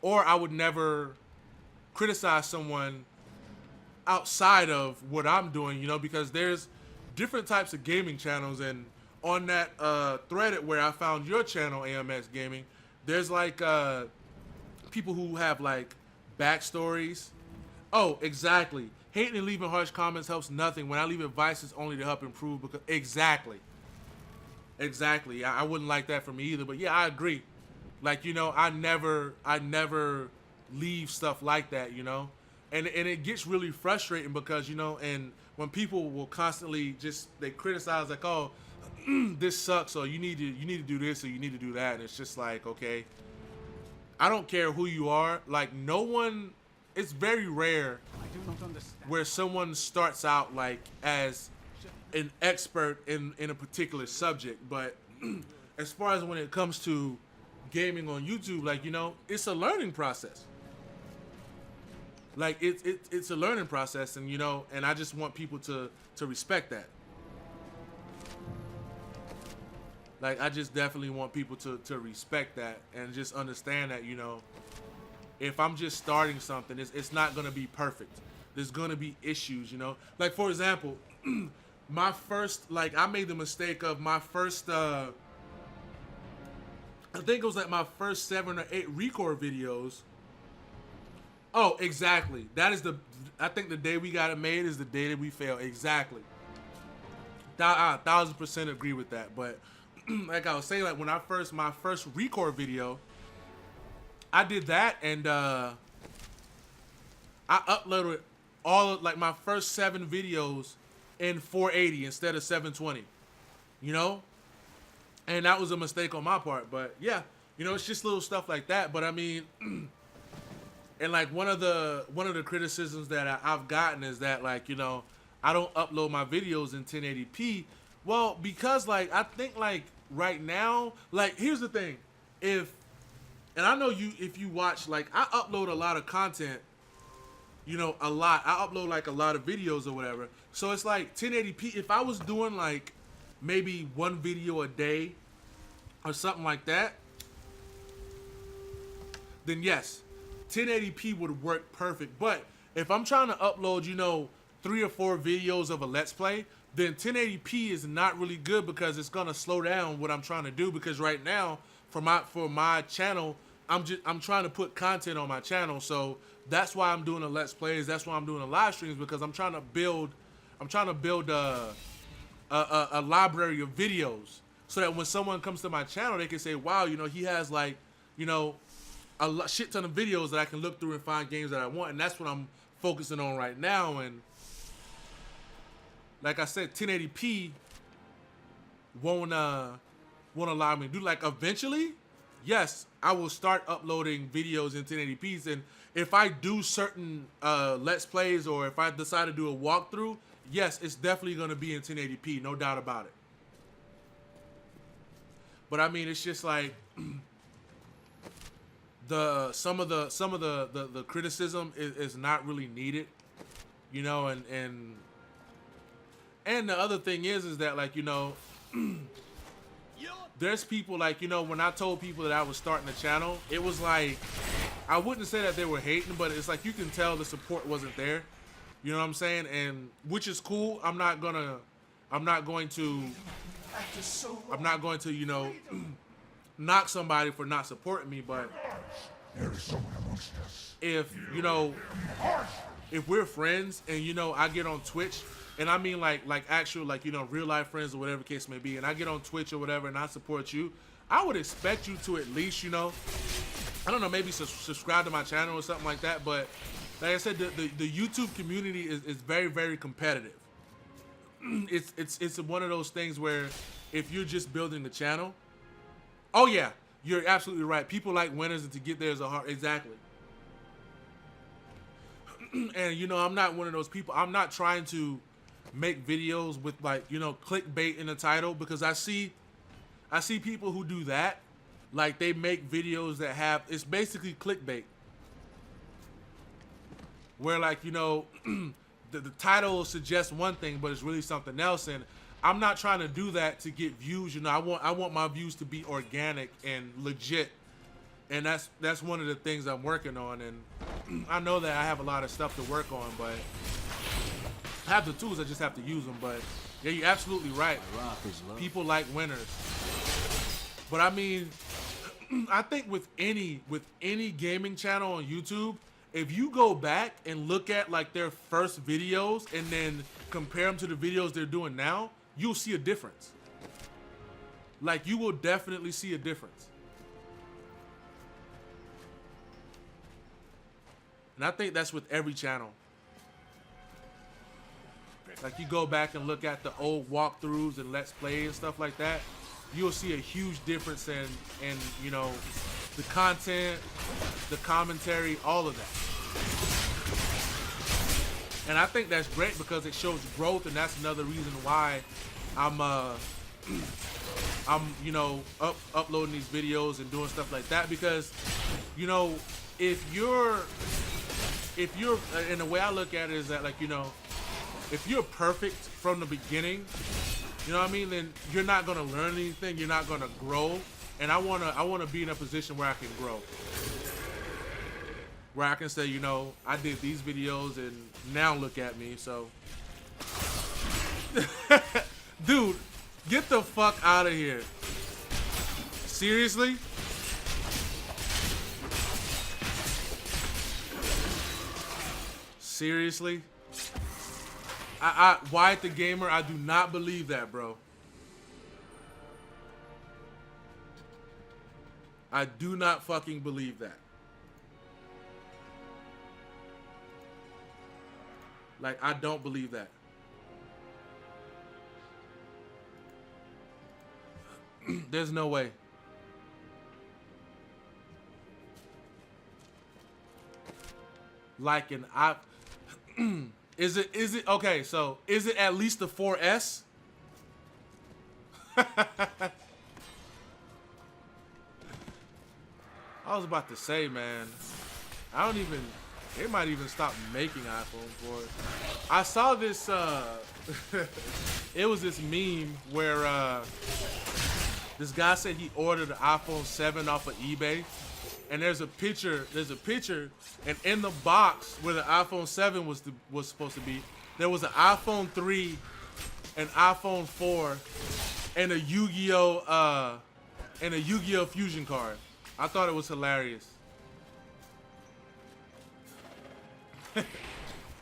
Or I would never criticize someone outside of what I'm doing, you know, because there's different types of gaming channels, and on that thread where I found your channel, AMX Gaming, there's like people who have like backstories. Oh, exactly. Hating and leaving harsh comments helps nothing. When I leave advice, it's only to help improve. Because exactly. I wouldn't like that for me either. But yeah, I agree. Like, you know, I never leave stuff like that, you know, and it gets really frustrating because, you know, and when people will constantly they criticize, like, oh, this sucks, or you need to do this, or you need to do that, and it's just like, okay, I don't care who you are. Like, no one, it's very rare where someone starts out like as an expert in a particular subject, but as far as when it comes to gaming on YouTube, like, you know, it's a learning process. Like, it's a learning process, and, you know, and I just want people to respect that. Like, I just definitely want people to respect that and just understand that, you know, if I'm just starting something, it's not going to be perfect. There's going to be issues, you know. Like, for example, my first, like, I made the mistake of my first, I think it was like my first 7 or 8 record videos. Oh, exactly. That is I think the day we got it made is the day that we failed. Exactly. 1000% agree with that. But like I was saying, like, when my first record video, I did that, and I uploaded all of, like, my first 7 videos in 480 instead of 720, you know, and that was a mistake on my part. But yeah, you know, it's just little stuff like that. But I mean, and like one of the criticisms that I've gotten is that, like, you know, I don't upload my videos in 1080p. Well, because, like, I think, like, right now, like, here's the thing, and I know if you watch, like, I upload a lot of content, you know, a lot. I upload, like, a lot of videos or whatever. So it's like 1080p. If I was doing, like, maybe 1 video a day or something like that, then yes, 1080p would work perfect. But if I'm trying to upload, you know, 3 or 4 videos of a Let's Play, then 1080p is not really good, because it's gonna slow down what I'm trying to do. Because right now, for my channel, I'm trying to put content on my channel, so that's why I'm doing the Let's Plays. That's why I'm doing the live streams, because I'm trying to build a library of videos, so that when someone comes to my channel, they can say, wow, you know, he has, like, you know, a shit ton of videos that I can look through and find games that I want. And that's what I'm focusing on right now. And like I said, 1080p won't won't allow me to do. Like eventually, yes, I will start uploading videos in 1080p. And if I do certain Let's Plays or if I decide to do a walkthrough, yes, it's definitely going to be in 1080p, no doubt about it. But I mean, it's just like some of the criticism is not really needed, you know, and the other thing is that, like, you know, there's people, like, you know, when I told people that I was starting a channel, it was like, I wouldn't say that they were hating, but it's like you can tell the support wasn't there. You know what I'm saying? And which is cool. I'm not going to, you know, knock somebody for not supporting me, but if, you know, if we're friends and, you know, I get on Twitch, and I mean like actual, like, you know, real life friends or whatever the case may be, and I get on Twitch or whatever and I support you, I would expect you to at least, you know, I don't know, maybe subscribe to my channel or something like that. But like I said, the YouTube community is very, very competitive. It's one of those things where if you're just building the channel, oh yeah, you're absolutely right. People like winners, and to get there is a hard, exactly. And you know, I'm not one of those people. I'm not trying to make videos with, like, you know, clickbait in the title, because I see people who do that. Like, they make videos that have, it's basically clickbait, where, like, you know, the title suggests one thing, but it's really something else. And I'm not trying to do that to get views. You know, I want my views to be organic and legit. And that's one of the things I'm working on. And I know that I have a lot of stuff to work on, but I have the tools, I just have to use them. But yeah, you're absolutely right. People like winners. But I mean, I think with any gaming channel on YouTube, if you go back and look at, like, their first videos and then compare them to the videos they're doing now, you'll see a difference. Like, you will definitely see a difference. And I think that's with every channel. Like, you go back and look at the old walkthroughs and Let's Play and stuff like that, you'll see a huge difference in you know, the content, the commentary, all of that. And I think that's great because it shows growth, and that's another reason why I'm you know, uploading these videos and doing stuff like that, because, you know, if you're and the way I look at it is that, like, you know, if you're perfect from the beginning, you know what I mean, then you're not gonna learn anything, you're not gonna grow. And I wanna be in a position where I can grow. Where I can say, you know, I did these videos and now look at me, so. Dude, get the fuck out of here. Seriously? Seriously? Wyatt the Gamer, I do not believe that, bro. I do not fucking believe that. Like, I don't believe that. There's no way. Like, is it okay, so is it at least the 4S? I was about to say, man, they might even stop making iPhone 4. I saw this, it was this meme where this guy said he ordered an iPhone 7 off of eBay, and there's a picture, and in the box where the iPhone 7 was supposed to be, there was an iPhone 3, an iPhone 4, and a Yu-Gi-Oh! Fusion card. I thought it was hilarious.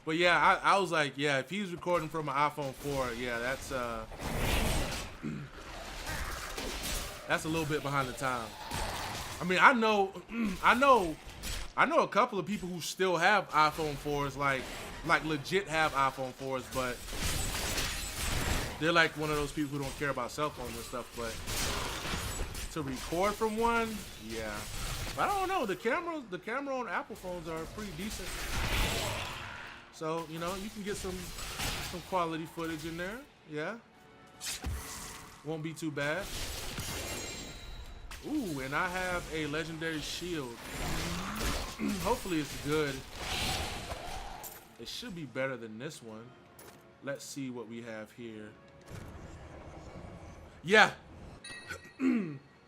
But yeah, I was like, yeah, if he's recording from an iPhone 4, yeah, that's a little bit behind the time. I mean, I know a couple of people who still have iPhone 4s, like legit have iPhone 4s, but they're like one of those people who don't care about cell phones and stuff. But to record from one, yeah. But I don't know. The camera on Apple phones are pretty decent. So, you know, you can get some quality footage in there. Yeah. Won't be too bad. Ooh, and I have a legendary shield. Hopefully it's good. It should be better than this one. Let's see what we have here. Yeah.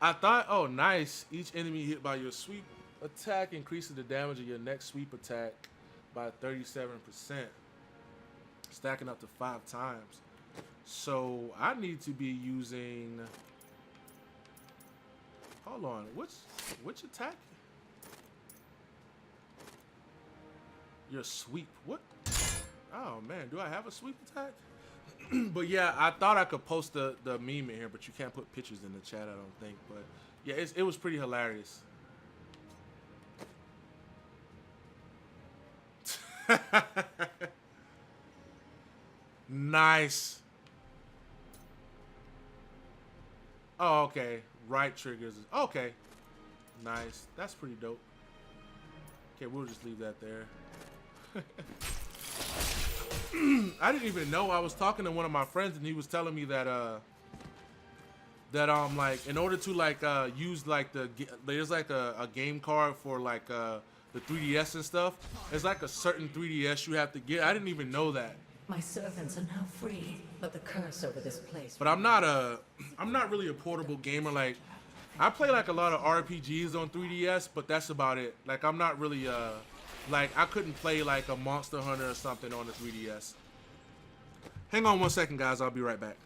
I thought, oh, nice. Each enemy hit by your sweep attack increases the damage of your next sweep attack by 37%, stacking up to 5 times. So I need to be using, hold on, which attack? Your sweep, what? Oh man, do I have a sweep attack? But yeah, I thought I could post the meme in here, but you can't put pictures in the chat, I don't think. But yeah, it was pretty hilarious. Nice. Oh, okay. Right triggers. Okay. Nice. That's pretty dope. Okay, we'll just leave that there. I didn't even know. I was talking to one of my friends and he was telling me that like in order to like use like there's like a game card for like the 3DS and stuff. There's like a certain 3DS you have to get. I didn't even know that. My servants are now free, but the curse over this place. But I'm not really a portable gamer. Like I play like a lot of RPGs on 3DS, but that's about it. Like I'm not really like I couldn't play like a Monster Hunter or something on the 3DS. Hang on one second, guys. I'll be right back.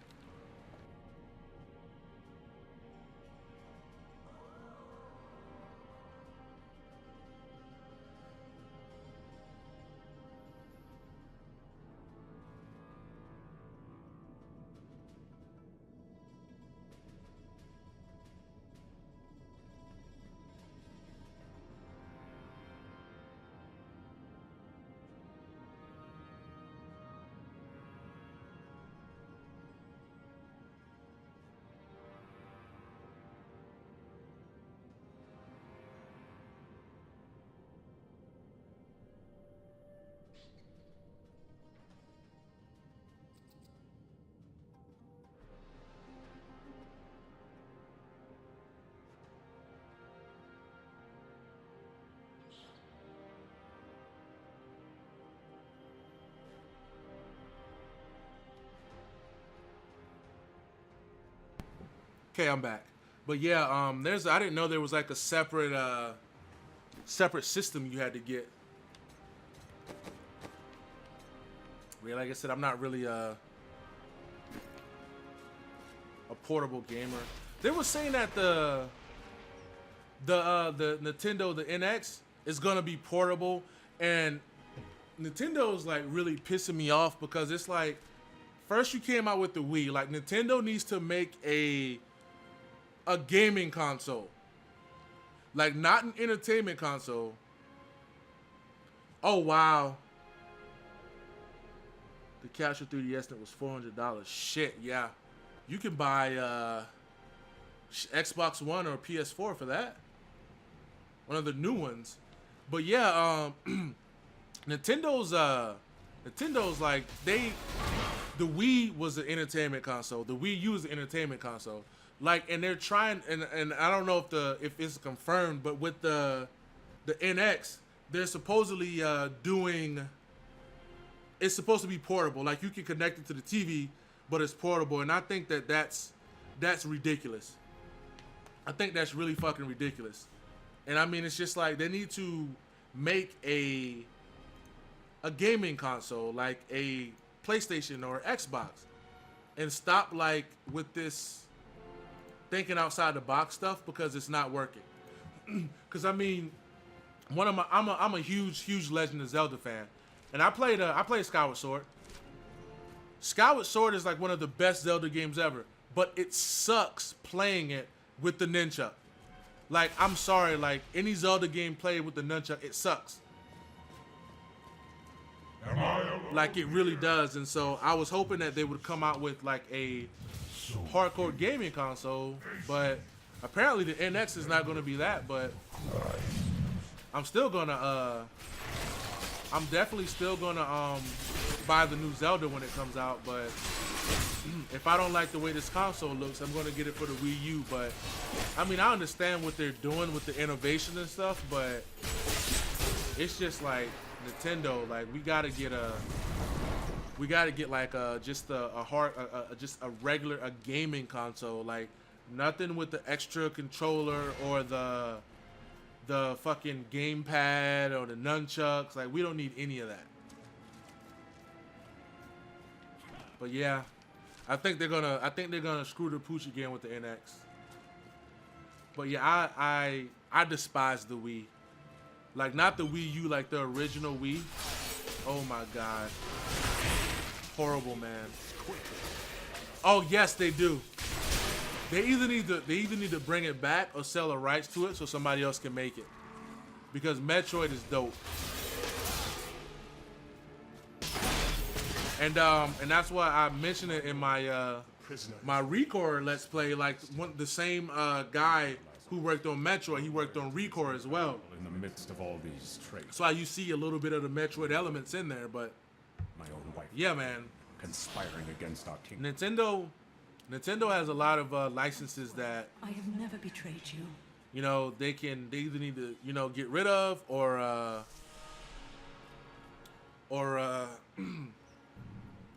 Okay, I'm back. But yeah, I didn't know there was like a separate system you had to get. Yeah, like I said, I'm not really a portable gamer. They were saying that the Nintendo, the NX, is gonna be portable, and Nintendo's like really pissing me off because it's like, first you came out with the Wii. Like Nintendo needs to make a gaming console, like not an entertainment console. Oh wow, the capture 3DS that was $400. Shit, yeah, you can buy Xbox One or PS4 for that, one of the new ones. But yeah, Nintendo's like the Wii was an entertainment console. The Wii U is an entertainment console. Like, and they're trying, and I don't know if it's confirmed, but with the NX, they're supposedly doing. It's supposed to be portable. Like you can connect it to the TV, but it's portable, and I think that's ridiculous. I think that's really fucking ridiculous. And I mean, it's just like they need to make a gaming console, like a PlayStation or Xbox, and stop like with this thinking outside the box stuff, because it's not working. Because I mean, I'm a huge Legend of Zelda fan, and I played Skyward Sword. Skyward Sword is like one of the best Zelda games ever, but it sucks playing it with the nunchuck. Like, I'm sorry, like any Zelda game played with the nunchuck, it sucks. Like it really does. And so I was hoping that they would come out with like a hardcore gaming console, but Apparently the NX is not gonna be that, but I'm still gonna I'm definitely still gonna buy the new Zelda when it comes out, but if I don't like the way this console looks, I'm gonna get it for the Wii U. But I mean, I understand what they're doing with the innovation and stuff, but it's just like Nintendo, like we gotta get like just a regular gaming console, like nothing with the extra controller or the fucking gamepad or the nunchucks. Like we don't need any of that. But yeah, I think they're gonna screw the pooch again with the NX. But yeah, I despise the Wii. Like not the Wii U, like the original Wii. Oh my god. Horrible, man. Oh yes, they do. They either need to bring it back or sell the rights to it so somebody else can make it. Because Metroid is dope. And that's why I mentioned it in my my Recore Let's Play. Like the same guy who worked on Metroid, he worked on Recore as well. In the midst of all these traits. So you see a little bit of the Metroid elements in there, but My own wife. yeah, man. Conspiring against our king. Nintendo has a lot of licenses that I have never betrayed you. you know they either need to get rid of or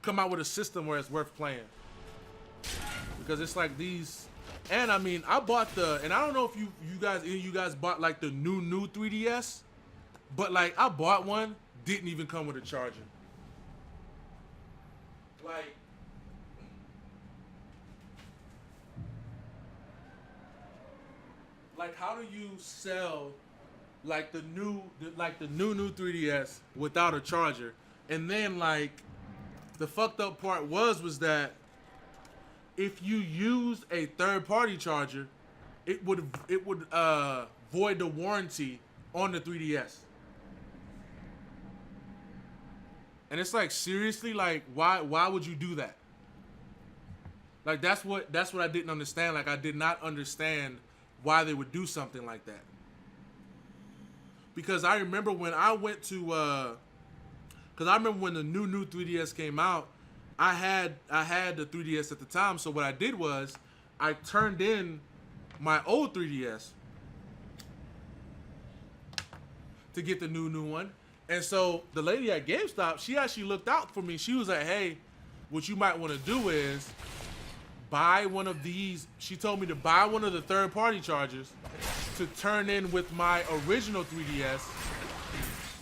come out with a system where it's worth playing, because it's like these. And I mean, I bought and I don't know if any of you guys bought like the new 3DS, but like I bought one, didn't even come with a charger. Like how do you sell like the new 3DS without a charger? And then like the fucked up part was that if you used a third-party charger, it would void the warranty on the 3DS. And it's like, seriously, like why would you do that? Like that's what I didn't understand. Like I did not understand why they would do something like that. Because I remember when I went to because I remember when the new 3DS came out, I had the 3DS at the time. So what I did was I turned in my old 3DS to get the new one. And so the lady at GameStop, she actually looked out for me. She was like, hey, what you might want to do is buy one of these. She told me to buy one of the third-party chargers to turn in with my original 3DS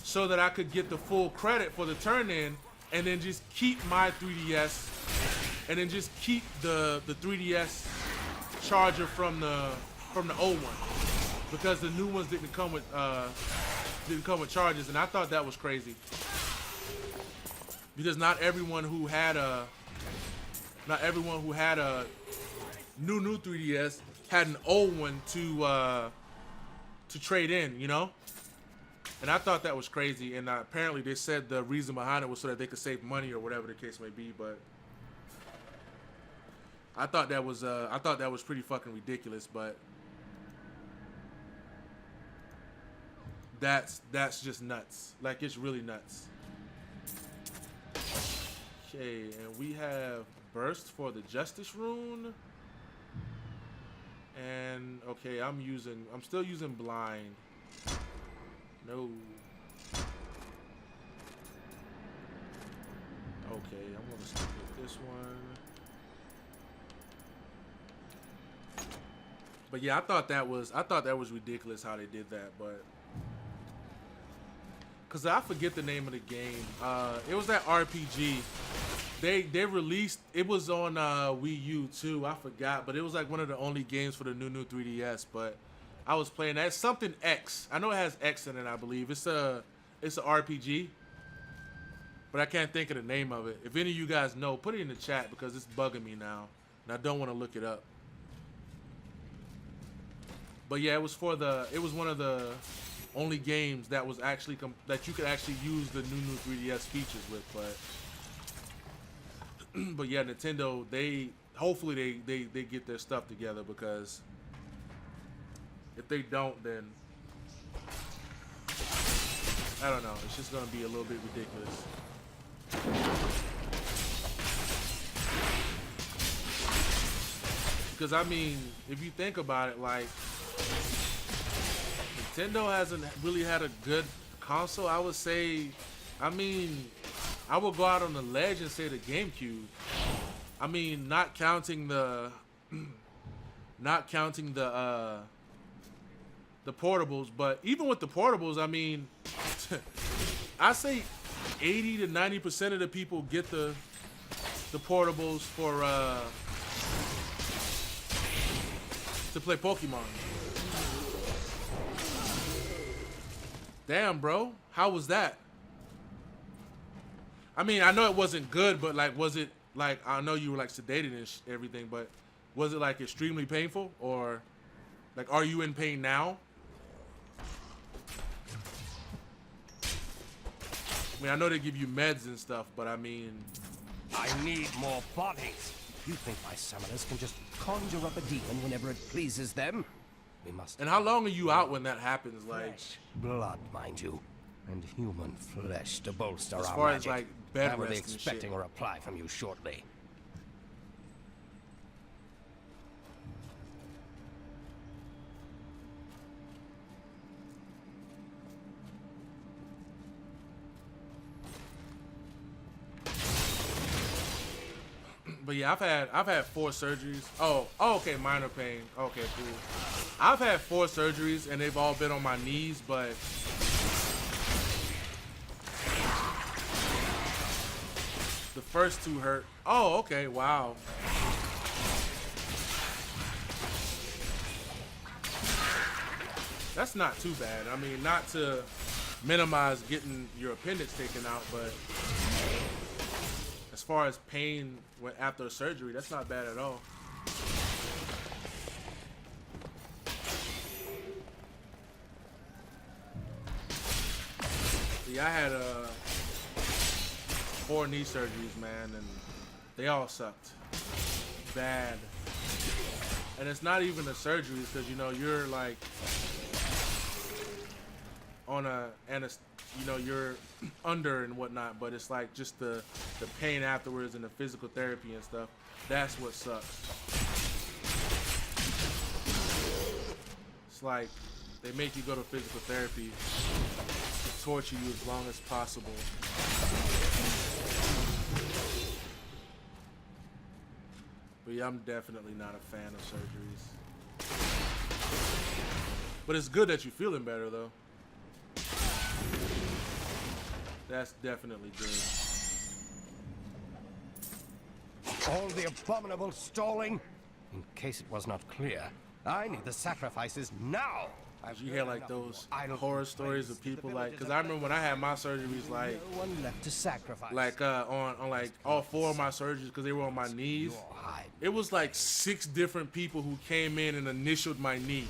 so that I could get the full credit for the turn-in, and then just keep my 3DS, and then just keep the 3DS charger from the old one, because the new ones didn't come with chargers. And I thought that was crazy, because not everyone who had a new 3DS had an old one to trade in, you know. And I thought that was crazy. And apparently they said the reason behind it was so that they could save money or whatever the case may be. But I thought that was pretty fucking ridiculous. But that's just nuts. Like, it's really nuts. Okay, and we have Burst for the Justice Rune. And okay, I'm still using Blind. No. Okay, I'm gonna stick with this one. But yeah, I thought that was ridiculous how they did that, but cause I forget the name of the game. It was that RPG. They released, it was on Wii U too. I forgot, but it was like one of the only games for the new 3DS. But I was playing that. It's something X. I know it has X in it, I believe. It's a RPG, but I can't think of the name of it. If any of you guys know, put it in the chat, because it's bugging me now, and I don't want to look it up. But yeah, it was one of the only games that was actually that you could actually use the new 3DS features with. But yeah, Nintendo, hopefully they get their stuff together, because If they don't, then I don't know. It's just gonna be a little bit ridiculous. Because I mean, if you think about it, like Nintendo hasn't really had a good console. I would say, I mean, I would go out on the ledge and say the GameCube. I mean, not counting the portables, but even with the portables, I mean, I say 80 to 90% of the people get the portables for to play Pokemon. Damn, bro, how was that? I mean, I know it wasn't good, but like, was it like, I know you were like sedated and everything, but was it like extremely painful, or like, are you in pain now? I mean, I know they give you meds and stuff, but I mean, I need more bodies. You think my summoners can just conjure up a demon whenever it pleases them? We must. And how long are you out when that happens? Like fresh blood, mind you, and human flesh to bolster as our far magic. as like bed I will be rest and expecting shit. a reply from you shortly. But yeah, I've had 4 surgeries. Oh, okay, minor pain. Okay, cool. I've had 4 surgeries and they've all been on my knees, but the first 2 hurt. Oh, okay, wow. That's not too bad. I mean, not to minimize getting your appendix taken out, but as far as pain after surgery, that's not bad at all. Yeah, I had 4 knee surgeries, man, and they all sucked. Bad. And it's not even the surgeries, because, you know, you're like on you're under and whatnot, but it's like just the pain afterwards and the physical therapy and stuff. That's what sucks. It's like they make you go to physical therapy to torture you as long as possible. But yeah, I'm definitely not a fan of surgeries. But it's good that you're feeling better, though. That's definitely good. All the abominable stalling. In case it was not clear, I need the sacrifices now. You hear like those horror stories of people like, because I remember when I had my surgeries, like, no one left to sacrifice. Like on like all 4 of my surgeries, because they were on my knees. It was like 6 different people who came in and initialed my knee,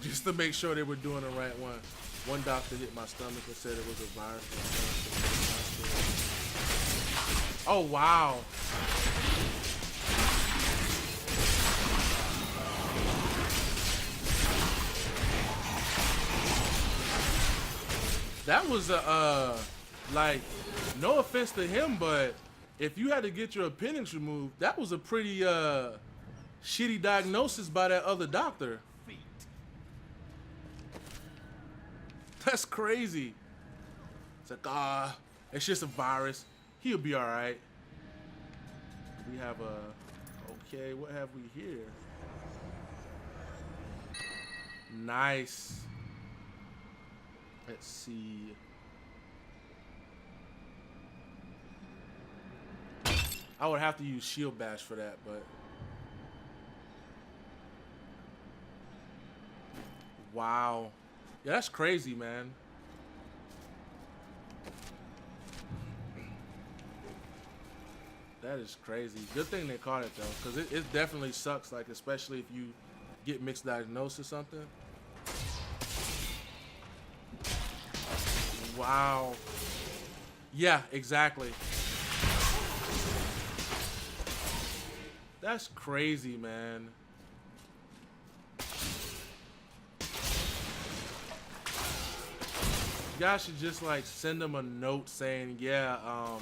just to make sure they were doing the right one. One doctor hit my stomach and said it was a virus. Oh wow. That was a like, no offense to him, but if you had to get your appendix removed, that was a pretty shitty diagnosis by that other doctor. That's crazy. It's like, it's just a virus. He'll be all right. We have okay, what have we here? Nice. Let's see. I would have to use Shield Bash for that, but wow. Yeah, that's crazy, man. That is crazy. Good thing they caught it, though, because it definitely sucks, like, especially if you get mixed diagnosis or something. Wow. Yeah, exactly. That's crazy, man. guys should just like send them a note saying, yeah,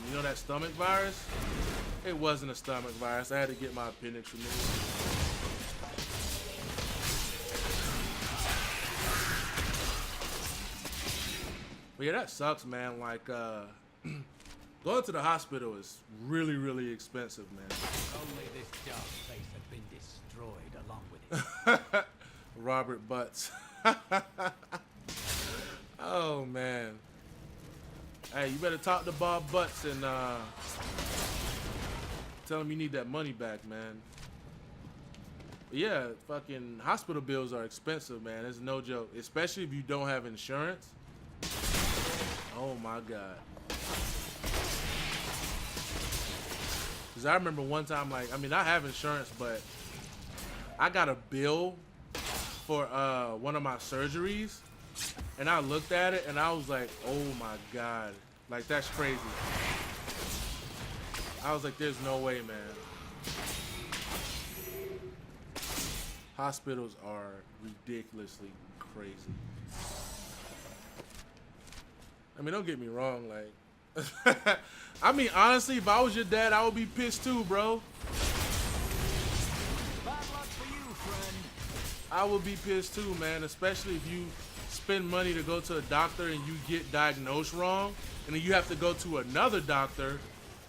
you know that stomach virus? It wasn't a stomach virus. I had to get my appendix removed. But yeah, that sucks, man. Like, going to the hospital is really, really expensive, man. Only this dark place had been destroyed along with it. Robert Butts. Oh, man. Hey, you better talk to Bob Butts and tell him you need that money back, man. But yeah, fucking hospital bills are expensive, man. It's no joke. Especially if you don't have insurance. Oh my God. Cause I remember one time, like, I mean, I have insurance, but I got a bill for one of my surgeries, and I looked at it and I was like, oh my God, like that's crazy. I was like, there's no way, man. Hospitals are ridiculously crazy. I mean, don't get me wrong, like, I mean, honestly, if I was your dad, I would be pissed too, bro. Bad luck for you, friend. I would be pissed too, man, especially if you spend money to go to a doctor and you get diagnosed wrong, and then you have to go to another doctor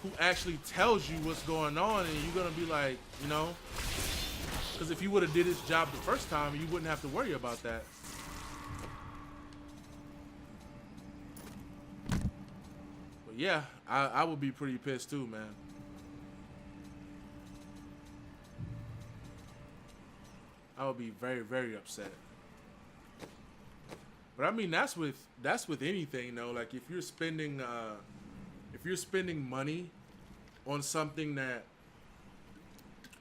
who actually tells you what's going on, and you're gonna be like, you know, because if you would have did his job the first time, you wouldn't have to worry about that. Yeah, I would be pretty pissed too, man. I would be very, very upset. But I mean, that's with anything, though. Like if you're spending money on something that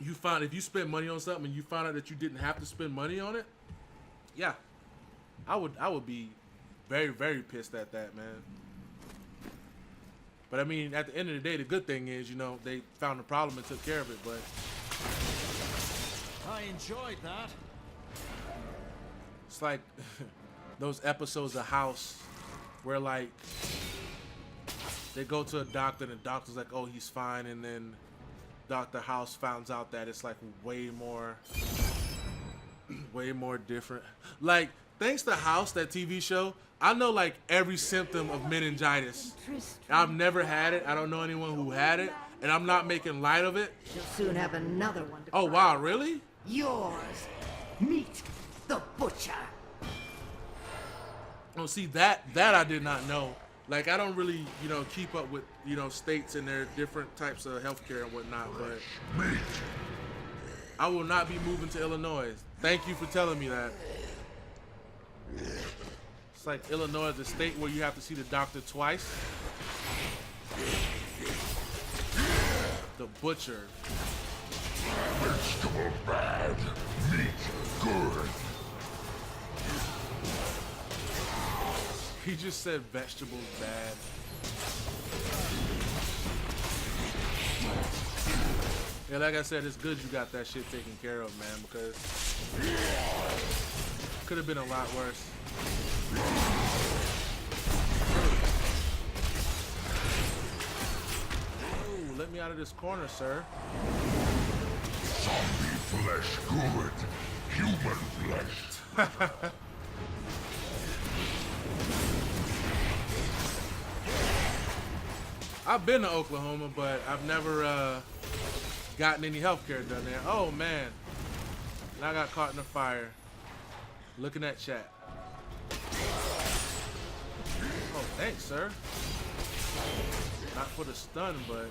you find, if you spend money on something and you find out that you didn't have to spend money on it, yeah, I would be very, very pissed at that, man. But I mean, at the end of the day, the good thing is, you know, they found the problem and took care of it, but I enjoyed that. It's like those episodes of House where like they go to a doctor and the doctor's like, oh, he's fine, and then Dr. House finds out that it's like way more different. Like, thanks to House, that TV show, I know like every symptom of meningitis. I've never had it. I don't know anyone who had it, and I'm not making light of it. She'll soon have another one to Oh wow, really? Yours. Meet the butcher. Oh, see, that I did not know. Like, I don't really, you know, keep up with, you know, states and their different types of healthcare and whatnot, but I will not be moving to Illinois. Thank you for telling me that. It's like Illinois is a state where you have to see the doctor twice. The butcher. Vegetable bad, meat good. He just said vegetables bad. Yeah, like I said, it's good you got that shit taken care of, man, because it could have been a lot worse. Ooh, let me out of this corner, sir. Zombie flesh good, human flesh. I've been to Oklahoma, but I've never gotten any healthcare done there. Oh man, and I got caught in a fire. Looking at chat. Oh, thanks, sir. Not for the stun, but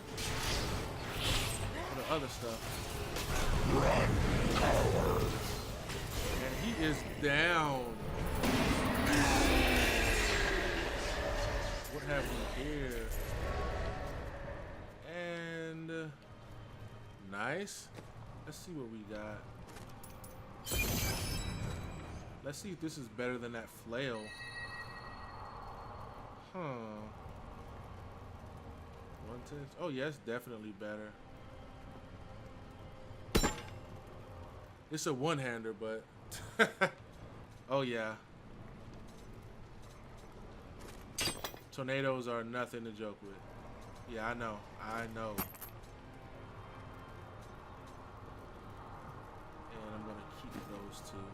for the other stuff. Run, coward. And he is down. What have we here? And nice. Let's see what we got. Let's see if this is better than that flail. Huh. 110. Oh, yeah, it's definitely better. It's a one-hander, but oh yeah. Tornadoes are nothing to joke with. Yeah, I know. I know. And I'm gonna keep those two.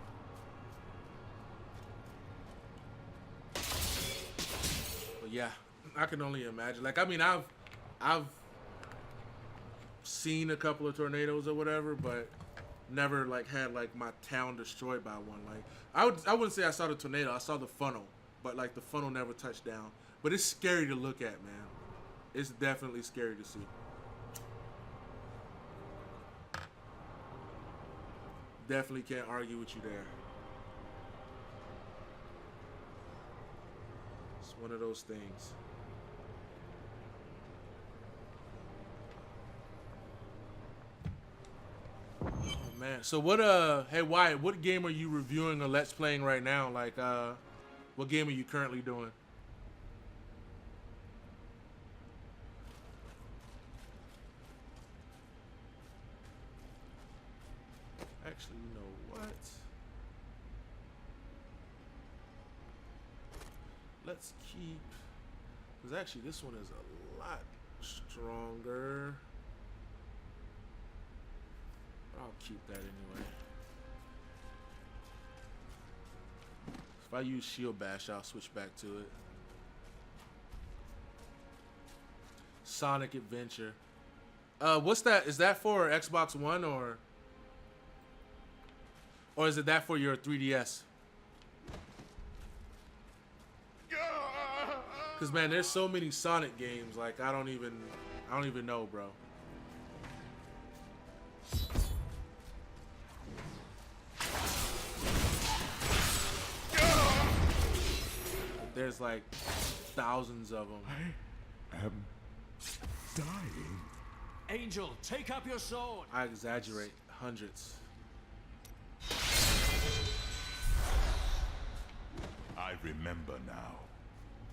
But yeah, I can only imagine. Like, I mean, I've seen a couple of tornadoes or whatever, but never like had like my town destroyed by one. Like, I wouldn't say I saw the tornado. I saw the funnel, but like the funnel never touched down. But it's scary to look at, man. It's definitely scary to see. Definitely can't argue with you there. It's one of those things. Oh, man. So what hey Wyatt, what game are you reviewing or let's playing right now? Like what game are you currently doing? Actually, you know what? Let's keep, because actually this one is a lot stronger. I'll keep that anyway. If I use Shield Bash, I'll switch back to it. Sonic Adventure. What's that? Is that for Xbox One or is it that for your 3DS? Cause man, there's so many Sonic games. Like I don't even know, bro. There's like thousands of them. I am dying. Angel, take up your sword. I exaggerate. Hundreds. I remember now.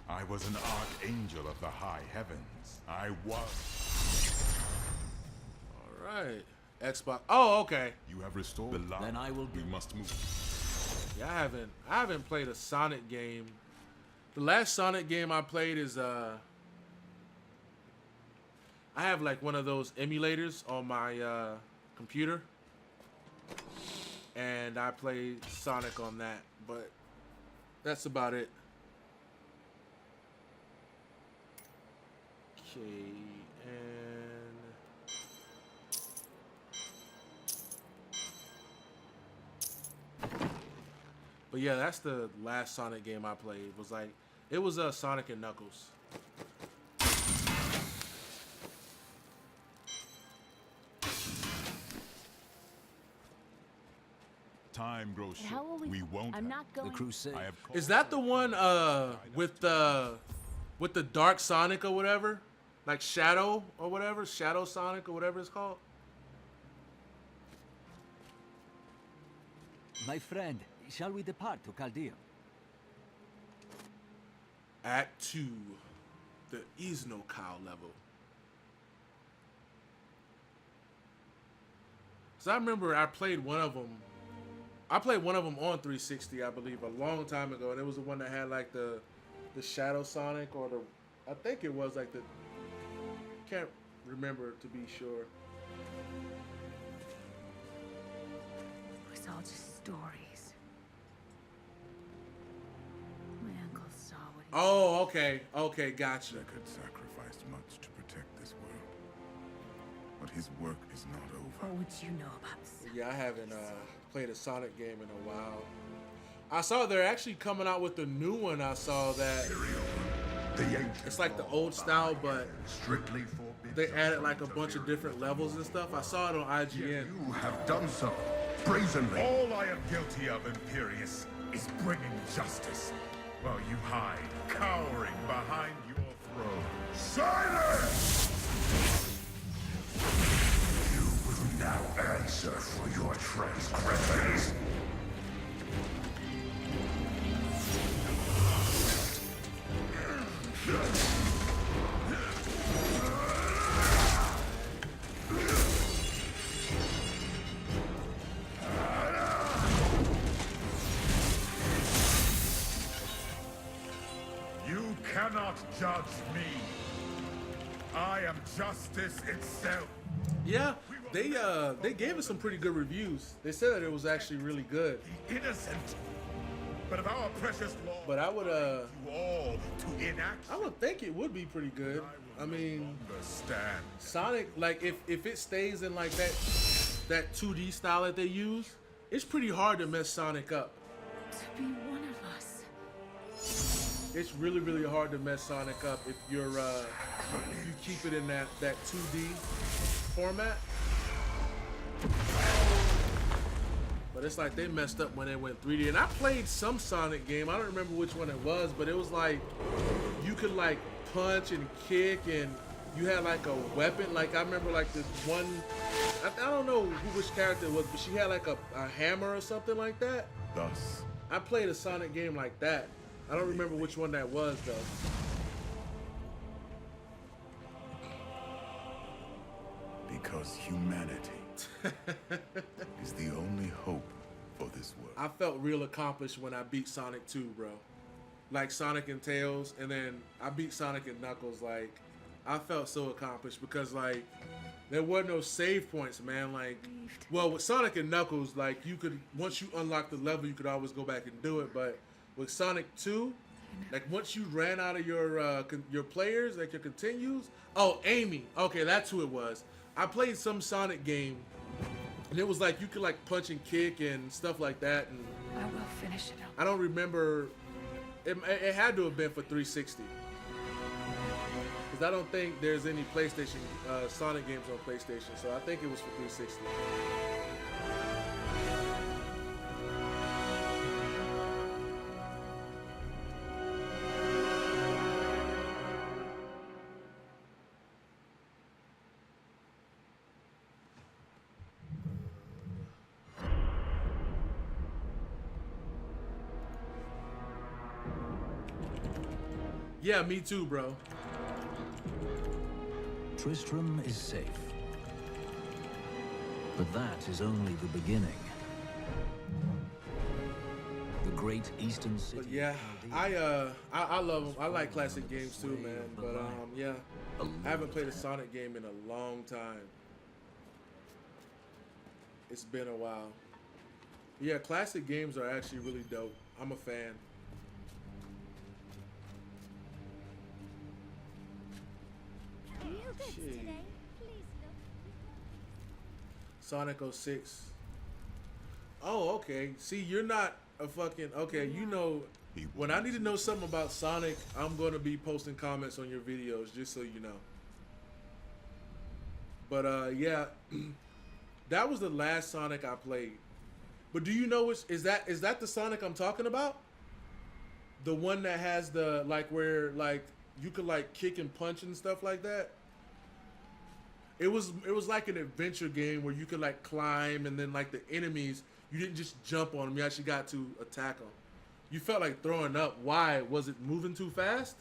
I was an archangel of the high heavens. I was. All right. Xbox. Oh, okay. You have restored the light. Then I will do. We must move. Yeah, I haven't played a Sonic game. The last Sonic game I played is I have like one of those emulators on my computer, and I played Sonic on that, but that's about it. Okay, and but yeah, that's the last Sonic game I played. It was Sonic and Knuckles. Time grows But how short. will we won't. I'm not going. The crusade. Is that the one with the Dark Sonic or whatever? Like Shadow or whatever? Shadow Sonic or whatever it's called? My friend, shall we depart to Chaldea? Act 2. The Isno-Cow level. So I remember I played one of them. I played one of them on 360, I believe, a long time ago, and it was the one that had like the Shadow Sonic or I think it was like can't remember to be sure. It was all just stories. My uncle saw what he Oh, okay, gotcha. Deckard sacrificed much to protect this world, but his work is not over. What would you know about this? Yeah, I haven't played a Sonic game in a while. I saw they're actually coming out with the new one. I saw that it's like the old style, but strictly they added like a bunch of different levels and stuff. I saw it on IGN. You have done so brazenly. All I am guilty of, Imperius, is bringing justice, while you hide, cowering behind your throne. Silence! You will now answer for your transgressions. You cannot judge me. I am justice itself. Yeah, they gave it some pretty good reviews. They said that it was actually really good. The innocent. But of our precious law, but I would you all to enact. I would think it would be pretty good. I mean, understand. Sonic, like if it stays in like that 2D style that they use, it's pretty hard to mess Sonic up. To be one of us. It's really hard to mess Sonic up if you're if you keep it in that 2D format. But it's like they messed up when they went 3D. And I played some Sonic game. I don't remember which one it was, but it was like you could like punch and kick, and you had like a weapon. Like I remember like this one, I don't know which character it was, but she had like a hammer or something like that. Thus, I played a Sonic game like that. I don't remember which one that was though. because humanity is the only hope for this world. I felt real accomplished when I beat Sonic 2, bro. Like Sonic and Tails, and then I beat Sonic and Knuckles. Like, I felt so accomplished because, like, there were no save points, man. Like, well, with Sonic and Knuckles, like, you could, once you unlock the level, you could always go back and do it. But with Sonic 2, like, once you ran out of your players, like your continues. Oh, Amy. Okay, that's who it was. I played some Sonic game, and it was like you could like punch and kick and stuff like that. And I will finish it up. I don't remember. It had to have been for 360. Because I don't think there's any PlayStation Sonic games on PlayStation, so I think it was for 360. Yeah, me too, bro. Tristram is safe. But that is only the beginning. The great eastern city. But yeah, I love them. I like classic games too, man. But yeah, I haven't played a Sonic game in a long time. It's been a while. Yeah, classic games are actually really dope. I'm a fan. Sonic 06. Oh, okay. See, you're not a fucking... Okay, you know... When I need to know something about Sonic, I'm going to be posting comments on your videos, just so you know. But, yeah. That was the last Sonic I played. But do you know which... Is that the Sonic I'm talking about? The one that has the... Like, where, like, you could, like, kick and punch and stuff like that? It was like an adventure game where you could like climb, and then like the enemies, you didn't just jump on them, you actually got to attack them. You felt like throwing up. Why? Was it moving too fast?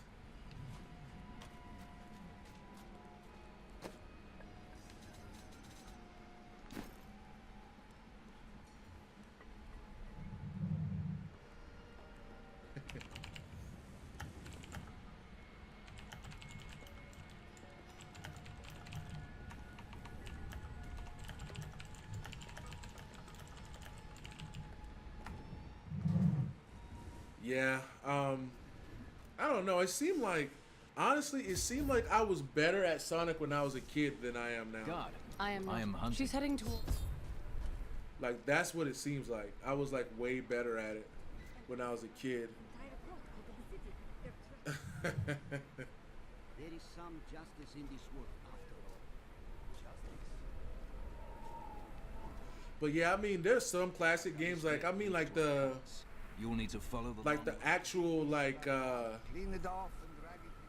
Yeah, I don't know. It seemed like, honestly, it seemed like I was better at Sonic when I was a kid than I am now. God, I am hunting. She's heading towards... Like, that's what it seems like. I was, like, way better at it when I was a kid. There is some justice in this world, after all. Justice. But yeah, I mean, there's some classic games, like, I mean, like the... You'll need to follow the like the actual like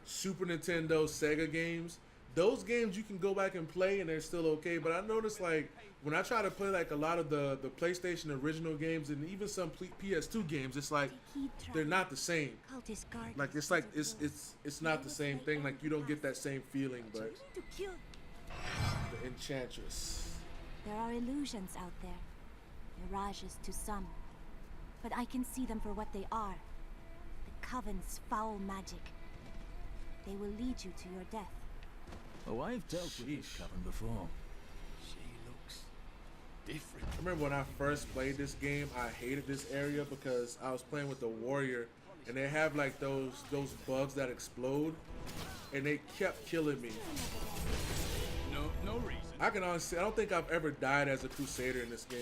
Super Nintendo, Sega games. Those games you can go back and play and they're still okay. But I noticed like when I try to play like a lot of the PlayStation original games and even some PS2 games, it's like they're not the same. Like it's like it's not the same thing. Like you don't get that same feeling. But the Enchantress. There are illusions out there, mirages to some. But I can see them for what they are. The Coven's foul magic. They will lead you to your death. Oh, I've dealt with this Coven before. She looks different. I remember when I first played this game, I hated this area because I was playing with the warrior, and they have like those bugs that explode, and they kept killing me. No reason. I can honestly, I don't think I've ever died as a crusader in this game.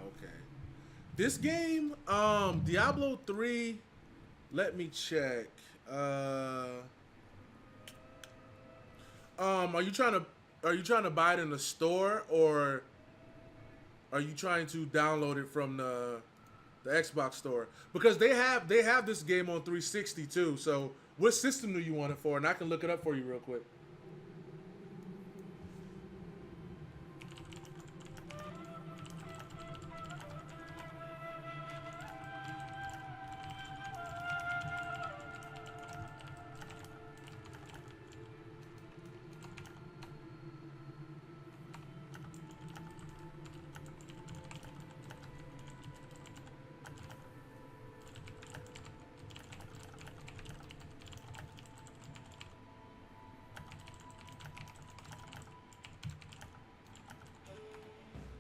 Okay. This game, Diablo 3, let me check. Are you trying to buy it in the store, or are you trying to download it from the Xbox store? Because they have this game on 360 too. So what system do you want it for? And I can look it up for you real quick.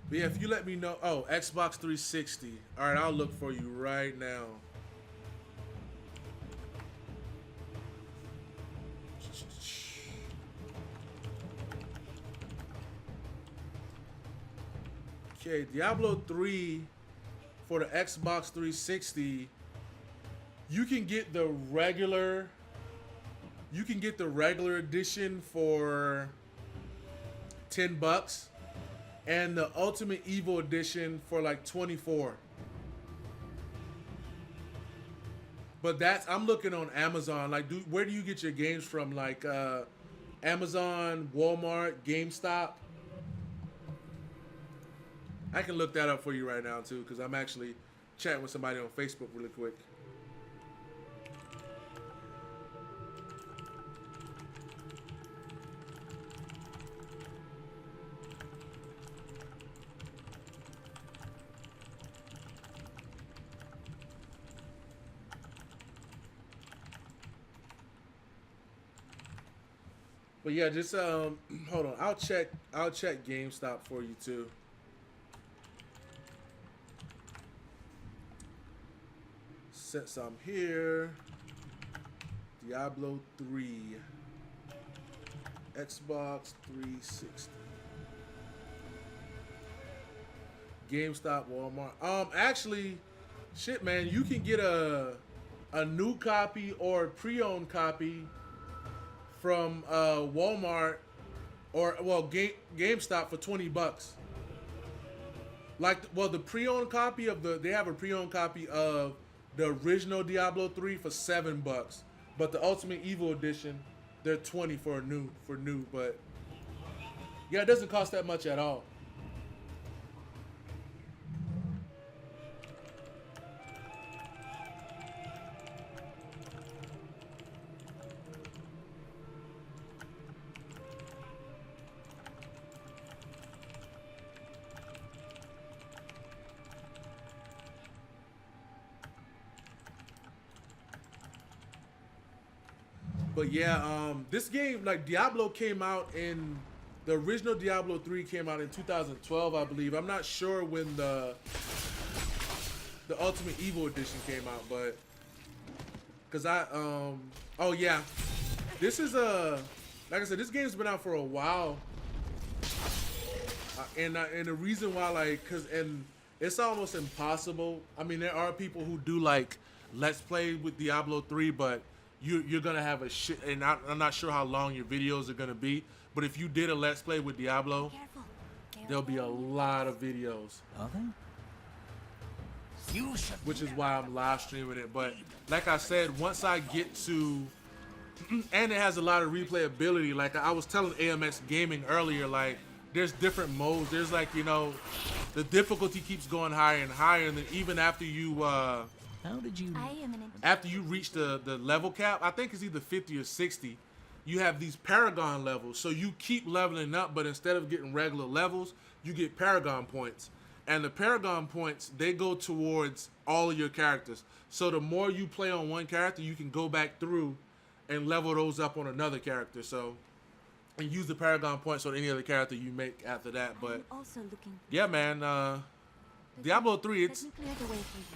But yeah, if you let me know. Oh, Xbox 360. All right, I'll look for you right now. Okay, Diablo 3 for the Xbox 360. You can get the regular. You can get the regular edition for $10. And the Ultimate Evil Edition for like 24. But I'm looking on Amazon. Like, where do you get your games from? Like Amazon, Walmart, GameStop? I can look that up for you right now too, because I'm actually chatting with somebody on Facebook really quick. But yeah, just hold on. I'll check GameStop for you too. Since I'm here, Diablo 3, Xbox 360, GameStop, Walmart. Actually, shit, man, you can get a new copy or pre-owned copy from Walmart or GameStop for $20. Like, the pre-owned copy of they have a pre-owned copy of the original Diablo 3 for $7, but the Ultimate Evil Edition, they're $20 for new. But yeah, it doesn't cost that much at all. But yeah, this game, like Diablo came out in, the original Diablo 3 came out in 2012, I believe. I'm not sure when the Ultimate Evil Edition came out, but because oh yeah, this is like I said, this game's been out for a while, and the reason why, like, and it's almost impossible. I mean, there are people who do like Let's Play with Diablo 3, but you're gonna have a shit, and I'm not sure how long your videos are gonna be, but if you did a Let's Play with Diablo, there'll be a lot of videos. Are they? Which is why I'm live streaming it. But like I said, once I get to, and it has a lot of replayability. Like I was telling AMX Gaming earlier, like there's different modes. There's like, you know, the difficulty keeps going higher and higher, and then even after you How did you... After you reach the level cap, I think it's either 50 or 60, you have these Paragon levels. So you keep leveling up, but instead of getting regular levels, you get Paragon points. And the Paragon points, they go towards all of your characters. So the more you play on one character, you can go back through and level those up on another character. So, and use the Paragon points on any other character you make after that. But yeah, man, Diablo 3,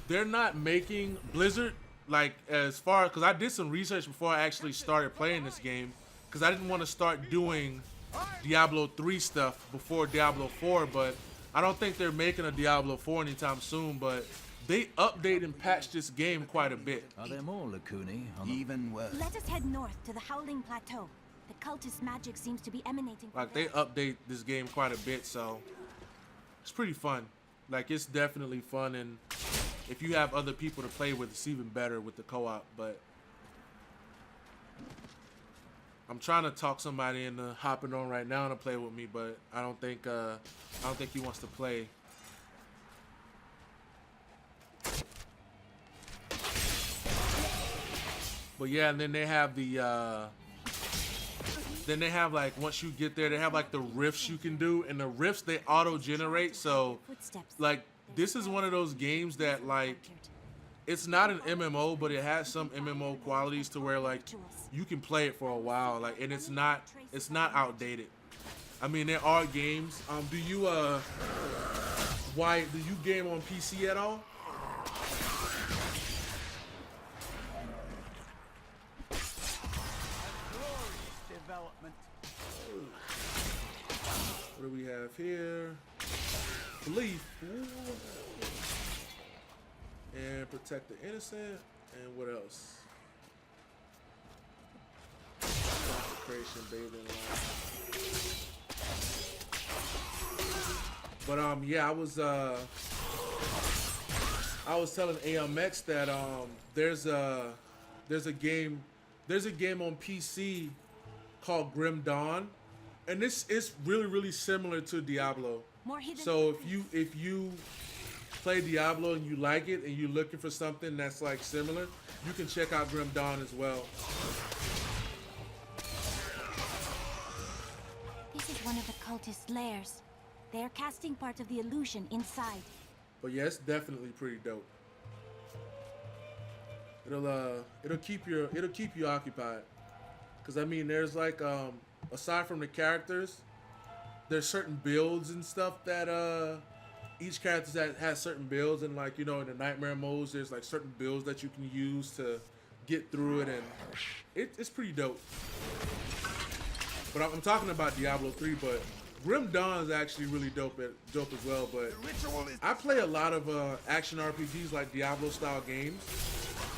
they're not making Blizzard, like, as far, because I did some research before I actually started playing this game, because I didn't want to start doing Diablo 3 stuff before Diablo 4, but I don't think they're making a Diablo 4 anytime soon, but they update and patch this game quite a bit. Are there more Lacuni? Even worse. Let us head north to the Howling Plateau. The cultist magic seems to be emanating from Like, they update this game quite a bit, so it's pretty fun. Like, it's definitely fun, and if you have other people to play with, it's even better with the co-op. But I'm trying to talk somebody into hopping on right now to play with me, but I don't think he wants to play. But yeah, and then they have the then they have, like, once you get there, they have like the rifts you can do, and the rifts, they auto generate. So like, this is one of those games that, like, it's not an MMO, but it has some MMO qualities to where, like, you can play it for a while, like, and it's not outdated. I mean, there are games. Do you game on PC at all? What do we have here? Belief. And protect the innocent. And what else? Consecration, bathing life. But yeah, I was telling AMX that there's a game on PC called Grim Dawn, and this is really similar to Diablo. So if you play Diablo and you like it and you're looking for something that's like similar, you can check out Grim Dawn as well. This is one of the cultist lairs. They are casting part of the illusion inside. But yeah, it's definitely pretty dope. It'll keep you occupied. Cause I mean, there's like aside from the characters, there's certain builds and stuff that each character has certain builds, and like, you know, in the nightmare modes, there's like certain builds that you can use to get through it, and it's pretty dope. But I'm talking about Diablo 3, but Grim Dawn is actually really dope as well. But I play a lot of action RPGs, like Diablo style games,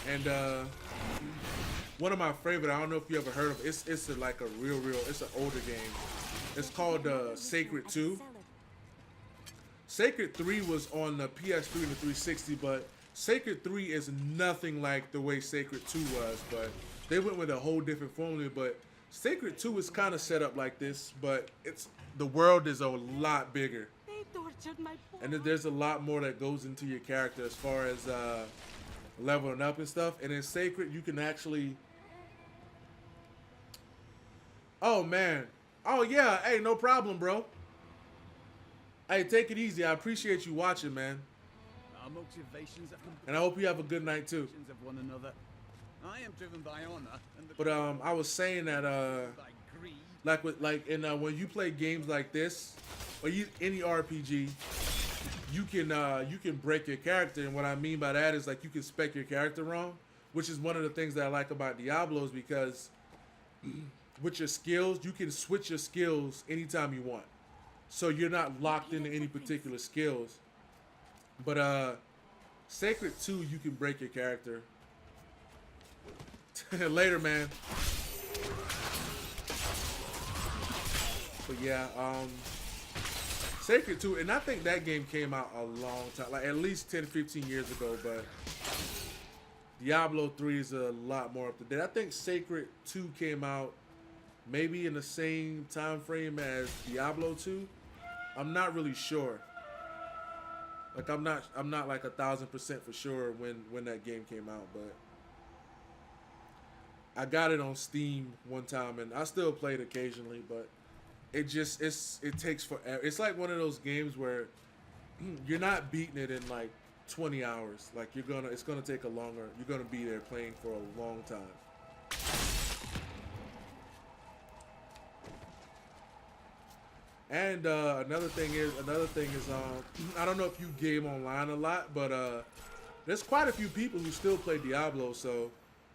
and one of my favorite, I don't know if you ever heard of it, it's like a real, it's an older game. It's called Sacred 2. Sacred 3 was on the PS3 and the 360, but Sacred 3 is nothing like the way Sacred 2 was, but they went with a whole different formula. But Sacred 2 is kind of set up like this, but the world is a lot bigger. And there's a lot more that goes into your character as far as leveling up and stuff. And in Sacred, you can actually... Oh, man. Oh, yeah. Hey, no problem, bro. Hey, take it easy. I appreciate you watching, man. Our motivations are and I hope you have a good night, too. of one another. I am driven by honor, and the but I was saying that when you play games like this, or any RPG, you can break your character. And what I mean by that is, like, you can spec your character wrong, which is one of the things that I like about Diablo, is because with your skills, you can switch your skills anytime you want. So you're not locked into any particular skills. But Sacred 2, you can break your character. Later, man. But yeah, Sacred 2, and I think that game came out a long time, like at least 10, 15 years ago, but Diablo 3 is a lot more up to date. I think Sacred 2 came out maybe in the same time frame as Diablo 2. I'm not really sure. Like I'm not like 1,000% for sure when that game came out, but I got it on Steam one time and I still play it occasionally, but it takes forever. It's like one of those games where you're not beating it in like 20 hours. Like it's gonna take a longer. You're gonna be there playing for a long time. And another thing is I don't know if you game online a lot, but there's quite a few people who still play Diablo, so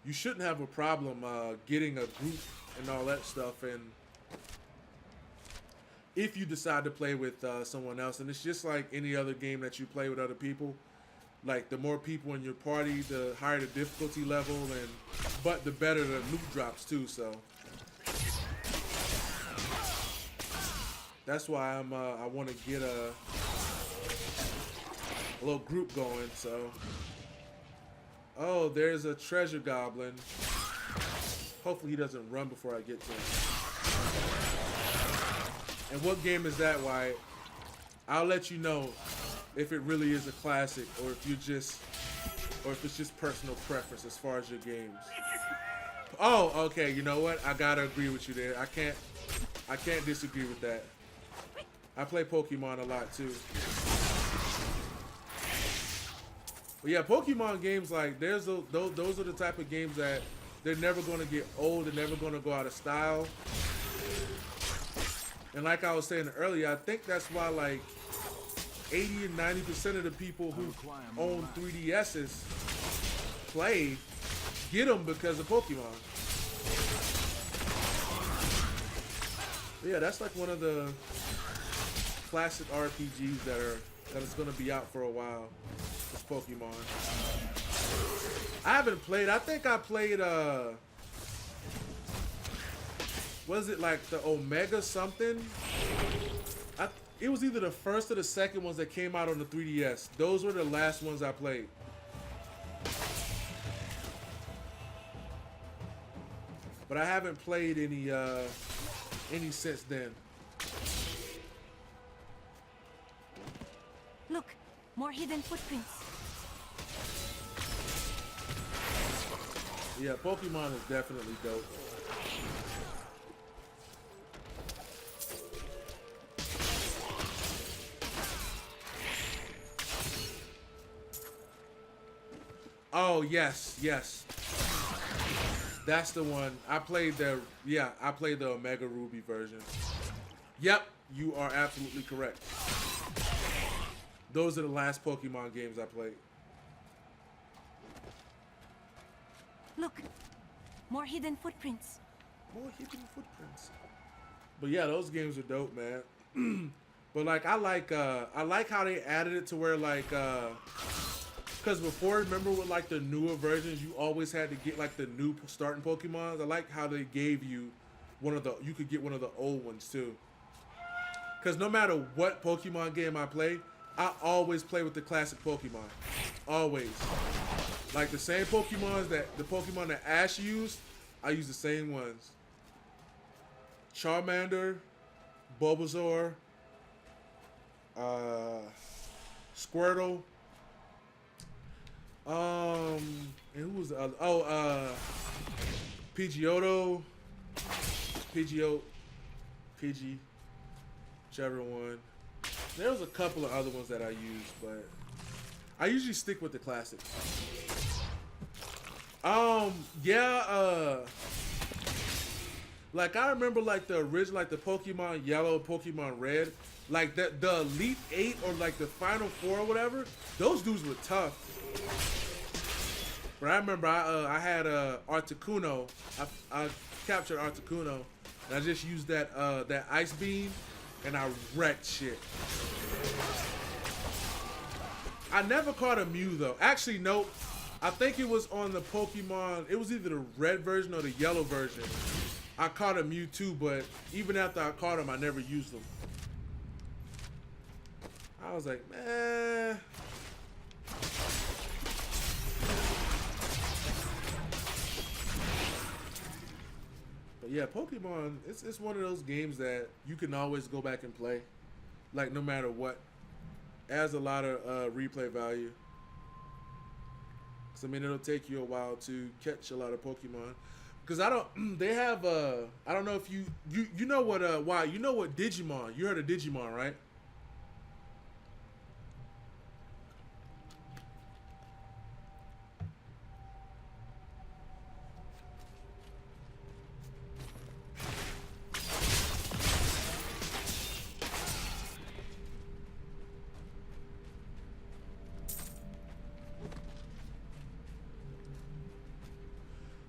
you shouldn't have a problem getting a group and all that stuff. And if you decide to play with someone else, and it's just like any other game that you play with other people, like the more people in your party, the higher the difficulty level, but the better the loot drops too. So that's why I want to get a little group going. So, oh, there's a treasure goblin. Hopefully he doesn't run before I get to him. And what game is that, Wyatt? I'll let you know if it really is a classic or if it's just personal preference as far as your games. Oh, okay. You know what? I gotta agree with you there. I can't disagree with that. I play Pokemon a lot too. But yeah, Pokemon games, like those are the type of games that they're never gonna get old. They're never gonna go out of style. And like I was saying earlier, I think that's why like 80 and 90% of the people who own 3DSs get them because of Pokemon. But yeah, that's like one of the classic RPGs that is going to be out for a while. It's Pokemon. I haven't played. I think I played. Was it like the Omega something? It was either the first or the second ones that came out on the 3DS. Those were the last ones I played. But I haven't played any since then. Look, more hidden footprints. Yeah, Pokemon is definitely dope. Oh, yes. That's the one. I played the Omega Ruby version. Yep, you are absolutely correct. Those are the last Pokemon games I played. Look, more hidden footprints. More hidden footprints. But yeah, those games are dope, man. But like I like how they added it to where like because before, remember with like the newer versions, you always had to get like the new starting Pokemons. I like how they gave you you could get one of the old ones too. Because no matter what Pokemon game I play, I always play with the classic Pokemon. Always. Like the same Pokemon that Ash used, I use the same ones. Charmander, Bulbasaur, Squirtle, and who was the other? Oh, Pidgeotto, Pidgey, whichever one. There was a couple of other ones that I used, but I usually stick with the classics. Like I remember like the original, like the Pokemon Yellow, Pokemon Red, like the Elite 8 or like the Final 4 or whatever, those dudes were tough. But I remember I had Articuno. I captured Articuno, and I just used that Ice Beam, and I wrecked shit. I never caught a Mew though. Actually, nope. I think it was on the Pokemon. It was either the red version or the yellow version. I caught a Mewtwo, but even after I caught him, I never used them. I was like, man. But yeah, Pokemon, it's one of those games that you can always go back and play. Like, no matter what. It has a lot of replay value. So I mean, it'll take you a while to catch a lot of Pokemon. Because I don't, they have, I don't know if you know what, why, you know what Digimon, you heard of Digimon, right?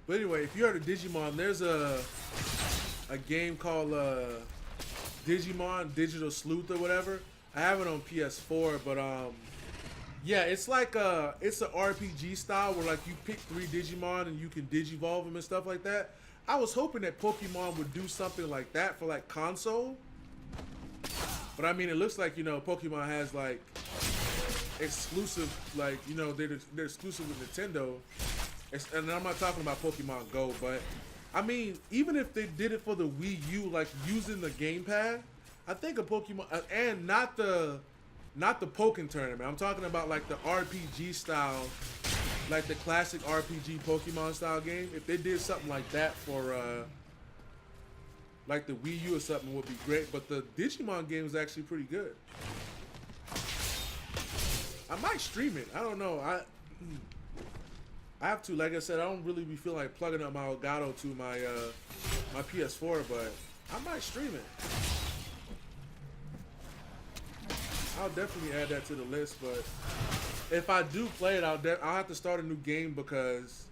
But anyway, if you heard of Digimon, there's a game called Digimon Digital Sleuth or whatever. I have it on PS4, but yeah, it's like it's an RPG style where like you pick 3 Digimon and you can digivolve them and stuff like that. I was hoping that Pokemon would do something like that for like console. But I mean, it looks like, you know, Pokemon has like exclusive, like, you know, they're exclusive with Nintendo. And I'm not talking about Pokemon Go, but I mean, even if they did it for the Wii U, like using the gamepad, I think a Pokemon, and not the Pokken tournament. I'm talking about like the RPG style, like the classic RPG Pokemon style game. If they did something like that for like the Wii U or something, would be great. But the Digimon game is actually pretty good. I might stream it. I don't know. I have to, like I said, I don't really be feeling like plugging up my Elgato to my my PS4, but I might stream it. I'll definitely add that to the list, but if I do play it, I'll have to start a new game because,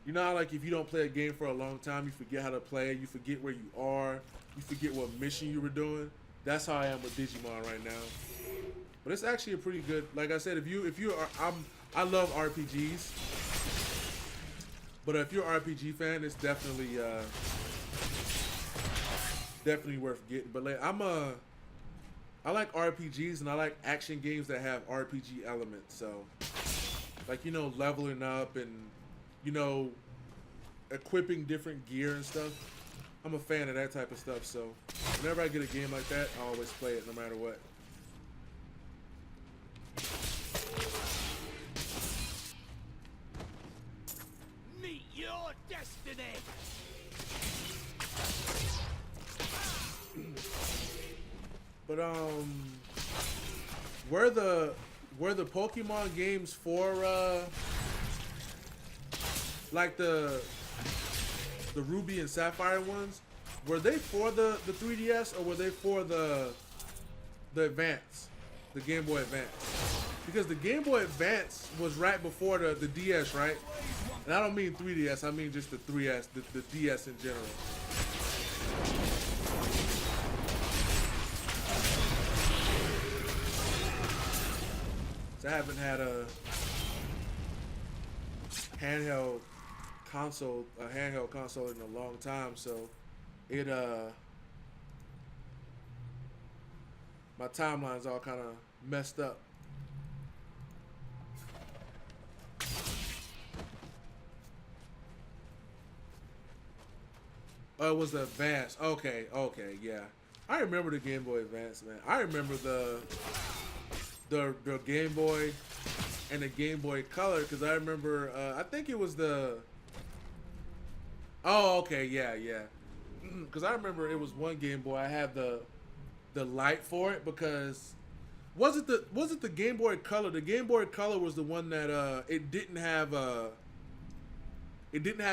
you know how like if you don't play a game for a long time, you forget how to play, you forget where you are, you forget what mission you were doing. That's how I am with Digimon right now. But it's actually a pretty good, like I said, I love RPGs. But if you're an RPG fan, it's definitely worth getting. But like I like RPGs and I like action games that have RPG elements. So like, you know, leveling up and, you know, equipping different gear and stuff. I'm a fan of that type of stuff. So whenever I get a game like that, I always play it no matter what. Your destiny. But were the Pokemon games for like the Ruby and Sapphire ones? Were they for the 3DS or were they for the Advance, the Game Boy Advance? Because the Game Boy Advance was right before the DS, right? And I don't mean 3DS, I mean just the 3DS, the DS in general. So I haven't had a handheld console in a long time, so it my timeline's all kind of messed up. Oh, it was the Advance. Okay, yeah. I remember the Game Boy Advance, man. I remember the Game Boy and the Game Boy Color, because I remember, I think it was the... Oh, okay, yeah. Because I remember it was one Game Boy, I had the light for it, because... Was it the Game Boy Color? The Game Boy Color was the one that, it didn't have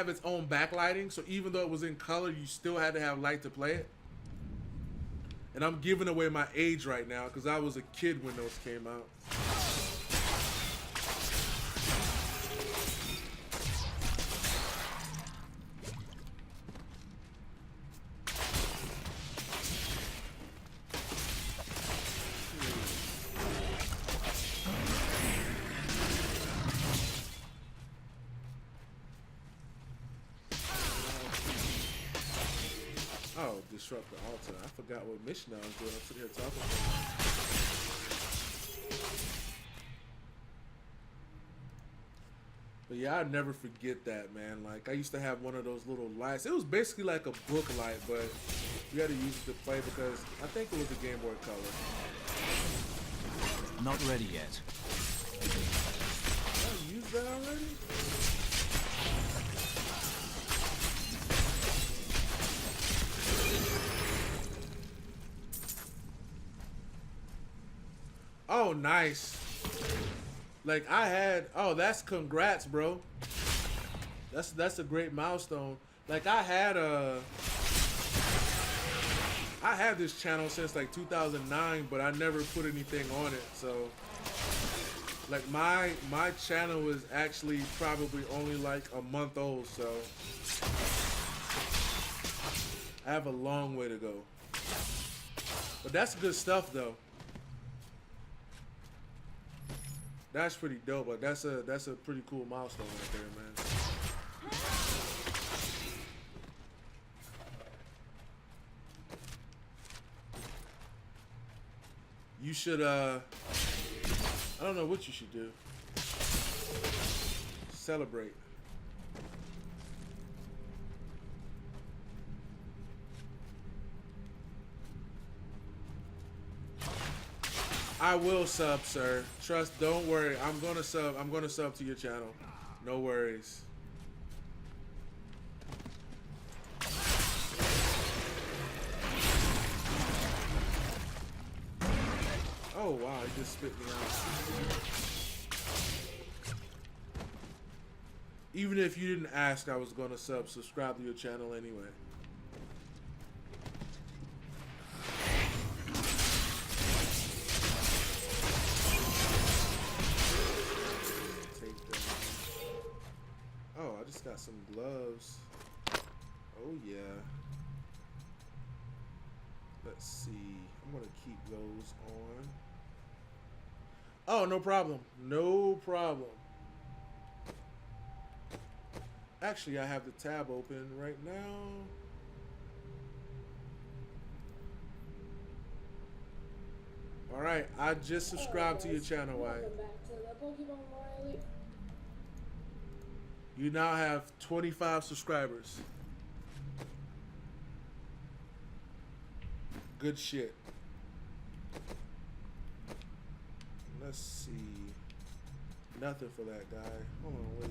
its own backlighting, so even though it was in color, you still had to have light to play it. And I'm giving away my age right now because I was a kid when those came out. Disrupt the altar. I forgot what mission I was doing. I'm sitting here talking. But yeah, I'd never forget that, man. Like, I used to have one of those little lights. It was basically like a book light, but you had to use it to play because I think it was a Game Boy Color. Not ready yet. I used that already? Oh, nice. Like I had, oh, that's congrats, bro. That's a great milestone. Like I had this channel since like 2009, but I never put anything on it. So like my channel is actually probably only like a month old, so I have a long way to go. But that's good stuff though. That's pretty dope. Like that's a pretty cool milestone right there, man. You should I don't know what you should do. Celebrate. I will sub, sir. Trust, don't worry. I'm gonna sub to your channel. No worries. Oh wow, he just spit me out. Even if you didn't ask, I was gonna subscribe to your channel anyway. Oh, I just got some gloves. Oh yeah. Let's see. I'm gonna keep those on. Oh, no problem. No problem. Actually, I have the tab open right now. All right, I just subscribed to your channel, Wyatt. You now have 25 subscribers. Good shit. Let's see. Nothing for that guy. Hold on, wait.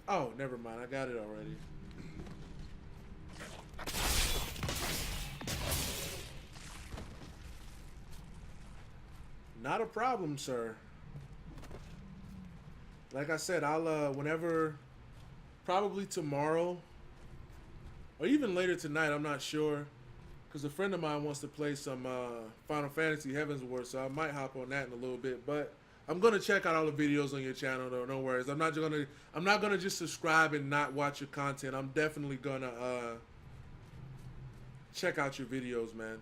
Oh, never mind. I got it already. Not a problem, sir. Like I said, I'll whenever, probably tomorrow or even later tonight, I'm not sure, because a friend of mine wants to play some Final Fantasy Heavens Ward, so I might hop on that in a little bit. But I'm gonna check out all the videos on your channel though, no worries. I'm not gonna just subscribe and not watch your content. I'm definitely gonna check out your videos, man.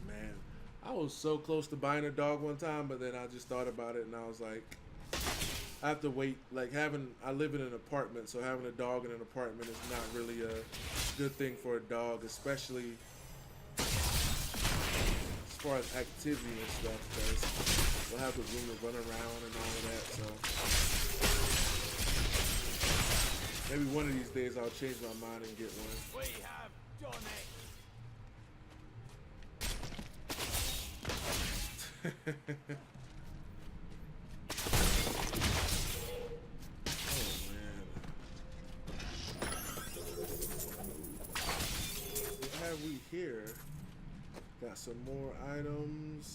Man, I was so close to buying a dog one time, but then I just thought about it and I was like, I have to wait. Like I live in an apartment, so having a dog in an apartment is not really a good thing for a dog, especially as far as activity and stuff, because we'll have the room to run around and all of that, so maybe one of these days I'll change my mind and get one. We have done it. Oh man. What have we here? Got some more items.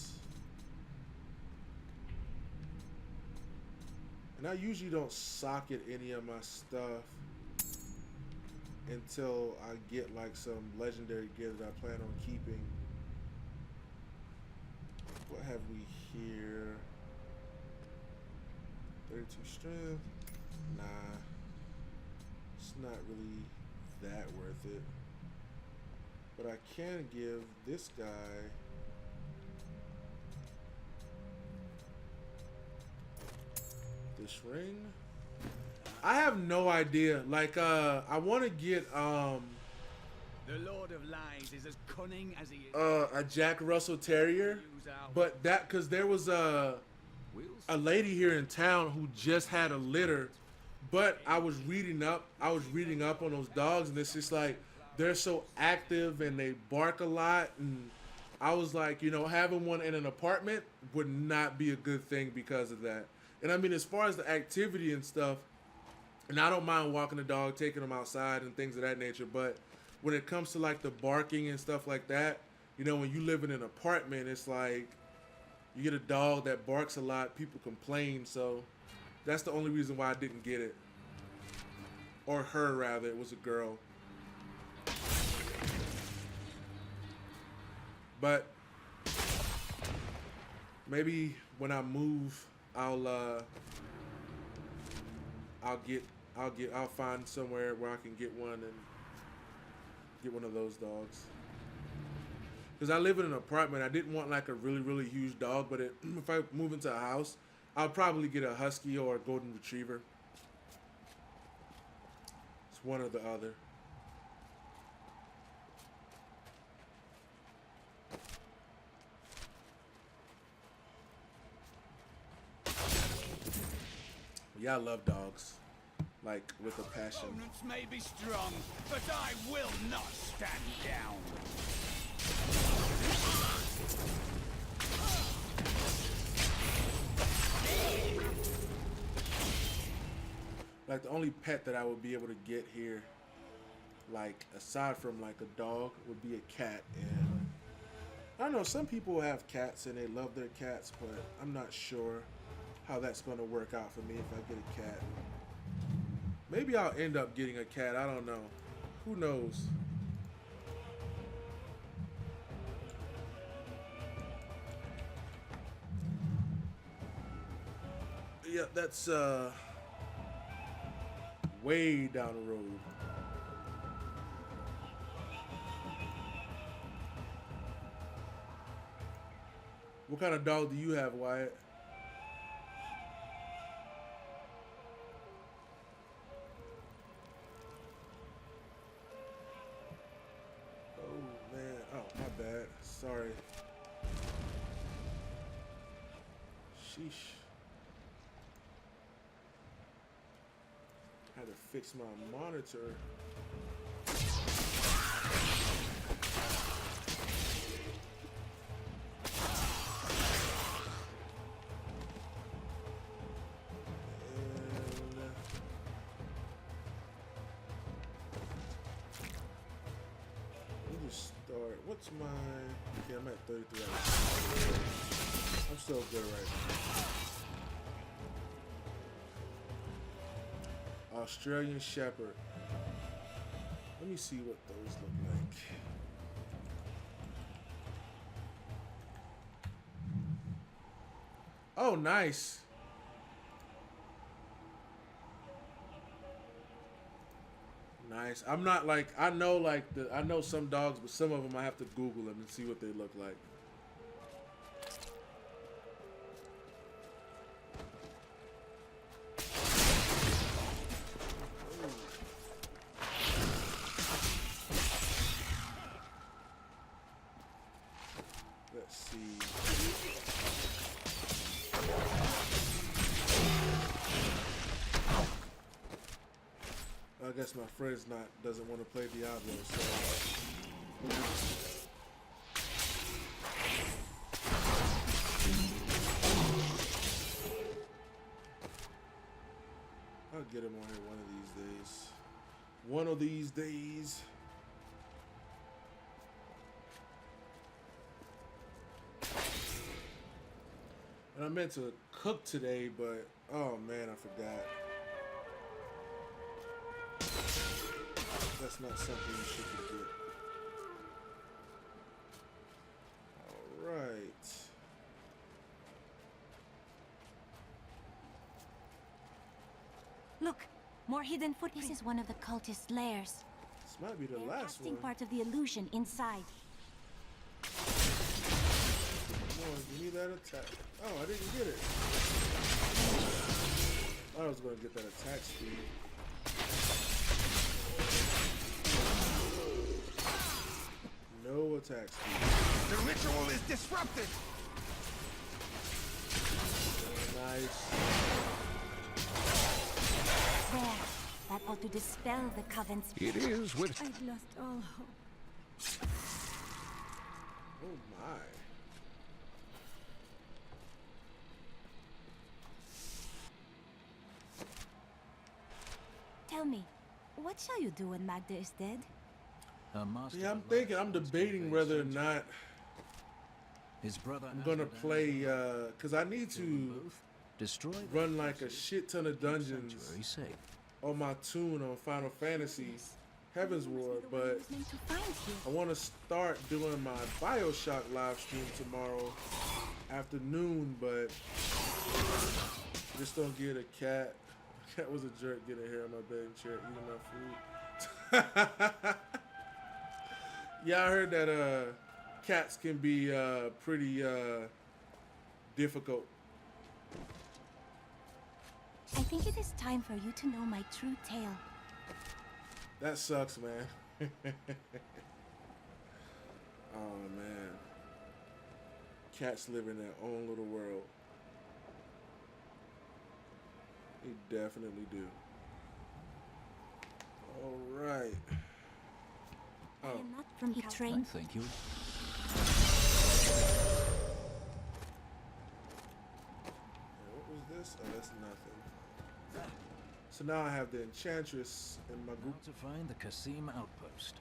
And I usually don't socket any of my stuff until I get like some legendary gear that I plan on keeping. What have we here? 32 strength? Nah. It's not really that worth it. But I can give this guy this ring. I have no idea. Like I want to get The Lord of Lies is as cunning as he is. a Jack Russell Terrier, but that because there was a a lady here in town who just had a litter, but I was reading up on those dogs, and it's just like they're so active and they bark a lot, and I was like, you know, having one in an apartment would not be a good thing because of that. And I mean, as far as the activity and stuff, and I don't mind walking the dog, taking them outside and things of that nature, but when it comes to like the barking and stuff like that, you know, when you live in an apartment, it's like you get a dog that barks a lot, people complain, so that's the only reason why I didn't get it. Or her, rather. It was a girl. But maybe when I move, I'll find somewhere where I can get one and get one of those dogs. Because I live in an apartment, I didn't want like a really, really huge dog, but if I move into a house, I'll probably get a husky or a golden retriever. It's one or the other. Yeah, I love dogs. Like, with a passion. Opponents may be strong, but I will not stand down. Like, the only pet that I would be able to get here, like, aside from like a dog, would be a cat. And I don't know, some people have cats and they love their cats, but I'm not sure how that's going to work out for me if I get a cat. Maybe I'll end up getting a cat, I don't know. Who knows? Yeah, that's way down the road. What kind of dog do you have, Wyatt? Oh man, oh my bad. Sorry. Sheesh. Had to fix my monitor. What's my... Okay, I'm at 33 hours. I'm still good right now. Australian Shepherd. Let me see what those look like. Oh, nice. Nice. I'm not like, I know some dogs, but some of them I have to Google them and see what they look like. Let's see. I guess my friend's doesn't want to play Diablo, so I'll get him on here one of these days. One of these days. And I meant to cook today, but oh man, I forgot. That's not something you should forget. All right. Look, more hidden footprints. This is one of the cultist lairs. This might be the They're last casting one. part of the illusion inside. Come on, give me that attack. Oh, I didn't get it. I thought I was going to get that attack speed. No attack speed. The ritual is disrupted. Nice. There. That ought to dispel the Coven's... It is with... I've lost all hope. Oh my. Tell me, what shall you do when Magda is dead? Yeah, I'm debating whether or not his brother I'm gonna play, cause I need to run like a shit ton of dungeons on my tune on Final Fantasy Heaven's Ward, but I want to start doing my BioShock live stream tomorrow afternoon, but just don't get a cat. Cat was a jerk getting here on my bed chair eating my food. Yeah, I heard that cats can be pretty difficult. I think it is time for you to know my true tale. That sucks, man. Oh, man. Cats live in their own little world. They definitely do. All right. I am not from train. Thank you. What was this? Oh, that's nothing. So now I have the Enchantress in my group. To find the Kasim outpost.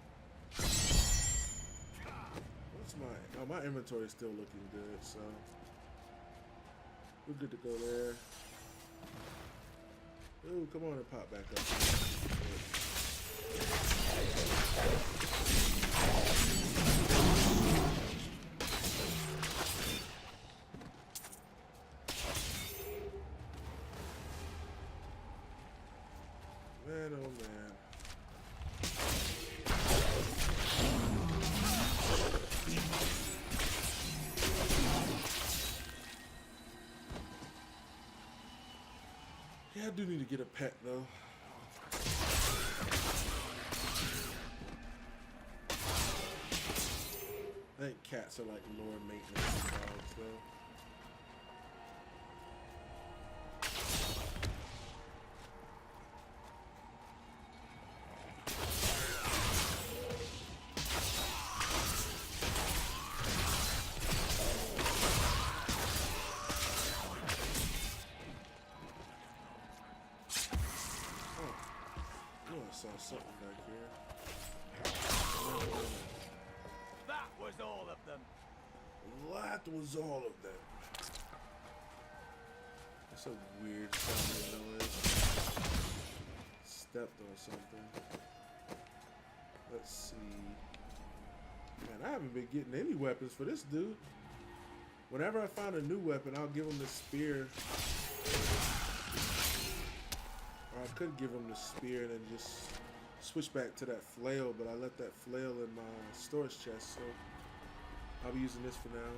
What's my... Oh, my inventory is still looking good, so... We're good to go there. Ooh, come on and pop back up. Man, oh man. Yeah, I do need to get a pet though. I think cats are like lower maintenance than dogs though. Something back here. That was all of them. That was all of them. That's a weird sounding noise. Stepped on something. Let's see. Man, I haven't been getting any weapons for this dude. Whenever I find a new weapon, I'll give him the spear. Or I could give him the spear and then just switch back to that flail, but I left that flail in my storage chest, so I'll be using this for now.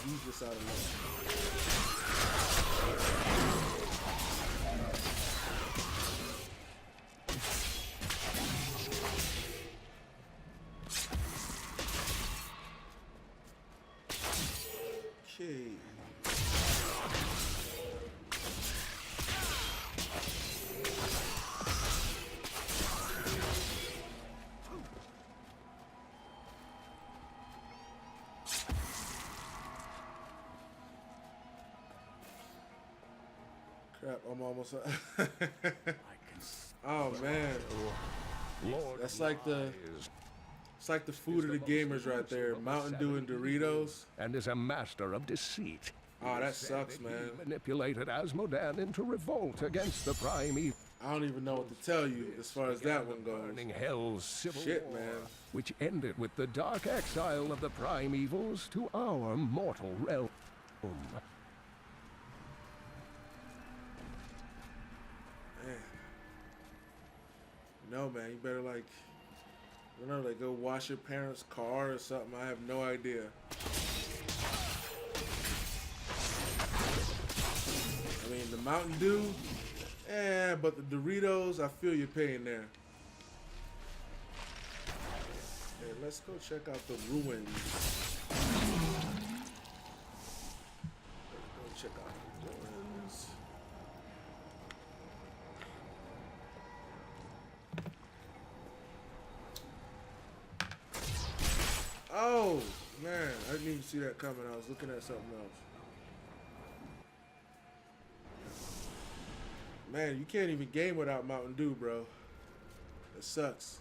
Use this out of Okay. Crap, I'm almost Oh man. That's like the it's like the food of the gamers right there. Mountain Dew and Doritos. And is a master of deceit. Oh, that sucks, man. He manipulated Asmodan into revolt against the primeval. I don't even know what to tell you as far as that one goes. Burning Hell's civil Shit, war, man. which ended with the dark exile of the primevals to our mortal realm. Man. No, man, you better like, you know, like go wash your parents' car or something. I have no idea. I mean, the Mountain Dew, but the Doritos, I feel your pain there. Okay, let's go check out the ruins. Let's go check out the ruins. Oh man, I didn't even see that coming. I was looking at something else. Man, you can't even game without Mountain Dew, bro. It sucks.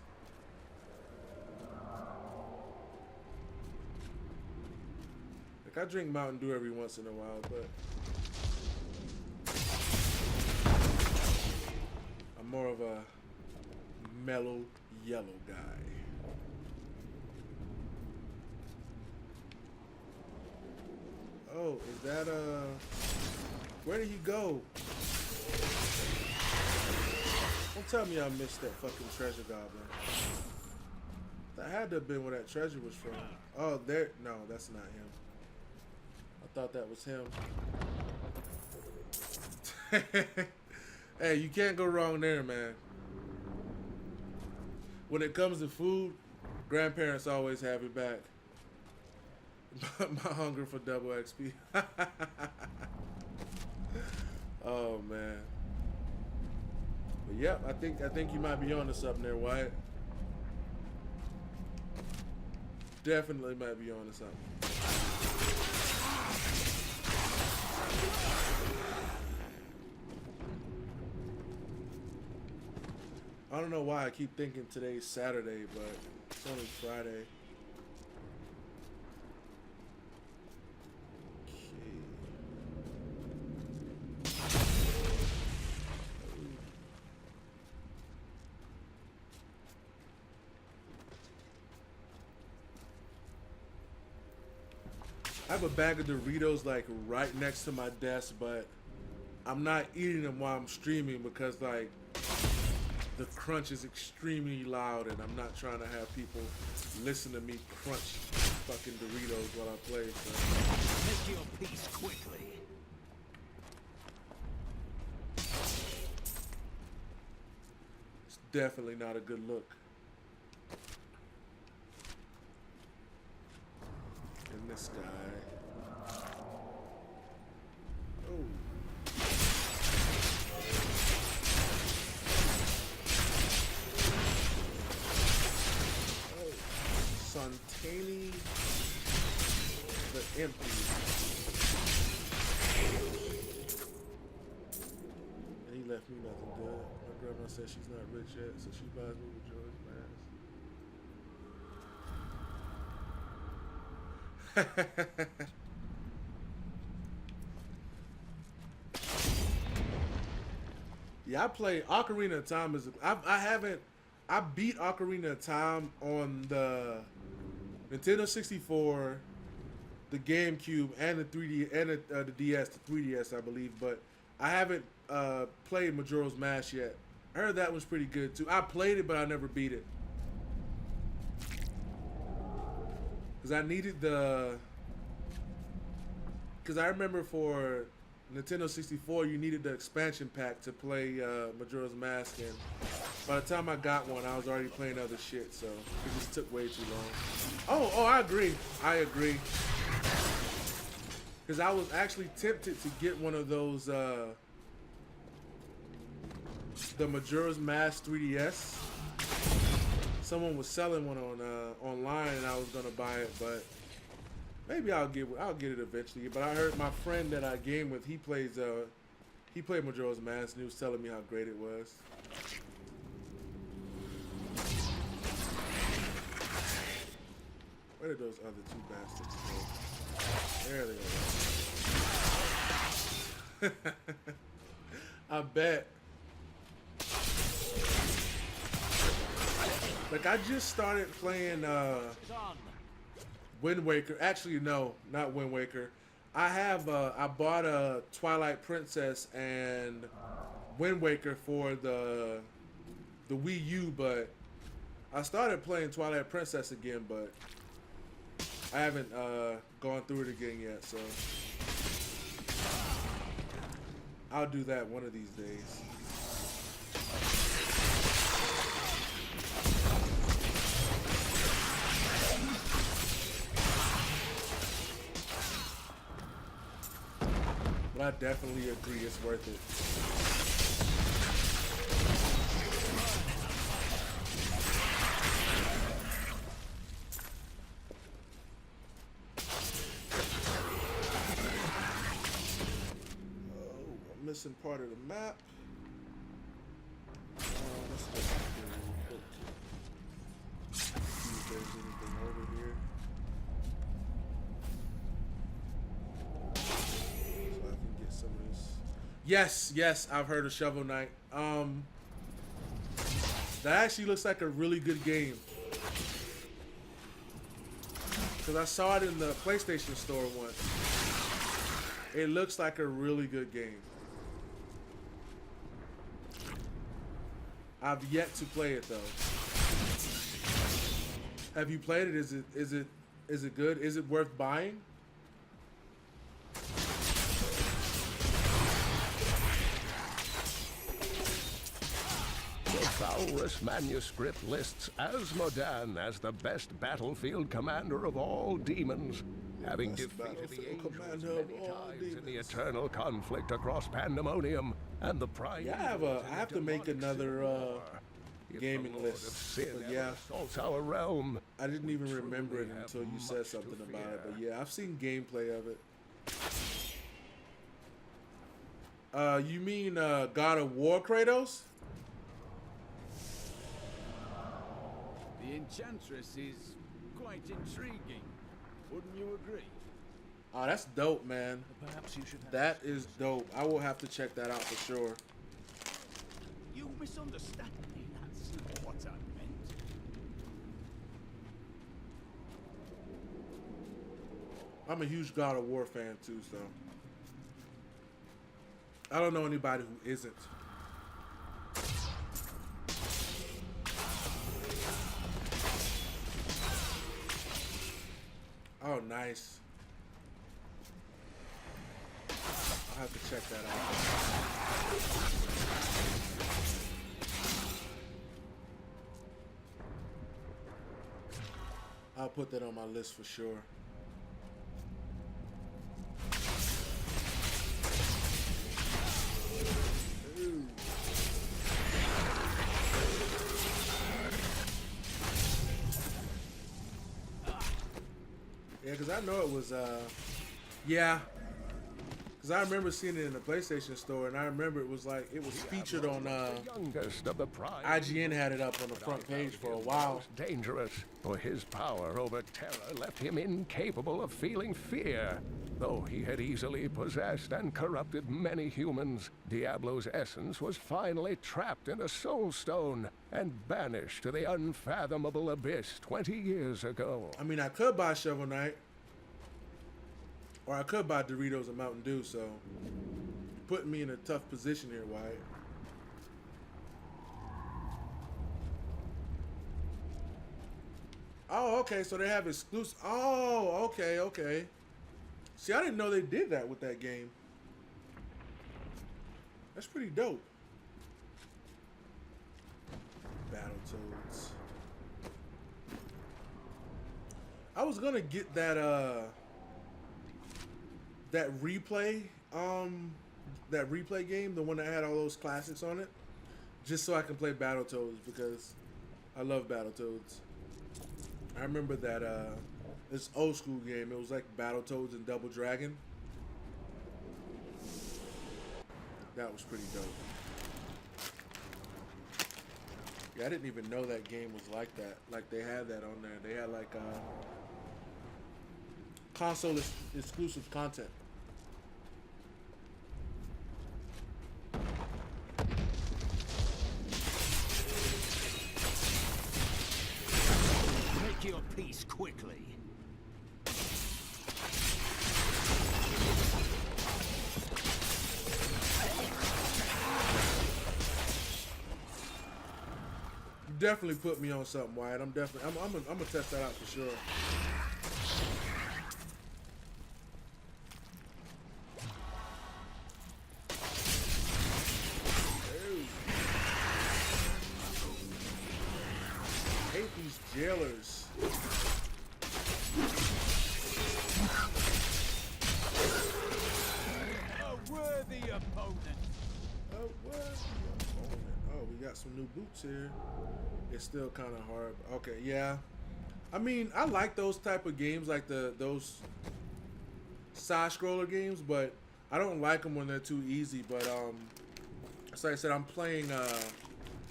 Like, I drink Mountain Dew every once in a while, but I'm more of a mellow yellow guy. Oh, is that where did he go? Don't tell me I missed that fucking treasure goblin. That had to have been where that treasure was from. Oh, there. No, that's not him. I thought that was him. Hey, you can't go wrong there, man. When it comes to food, grandparents always have your back. My hunger for double XP. Oh man. But yep, I think you might be onto something there, Wyatt. Definitely might be onto something. I don't know why I keep thinking today's Saturday, but it's only Friday. I have a bag of Doritos like right next to my desk, but I'm not eating them while I'm streaming because like the crunch is extremely loud and I'm not trying to have people listen to me crunch fucking Doritos while I play. So. Make your peace quickly. It's definitely not a good look. And this guy. Oh. Santani the Empty. And he left me nothing good. My grandma said she's not rich yet, so she buys me with George Mass. Yeah, I play Ocarina of Time. I beat Ocarina of Time on the Nintendo 64, the GameCube, and the 3D, and the DS, the 3DS, I believe. But I haven't played Majora's Mask yet. I heard that was pretty good too. I played it, but I never beat it because I needed the. Because I remember for Nintendo 64, you needed the expansion pack to play Majora's Mask, and by the time I got one, I was already playing other shit, so it just took way too long. Oh, I agree. Because I was actually tempted to get one of those, the Majora's Mask 3DS. Someone was selling one on online, and I was gonna buy it, but maybe I'll get it eventually. But I heard my friend that I game with, he played Majora's Mask, and he was telling me how great it was. Where did those other two bastards go? There they are. I bet. Like, I just started playing Wind Waker. Actually, no, not Wind Waker. I bought a Twilight Princess and Wind Waker for the Wii U, but I started playing Twilight Princess again, but I haven't gone through it again yet, so I'll do that one of these days. But I definitely agree it's worth it. Oh, I'm missing part of the map. Let's go back here real quick. See if there's anything over here. So I can get some of this. Yes, I've heard of Shovel Knight. That actually looks like a really good game. Cause I saw it in the PlayStation Store once. It looks like a really good game. I've yet to play it though. Have you played it? Is it good? Is it worth buying? The Valrus manuscript lists Asmodan as the best battlefield commander of all demons, having defeated the angels many times in the eternal conflict across Pandemonium and the Prime. Yeah, I have to make another gaming list. But yeah, assaults our realm. I didn't even remember it until you said something about it. But yeah, I've seen gameplay of it. You mean God of War Kratos? The Enchantress is quite intriguing. Wouldn't you agree? Oh, that's dope, man. Perhaps you should. That is dope. I will have to check that out for sure. You misunderstand me. That's not what I meant. I'm a huge God of War fan too, so I don't know anybody who isn't. Oh, nice. I'll have to check that out. I'll put that on my list for sure. Ooh. Yeah, because I know it was, yeah. Because I remember seeing it in the PlayStation Store, and I remember it was like, it was featured on, IGN had it up on the front page for a while. Dangerous, for his power over terror left him incapable of feeling fear. Though he had easily possessed and corrupted many humans, Diablo's essence was finally trapped in a soul stone and banished to the unfathomable abyss 20 years ago. I mean, I could buy Shovel Knight, or I could buy Doritos and Mountain Dew, so putting me in a tough position here, Wyatt. Oh, okay, so they have exclusive. Oh, okay. See, I didn't know they did that with that game. That's pretty dope. Battletoads. I was gonna get that that replay game, the one that had all those classics on it, just so I can play Battletoads because I love Battletoads. I remember that this old school game. It was like Battletoads and Double Dragon. That was pretty dope. Yeah, I didn't even know that game was like that. Like they had that on there. They had like console exclusive content. Make your peace quickly. You definitely put me on something, Wyatt. I'm gonna test that out for sure. I hate these jailers. A opponent. Oh, what? Oh, we got some new boots here. It's still kind of hard. Okay, yeah. I mean, I like those type of games, like those side scroller games, but I don't like them when they're too easy. But so like I said, I'm playing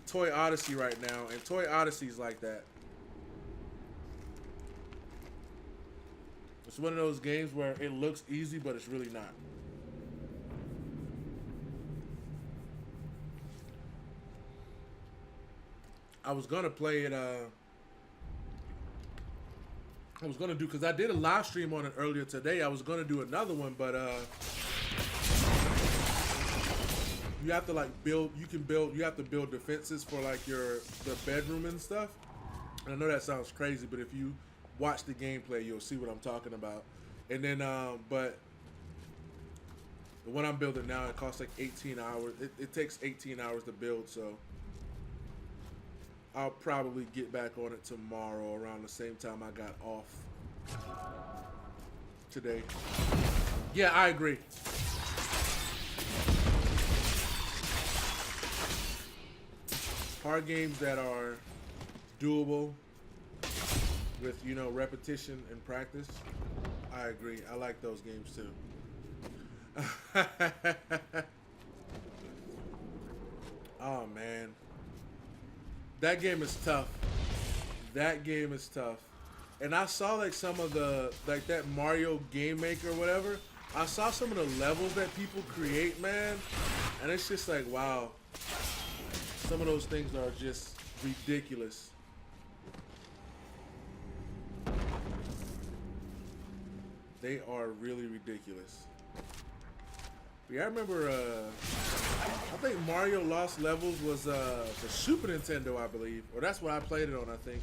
Toy Odyssey right now, and Toy Odyssey's like that. It's one of those games where it looks easy, but it's really not. I was gonna play it. I was gonna do, because I did a live stream on it earlier today. I was gonna do another one, but you have to like build. You have to build defenses for like the bedroom and stuff. And I know that sounds crazy, but if you watch the gameplay, you'll see what I'm talking about. And then, but the one I'm building now, it costs like 18 hours. It takes 18 hours to build, so I'll probably get back on it tomorrow around the same time I got off today. Yeah, I agree. Hard games that are doable with, you know, repetition and practice. I agree. I like those games too. Oh man. That game is tough. That game is tough. And I saw like some of the, like that Mario Game Maker or whatever. I saw some of the levels that people create, man. And it's just like, wow. Some of those things are just ridiculous. They are really ridiculous. Yeah, I remember, I think Mario Lost Levels was the Super Nintendo, I believe. Or that's what I played it on, I think.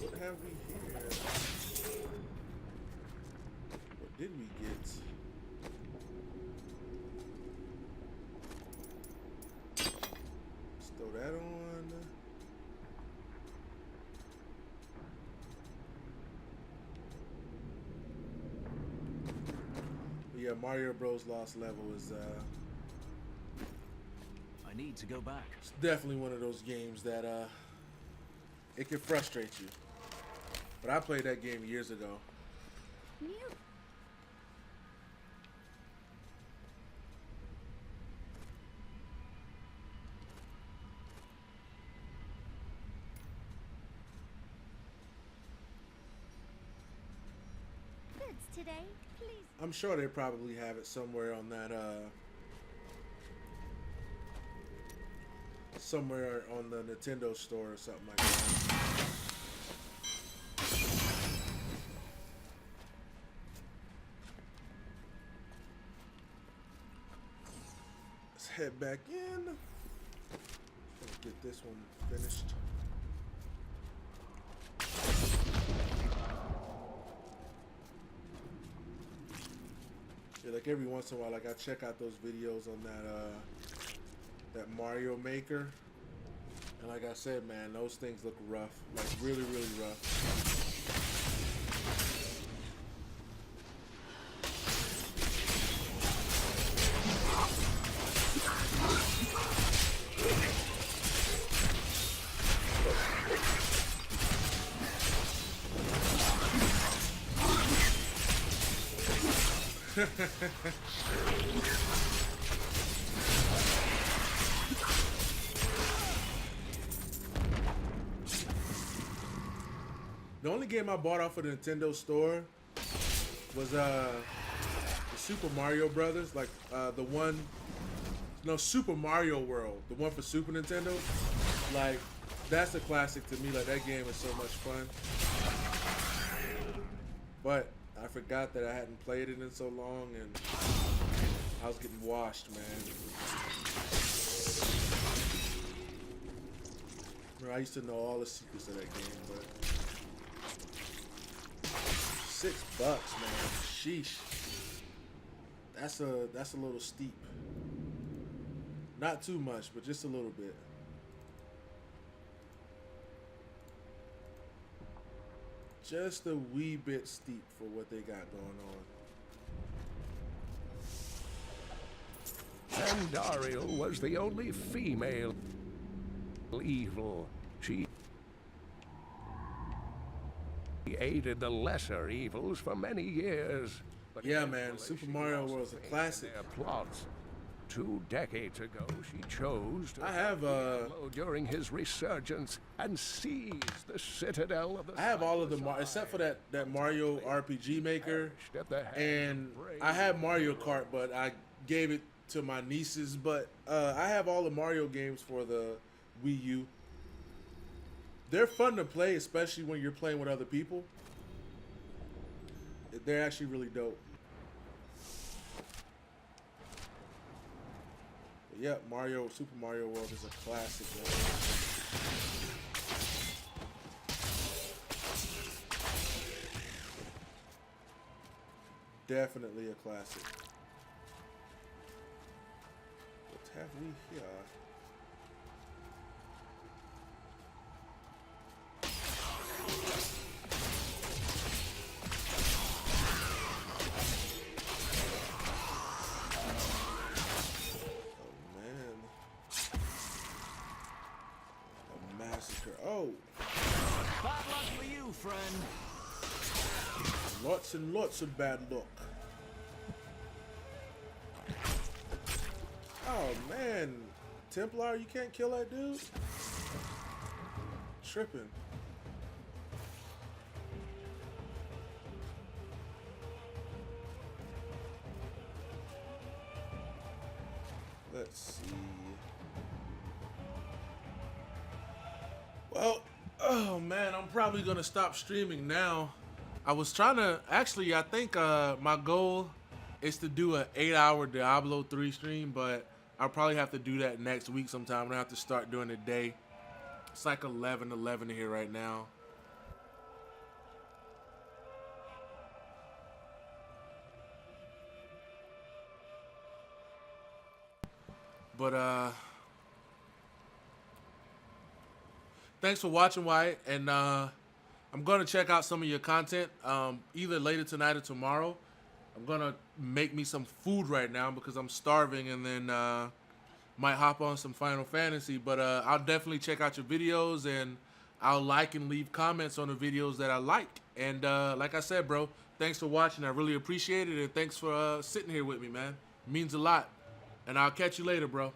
What have we here? What did we get? Let's throw that on. Yeah, Mario Bros. Lost Level is I need to go back. It's definitely one of those games that it can frustrate you. But I played that game years ago. Goods today, please. I'm sure they probably have it somewhere on that somewhere on the Nintendo store or something like that. Let's head back in. Let's get this one finished. Yeah, like every once in a while, like I check out those videos on that Mario Maker, and like I said, man, those things look rough, like really, really rough. The only game I bought off of the Nintendo store was the Super Mario Brothers, like the one, no, Super Mario World, the one for Super Nintendo. Like, that's a classic to me. Like, that game is so much fun. But I forgot that I hadn't played it in so long, and I was getting washed, man. I used to know all the secrets of that game, but $6, man. Sheesh. That's a little steep. Not too much, but just a little bit. just a wee bit steep for what they got going on. Andariel was the only female evil. She aided the lesser evils for many years. But yeah, man, Super Mario World is a classic. Their plots. 2 decades ago, she chose to I have during his resurgence and seize the citadel of the. I have all of the except for that Mario RPG Maker, and I have Mario Kart, but I gave it to my nieces. But I have all the Mario games for the Wii U. They're fun to play, especially when you're playing with other people. They're actually really dope. But yeah, Super Mario World is a classic, man. Definitely a classic. What have we here? Oh, bad luck for you, friend. Lots and lots of bad luck. Oh man, Templar, you can't kill that dude. Tripping. Let's see. Well, oh man, I'm probably gonna stop streaming now. I was trying to, actually, I think my goal is to do an 8-hour Diablo 3 stream, but I'll probably have to do that next week sometime. I'm gonna have to start doing a day. It's like 11 here right now. But thanks for watching, Wyatt, and I'm gonna check out some of your content either later tonight or tomorrow. I'm gonna make me some food right now because I'm starving, and then might hop on some Final Fantasy. But I'll definitely check out your videos, and I'll like and leave comments on the videos that I like. And like I said, bro, thanks for watching. I really appreciate it, and thanks for sitting here with me, man. It means a lot. And I'll catch you later, bro.